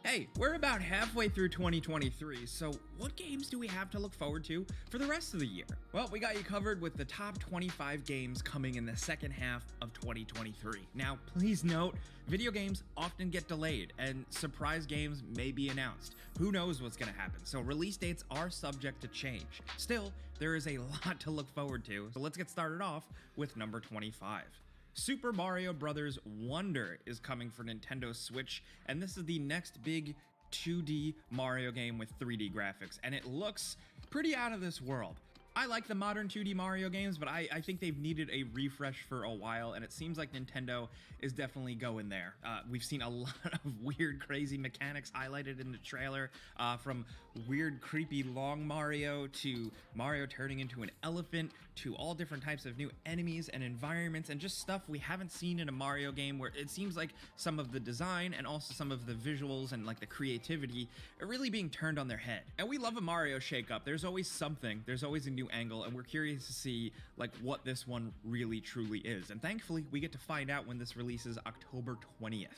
Speaker 9: Hey, we're about halfway through 2023, so what games do we have to look forward to for the rest of the year? Well, we got you covered with the top 25 games coming in the second half of 2023. Now, please note, video games often get delayed, and surprise games may be announced. Who knows what's going to happen, so release dates are subject to change. Still, there is a lot to look forward to, so let's get started off with number 25. Super Mario Bros. Wonder is coming for Nintendo Switch, and this is the next big 2D Mario game with 3D graphics, and it looks pretty out of this world. I like the modern 2D Mario games, but I think they've needed a refresh for a while, and it seems like Nintendo is definitely going there. We've seen a lot of weird, crazy mechanics highlighted in the trailer, from weird, creepy, long Mario to Mario turning into an elephant to all different types of new enemies and environments and just stuff we haven't seen in a Mario game, where it seems like some of the design and also some of the visuals and like the creativity are really being turned on their head. And we love a Mario shakeup. There's always something, there's always a new angle, and we're curious to see like what this one really truly is. And thankfully, we get to find out when this releases October 20th.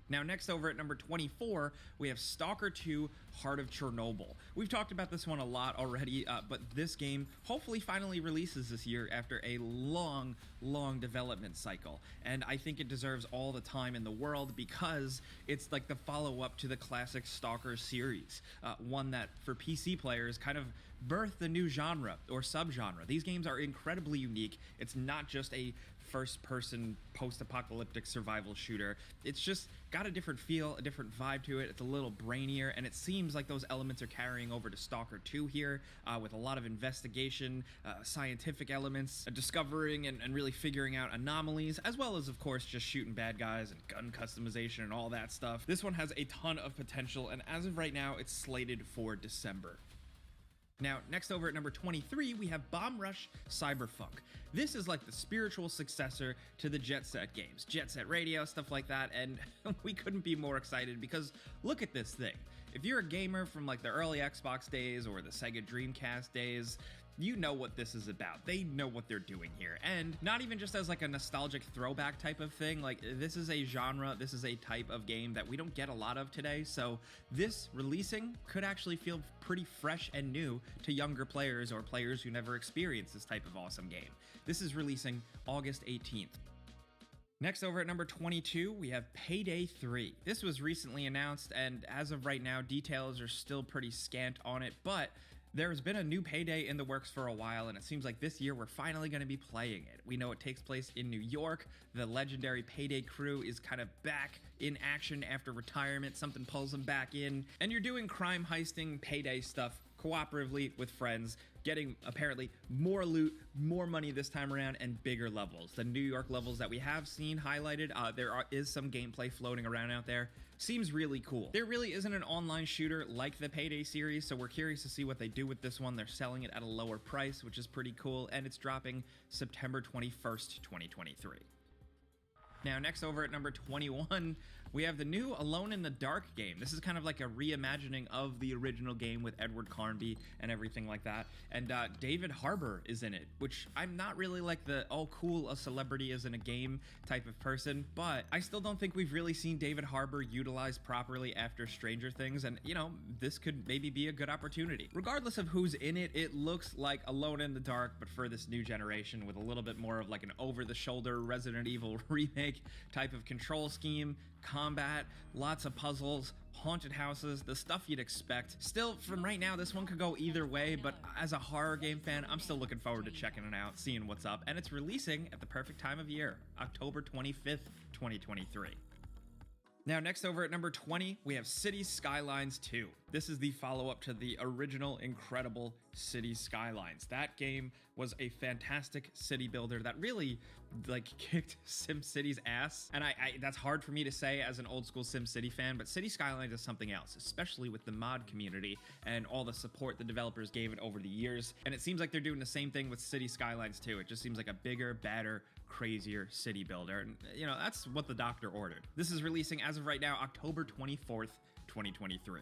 Speaker 9: Now, next over at number 24, we have Stalker 2 Heart of Chernobyl. We've talked about this one a lot already, but this game hopefully finally releases this year after a long development cycle. And I think it deserves all the time in the world because it's like the follow-up to the classic Stalker series, one that for PC players kind of birthed a new genre or subgenre. These games are incredibly unique. It's not just a first-person post-apocalyptic survival shooter. It's just got a different feel, a different vibe to it. It's a little brainier, and it seems like those elements are carrying over to Stalker 2 here, with a lot of investigation, scientific elements, discovering and really figuring out anomalies, as well as, of course, just shooting bad guys and gun customization and all that stuff. This one has a ton of potential, and as of right now, it's slated for December. Now, next over at number 23, we have Bomb Rush Cyberpunk. This is like the spiritual successor to the Jet Set games, Jet Set Radio, stuff like that, and we couldn't be more excited because look at this thing. If you're a gamer from like the early Xbox days or the Sega Dreamcast days, you know what this is about. They know what they're doing here. And not even just as like a nostalgic throwback type of thing, like this is a genre, this is a type of game that we don't get a lot of today. So this releasing could actually feel pretty fresh and new to younger players or players who never experienced this type of awesome game. This is releasing August 18th. Next over at number 22, we have Payday 3. This was recently announced, and as of right now, details are still pretty scant on it, but there's been a new Payday in the works for a while, and it seems like this year we're finally going to be playing it. We know it takes place in New York. The legendary Payday crew is kind of back in action after retirement. Something pulls them back in, and you're doing crime heisting Payday stuff cooperatively with friends, getting apparently more loot, more money this time around, and bigger levels. The New York levels that we have seen highlighted, is some gameplay floating around out there. Seems really cool. There really isn't an online shooter like the Payday series, so we're curious to see what they do with this one. They're selling it at a lower price, which is pretty cool, and it's dropping September 21st, 2023. Now, next over at number 21, we have the new Alone in the Dark game. This is kind of like a reimagining of the original game with Edward Carnby and everything like that. And David Harbour is in it, which I'm not really like the, oh cool, a celebrity is in a game type of person, but I still don't think we've really seen David Harbour utilized properly after Stranger Things, and you know, this could maybe be a good opportunity. Regardless of who's in it, it looks like Alone in the Dark, but for this new generation with a little bit more of like an over-the-shoulder Resident Evil remake type of control scheme, combat, lots of puzzles, haunted houses, the stuff you'd expect. Still, from right now, this one could go either way, but as a horror game fan, I'm still looking forward to checking it out, seeing what's up, and it's releasing at the perfect time of year, October 25th, 2023. Now, next over at number 20, we have Cities Skylines 2. This is the follow-up to the original incredible Cities Skylines. That game was a fantastic city builder that really like kicked SimCity's ass. And that's hard for me to say as an old school SimCity fan, but Cities Skylines is something else, especially with the mod community and all the support the developers gave it over the years. And it seems like they're doing the same thing with Cities Skylines 2. It just seems like a bigger, badder, crazier city builder. And you know, that's what the doctor ordered. This is releasing as of right now, October 24th, 2023.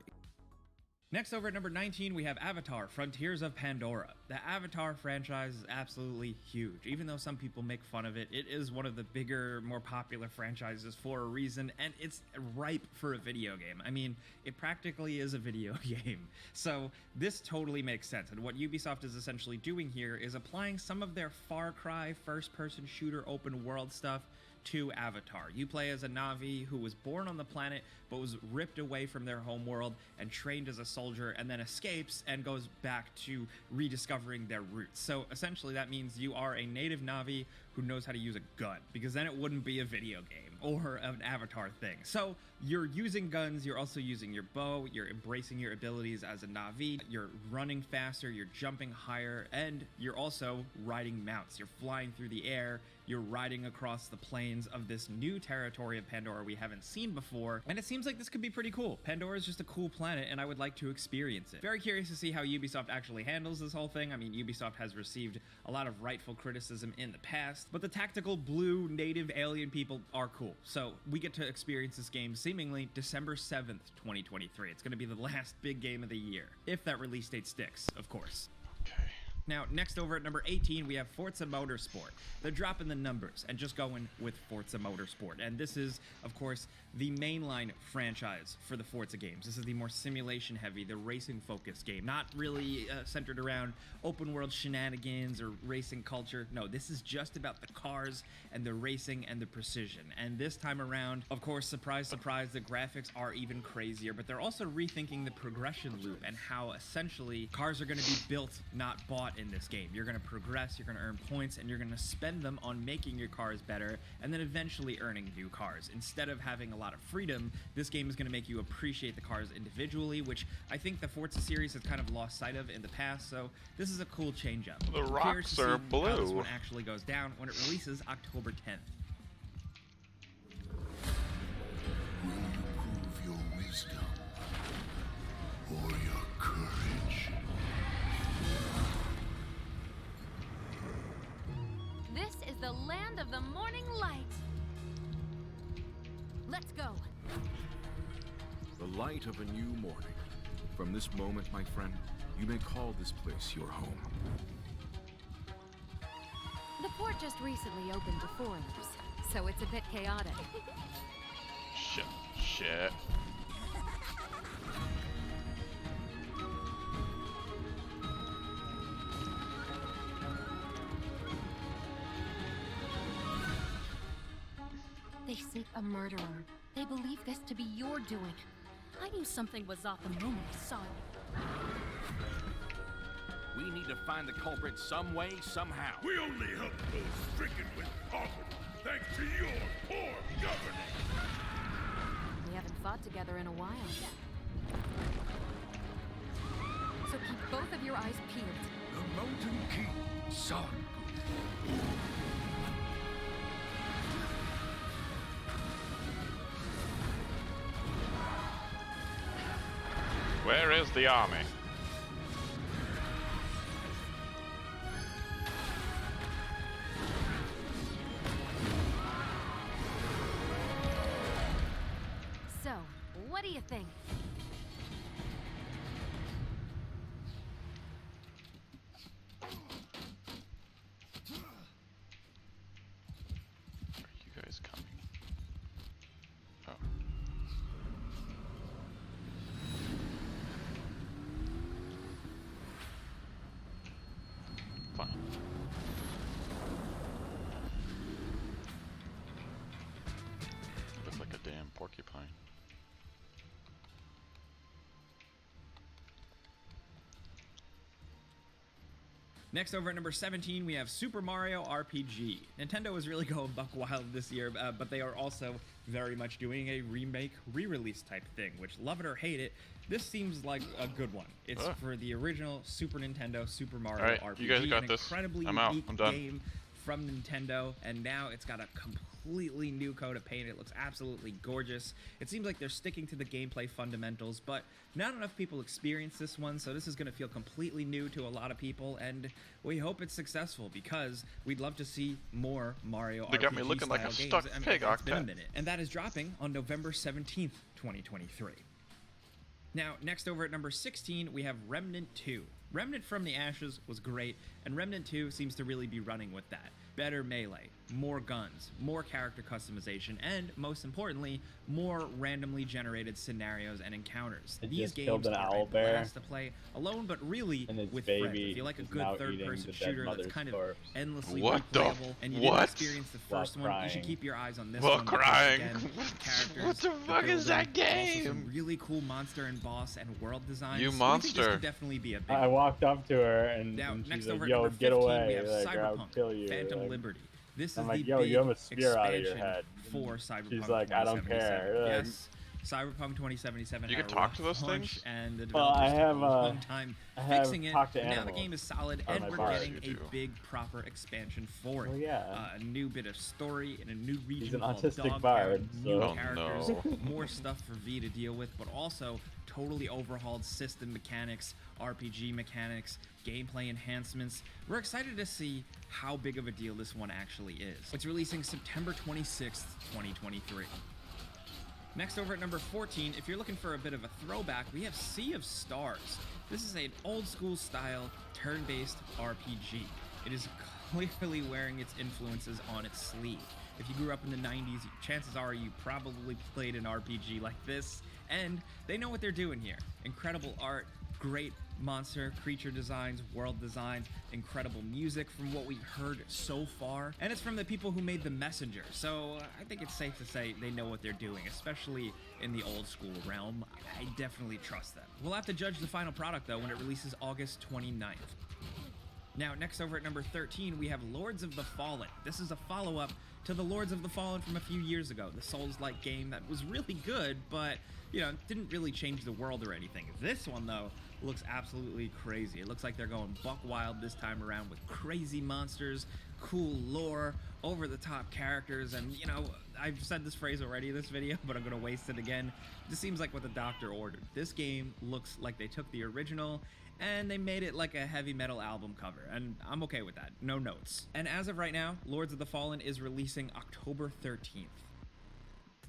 Speaker 9: Next over at number 19, we have Avatar: Frontiers of Pandora. The Avatar franchise is absolutely huge. Even though some people make fun of it, it is one of the bigger, more popular franchises for a reason, and it's ripe for a video game. I mean, it practically is a video game. So this totally makes sense. And what Ubisoft is essentially doing here is applying some of their Far Cry first-person shooter open world stuff to Avatar. You play as a Na'vi who was born on the planet but was ripped away from their homeworld and trained as a soldier and then escapes and goes back to rediscovering their roots. So essentially that means you are a native Na'vi who knows how to use a gun, because then it wouldn't be a video game or an Avatar thing. So you're using guns, you're also using your bow, you're embracing your abilities as a Na'vi, you're running faster, you're jumping higher, and you're also riding mounts. You're flying through the air, you're riding across the plains of this new territory of Pandora we haven't seen before, and it seems like this could be pretty cool. Pandora is just a cool planet, and I would like to experience it. Very curious to see how Ubisoft actually handles this whole thing. I mean, Ubisoft has received a lot of rightful criticism in the past, but the tactical blue native alien people are cool. So we get to experience this game seemingly December 7th, 2023. It's going to be the last big game of the year, if that release date sticks, of course. Now, next over at number 18, we have Forza Motorsport. They're dropping the numbers and just going with Forza Motorsport. And this is, of course, the mainline franchise for the Forza games. This is the more simulation-heavy, the racing-focused game. Not really centered around open-world shenanigans or racing culture. No, this is just about the cars and the racing and the precision. And this time around, of course, surprise, surprise, the graphics are even crazier, but they're also rethinking the progression loop and how, essentially, cars are going to be built, not bought in this game. You're going to progress, you're going to earn points, and you're going to spend them on making your cars better and then eventually earning new cars. Instead of having a lot of freedom, this game is going to make you appreciate the cars individually, which I think the Forza series has kind of lost sight of in the past, so this is a cool change up.
Speaker 4: The rocks are blue.
Speaker 9: How this one actually goes down when it releases October 10th.
Speaker 17: Will you prove your wisdom or your courage?
Speaker 12: This is the land of the morning light. Let's go.
Speaker 18: The light of a new morning. From this moment, my friend, you may call this place your home.
Speaker 12: The port just recently opened to foreigners, so it's a bit chaotic.
Speaker 4: Shit.
Speaker 12: They seek a murderer. They believe this to be your doing. I knew something was off the moment I saw you.
Speaker 11: We need to find the culprit some way, somehow.
Speaker 16: We only help those stricken with poverty, thanks to your poor governing.
Speaker 12: We haven't fought together in a while. So keep both of your eyes peeled.
Speaker 17: The Mountain King, son.
Speaker 4: Where is the army?
Speaker 12: What do you think?
Speaker 4: Are you guys coming? Oh. Fine. Look like a damn porcupine.
Speaker 9: Next, over at number 17, we have Super Mario RPG. Nintendo is really going buck wild this year, but they are also very much doing a remake, re-release type thing, which, love it or hate it, this seems like a good one. It's for the original Super Nintendo Super Mario RPG.
Speaker 4: You guys got
Speaker 9: an
Speaker 4: this.
Speaker 9: incredibly
Speaker 4: I'm out.
Speaker 9: unique
Speaker 4: I'm done.
Speaker 9: game from Nintendo, and now it's got a completely new coat of paint. It looks absolutely gorgeous. It seems like they're sticking to the gameplay fundamentals, but not enough people experience this one, so this is going to feel completely new to a lot of people, and we hope it's successful because we'd love to see more Mario
Speaker 4: They
Speaker 9: RPG
Speaker 4: got me looking like a
Speaker 9: style
Speaker 4: stuck
Speaker 9: games.
Speaker 4: pig,
Speaker 9: It's been a
Speaker 4: Octet.
Speaker 9: minute, and that is dropping on November 17th, 2023. Now, next over at number 16, we have Remnant 2. Remnant from the Ashes was great, and Remnant 2 seems to really be running with that. Better melee, more guns, more character customization, and most importantly, more randomly generated scenarios and encounters.
Speaker 3: It
Speaker 9: These
Speaker 3: just
Speaker 9: games
Speaker 3: killed an
Speaker 9: are
Speaker 3: owl
Speaker 9: a
Speaker 3: bear,
Speaker 9: blast to play alone, but really
Speaker 3: and its
Speaker 9: with
Speaker 3: baby
Speaker 9: friends. If you like a
Speaker 3: is
Speaker 9: good
Speaker 3: now
Speaker 9: third-person
Speaker 3: eating the dead
Speaker 9: shooter that's
Speaker 3: mother's
Speaker 9: kind of
Speaker 3: corpse.
Speaker 9: endlessly
Speaker 4: What the
Speaker 9: replayable, and you
Speaker 4: what?
Speaker 9: didn't experience the
Speaker 3: While
Speaker 9: first one, you should
Speaker 3: crying.
Speaker 9: keep your eyes on this
Speaker 4: While
Speaker 9: one. because,
Speaker 4: crying.
Speaker 9: again, characters,
Speaker 4: What the fuck is that
Speaker 9: building, also
Speaker 4: game?
Speaker 9: some really cool monster and boss and world designs.
Speaker 4: You
Speaker 9: We think this
Speaker 4: monster.
Speaker 9: could definitely be a big
Speaker 3: I walked up to her and,
Speaker 9: Now,
Speaker 3: and she's
Speaker 9: next
Speaker 3: like,
Speaker 9: over at
Speaker 3: "Yo,
Speaker 9: number
Speaker 3: get
Speaker 9: 15,
Speaker 3: away!
Speaker 9: we have
Speaker 3: Like, or I'll
Speaker 9: Cyberpunk,
Speaker 3: kill you."
Speaker 9: Phantom
Speaker 3: Like,
Speaker 9: Liberty. This
Speaker 3: I'm
Speaker 9: is
Speaker 3: like,
Speaker 9: the
Speaker 3: "Yo,
Speaker 9: big
Speaker 3: you have a spear out of your
Speaker 9: expansion
Speaker 3: head."
Speaker 9: for Cyberpunk.
Speaker 3: She's like, "I don't
Speaker 9: 2077.
Speaker 3: care." Like,
Speaker 9: Yes, Cyberpunk 2077
Speaker 4: You
Speaker 9: had
Speaker 4: can
Speaker 9: a
Speaker 4: talk to
Speaker 9: rough
Speaker 4: those
Speaker 9: launch,
Speaker 4: things?
Speaker 9: and the
Speaker 3: Well, I
Speaker 9: developers
Speaker 3: have,
Speaker 9: took a long time
Speaker 3: I have
Speaker 9: fixing it.
Speaker 3: talked to
Speaker 9: And now the
Speaker 3: animals
Speaker 9: game is solid,
Speaker 3: on
Speaker 9: and
Speaker 3: my
Speaker 9: we're
Speaker 3: bar.
Speaker 9: getting
Speaker 4: You
Speaker 9: a
Speaker 4: do.
Speaker 9: big proper expansion for it.
Speaker 3: Oh, yeah.
Speaker 9: A new bit of story in a new region
Speaker 3: an
Speaker 9: called
Speaker 3: autistic
Speaker 9: Dog
Speaker 3: bard,
Speaker 9: Town, new
Speaker 3: so- Oh,
Speaker 9: characters,
Speaker 4: no.
Speaker 9: more stuff for V to deal with, but also totally overhauled system mechanics, RPG mechanics, gameplay enhancements. We're excited to see how big of a deal this one actually is. It's releasing September 26th, 2023. Next, over at number 14, if you're looking for a bit of a throwback, we have Sea of Stars. This is an old school style turn-based RPG. It is clearly wearing its influences on its sleeve. If you grew up in the 90s, chances are you probably played an RPG like this, and they know what they're doing here. Incredible art, great monster, creature designs, world designs, incredible music from what we've heard so far, and it's from the people who made The Messenger, so I think it's safe to say they know what they're doing, especially in the old school realm. I definitely trust them. We'll have to judge the final product though when it releases August 29th. Now, next over at number 13, we have Lords of the Fallen. This is a follow-up to the Lords of the Fallen from a few years ago, the Souls-like game that was really good, but, you know, didn't really change the world or anything. This one, though, looks absolutely crazy. It looks like they're going buck wild this time around with crazy monsters, cool lore, over-the-top characters, and, you know, I've said this phrase already in this video, but I'm gonna waste it again. This seems like what the doctor ordered. This game looks like they took the original and they made it like a heavy metal album cover, and I'm okay with that. No notes. And as of right now, Lords of the Fallen is releasing October 13th.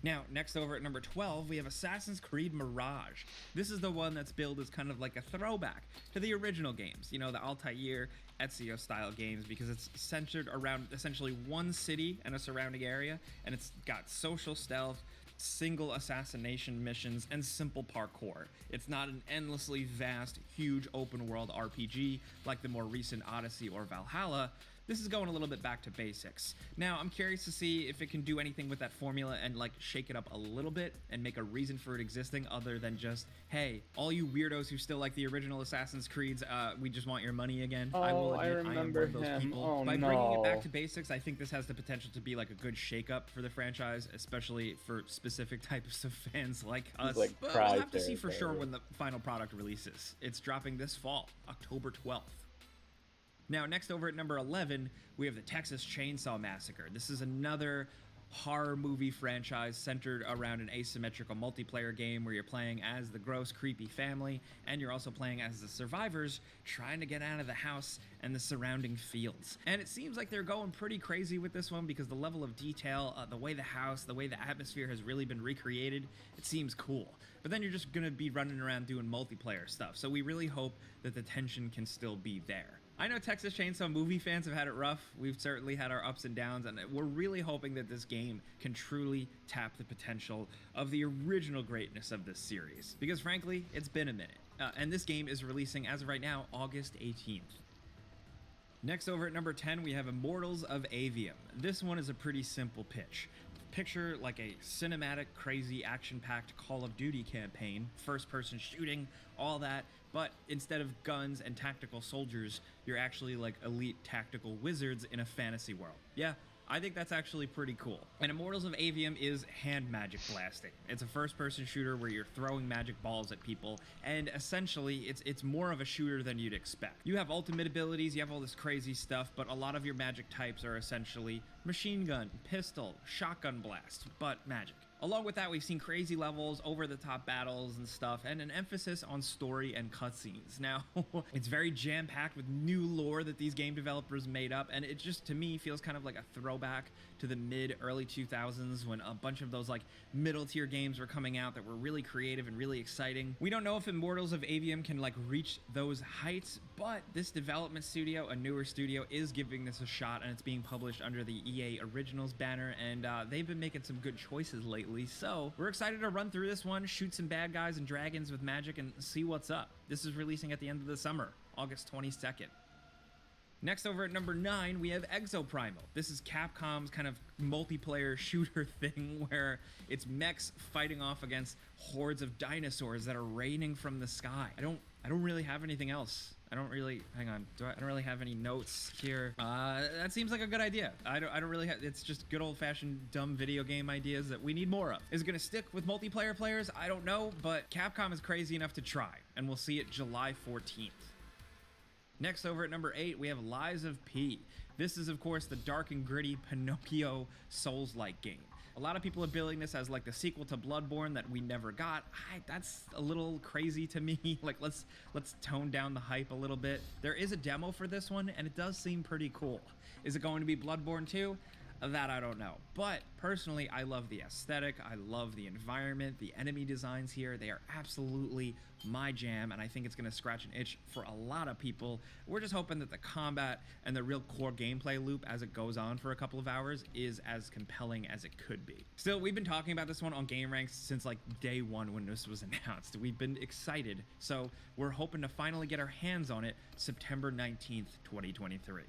Speaker 9: Now, next over at number 12, we have Assassin's Creed Mirage. This is the one that's billed as kind of like a throwback to the original games, you know, the Altair, Ezio style games, because it's centered around essentially one city and a surrounding area, and it's got social stealth, single assassination missions, and simple parkour. It's not an endlessly vast, huge open world RPG like the more recent Odyssey or Valhalla. This is going a little bit back to basics. Now, I'm curious to see if it can do anything with that formula and like shake it up a little bit and make a reason for it existing other than just, hey, all you weirdos who still like the original Assassin's Creeds, we just want your money again. I will admit I am one of those people. By bringing it back to basics, I think this has the potential to be like a good shake-up for the franchise, especially for specific types of fans like us.
Speaker 3: like
Speaker 9: But
Speaker 3: cry
Speaker 9: we'll have to see for sure
Speaker 3: territory.
Speaker 9: when the final product releases. It's dropping this fall, October 12th. Now, next over at number 11, we have the Texas Chainsaw Massacre. This is another horror movie franchise centered around an asymmetrical multiplayer game where you're playing as the gross, creepy family, and you're also playing as the survivors trying to get out of the house and the surrounding fields. And it seems like they're going pretty crazy with this one because the level of detail, the way the house, the way the atmosphere has really been recreated, it seems cool. But then you're just gonna be running around doing multiplayer stuff, so we really hope that the tension can still be there. I know Texas Chainsaw movie fans have had it rough. We've certainly had our ups and downs, and we're really hoping that this game can truly tap the potential of the original greatness of this series. Because frankly, it's been a minute. And this game is releasing, as of right now, August 18th. Next, over at number 10, we have Immortals of Avium. This one is a pretty simple pitch. Picture like a cinematic, crazy, action-packed Call of Duty campaign, first-person shooting, all that, but instead of guns and tactical soldiers, you're actually like elite tactical wizards in a fantasy world. Yeah, I think that's actually pretty cool. And Immortals of Avium is hand magic blasting. It's a first-person shooter where you're throwing magic balls at people, and essentially, it's more of a shooter than you'd expect. You have ultimate abilities, you have all this crazy stuff, but a lot of your magic types are essentially machine gun, pistol, shotgun blast, but magic. Along with that, we've seen crazy levels, over-the-top battles and stuff, and an emphasis on story and cutscenes. Now, it's very jam-packed with new lore that these game developers made up, and it just, to me, feels kind of like a throwback to the mid-early 2000s when a bunch of those, like, middle-tier games were coming out that were really creative and really exciting. We don't know if Immortals of Avium can, like, reach those heights, but this development studio, a newer studio, is giving this a shot, and it's being published under the EA Originals banner, and they've been making some good choices lately. So we're excited to run through this one, shoot some bad guys and dragons with magic, and see what's up. This is releasing at the end of the summer, August 22nd. Next, over at number 9, we have Exoprimal. This is Capcom's kind of multiplayer shooter thing where it's mechs fighting off against hordes of dinosaurs that are raining from the sky. I don't really have anything else. I don't really have any notes here. That seems like a good idea. I don't really have, it's just good old-fashioned dumb video game ideas that we need more of. Is it gonna stick with multiplayer players? I don't know, but Capcom is crazy enough to try, and we'll see it July 14th. Next, over at number 8, we have Lies of P. This is, of course, the dark and gritty Pinocchio Souls-like game. A lot of people are billing this as like the sequel to Bloodborne that we never got. That's a little crazy to me. Like, let's tone down the hype a little bit. There is a demo for this one, and it does seem pretty cool. Is it going to be Bloodborne 2? That I don't know. But personally, I love the aesthetic. I love the environment, the enemy designs here. They are absolutely my jam, and I think it's going to scratch an itch for a lot of people. We're just hoping that the combat and the real core gameplay loop as it goes on for a couple of hours is as compelling as it could be. Still, we've been talking about this one on Game Ranks since like day one when this was announced. We've been excited, so we're hoping to finally get our hands on it September 19th, 2023.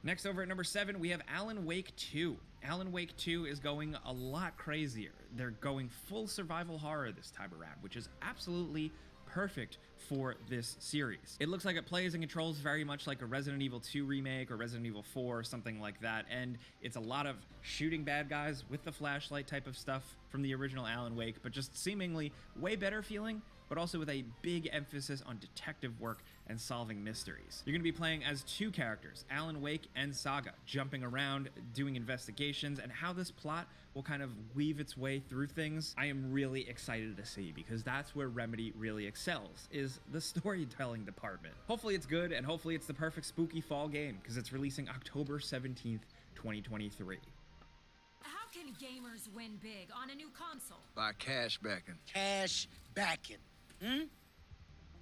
Speaker 9: Next, over at number 7, we have Alan Wake 2. Alan Wake 2 is going a lot crazier. They're going full survival horror this time around, which is absolutely perfect for this series. It looks like it plays and controls very much like a Resident Evil 2 remake or Resident Evil 4 or something like that, and it's a lot of shooting bad guys with the flashlight type of stuff from the original Alan Wake, but just seemingly way better feeling, but also with a big emphasis on detective work and solving mysteries. You're gonna be playing as 2 characters, Alan Wake and Saga, jumping around, doing investigations, and how this plot will kind of weave its way through things. I am really excited to see, because that's where Remedy really excels, is the storytelling department. Hopefully it's good, and hopefully it's the perfect spooky fall game, because it's releasing October 17th, 2023.
Speaker 5: How can gamers win big on a new console?
Speaker 17: By cash backing.
Speaker 7: Cash backing.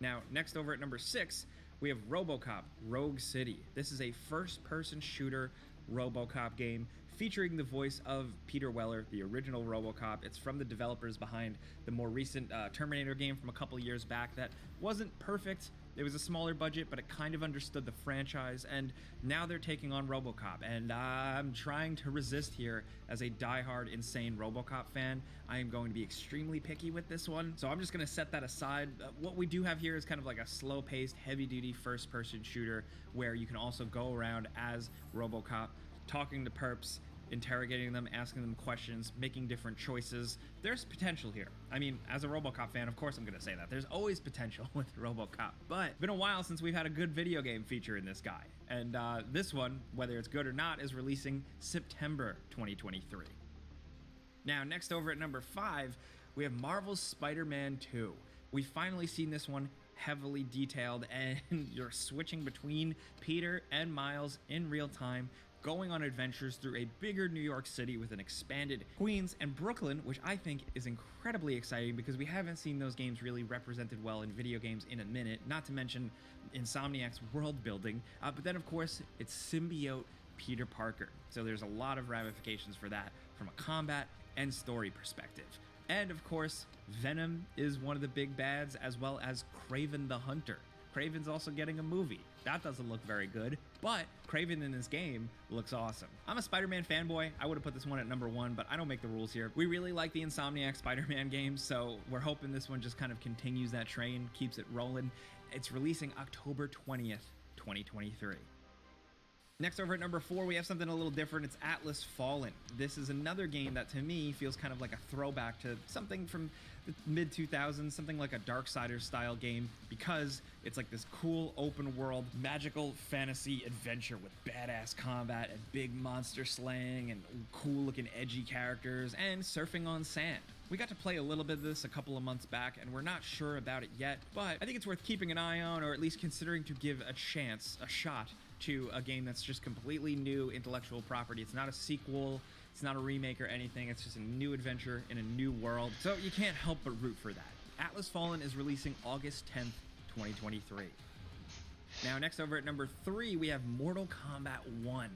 Speaker 9: Now, next, over at number 6, we have RoboCop Rogue City. This is a first-person shooter RoboCop game featuring the voice of Peter Weller, the original RoboCop. It's from the developers behind the more recent Terminator game from a couple years back that wasn't perfect. It was a smaller budget, but it kind of understood the franchise, and now they're taking on RoboCop, and I'm trying to resist here as a diehard, insane RoboCop fan. I am going to be extremely picky with this one, so I'm just going to set that aside. What we do have here is kind of like a slow-paced, heavy-duty first-person shooter where you can also go around as RoboCop, talking to perps, interrogating them, asking them questions, making different choices. There's potential here. I mean, as a RoboCop fan, of course I'm gonna say that. There's always potential with RoboCop, but it's been a while since we've had a good video game feature in this guy. And this one, whether it's good or not, is releasing September 2023. Now, next over at number 5, we have Marvel's Spider-Man 2. We've finally seen this one heavily detailed, and you're switching between Peter and Miles in real time, going on adventures through a bigger New York City with an expanded Queens and Brooklyn, which I think is incredibly exciting because we haven't seen those games really represented well in video games in a minute, not to mention Insomniac's world building. But then, of course, it's symbiote Peter Parker. So there's a lot of ramifications for that from a combat and story perspective. And of course, Venom is one of the big bads, as well as Kraven the Hunter. Kraven's also getting a movie. That doesn't look very good, but Kraven in this game looks awesome. I'm a Spider-Man fanboy. I would have put this one at number 1, but I don't make the rules here. We really like the Insomniac Spider-Man games, so we're hoping this one just kind of continues that train, keeps it rolling. It's releasing October 20th, 2023. Next over at number 4, we have something a little different. It's Atlas Fallen. This is another game that to me feels kind of like a throwback to something from the mid-2000s, something like a Darksiders style game, because it's like this cool open world magical fantasy adventure with badass combat and big monster slaying and cool looking edgy characters and surfing on sand. We got to play a little bit of this a couple of months back, and we're not sure about it yet, but I think it's worth keeping an eye on, or at least considering to give a shot to a game that's just completely new intellectual property. It's not a sequel, it's not a remake or anything, it's just a new adventure in a new world, so you can't help but root for that. Atlas Fallen is releasing August 10th, 2023. Now, next over at number 3, we have Mortal Kombat 1.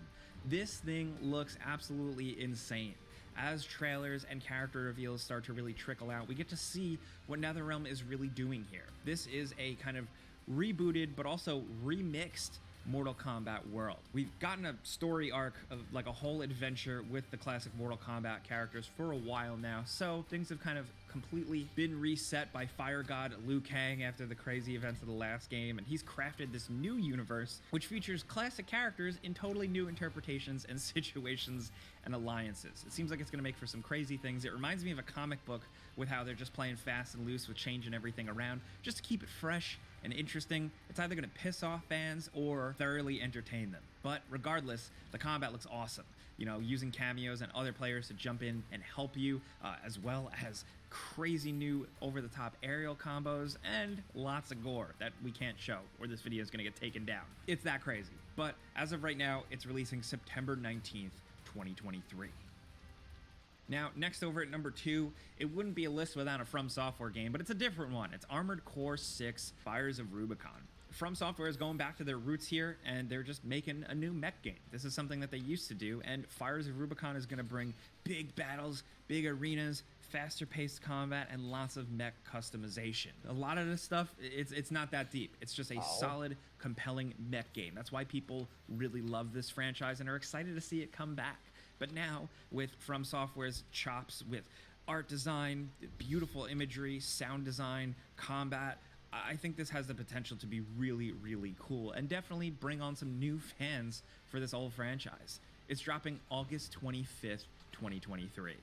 Speaker 9: This thing looks absolutely insane. As trailers and character reveals start to really trickle out, we get to see what NetherRealm is really doing here. This is a kind of rebooted but also remixed Mortal Kombat world. We've gotten a story arc of like a whole adventure with the classic Mortal Kombat characters for a while now, so things have kind of completely been reset by Fire God Liu Kang after the crazy events of the last game, and he's crafted this new universe which features classic characters in totally new interpretations and situations and alliances. It seems like it's going to make for some crazy things. It reminds me of a comic book with how they're just playing fast and loose with changing everything around just to keep it fresh and interesting. It's either going to piss off fans or thoroughly entertain them. But regardless, the combat looks awesome. You know, using cameos and other players to jump in and help you, as well as crazy new over-the-top aerial combos and lots of gore that we can't show or this video is going to get taken down. It's that crazy. But as of right now, it's releasing September 19th, 2023. Now, next over at number 2, it wouldn't be a list without a From Software game, but it's a different one. It's Armored Core 6: Fires of Rubicon. From Software is going back to their roots here, and they're just making a new mech game. This is something that they used to do, and Fires of Rubicon is going to bring big battles, big arenas, faster paced combat, and lots of mech customization. A lot of this stuff, it's not that deep. It's just a solid, compelling mech game. That's why people really love this franchise and are excited to see it come back. But now, with From Software's chops with art design, beautiful imagery, sound design, combat, I think this has the potential to be really, really cool and definitely bring on some new fans for this old franchise. It's dropping August 25th, 2023.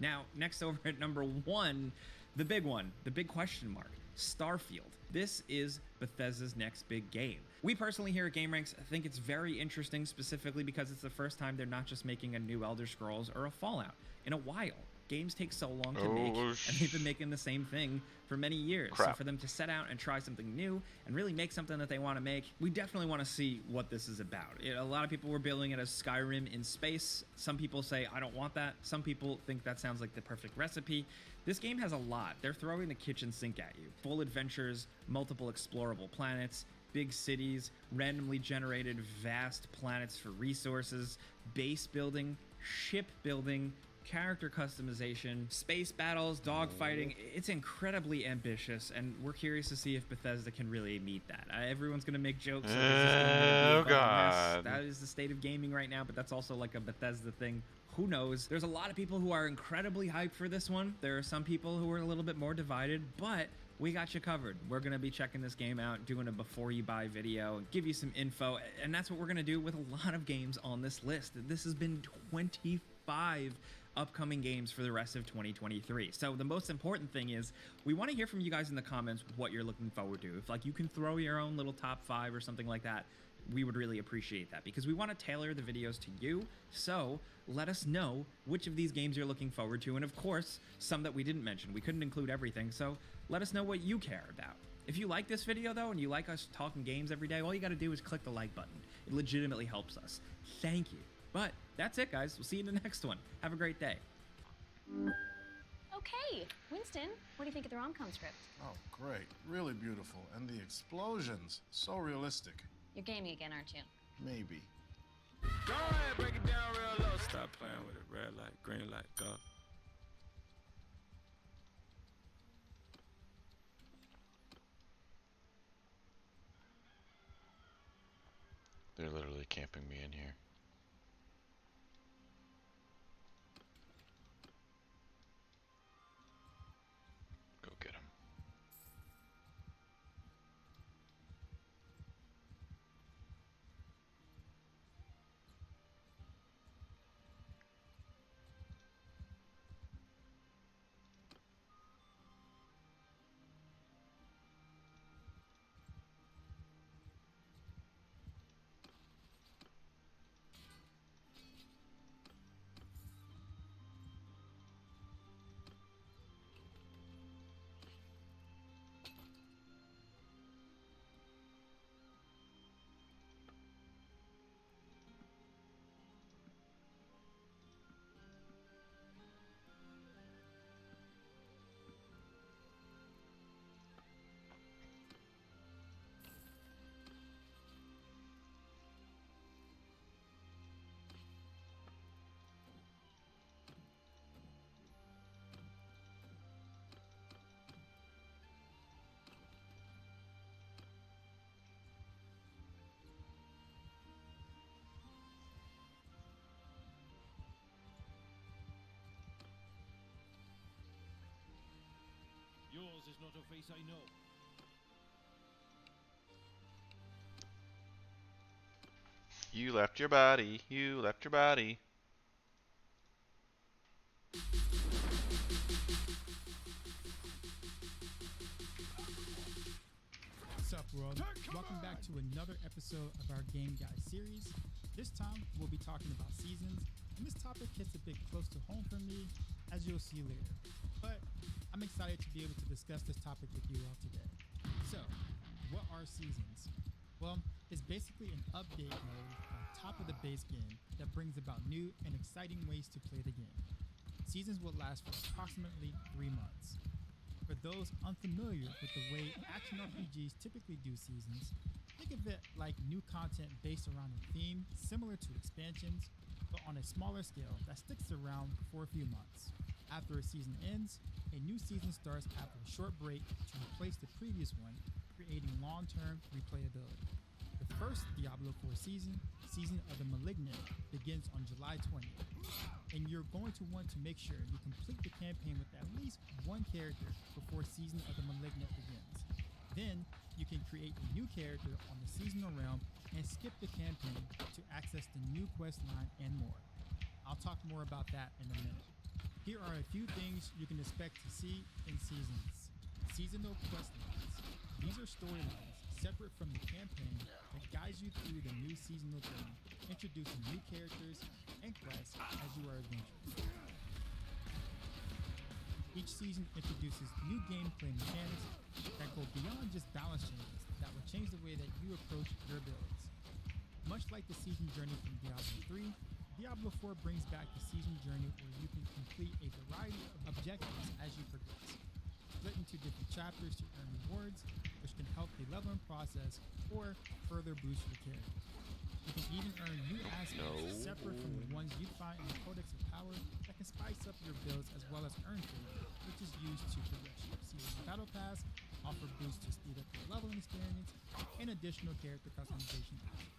Speaker 9: Now, next over at number 1, the big one, the big question mark, Starfield. This is Bethesda's next big game. We personally here at GameRanks think it's very interesting, specifically because it's the first time they're not just making a new Elder Scrolls or a Fallout in a while. Games take so long to make, and they've been making the same thing for many years. So for them to set out and try something new and really make something that they want to make, we definitely want to see what this is about. A lot of people were billing it as Skyrim in space. Some people say, I don't want that. Some people think that sounds like the perfect recipe. This game has a lot. They're throwing the kitchen sink at you. Full adventures, multiple explorable planets, big cities, randomly generated vast planets for resources, base building, ship building, character customization, space battles, dogfighting. It's incredibly ambitious, and we're curious to see if Bethesda can really meet that. Everyone's going to make jokes. Like,
Speaker 4: Oh, God.
Speaker 9: that is the state of gaming right now, but that's also like a Bethesda thing. who knows? There's a lot of people who are incredibly hyped for this one. There are some people who are a little bit more divided, but we got you covered. We're gonna be checking this game out, doing a before you buy video, and give you some info, and that's what we're gonna do with a lot of games on this list. This has been 25 upcoming games for the rest of 2023. So the most important thing is we want to hear from you guys in the comments what you're looking forward to. If like you can throw your own little top 5 or something like that, we would really appreciate that, because we want to tailor the videos to you. So let us know which of these games you're looking forward to, and of course some that we didn't mention. We couldn't include everything, so let us know what you care about. If you like this video though, and you like us talking games every day, all you got to do is click the like button. It legitimately helps us. Thank you. But that's it, guys. We'll see you in the next one. Have a great day.
Speaker 7: Okay, Winston, what do you think of the rom-com script?
Speaker 15: Oh, great. Really beautiful. And the explosions, so realistic.
Speaker 7: You're gaming again, aren't you?
Speaker 15: Maybe.
Speaker 19: Go ahead, break it down real low. Stop playing with it. Red light, green light, go.
Speaker 4: They're literally camping me in here. Go get him.
Speaker 20: Yours is not a face I know.
Speaker 4: You left your body. You left your body.
Speaker 23: What's up, world? Welcome back to another episode of our Game Guide series. This time, we'll be talking about seasons, and this topic hits a bit close to home for me, as you'll see later. But I'm excited to be able to discuss this topic with you all today. So, what are seasons? Well, it's basically an update mode on top of the base game that brings about new and exciting ways to play the game. Seasons will last for approximately 3 months. For those unfamiliar with the way action RPGs typically do seasons, think of it like new content based around a theme similar to expansions, but on a smaller scale that sticks around for a few months. After a season ends, a new season starts after a short break to replace the previous one, creating long-term replayability. The first Diablo 4 season, Season of the Malignant, begins on July 20th, and you're going to want to make sure you complete the campaign with at least one character before Season of the Malignant begins. Then, you can create a new character on the seasonal realm and skip the campaign to access the new quest line and more. I'll talk more about that in a minute. Here are a few things you can expect to see in seasons. Seasonal quest lines. These are storylines separate from the campaign that guides you through the new seasonal journey, introducing new characters and quests as you are adventuring. Each season introduces new gameplay mechanics that go beyond just balance changes that will change the way that you approach your builds. Much like the season journey from Diablo 3, Diablo 4 brings back the season journey where you can complete a variety of objectives as you progress, split into different chapters to earn rewards, which can help the leveling process or further boost your character. You can even earn new aspects separate from the ones you find in the Codex of Power that can spice up your builds as well as earn favor, which is used to progress your season battle pass, offer boosts to speed up your leveling experience, and additional character customization options.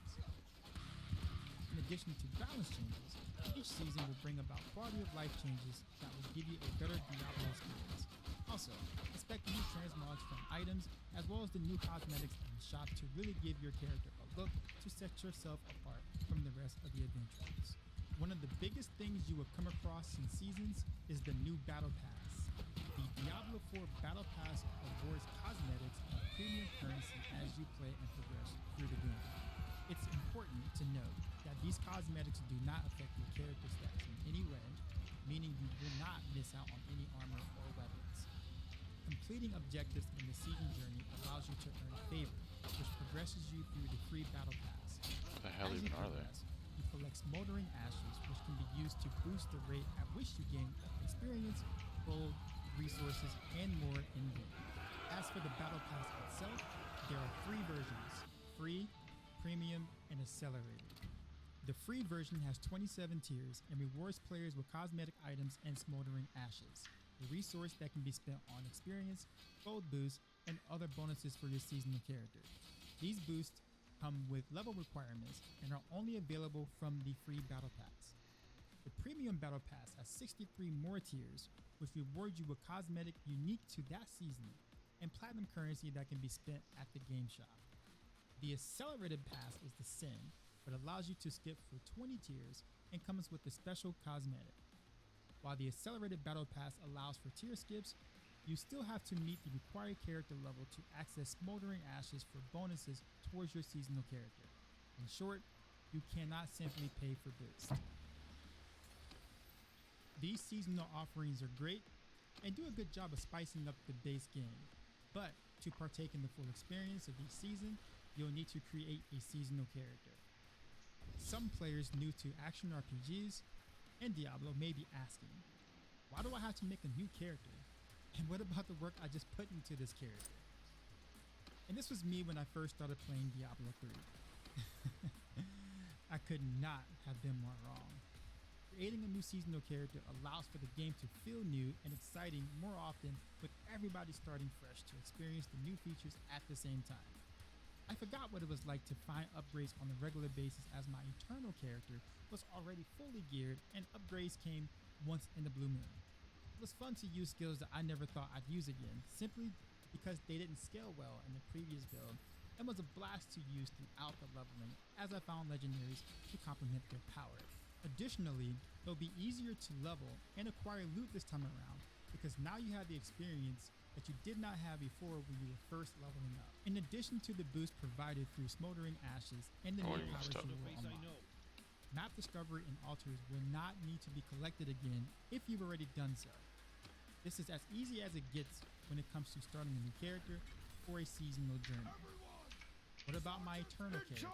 Speaker 23: In addition to balance changes, each season will bring about quality of life changes that will give you a better Diablo experience. Also, expect new transmogs from items, as well as the new cosmetics in the shop to really give your character a look to set yourself apart from the rest of the adventurers. One of the biggest things you will come across in Seasons is the new Battle Pass. The Diablo 4 Battle Pass awards cosmetics and premium currency as you play and progress through the game. It's important to note that these cosmetics do not affect your character stats in any way, meaning you will not miss out on any armor or weapons. Completing objectives in the season journey allows you to earn favor, which progresses you through the free battle pass.
Speaker 4: What the hell
Speaker 23: As
Speaker 4: even
Speaker 23: you
Speaker 4: are they?
Speaker 23: progress, you collect smoldering ashes, which can be used to boost the rate at which you gain experience, gold, resources, and more in-game. As for the battle pass itself, there are 3 versions: free, premium, and accelerated. The free version has 27 tiers and rewards players with cosmetic items and smoldering ashes, a resource that can be spent on experience, gold boosts, and other bonuses for your seasonal character. These boosts come with level requirements and are only available from the free battle pass. The premium battle pass has 63 more tiers, which rewards you with cosmetic unique to that season and platinum currency that can be spent at the game shop. The accelerated pass is the same, but allows you to skip for 20 tiers and comes with a special cosmetic. While the accelerated battle pass allows for tier skips, you still have to meet the required character level to access smoldering ashes for bonuses towards your seasonal character. In short, you cannot simply pay for boost. These seasonal offerings are great and do a good job of spicing up the base game, but to partake in the full experience of each season, you'll need to create a seasonal character. Some players new to action RPGs and Diablo may be asking, why do I have to make a new character? And what about the work I just put into this character? And this was me when I first started playing Diablo 3. I could not have been more wrong. Creating a new seasonal character allows for the game to feel new and exciting more often, with everybody starting fresh to experience the new features at the same time. I forgot what it was like to find upgrades on a regular basis, as my Eternal character was already fully geared and upgrades came once in the blue moon. It was fun to use skills that I never thought I'd use again, simply because they didn't scale well in the previous build, and was a blast to use throughout the leveling, as I found legendaries to complement their power. Additionally, it'll be easier to level and acquire loot this time around, because now you have the experience that you did not have before when you were first leveling up. In addition to the boost provided through smoldering ashes and the new powers you will unlock, map discovery and altars will not need to be collected again if you've already done so. This is as easy as it gets when it comes to starting a new character or a seasonal journey. What about my Eternal character?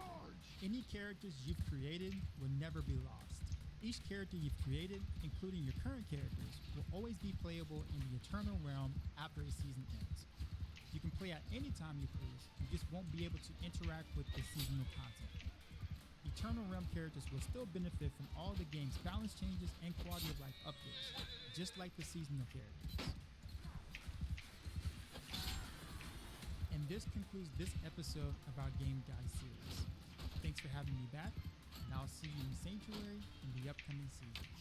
Speaker 23: Any characters you've created will never be lost. Each character you've created, including your current characters, will always be playable in the Eternal realm after a season ends. You can play at any time you please, you just won't be able to interact with the seasonal content. Eternal realm characters will still benefit from all the game's balance changes and quality of life updates, just like the seasonal characters. And this concludes this episode of our Game Guide series. Thanks for having me back, and I'll see you in Sanctuary in the upcoming seasons.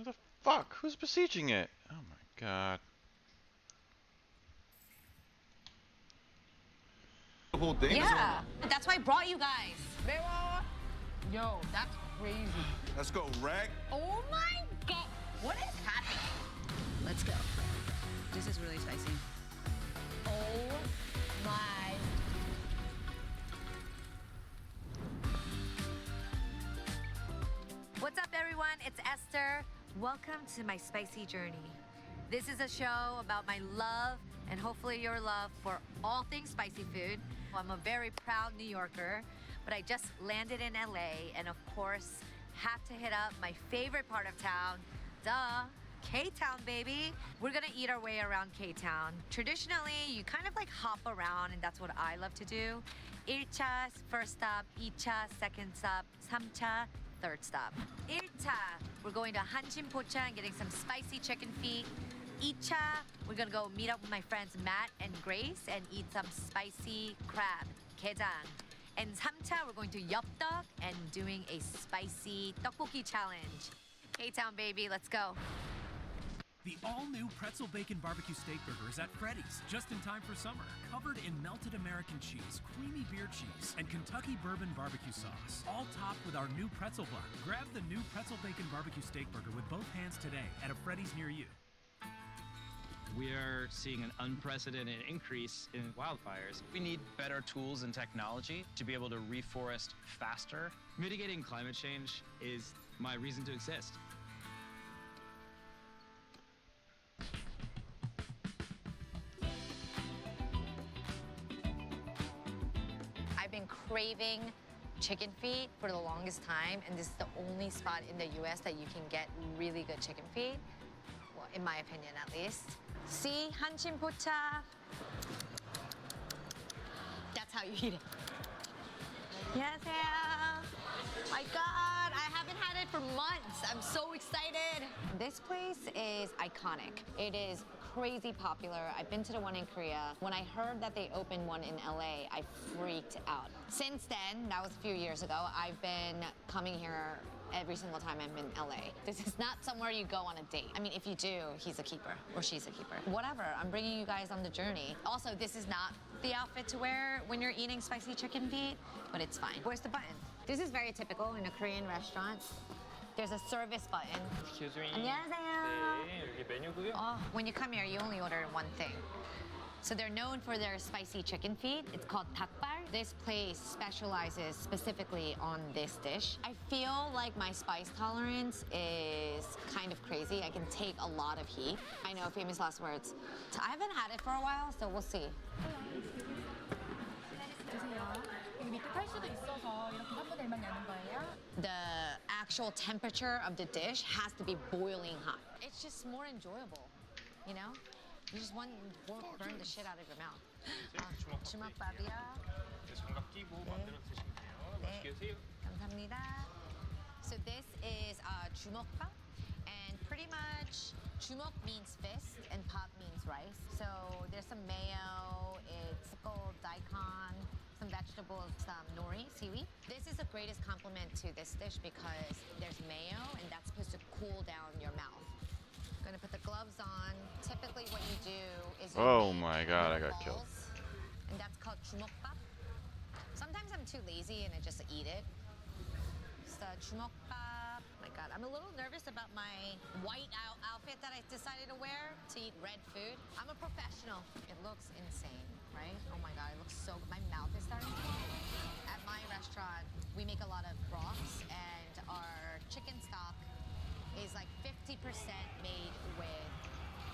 Speaker 4: Who the fuck? Who's besieging it? Oh my god.
Speaker 6: The whole thing.
Speaker 7: Yeah, that's why I brought you guys. Yo, that's crazy.
Speaker 6: Let's go, Rag.
Speaker 7: Oh my god. What is happening? Let's go. This is really spicy. Oh my. What's up, everyone? It's Esther. Welcome to my spicy journey. This is a show about my love and hopefully your love for all things spicy food. I'm a very proud New Yorker, but I just landed in LA and of course have to hit up my favorite part of town, duh, K-Town, baby. We're gonna eat our way around K-Town. Traditionally, you kind of like hop around and that's what I love to do. 1차, first stop, 2차, second stop, 3차, third stop. 1차, we're going to 한심포차 and getting some spicy chicken feet. 2차, we're gonna go meet up with my friends Matt and Grace and eat some spicy crab, 게장. And 3차, we're going to Yeopdeok and doing a spicy tteokbokki challenge. K-Town, baby, let's go.
Speaker 8: The all-new pretzel bacon barbecue steak burger is at Freddy's, just in time for summer. Covered in melted American cheese, creamy beer cheese, and Kentucky bourbon barbecue sauce. All topped with our new pretzel bun. Grab the new pretzel bacon barbecue steak burger with both hands today at a Freddy's near you.
Speaker 10: We are seeing an unprecedented increase in wildfires. We need better tools and technology to be able to reforest faster. Mitigating climate change is my reason to exist.
Speaker 7: I've been craving chicken feet for the longest time, and this is the only spot in the US that you can get really good chicken feet. Well, in my opinion, at least. See, 한심포차. That's how you eat it. 안녕하세요. My God, I haven't had it for months. I'm so excited. This place is iconic. It is crazy popular. I've been to the one in Korea. When I heard that they opened one in LA, I freaked out. Since then, that was a few years ago, I've been coming here every single time I'm in LA. This is not somewhere you go on a date. I mean, if you do, he's a keeper or she's a keeper. Whatever, I'm bringing you guys on the journey. Also, this is not the outfit to wear when you're eating spicy chicken feet, but it's fine. Where's the button? This is very typical in a Korean restaurant. There's a service button.
Speaker 10: Excuse me.
Speaker 7: 안녕하세요.
Speaker 10: 네, 여기 메뉴고요.
Speaker 7: Oh, when you come here, you only order one thing. So they're known for their spicy chicken feet. It's called 닭발. This place specializes specifically on this dish. I feel like my spice tolerance is kind of crazy. I can take a lot of heat. I know, famous last words. I haven't had it for a while, so we'll see. The actual temperature of the dish has to be boiling hot. It's just more enjoyable, you know? You just want to burn the shit out of your mouth. 주먹밥이요.
Speaker 10: 장갑 끼고 만들어 드시면 돼요. 맛있게 드세요.
Speaker 7: 감사합니다. So this is 주먹밥, and pretty much 주먹 means fist and pop means rice. So there's some mayo, it's pickled daikon, some vegetables, some nori, seaweed. This is the greatest compliment to this dish because there's mayo and that's supposed to cool down your mouth. Gonna put the gloves on. Typically what you do is you
Speaker 4: Oh
Speaker 7: make
Speaker 4: my god, I got
Speaker 7: balls,
Speaker 4: killed.
Speaker 7: and that's called 주먹밥. Sometimes I'm too lazy and I just eat it. It's the 주먹밥. My god, I'm a little nervous about my white outfit that I decided to wear to eat red food. I'm a professional. It looks insane, right? Oh my god, it looks so good. My mouth is starting to water. At my restaurant, we make a lot of broths, and our chicken stock is like 50% made with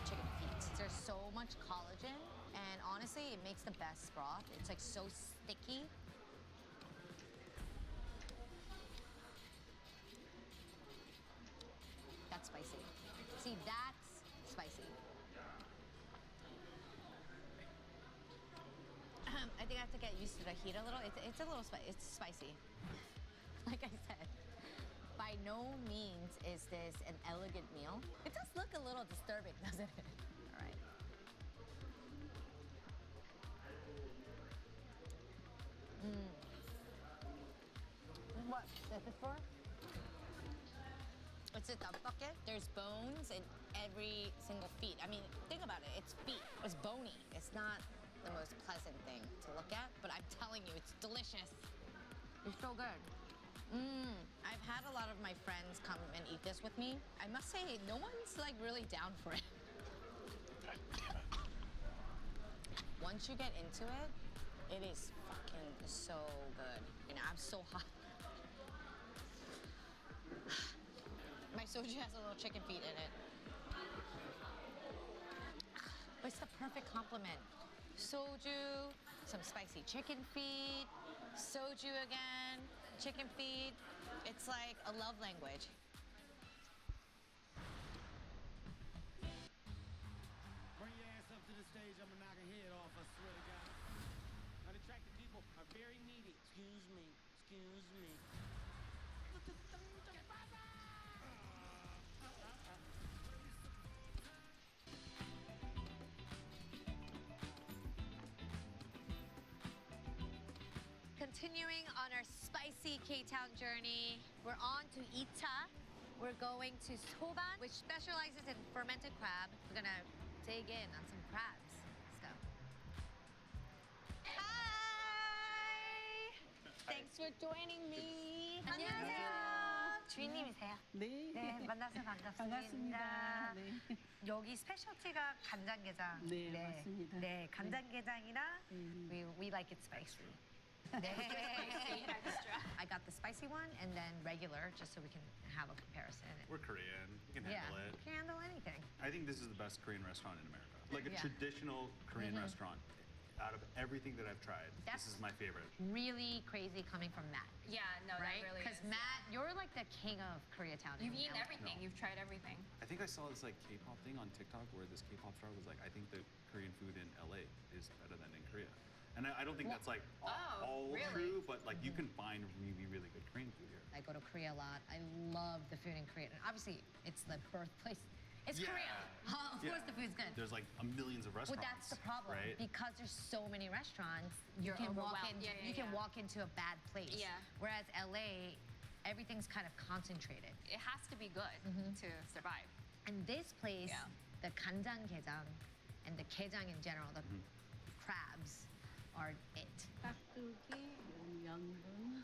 Speaker 7: chicken feet. There's so much collagen, and honestly, it makes the best broth. It's like so sticky. That's spicy. See, that's spicy. I think I have to get used to the heat a little. It's a little it's spicy. Like I said. By no means is this an elegant meal. It does look a little disturbing, doesn't it? All right. What? This is for?
Speaker 13: It's a tteokbokki. There's bones in every single feet. I mean, think about it. It's feet. It's bony. It's not the most pleasant thing to look at, but I'm telling you, it's delicious. It's so good. I've had a lot of my friends come and eat this with me. I must say, no one's like really down for it. Once you get into it, it is fucking so good. And I'm so hot. My soju has a little chicken feet in it. But it's the perfect complement. Soju, some spicy chicken feet, soju again, chicken feet. It's like a love language.
Speaker 20: Bring your ass up to the stage, I'm gonna knock a head off, I swear to God. Unattractive people are very needy. Excuse me, excuse me.
Speaker 7: Continuing on our spicy K-Town journey, we're on to Ita. We're going to Soban, which specializes in fermented crab. We're gonna dig in on some crabs. Let's go. Hi!
Speaker 13: Thanks for joining me.
Speaker 7: 안녕하세요. 주인님이세요?
Speaker 14: 네.
Speaker 7: 네, 만나서 반갑습니다.
Speaker 14: 반갑습니다. 네.
Speaker 7: 여기 스페셜티가 간장게장.
Speaker 14: 네, 맞습니다.
Speaker 7: 네, 간장게장이랑 we like it spicy. 네.
Speaker 21: Spicy extra.
Speaker 7: I got the spicy one and then regular, just so we can have a comparison.
Speaker 22: We're Korean. We can handle it.
Speaker 7: You can handle anything.
Speaker 22: I think this is the best Korean restaurant in America. Like a
Speaker 7: Yeah.
Speaker 22: traditional Korean restaurant. Out of everything that I've tried, this is my favorite.
Speaker 7: Really crazy coming from Matt.
Speaker 21: Yeah, no,
Speaker 7: right?
Speaker 21: that really
Speaker 7: Because
Speaker 21: is.
Speaker 7: Matt, you're like the king of Koreatown.
Speaker 21: You've
Speaker 7: in
Speaker 21: eaten
Speaker 7: LA.
Speaker 21: everything.
Speaker 22: No.
Speaker 21: You've tried everything.
Speaker 22: I think I saw this like K-pop thing on TikTok where this K-pop star was like, I think the Korean food in LA is better than in Korea. And I don't think that's like all
Speaker 21: really?
Speaker 22: true, but like you can find really, really good Korean food here.
Speaker 7: I go to Korea a lot. I love the food in Korea. And obviously, it's the birthplace. It's
Speaker 22: Yeah.
Speaker 7: Korea. Of course, the food's good.
Speaker 22: There's like millions of
Speaker 7: Well,
Speaker 22: restaurants.
Speaker 7: that's the problem.
Speaker 22: right?
Speaker 7: Because there's so many restaurants,
Speaker 21: You're
Speaker 7: you can walk in.
Speaker 21: overwhelmed. Yeah,
Speaker 7: you can
Speaker 21: yeah.
Speaker 7: walk into a bad place.
Speaker 21: Yeah.
Speaker 7: Whereas LA, everything's kind of concentrated.
Speaker 21: It has to be good to survive.
Speaker 7: And this place,
Speaker 21: Yeah.
Speaker 7: the 간장게장 and the 게장 in general, the crabs, are it.
Speaker 14: 깍두기, 이건 연분,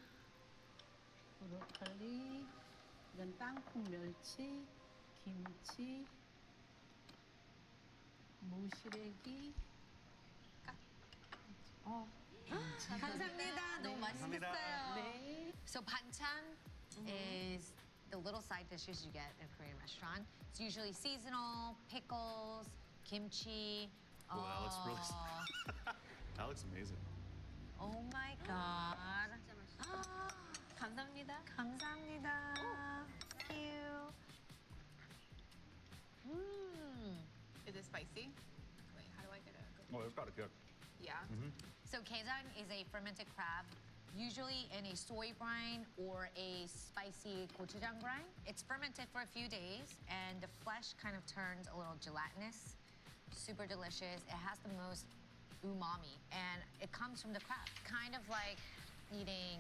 Speaker 14: 브로콜리, 이건 땅콩 멸치, 김치, 무시래기.
Speaker 7: 감사합니다. 너무 맛있겠어요.
Speaker 14: 네.
Speaker 7: So banchan is the little side dishes you get in a Korean restaurant. It's usually seasonal, pickles, kimchi.
Speaker 22: Well, that looks really. That looks amazing.
Speaker 7: Oh my god.
Speaker 21: 감사합니다.
Speaker 7: 감사합니다. Thank you.
Speaker 21: Is it spicy? Wait, how do I get a?
Speaker 22: Oh, it's got a kick.
Speaker 21: Yeah.
Speaker 7: So gaejang is a fermented crab, usually in a soy brine or a spicy gochujang brine. It's fermented for a few days, and the flesh kind of turns a little gelatinous. Super delicious. It has the most umami, and it comes from the crab. Kind of like eating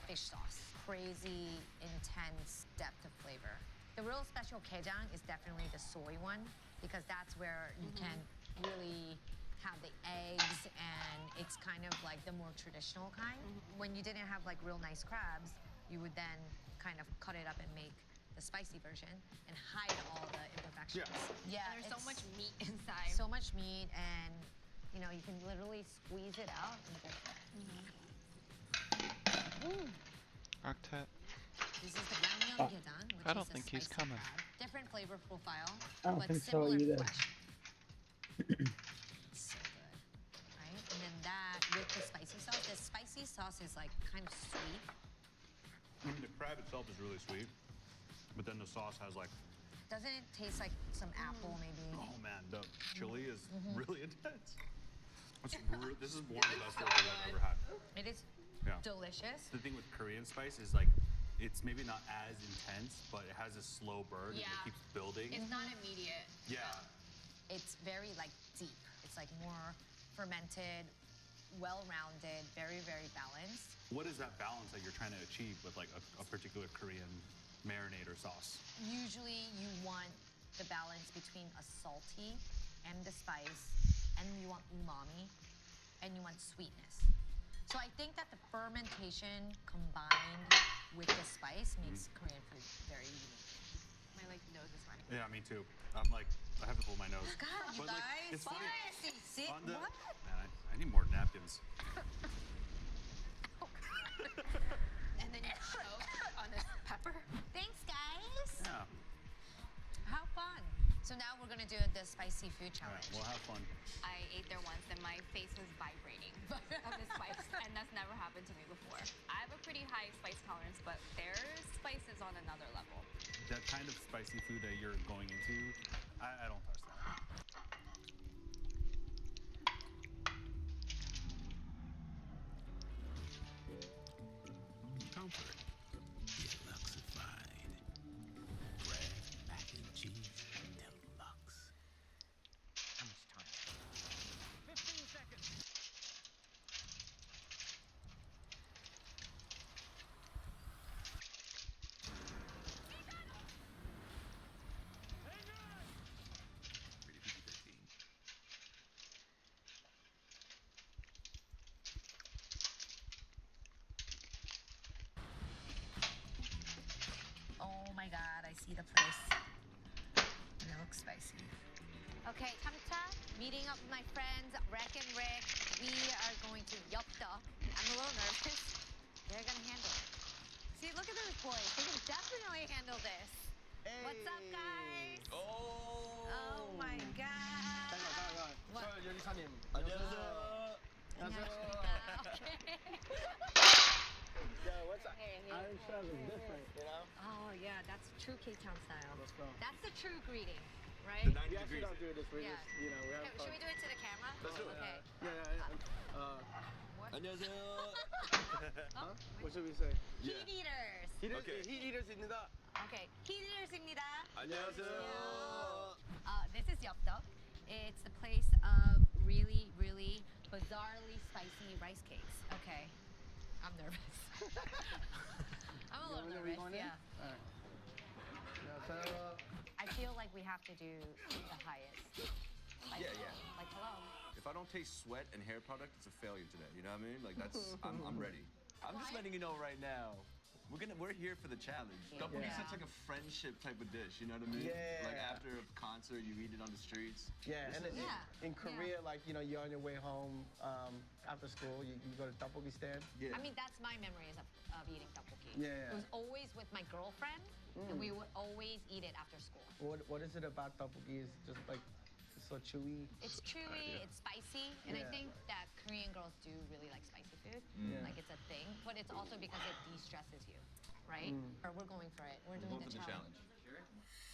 Speaker 7: fish sauce. Crazy, intense depth of flavor. The real special gaejang is definitely the soy one, because that's where you can really have the eggs, and it's kind of like the more traditional kind. When you didn't have like real nice crabs, you would then kind of cut it up and make the spicy version and hide all the imperfections. Yeah,
Speaker 21: And there's so
Speaker 7: it's
Speaker 21: much meat inside.
Speaker 7: So much meat, and you know, you can literally squeeze it out and go for it.
Speaker 4: Octet.
Speaker 7: This is the ramyeon gaejang, which
Speaker 4: I don't
Speaker 7: is
Speaker 4: think
Speaker 7: a
Speaker 4: he's
Speaker 7: spicy
Speaker 4: coming.
Speaker 7: crab. Different flavor profile,
Speaker 25: I don't
Speaker 7: but
Speaker 25: think so
Speaker 7: similar
Speaker 25: either.
Speaker 7: flesh. It's so good, right? And then that with the spicy sauce. The spicy sauce is like kind of sweet.
Speaker 22: I mean, the crab itself is really sweet, but then the sauce has like,
Speaker 7: Doesn't it taste like some apple maybe?
Speaker 22: oh man, the chili is really intense. This is one of the best burgers I've ever had.
Speaker 7: It is
Speaker 22: Yeah.
Speaker 7: delicious.
Speaker 22: The thing with Korean spice is like, it's maybe not as intense, but it has a slow burn and
Speaker 21: Yeah.
Speaker 22: it keeps building.
Speaker 21: It's not immediate.
Speaker 22: Yeah.
Speaker 7: It's very like deep. It's like more fermented
Speaker 13: well-rounded, very, very balanced.
Speaker 22: What is that balance that you're trying to achieve with like a particular Korean marinade or sauce?
Speaker 13: Usually you want the balance between a salty and the spice, and you want umami, and you want sweetness. So I think that the fermentation combined with the spice makes Korean food very unique.
Speaker 21: My like nose is running.
Speaker 22: Yeah, me too. I'm like, I have to pull my nose.
Speaker 13: God, you
Speaker 22: But, like,
Speaker 13: guys,
Speaker 22: it's funny.
Speaker 13: See,
Speaker 22: On the-
Speaker 13: what?
Speaker 22: Man, I need more napkins.
Speaker 21: And then you choke on this pepper.
Speaker 13: Thanks, guys.
Speaker 22: Yeah.
Speaker 13: How fun. So now we're gonna do the spicy food challenge.
Speaker 22: We'll have fun.
Speaker 21: I ate there once and my face was vibrating of the spice, and that's never happened to me before. I have a pretty high spice tolerance, but their spice is on another level.
Speaker 22: That kind of spicy food that you're going into, I don't touch that.
Speaker 17: Comfort. Deluxified. Bread, mac and cheese, deluxe.
Speaker 8: How much time? 15 seconds.
Speaker 13: Oh my God, I see the place. And it looks spicy. Okay, Tamta, meeting up with my friends, Rek and Rick. We are going to Yopta. I'm a little nervous. They're gonna handle it. See, look at those boys. They can definitely handle this. What's up, guys? Oh my God. What?
Speaker 1: 요리사님.
Speaker 13: 안녕하세요. Okay.
Speaker 1: Yeah, what's up? Irish style is different, you know?
Speaker 13: Oh yeah, that's true K-Town style.
Speaker 1: Let's go.
Speaker 13: That's the true greeting, right?
Speaker 1: We actually don't do this. We
Speaker 13: Yeah.
Speaker 1: just, you know, we have
Speaker 13: Okay,
Speaker 1: fun.
Speaker 13: should we do it to the camera?
Speaker 1: Let's do it.
Speaker 13: Okay.
Speaker 1: 안녕하세요.
Speaker 13: Huh?
Speaker 1: What should we say?
Speaker 13: Heat eaters.
Speaker 1: Heat eaters입니다.
Speaker 13: Okay, heat eaters입니다.
Speaker 1: 안녕하세요.
Speaker 13: This is Yeopdeok. It's the place of really, really bizarrely spicy rice cakes. Okay, I'm nervous. I'm a little nervous. Yeah.
Speaker 1: Alright.
Speaker 13: I feel like we have to do the highest. Like,
Speaker 6: Yeah.
Speaker 13: Like hello.
Speaker 6: If I don't taste sweat and hair product, it's a failure today. You know what I mean? Like that's I'm ready. I'm just letting you know right now. We're here for the challenge. Tteokbokki is such like a friendship type of dish. You know what I mean?
Speaker 1: Yeah.
Speaker 6: Like after a concert, you eat it on the streets.
Speaker 1: Yeah,
Speaker 6: This
Speaker 1: and
Speaker 6: is-
Speaker 1: in Korea, like, you know, you're on your way home after school, you go to tteokbokki stand.
Speaker 6: Yeah.
Speaker 13: I mean, that's my memories of eating tteokbokki.
Speaker 1: Yeah.
Speaker 13: It was always with my girlfriend, and we would always eat it after school.
Speaker 1: What is it about tteokbokki? Is just like it's so chewy.
Speaker 13: It's chewy, it's spicy, and I
Speaker 1: Yeah.
Speaker 13: think that Korean girls do really like spicy food.
Speaker 1: Yeah.
Speaker 13: Like it's a thing, but it's also because it de-stresses you, right? Or we're going for it. We're doing
Speaker 6: Going
Speaker 13: the
Speaker 6: for the
Speaker 13: challenge.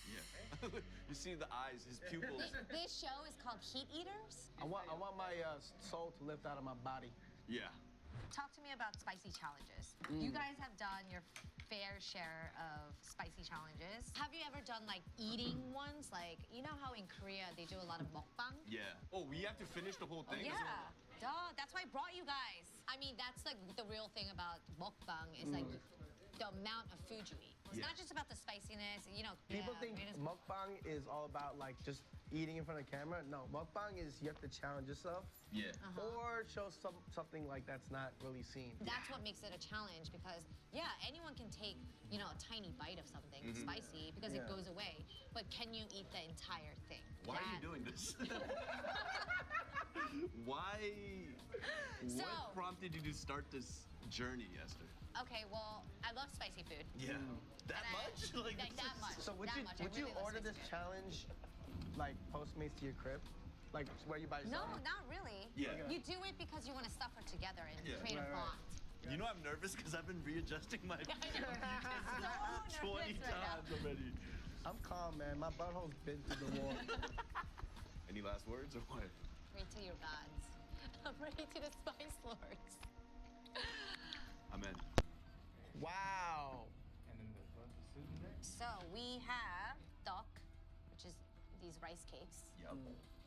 Speaker 6: Yeah. You see the eyes, his pupils.
Speaker 13: This show is called Heat Eaters.
Speaker 1: I want my soul to lift out of my body.
Speaker 6: Yeah.
Speaker 13: Talk to me about spicy challenges. You guys have done your fair share of spicy challenges. Have you ever done like eating ones? Like, you know how in Korea they do a lot of mukbang?
Speaker 6: Yeah. Oh, we have to finish the whole thing?
Speaker 13: Yeah, duh, that's why I brought you guys. I mean, that's like the real thing about mukbang is like the amount of food you eat. It's
Speaker 1: Yeah.
Speaker 13: not just about the spiciness, you know.
Speaker 1: People think
Speaker 13: Korean is-
Speaker 1: mukbang is all about like just eating in front of the camera. No, mukbang is you have to challenge yourself.
Speaker 6: Yeah.
Speaker 1: Or show something like that's not really seen.
Speaker 13: That's what makes it a challenge because, yeah, anyone can take, you know, a tiny bite of something spicy because it
Speaker 1: Yeah.
Speaker 13: goes away. But can you eat the entire thing?
Speaker 6: Why are you doing this? Why?
Speaker 13: So-
Speaker 6: What prompted you to start this journey, Esther?
Speaker 13: Okay, well, I love spicy food.
Speaker 6: Yeah. That
Speaker 13: And
Speaker 6: much?
Speaker 13: Like
Speaker 6: this
Speaker 13: that
Speaker 6: is-
Speaker 13: much.
Speaker 1: So would
Speaker 13: that
Speaker 1: you
Speaker 13: much. I
Speaker 1: would you
Speaker 13: really love
Speaker 1: order
Speaker 13: spicy
Speaker 1: this
Speaker 13: food.
Speaker 1: challenge like Postmates to your crib? Like where you buy
Speaker 13: No,
Speaker 1: yourself?
Speaker 13: not really.
Speaker 6: Yeah.
Speaker 13: You do it because you want to suffer together and
Speaker 6: Yeah.
Speaker 13: create a
Speaker 1: Right, right.
Speaker 13: bond.
Speaker 6: You know I'm nervous because I've been readjusting my
Speaker 13: I know. So
Speaker 6: 20
Speaker 13: nervous right now.
Speaker 6: times already.
Speaker 1: I'm calm, man. My butthole's been through the war.
Speaker 6: Any last words or what?
Speaker 13: Pray to your gods. I'm ready to the Spice Lords.
Speaker 6: Amen.
Speaker 1: Wow.
Speaker 22: And then the soup there?
Speaker 13: So we have duck, which is these rice cakes.
Speaker 6: Yep.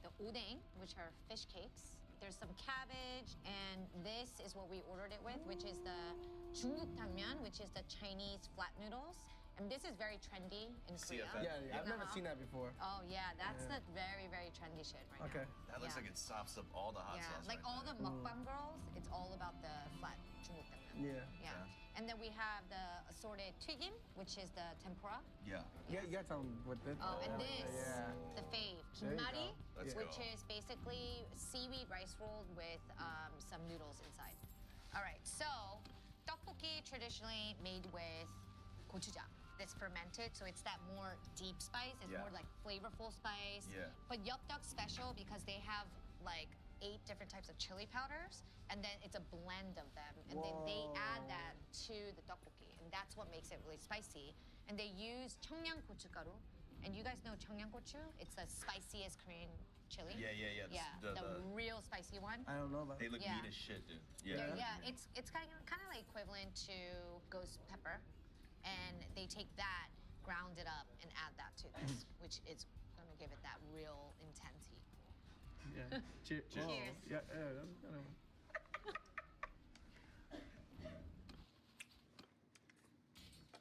Speaker 13: The udeng, which are fish cakes. there's some cabbage, and this is what we ordered it with, which is the 중국 당면, which is the Chinese flat noodles. And this is very trendy in Korea.
Speaker 1: Yeah, I've never seen that before.
Speaker 13: Oh yeah, that's the very, very trendy shit right now.
Speaker 6: That looks like it sops up all the hot sauce.
Speaker 13: Like all the mukbang girls, it's all about the flat 중국 당면. Yeah. And then we have the assorted 튀김, which is the tempura.
Speaker 1: Yeah, you got something with it.
Speaker 13: Oh, and this, the fave,
Speaker 1: There you
Speaker 13: kimari,
Speaker 1: go. Let's
Speaker 13: which
Speaker 1: go.
Speaker 13: is basically seaweed rice rolled with some noodles inside. All right, so tteokbokki traditionally made with gochujang. It's fermented, so it's that more deep spice. It's more like flavorful spice. But Yeopdeok special because they have like 8 different types of chili powders, and then it's a blend of them, and then they add that to the tteokbokki, and that's what makes it really spicy. And they use 청양 고춧가루, and you guys know 청양 고추? It's the spiciest Korean chili.
Speaker 6: Yeah.
Speaker 13: The real spicy one.
Speaker 1: I don't know about.
Speaker 6: They look mean as shit, dude.
Speaker 13: It's kind of like equivalent to ghost pepper, and they take that, ground it up, and add that to this, which is gonna give it that real intense heat.
Speaker 1: Yeah. Cheers.
Speaker 13: Cheers.
Speaker 1: Yeah, that's kind of.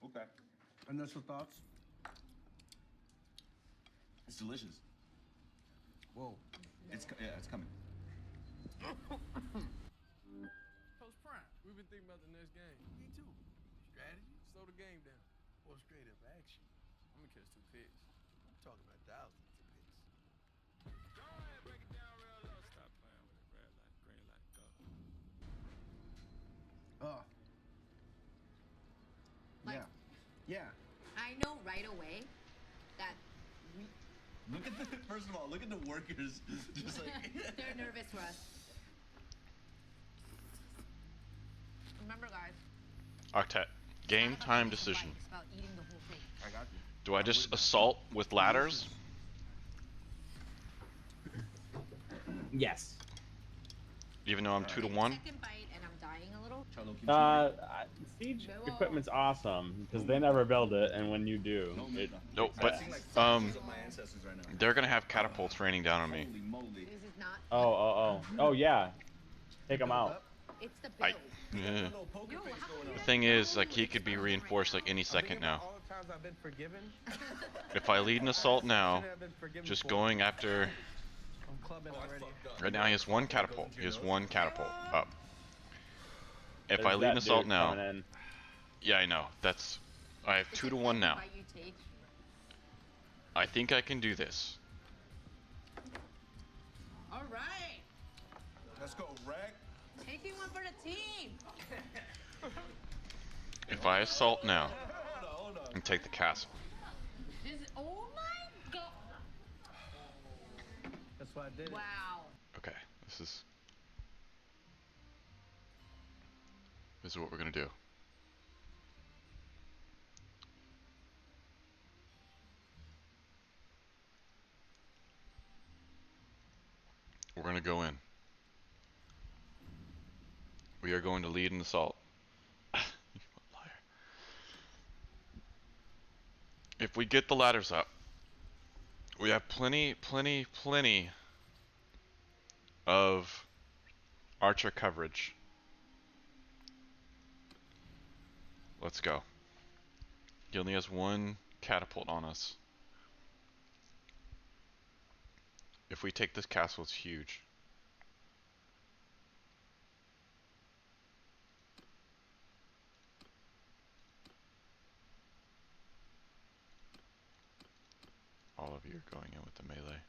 Speaker 6: Okay.
Speaker 1: Initial thoughts?
Speaker 6: It's delicious.
Speaker 1: Whoa.
Speaker 6: It's coming.
Speaker 2: Coach Prime, we've been thinking about the next game. Me too. Strategy? Slow the game down. Or straight up action. I'm gonna catch 2 picks. I'm talking about thousands of picks. Go ahead, break it down real low. Stop playing with it. Red light, green light, go.
Speaker 1: Oh. Yeah.
Speaker 13: I know right away that
Speaker 6: Look at the first of all, look at the workers just like
Speaker 13: they're nervous for us. Remember, guys.
Speaker 4: Octet. Game time decision.
Speaker 13: It's about eating the whole thing.
Speaker 6: I got you.
Speaker 4: Do I just assault with ladders?
Speaker 3: Yes.
Speaker 4: Even though I'm 2 to 1?
Speaker 13: Second bite, and I'm dying a little.
Speaker 3: Siege equipment's awesome because they never build it, and when you do, it.
Speaker 4: Nope, but they're gonna have catapults raining down on me.
Speaker 13: This is not.
Speaker 3: Oh yeah. Take them out.
Speaker 13: It's the
Speaker 4: Yeah. The thing is, like, he could be reinforced like any second now.
Speaker 1: All the times I've been forgiven.
Speaker 4: If I lead an assault now, just going after.
Speaker 1: I'm clubbing already.
Speaker 4: Right now, he has 1 catapult. He has 1 catapult up. If I lead an assault now, yeah, I know. I have 2 to 1 now. I think I can do this.
Speaker 13: All right.
Speaker 6: Let's go, Reg.
Speaker 13: Taking one for the team.
Speaker 4: If I assault now and take the castle,
Speaker 13: Oh my god.
Speaker 1: That's why I did it.
Speaker 13: Wow.
Speaker 4: okay, this is what we're gonna do. We're gonna go in. We are going to lead an assault. You liar. If we get the ladders up, we have plenty of archer coverage. Let's go. He only has 1 catapult on us. If we take this castle, it's huge. All of you are going in with the melee.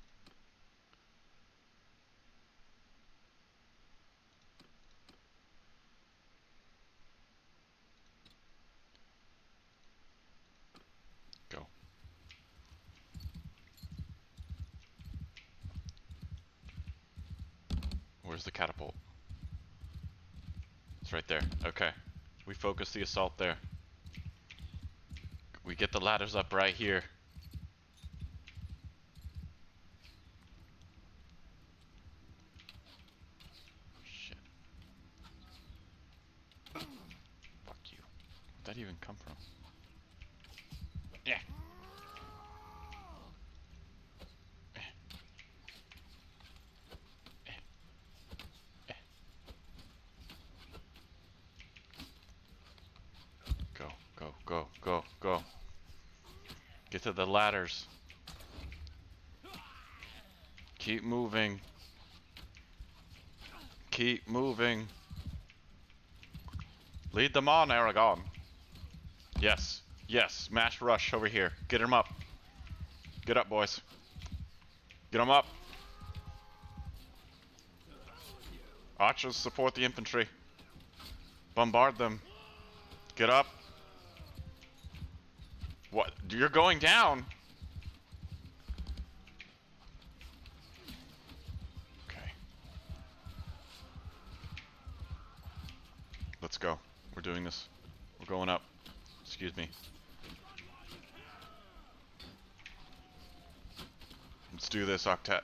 Speaker 4: Go. Where's the catapult? It's right there. Okay. We focus the assault there. We get the ladders up right here. Shit. Fuck you. Where'd that even come from? Yeah. go, go, go. Get to the ladders. Keep moving. Keep moving. Lead them on, Aragon. Yes. Yes. Mash rush over here. Get him up. Get up, boys. Get him up. Archers, support the infantry. Bombard them. Get up. What? You're going down. Okay. Let's go. We're doing this. We're going up. Excuse me. Let's do this, Octet.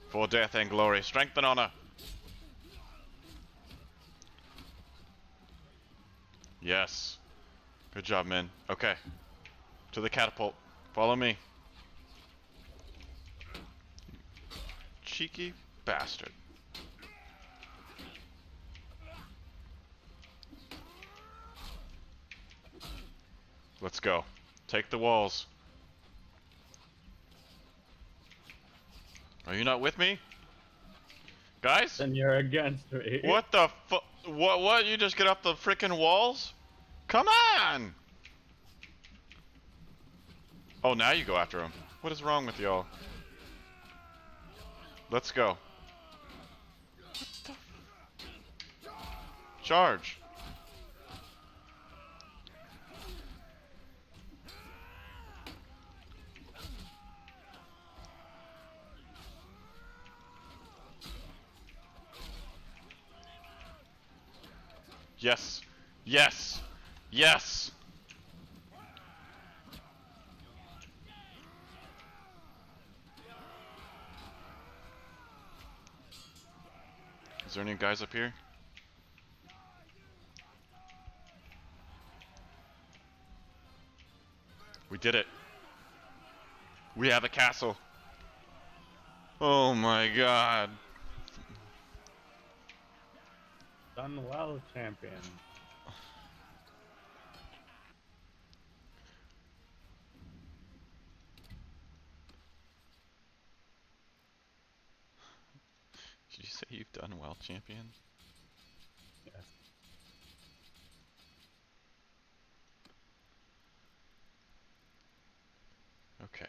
Speaker 4: For death and glory, strength and honor. Yes. Good job, men. Okay. To the catapult. Follow me. Cheeky bastard. Let's go. Take the walls. Are you not with me? Guys?
Speaker 3: Then you're against me.
Speaker 4: What the fu- What? You just get up the frickin' walls? Come on! Oh, now you go after him. What is wrong with y'all? Let's go. Charge. Yes. Yes. Yes. Is there any guys up here? We did it. We have a castle. Oh my god.
Speaker 3: Done well, champion.
Speaker 4: Did you say you've done well, champion?
Speaker 3: Yes.
Speaker 4: Okay.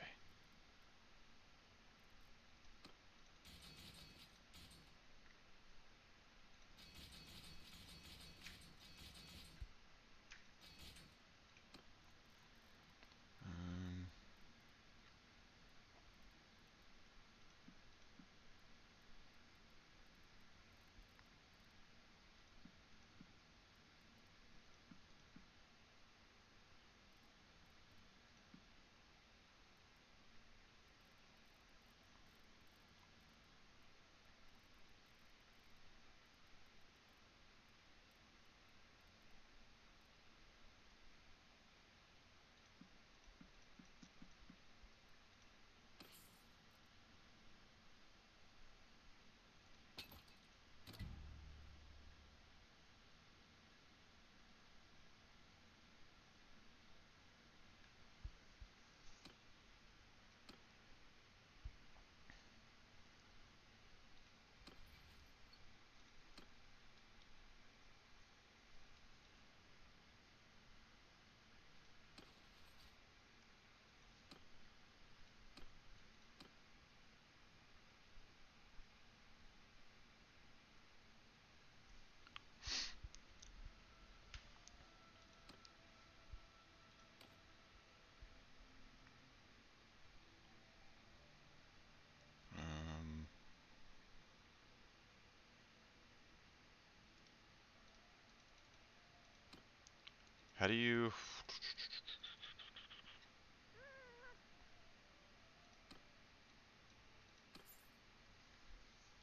Speaker 4: How do you...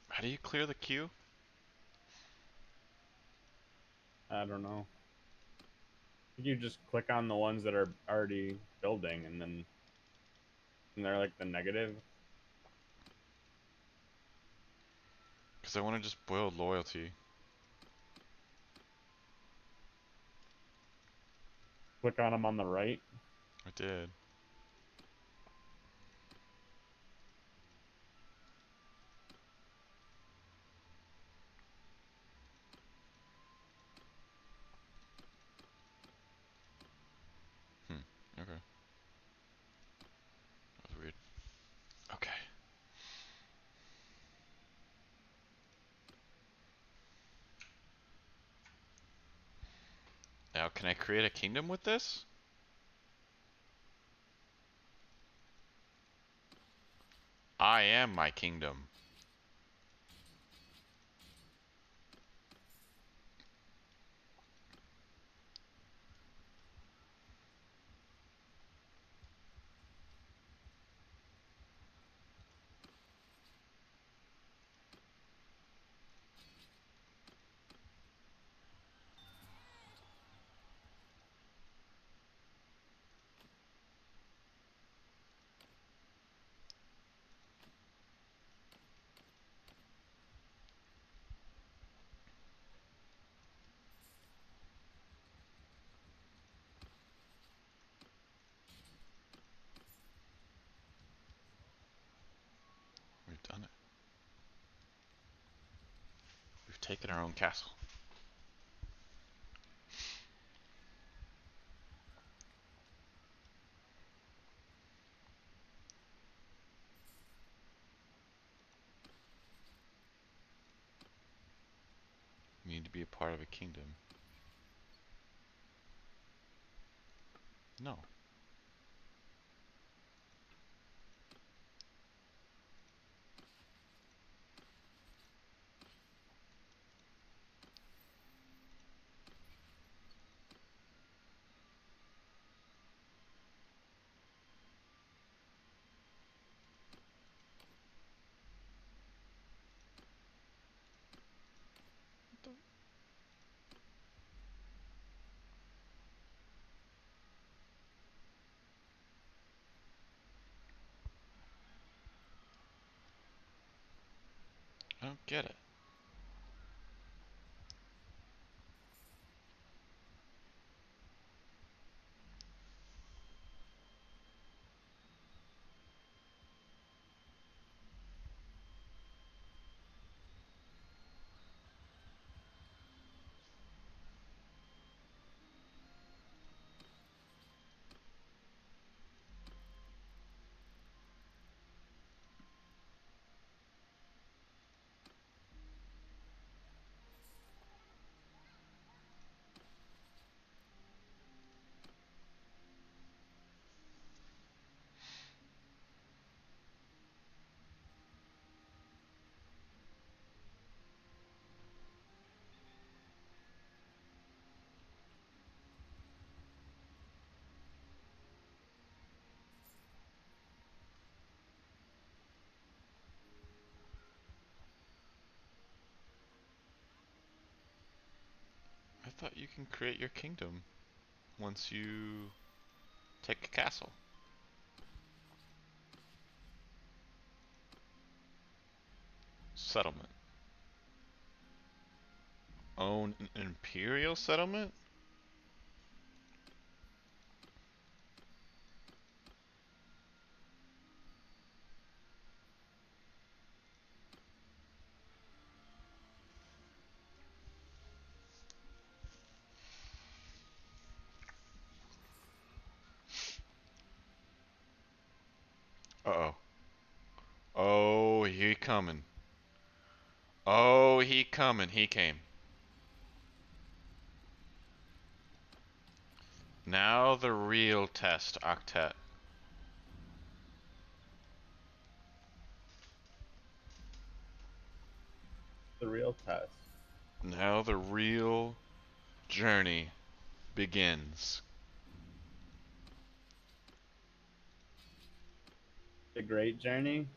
Speaker 4: How do you clear the queue?
Speaker 3: I don't know. You just click on the ones that are already building, and then they're like the negative.
Speaker 4: Because I want to just build loyalty.
Speaker 3: Click on them on the right.
Speaker 4: I did. Okay. That was weird. Okay. Now, can I create a kingdom with this? I am my kingdom. We've done it. We've taken our own castle. We need to be a part of a kingdom. No. I don't get it. I thought you can create your kingdom once you take a castle. Settlement. Own an imperial settlement? Uh-oh. Oh, he coming. Oh, he coming. He came. Now the real test, Octet.
Speaker 3: The real test.
Speaker 4: Now the real journey begins.
Speaker 3: The great journey.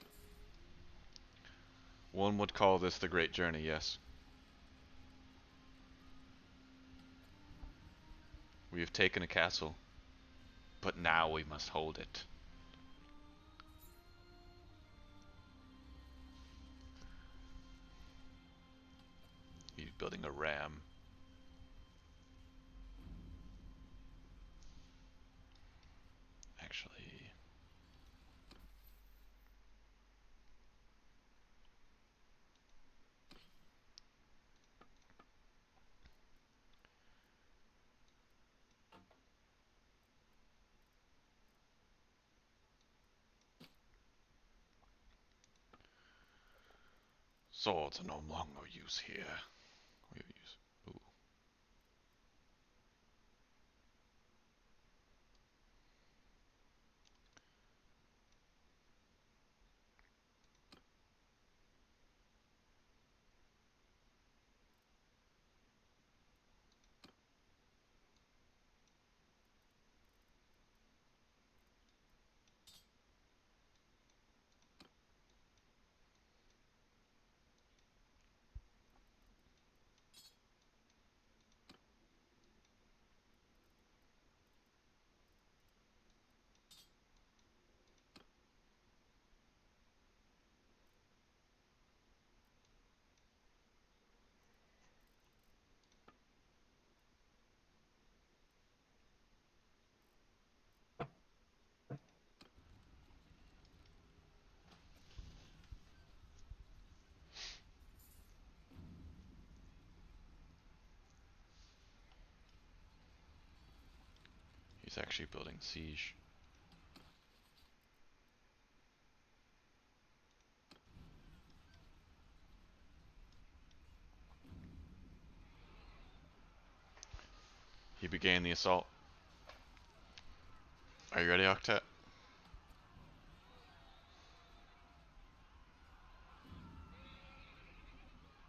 Speaker 4: One would call this the great journey, yes. We have taken a castle, but now we must hold it. He's building a ram. Swords are no longer use here. We use. Ooh. He's actually building siege. He began the assault. Are you ready, Octet?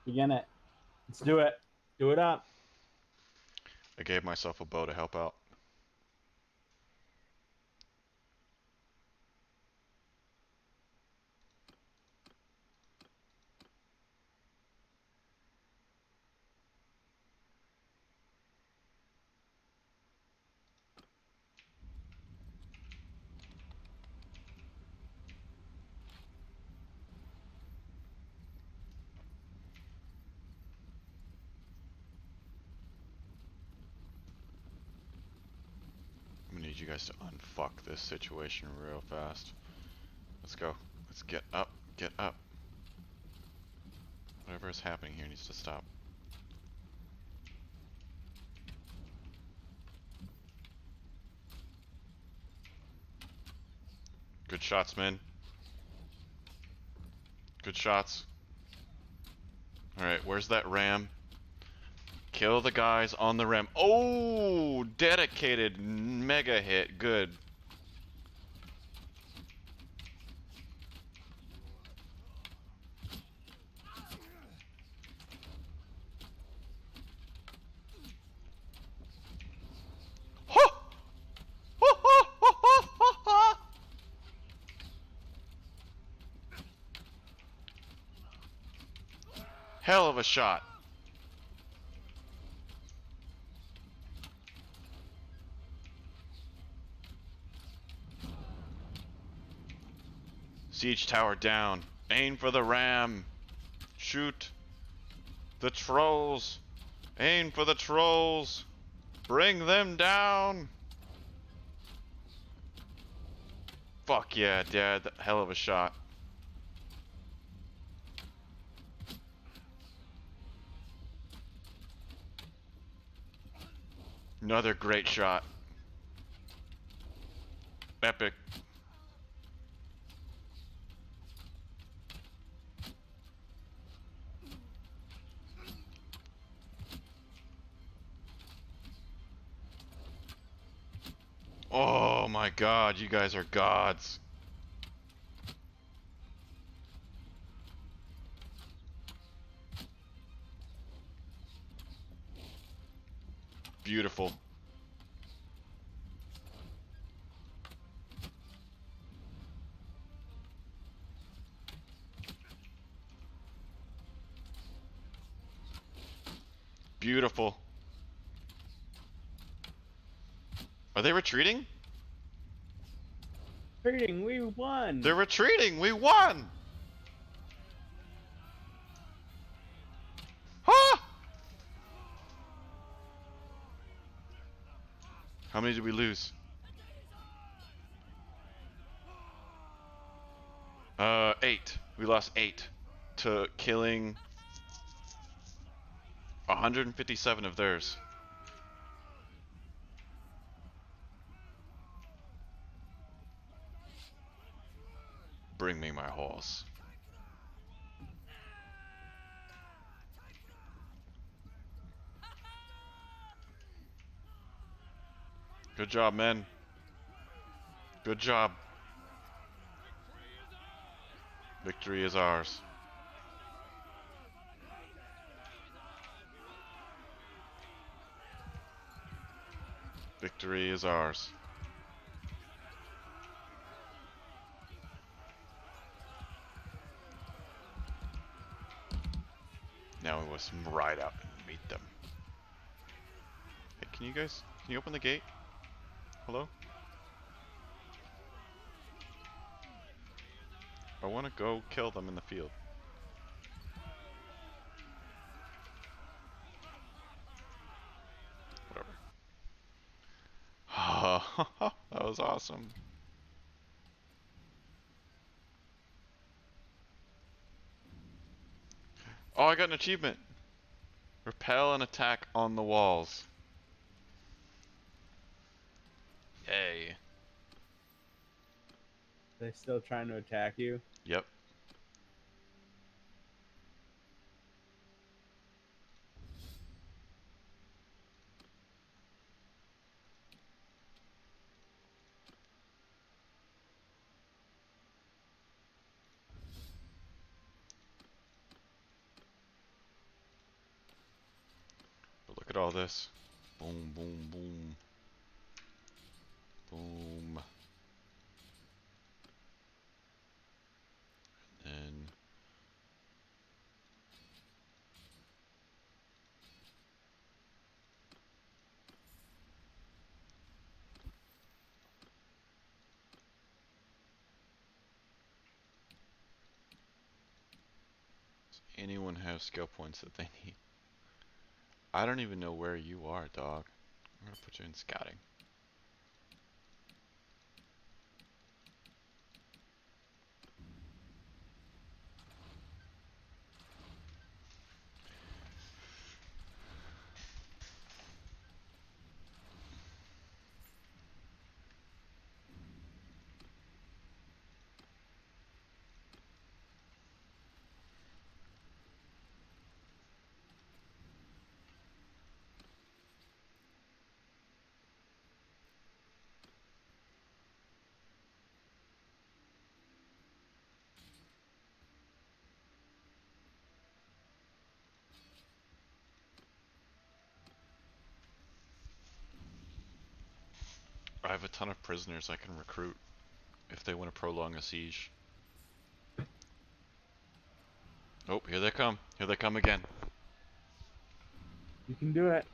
Speaker 3: Begin it. Let's do it. Do it up.
Speaker 4: I gave myself a bow to help out. I'm gonna need you guys to unfuck this situation real fast. Let's go. Let's get up. Get up. Whatever is happening here needs to stop. Good shots, men. Good shots. Alright, where's that ram? Kill the guys on the ram. Oh! Dedicated mega hit. Good. Hell of a shot. Siege tower down. Aim for the ram. Shoot the trolls. Aim for the trolls. Bring them down. Fuck yeah, Dad. Hell of a shot. Another great shot. Epic. Oh my god, you guys are gods. Beautiful. Beautiful. Are they retreating?
Speaker 3: Retreating, we won.
Speaker 4: They're retreating, we won! Ah! How many did we lose? 8. We lost 8 to killing 157 of theirs. Bring me my horse. Good job, men. Good job. Victory is ours. Victory is ours. Now we must ride out and meet them. Hey, can you open the gate? Hello? I want to go kill them in the field. Whatever. That was awesome. Oh, I got an achievement. Repel and attack on the walls. Yay.
Speaker 3: They're still trying to attack you?
Speaker 4: Yep. But look at all this. Boom, boom, boom. Boom. And does anyone have skill points that they need? I don't even know where you are, dog. I'm gonna put you in scouting. I have a ton of prisoners I can recruit if they want to prolong a siege. Oh, here they come. Here they come again.
Speaker 3: You can do it.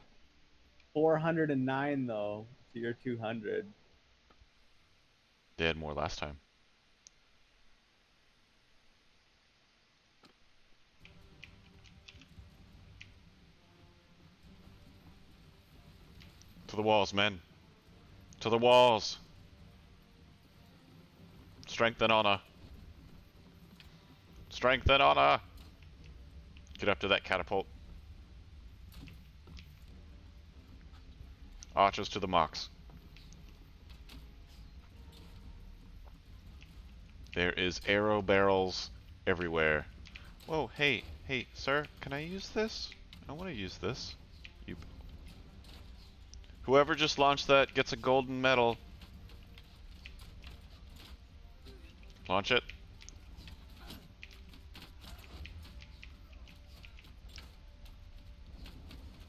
Speaker 3: 409 though to your 200.
Speaker 4: They had more last time. To the walls, men. To the walls. Strength and honor. Strength and honor. Get up to that catapult. Archers to the marks. There is arrow barrels everywhere. Whoa, hey, sir, can I use this? I want to use this. You. Whoever just launched that gets a golden medal. Launch it.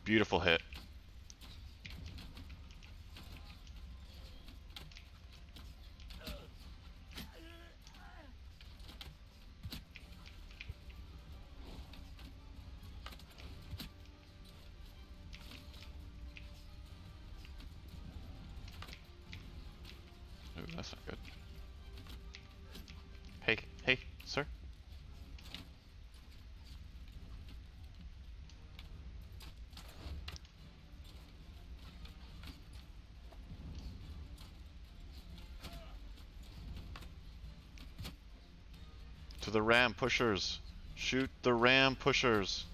Speaker 4: Beautiful hit. Ooh, that's not good. Hey, sir. To the ram pushers. Shoot the ram pushers.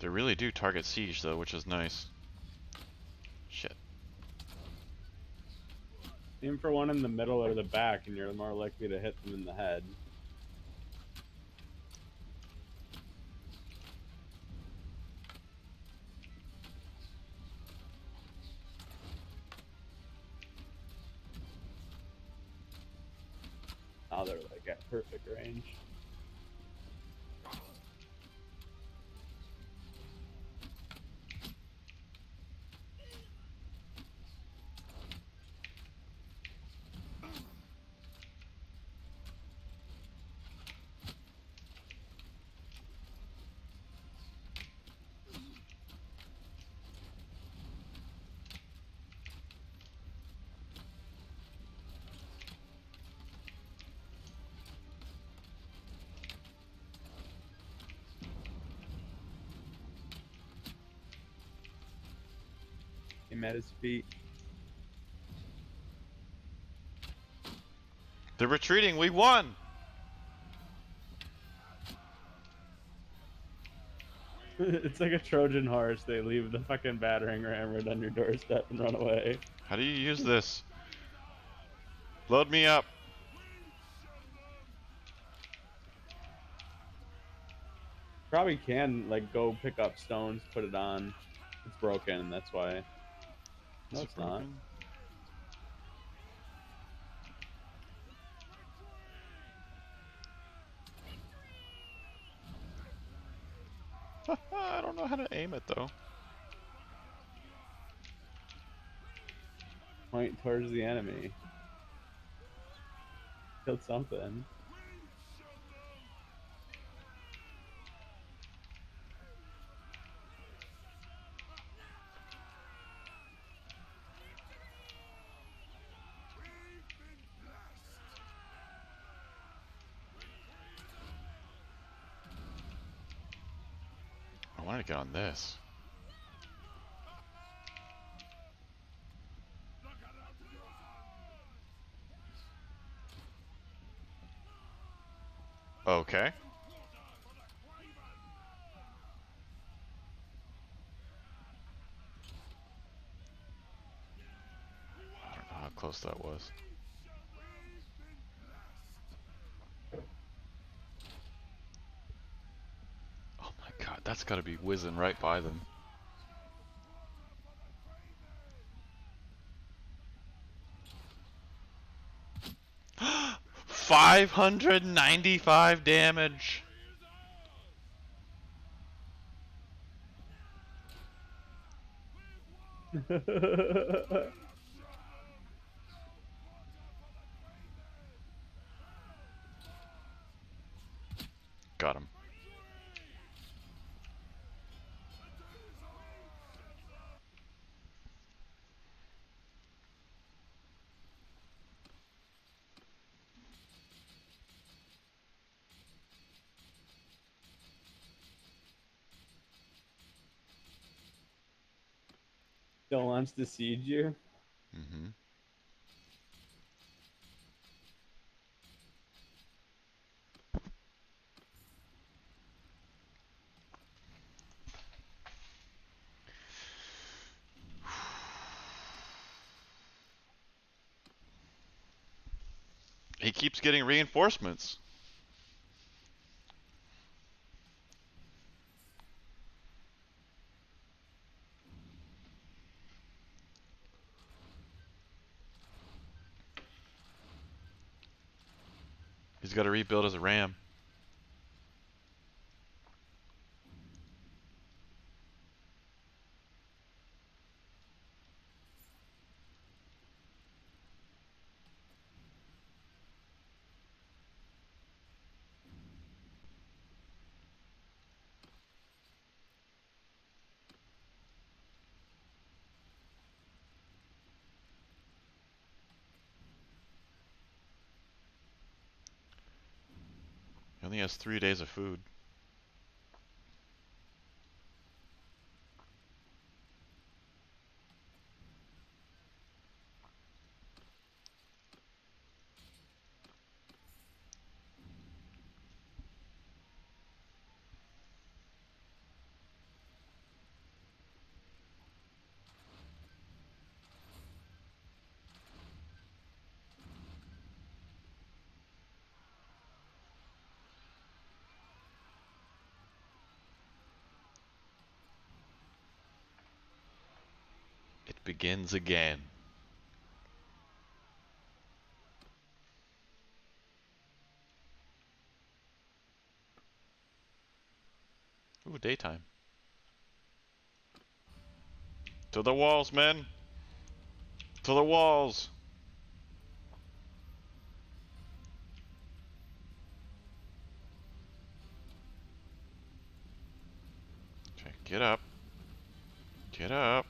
Speaker 4: They really do target siege though, which is nice. Shit.
Speaker 3: Aim for one in the middle or the back, and you're more likely to hit them in the head. Oh, they're like at perfect range. Him at his feet.
Speaker 4: They're retreating. We won.
Speaker 3: It's like a Trojan horse. They leave the fucking battering ram right on your doorstep and run away.
Speaker 4: How do you use this? Load me up.
Speaker 3: Probably can like go pick up stones, put it on. It's broken. That's why. No, it's not.
Speaker 4: I don't know how to aim it though.
Speaker 3: Point towards the enemy. Killed something.
Speaker 4: I wanted to get on this. Okay. I don't know how close that was. Oh my god, that's gotta be whizzing right by them. $595 damage. Got him.
Speaker 3: Still wants to siege you?
Speaker 4: Mm-hmm. He keeps getting reinforcements. He's got to rebuild as a ram. He only has 3 days of food. begins again. Ooh, daytime. To the walls, men! To the walls! Okay, get up. Get up.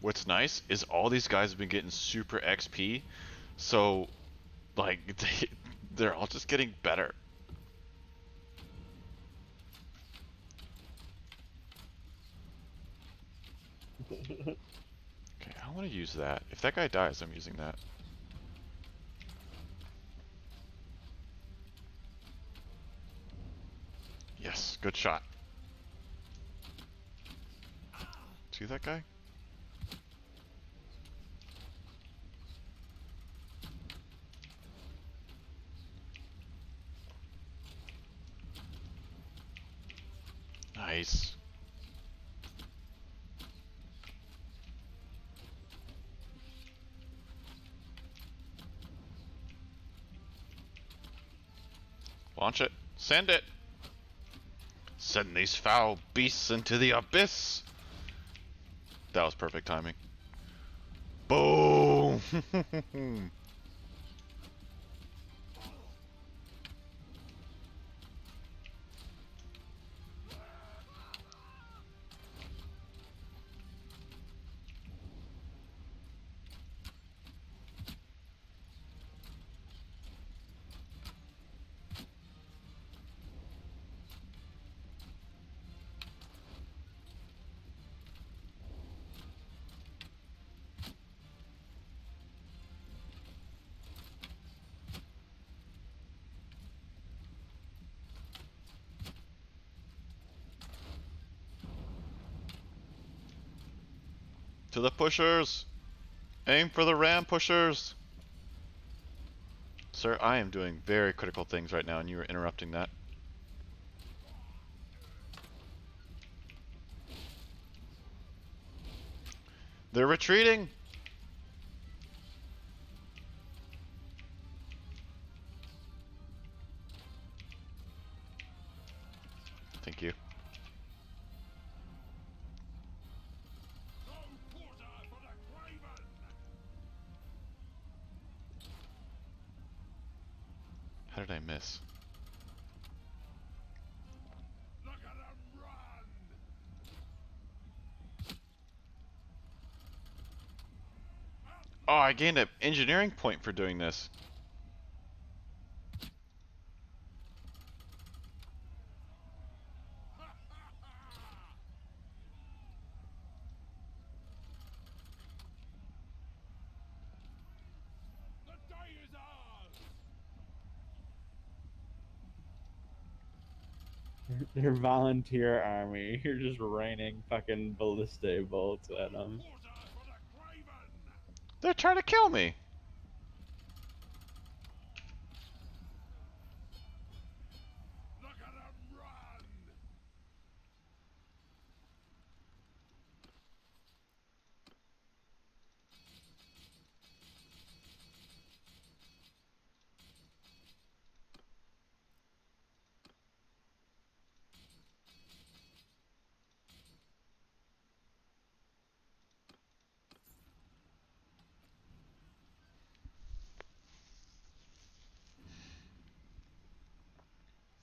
Speaker 4: What's nice is all these guys have been getting super XP, so, like, they're all just getting better. Okay, I want to use that. If that guy dies, I'm using that. Yes, good shot. See that guy? Nice. Launch it. Send it. Send these foul beasts into the abyss. That was perfect timing. Boom! To the pushers! Aim for the ram pushers! Sir, I am doing very critical things right now and you are interrupting that. They're retreating! Thank you. How did I miss? Oh, I gained an engineering point for doing this.
Speaker 3: Their volunteer army. You're just raining fucking ballistic bolts at them.
Speaker 4: They're trying to kill me!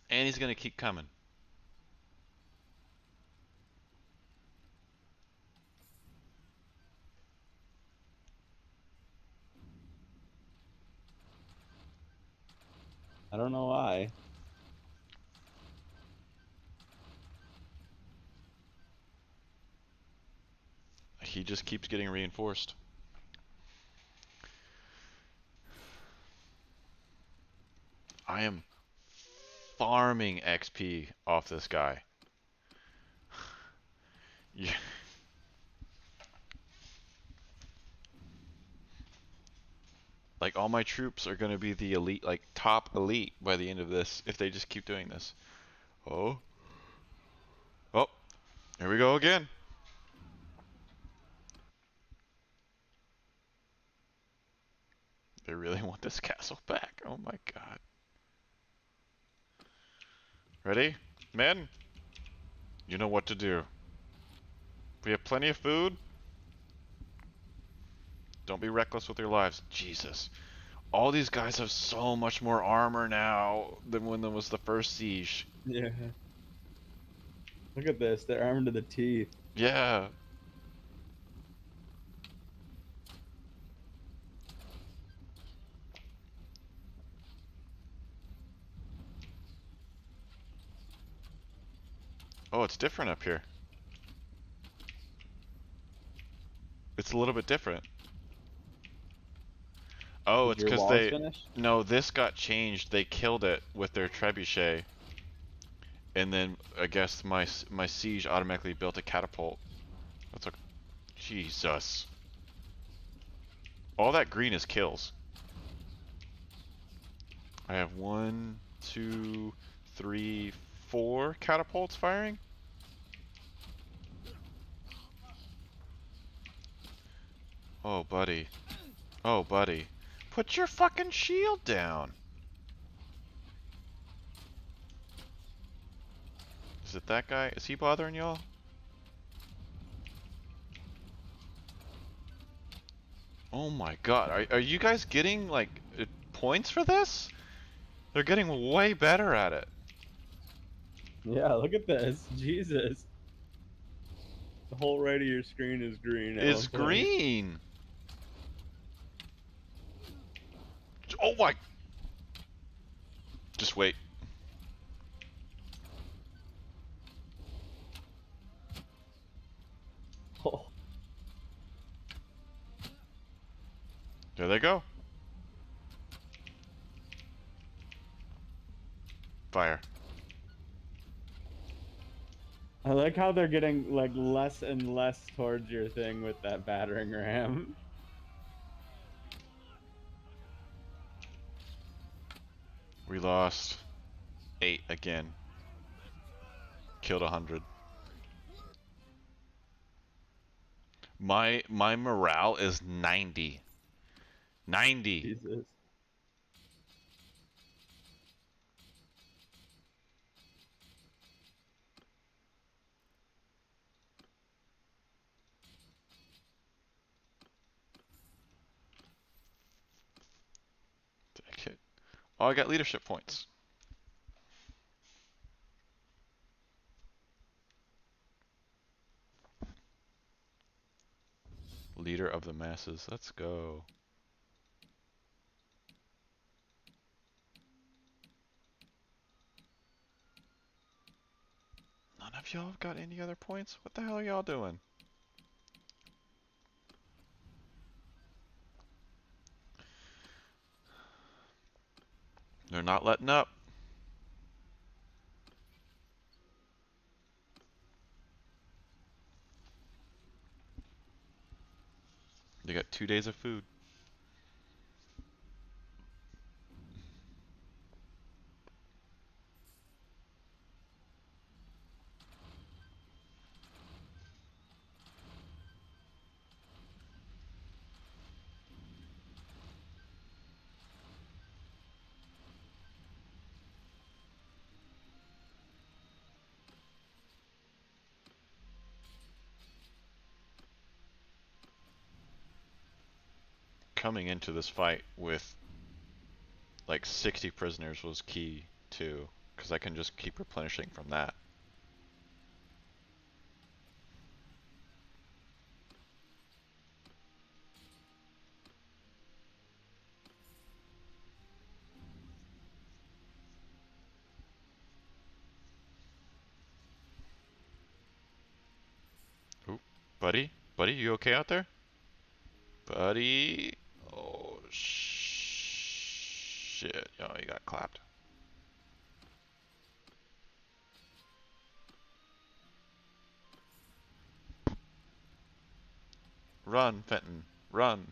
Speaker 4: And he's gonna keep coming.
Speaker 3: I don't know why.
Speaker 4: He just keeps getting reinforced. I am farming XP off this guy. Yeah. Like, all my troops are gonna be the elite, like, top elite by the end of this, if they just keep doing this. Oh. Oh. Here we go again. They really want this castle back. Oh my god. Ready? Men? You know what to do. We have plenty of food. Don't be reckless with your lives. Jesus. All these guys have so much more armor now than when there was the first siege.
Speaker 3: Yeah. Look at this. They're armed to the teeth.
Speaker 4: Yeah. Oh, it's different up here. It's a little bit different. Oh,
Speaker 3: Is
Speaker 4: it's
Speaker 3: your
Speaker 4: because
Speaker 3: walls
Speaker 4: they...
Speaker 3: finished?
Speaker 4: No, this got changed. They killed it with their trebuchet. And then, I guess, my siege automatically built a catapult. That's okay. Jesus. All that green is kills. I have 1, 2, 3, 4 catapults firing. Oh, buddy. Oh, buddy. Put your fucking shield down. Is it that guy? Is he bothering y'all? Oh my god. Are you guys getting, like, points for this? They're getting way better at it.
Speaker 3: Yeah, look at this. Jesus. The whole right of your screen is green.
Speaker 4: Is green. Oh my. Just wait.
Speaker 3: Oh.
Speaker 4: There they go. Fire.
Speaker 3: I like how they're getting like less and less towards your thing with that battering ram.
Speaker 4: We lost 8 again. Killed 100. My morale is 90. 90.
Speaker 3: Jesus.
Speaker 4: Okay. Oh, I got leadership points. Leader of the masses. Let's go. None of y'all have got any other points? What the hell are y'all doing? They're not letting up. They got 2 days of food. Coming into this fight with like 60 prisoners was key too, because I can just keep replenishing from that. Oop, buddy? Buddy, you okay out there? Buddy? Oh, shit. Oh, you got clapped. Run, Fenton. Run.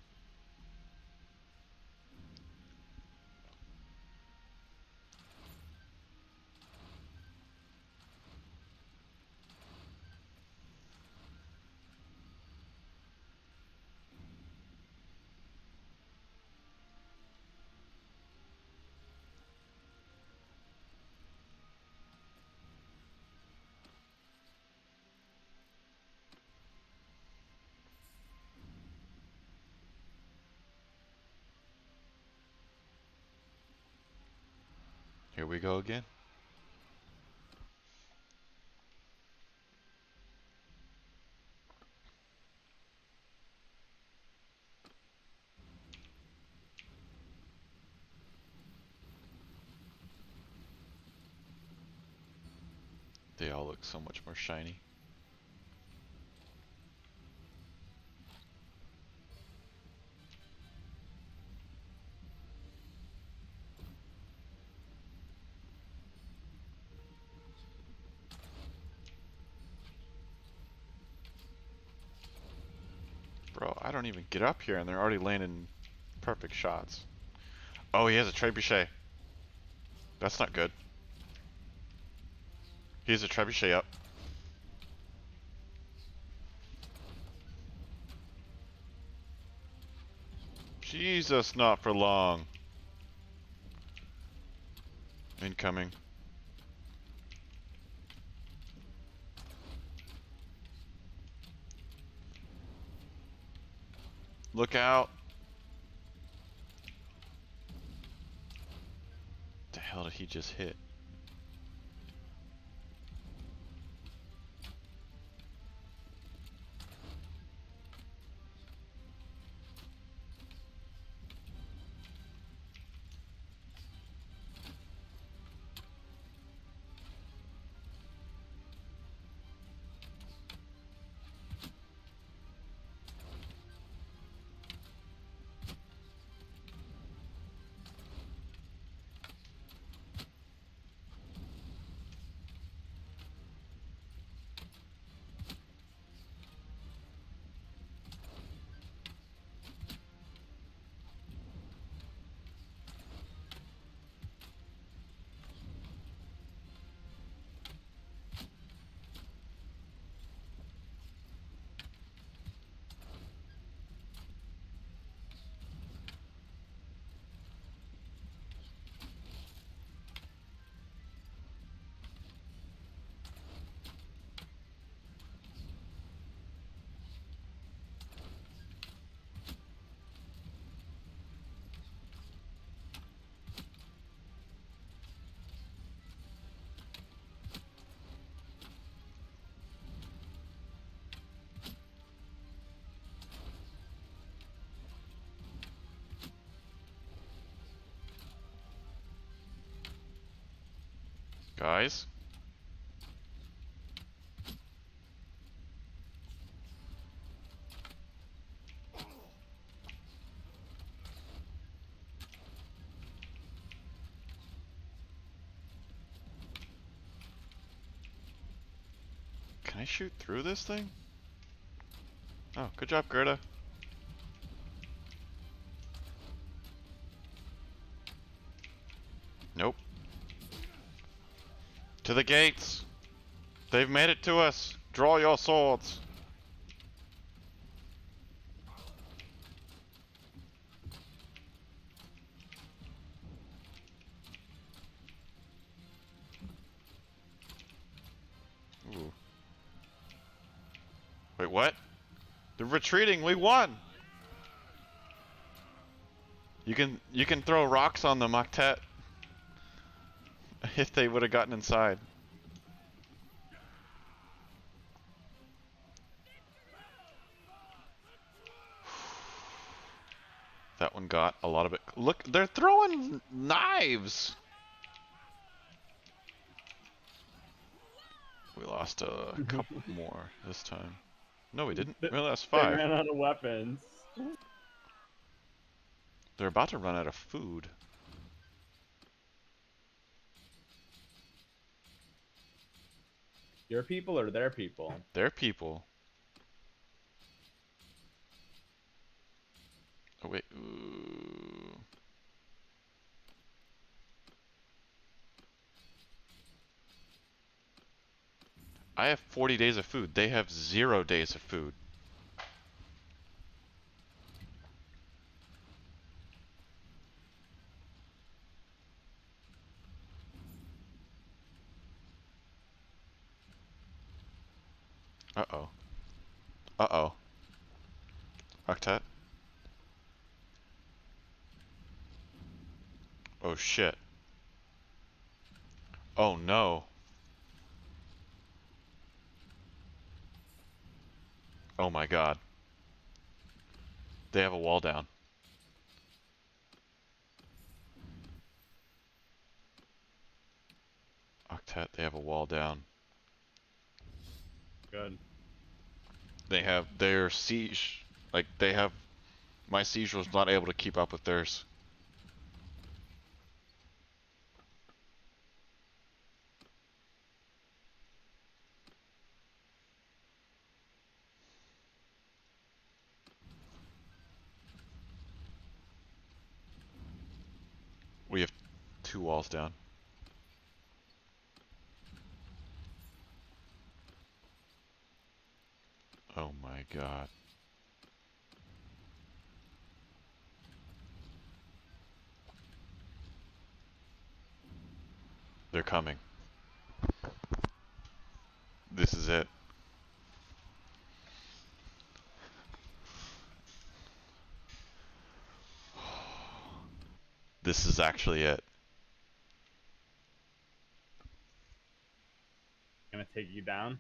Speaker 4: we go again. They all look so much more shiny. Bro, I don't even get up here and they're already landing perfect shots. Oh, he has a trebuchet. That's not good. He has a trebuchet up. Jesus, not for long. Incoming. Look out. The hell did he just hit? Guys? Can I shoot through this thing? Oh, good job, Gerda. Nope. To the gates! They've made it to us! Draw your swords! Ooh. Wait, what? They're retreating, we won! You can throw rocks on them, Octet. If they would have gotten inside. That one got a lot of it. Look, they're throwing knives! We lost a couple more this time. No, we didn't. We lost 5.
Speaker 3: They ran out of weapons.
Speaker 4: They're about to run out of food.
Speaker 3: Your people or their people?
Speaker 4: Their people. Oh, wait. Ooh. I have 40 days of food. They have 0 days of food. Uh-oh. Uh-oh. Octet? Oh, shit. Oh no. Oh my god. They have a wall down. Octet, they have a wall down.
Speaker 3: Good.
Speaker 4: They have their siege. Like, they have. My siege was not able to keep up with theirs. We have 2 walls down. Oh my god. They're coming. This is it. This is actually it.
Speaker 3: Gonna take you down.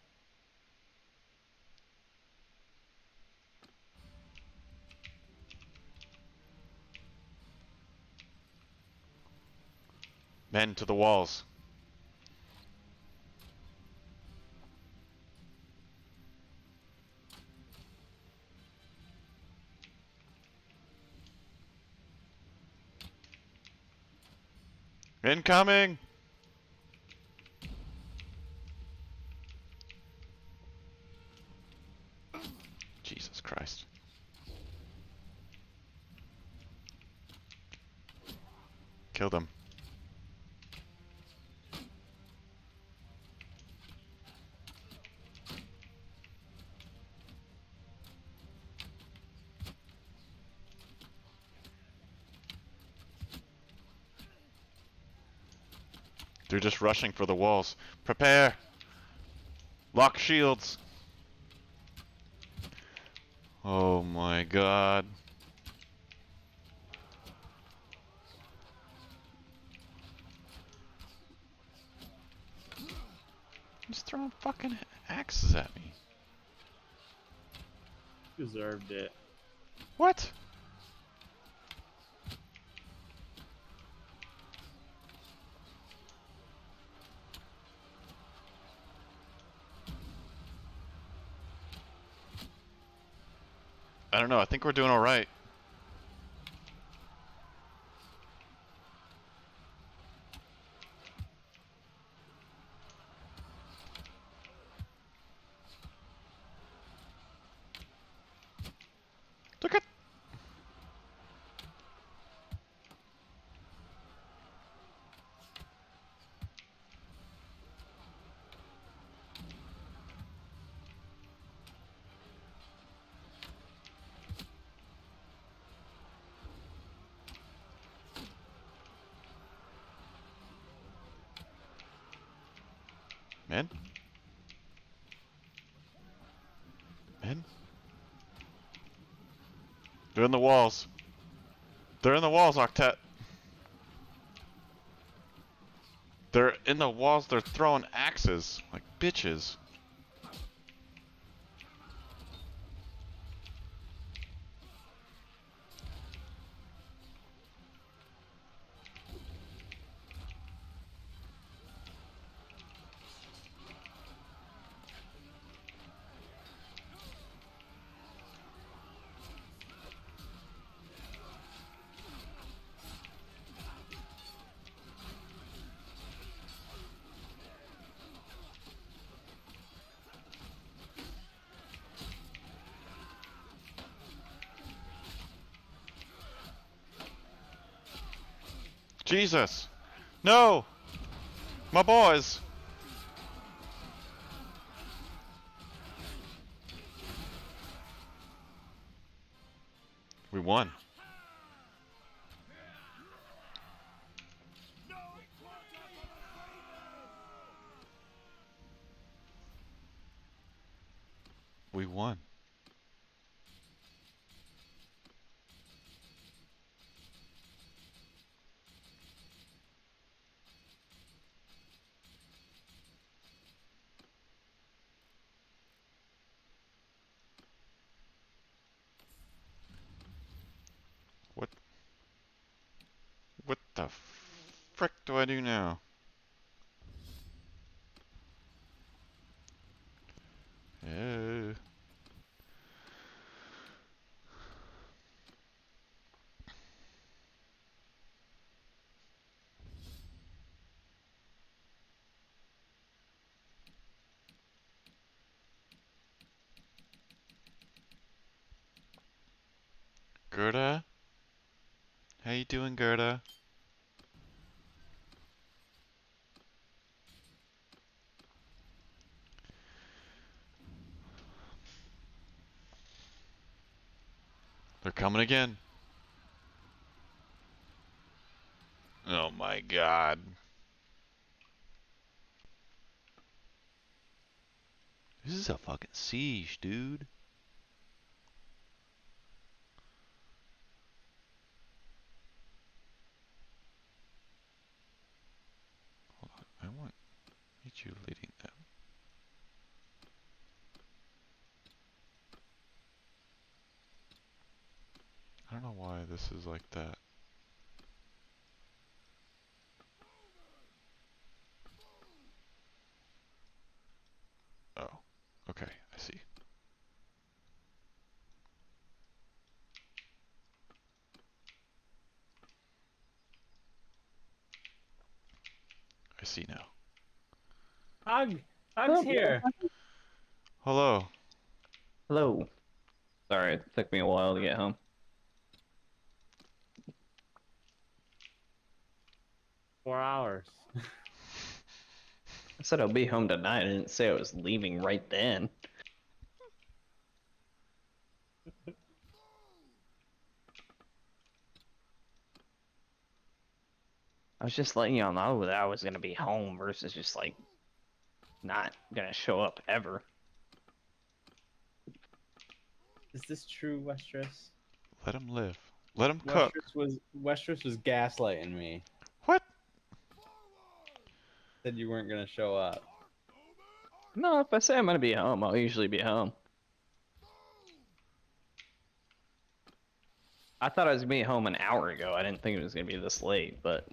Speaker 4: Men to the walls. Incoming! Jesus Christ. Kill them. They're just rushing for the walls. Prepare! Lock shields! Oh my god. He's throwing fucking axes at me.
Speaker 3: Deserved it.
Speaker 4: What? I don't know, I think we're doing alright. Look at... Men? Men? They're in the walls. They're in the walls, Octet. They're in the walls, they're throwing axes. Like bitches. Jesus! No! My boys! We won. We won. frick do I do now? Yeah. Gerda? How you doing, Gerda? They're coming again. Oh my god. This is a fucking siege, dude. Hold on, I want you leading them. I don't know why this is like that. Oh, okay, I see. I see now.
Speaker 11: Hug's here.
Speaker 4: Hello.
Speaker 11: Hello. Sorry, it took me a while to get home.
Speaker 16: $4.
Speaker 11: I said I'll be home tonight. I didn't say I was leaving right then. I was just letting y'all know that I was gonna be home versus just like not gonna show up ever.
Speaker 16: Is this true, Westeros?
Speaker 4: Let him live. Let him cook.
Speaker 16: Westeros was gaslighting me.
Speaker 4: What?
Speaker 16: Said you weren't gonna show up.
Speaker 11: No, if I say I'm gonna be home, I'll usually be home. I thought I was gonna be home an hour ago. I didn't think it was gonna be this late, but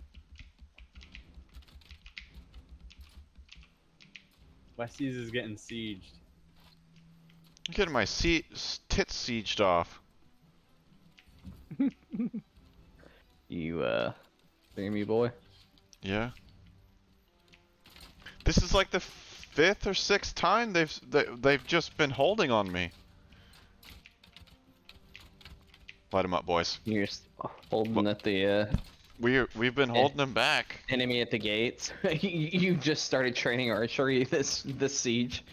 Speaker 16: Westies is getting sieged.
Speaker 4: I'm getting my tits sieged off.
Speaker 11: You, hear me, boy?
Speaker 4: Yeah. This is like the 5th or 6th time they've just been holding on me. Light them up, boys.
Speaker 11: You're just holding at the,
Speaker 4: We've been holding them back.
Speaker 11: enemy at the gates. You just started training archery this siege.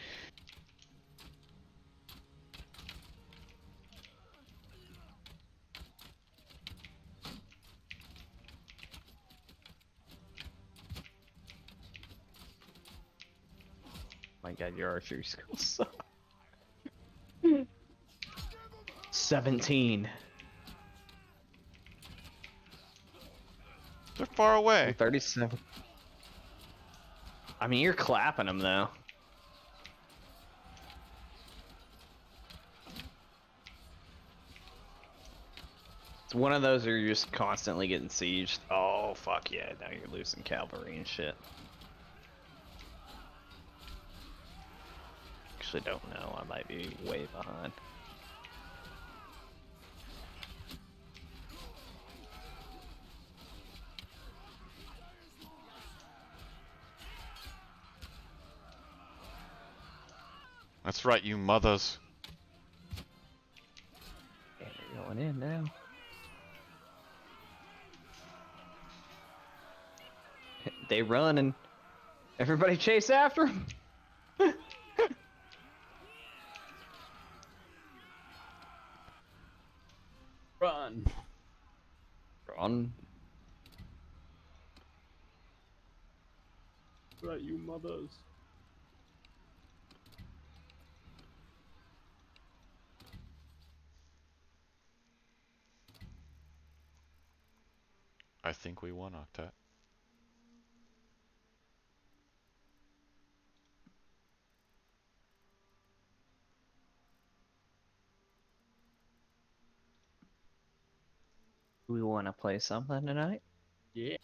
Speaker 11: My god, your archery skills suck. 17.
Speaker 4: They're far away.
Speaker 11: 37. I mean, you're clapping them though. It's one of those where you're just constantly getting sieged. Oh, fuck yeah, now you're losing cavalry and shit. Actually don't know, I might be way behind.
Speaker 4: That's right, you mothers.
Speaker 11: Okay, you're going in now. They run and everybody chase after them.
Speaker 16: Run.
Speaker 11: Run.
Speaker 16: Right, you mothers.
Speaker 4: I think we won, Octet.
Speaker 11: We want to play something tonight?
Speaker 16: Yeah.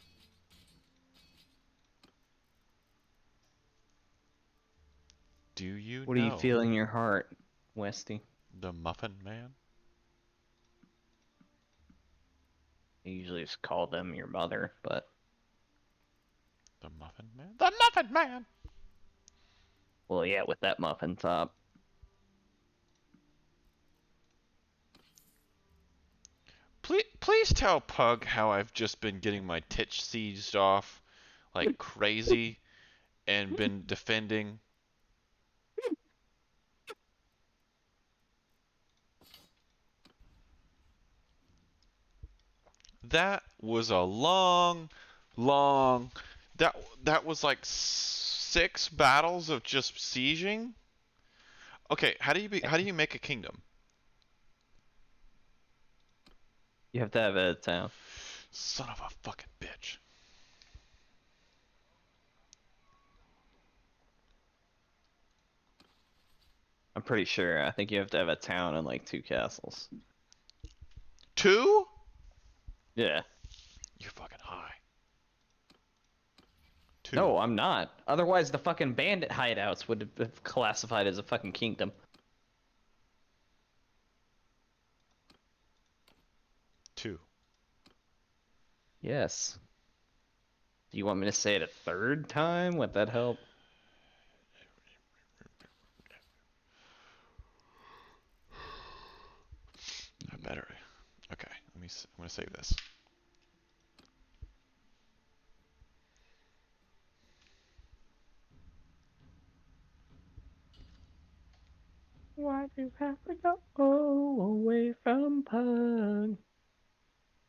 Speaker 4: Do you
Speaker 11: What do you
Speaker 4: know
Speaker 11: feel in your heart, Westy?
Speaker 4: the Muffin Man?
Speaker 11: I usually just call them your mother, but
Speaker 4: The Muffin Man? The Muffin Man!
Speaker 11: well, yeah, with that muffin top.
Speaker 4: Please tell Pug how I've just been getting my titch sieged off like crazy and been defending. That was a long. That was like 6 battles of just sieging. Okay, how do you make a kingdom?
Speaker 11: You have to have a town.
Speaker 4: Son of a fucking bitch.
Speaker 11: I'm pretty sure. I think you have to have a town and like 2 castles.
Speaker 4: 2?
Speaker 11: Yeah.
Speaker 4: You're fucking high. 2.
Speaker 11: No, I'm not. Otherwise, the fucking bandit hideouts would have classified as a fucking kingdom.
Speaker 4: 2.
Speaker 11: Yes. Do you want me to say it a 3rd time? Would that help?
Speaker 4: I better. Okay, I'm gonna save this.
Speaker 11: Why do you have to go away from Pug?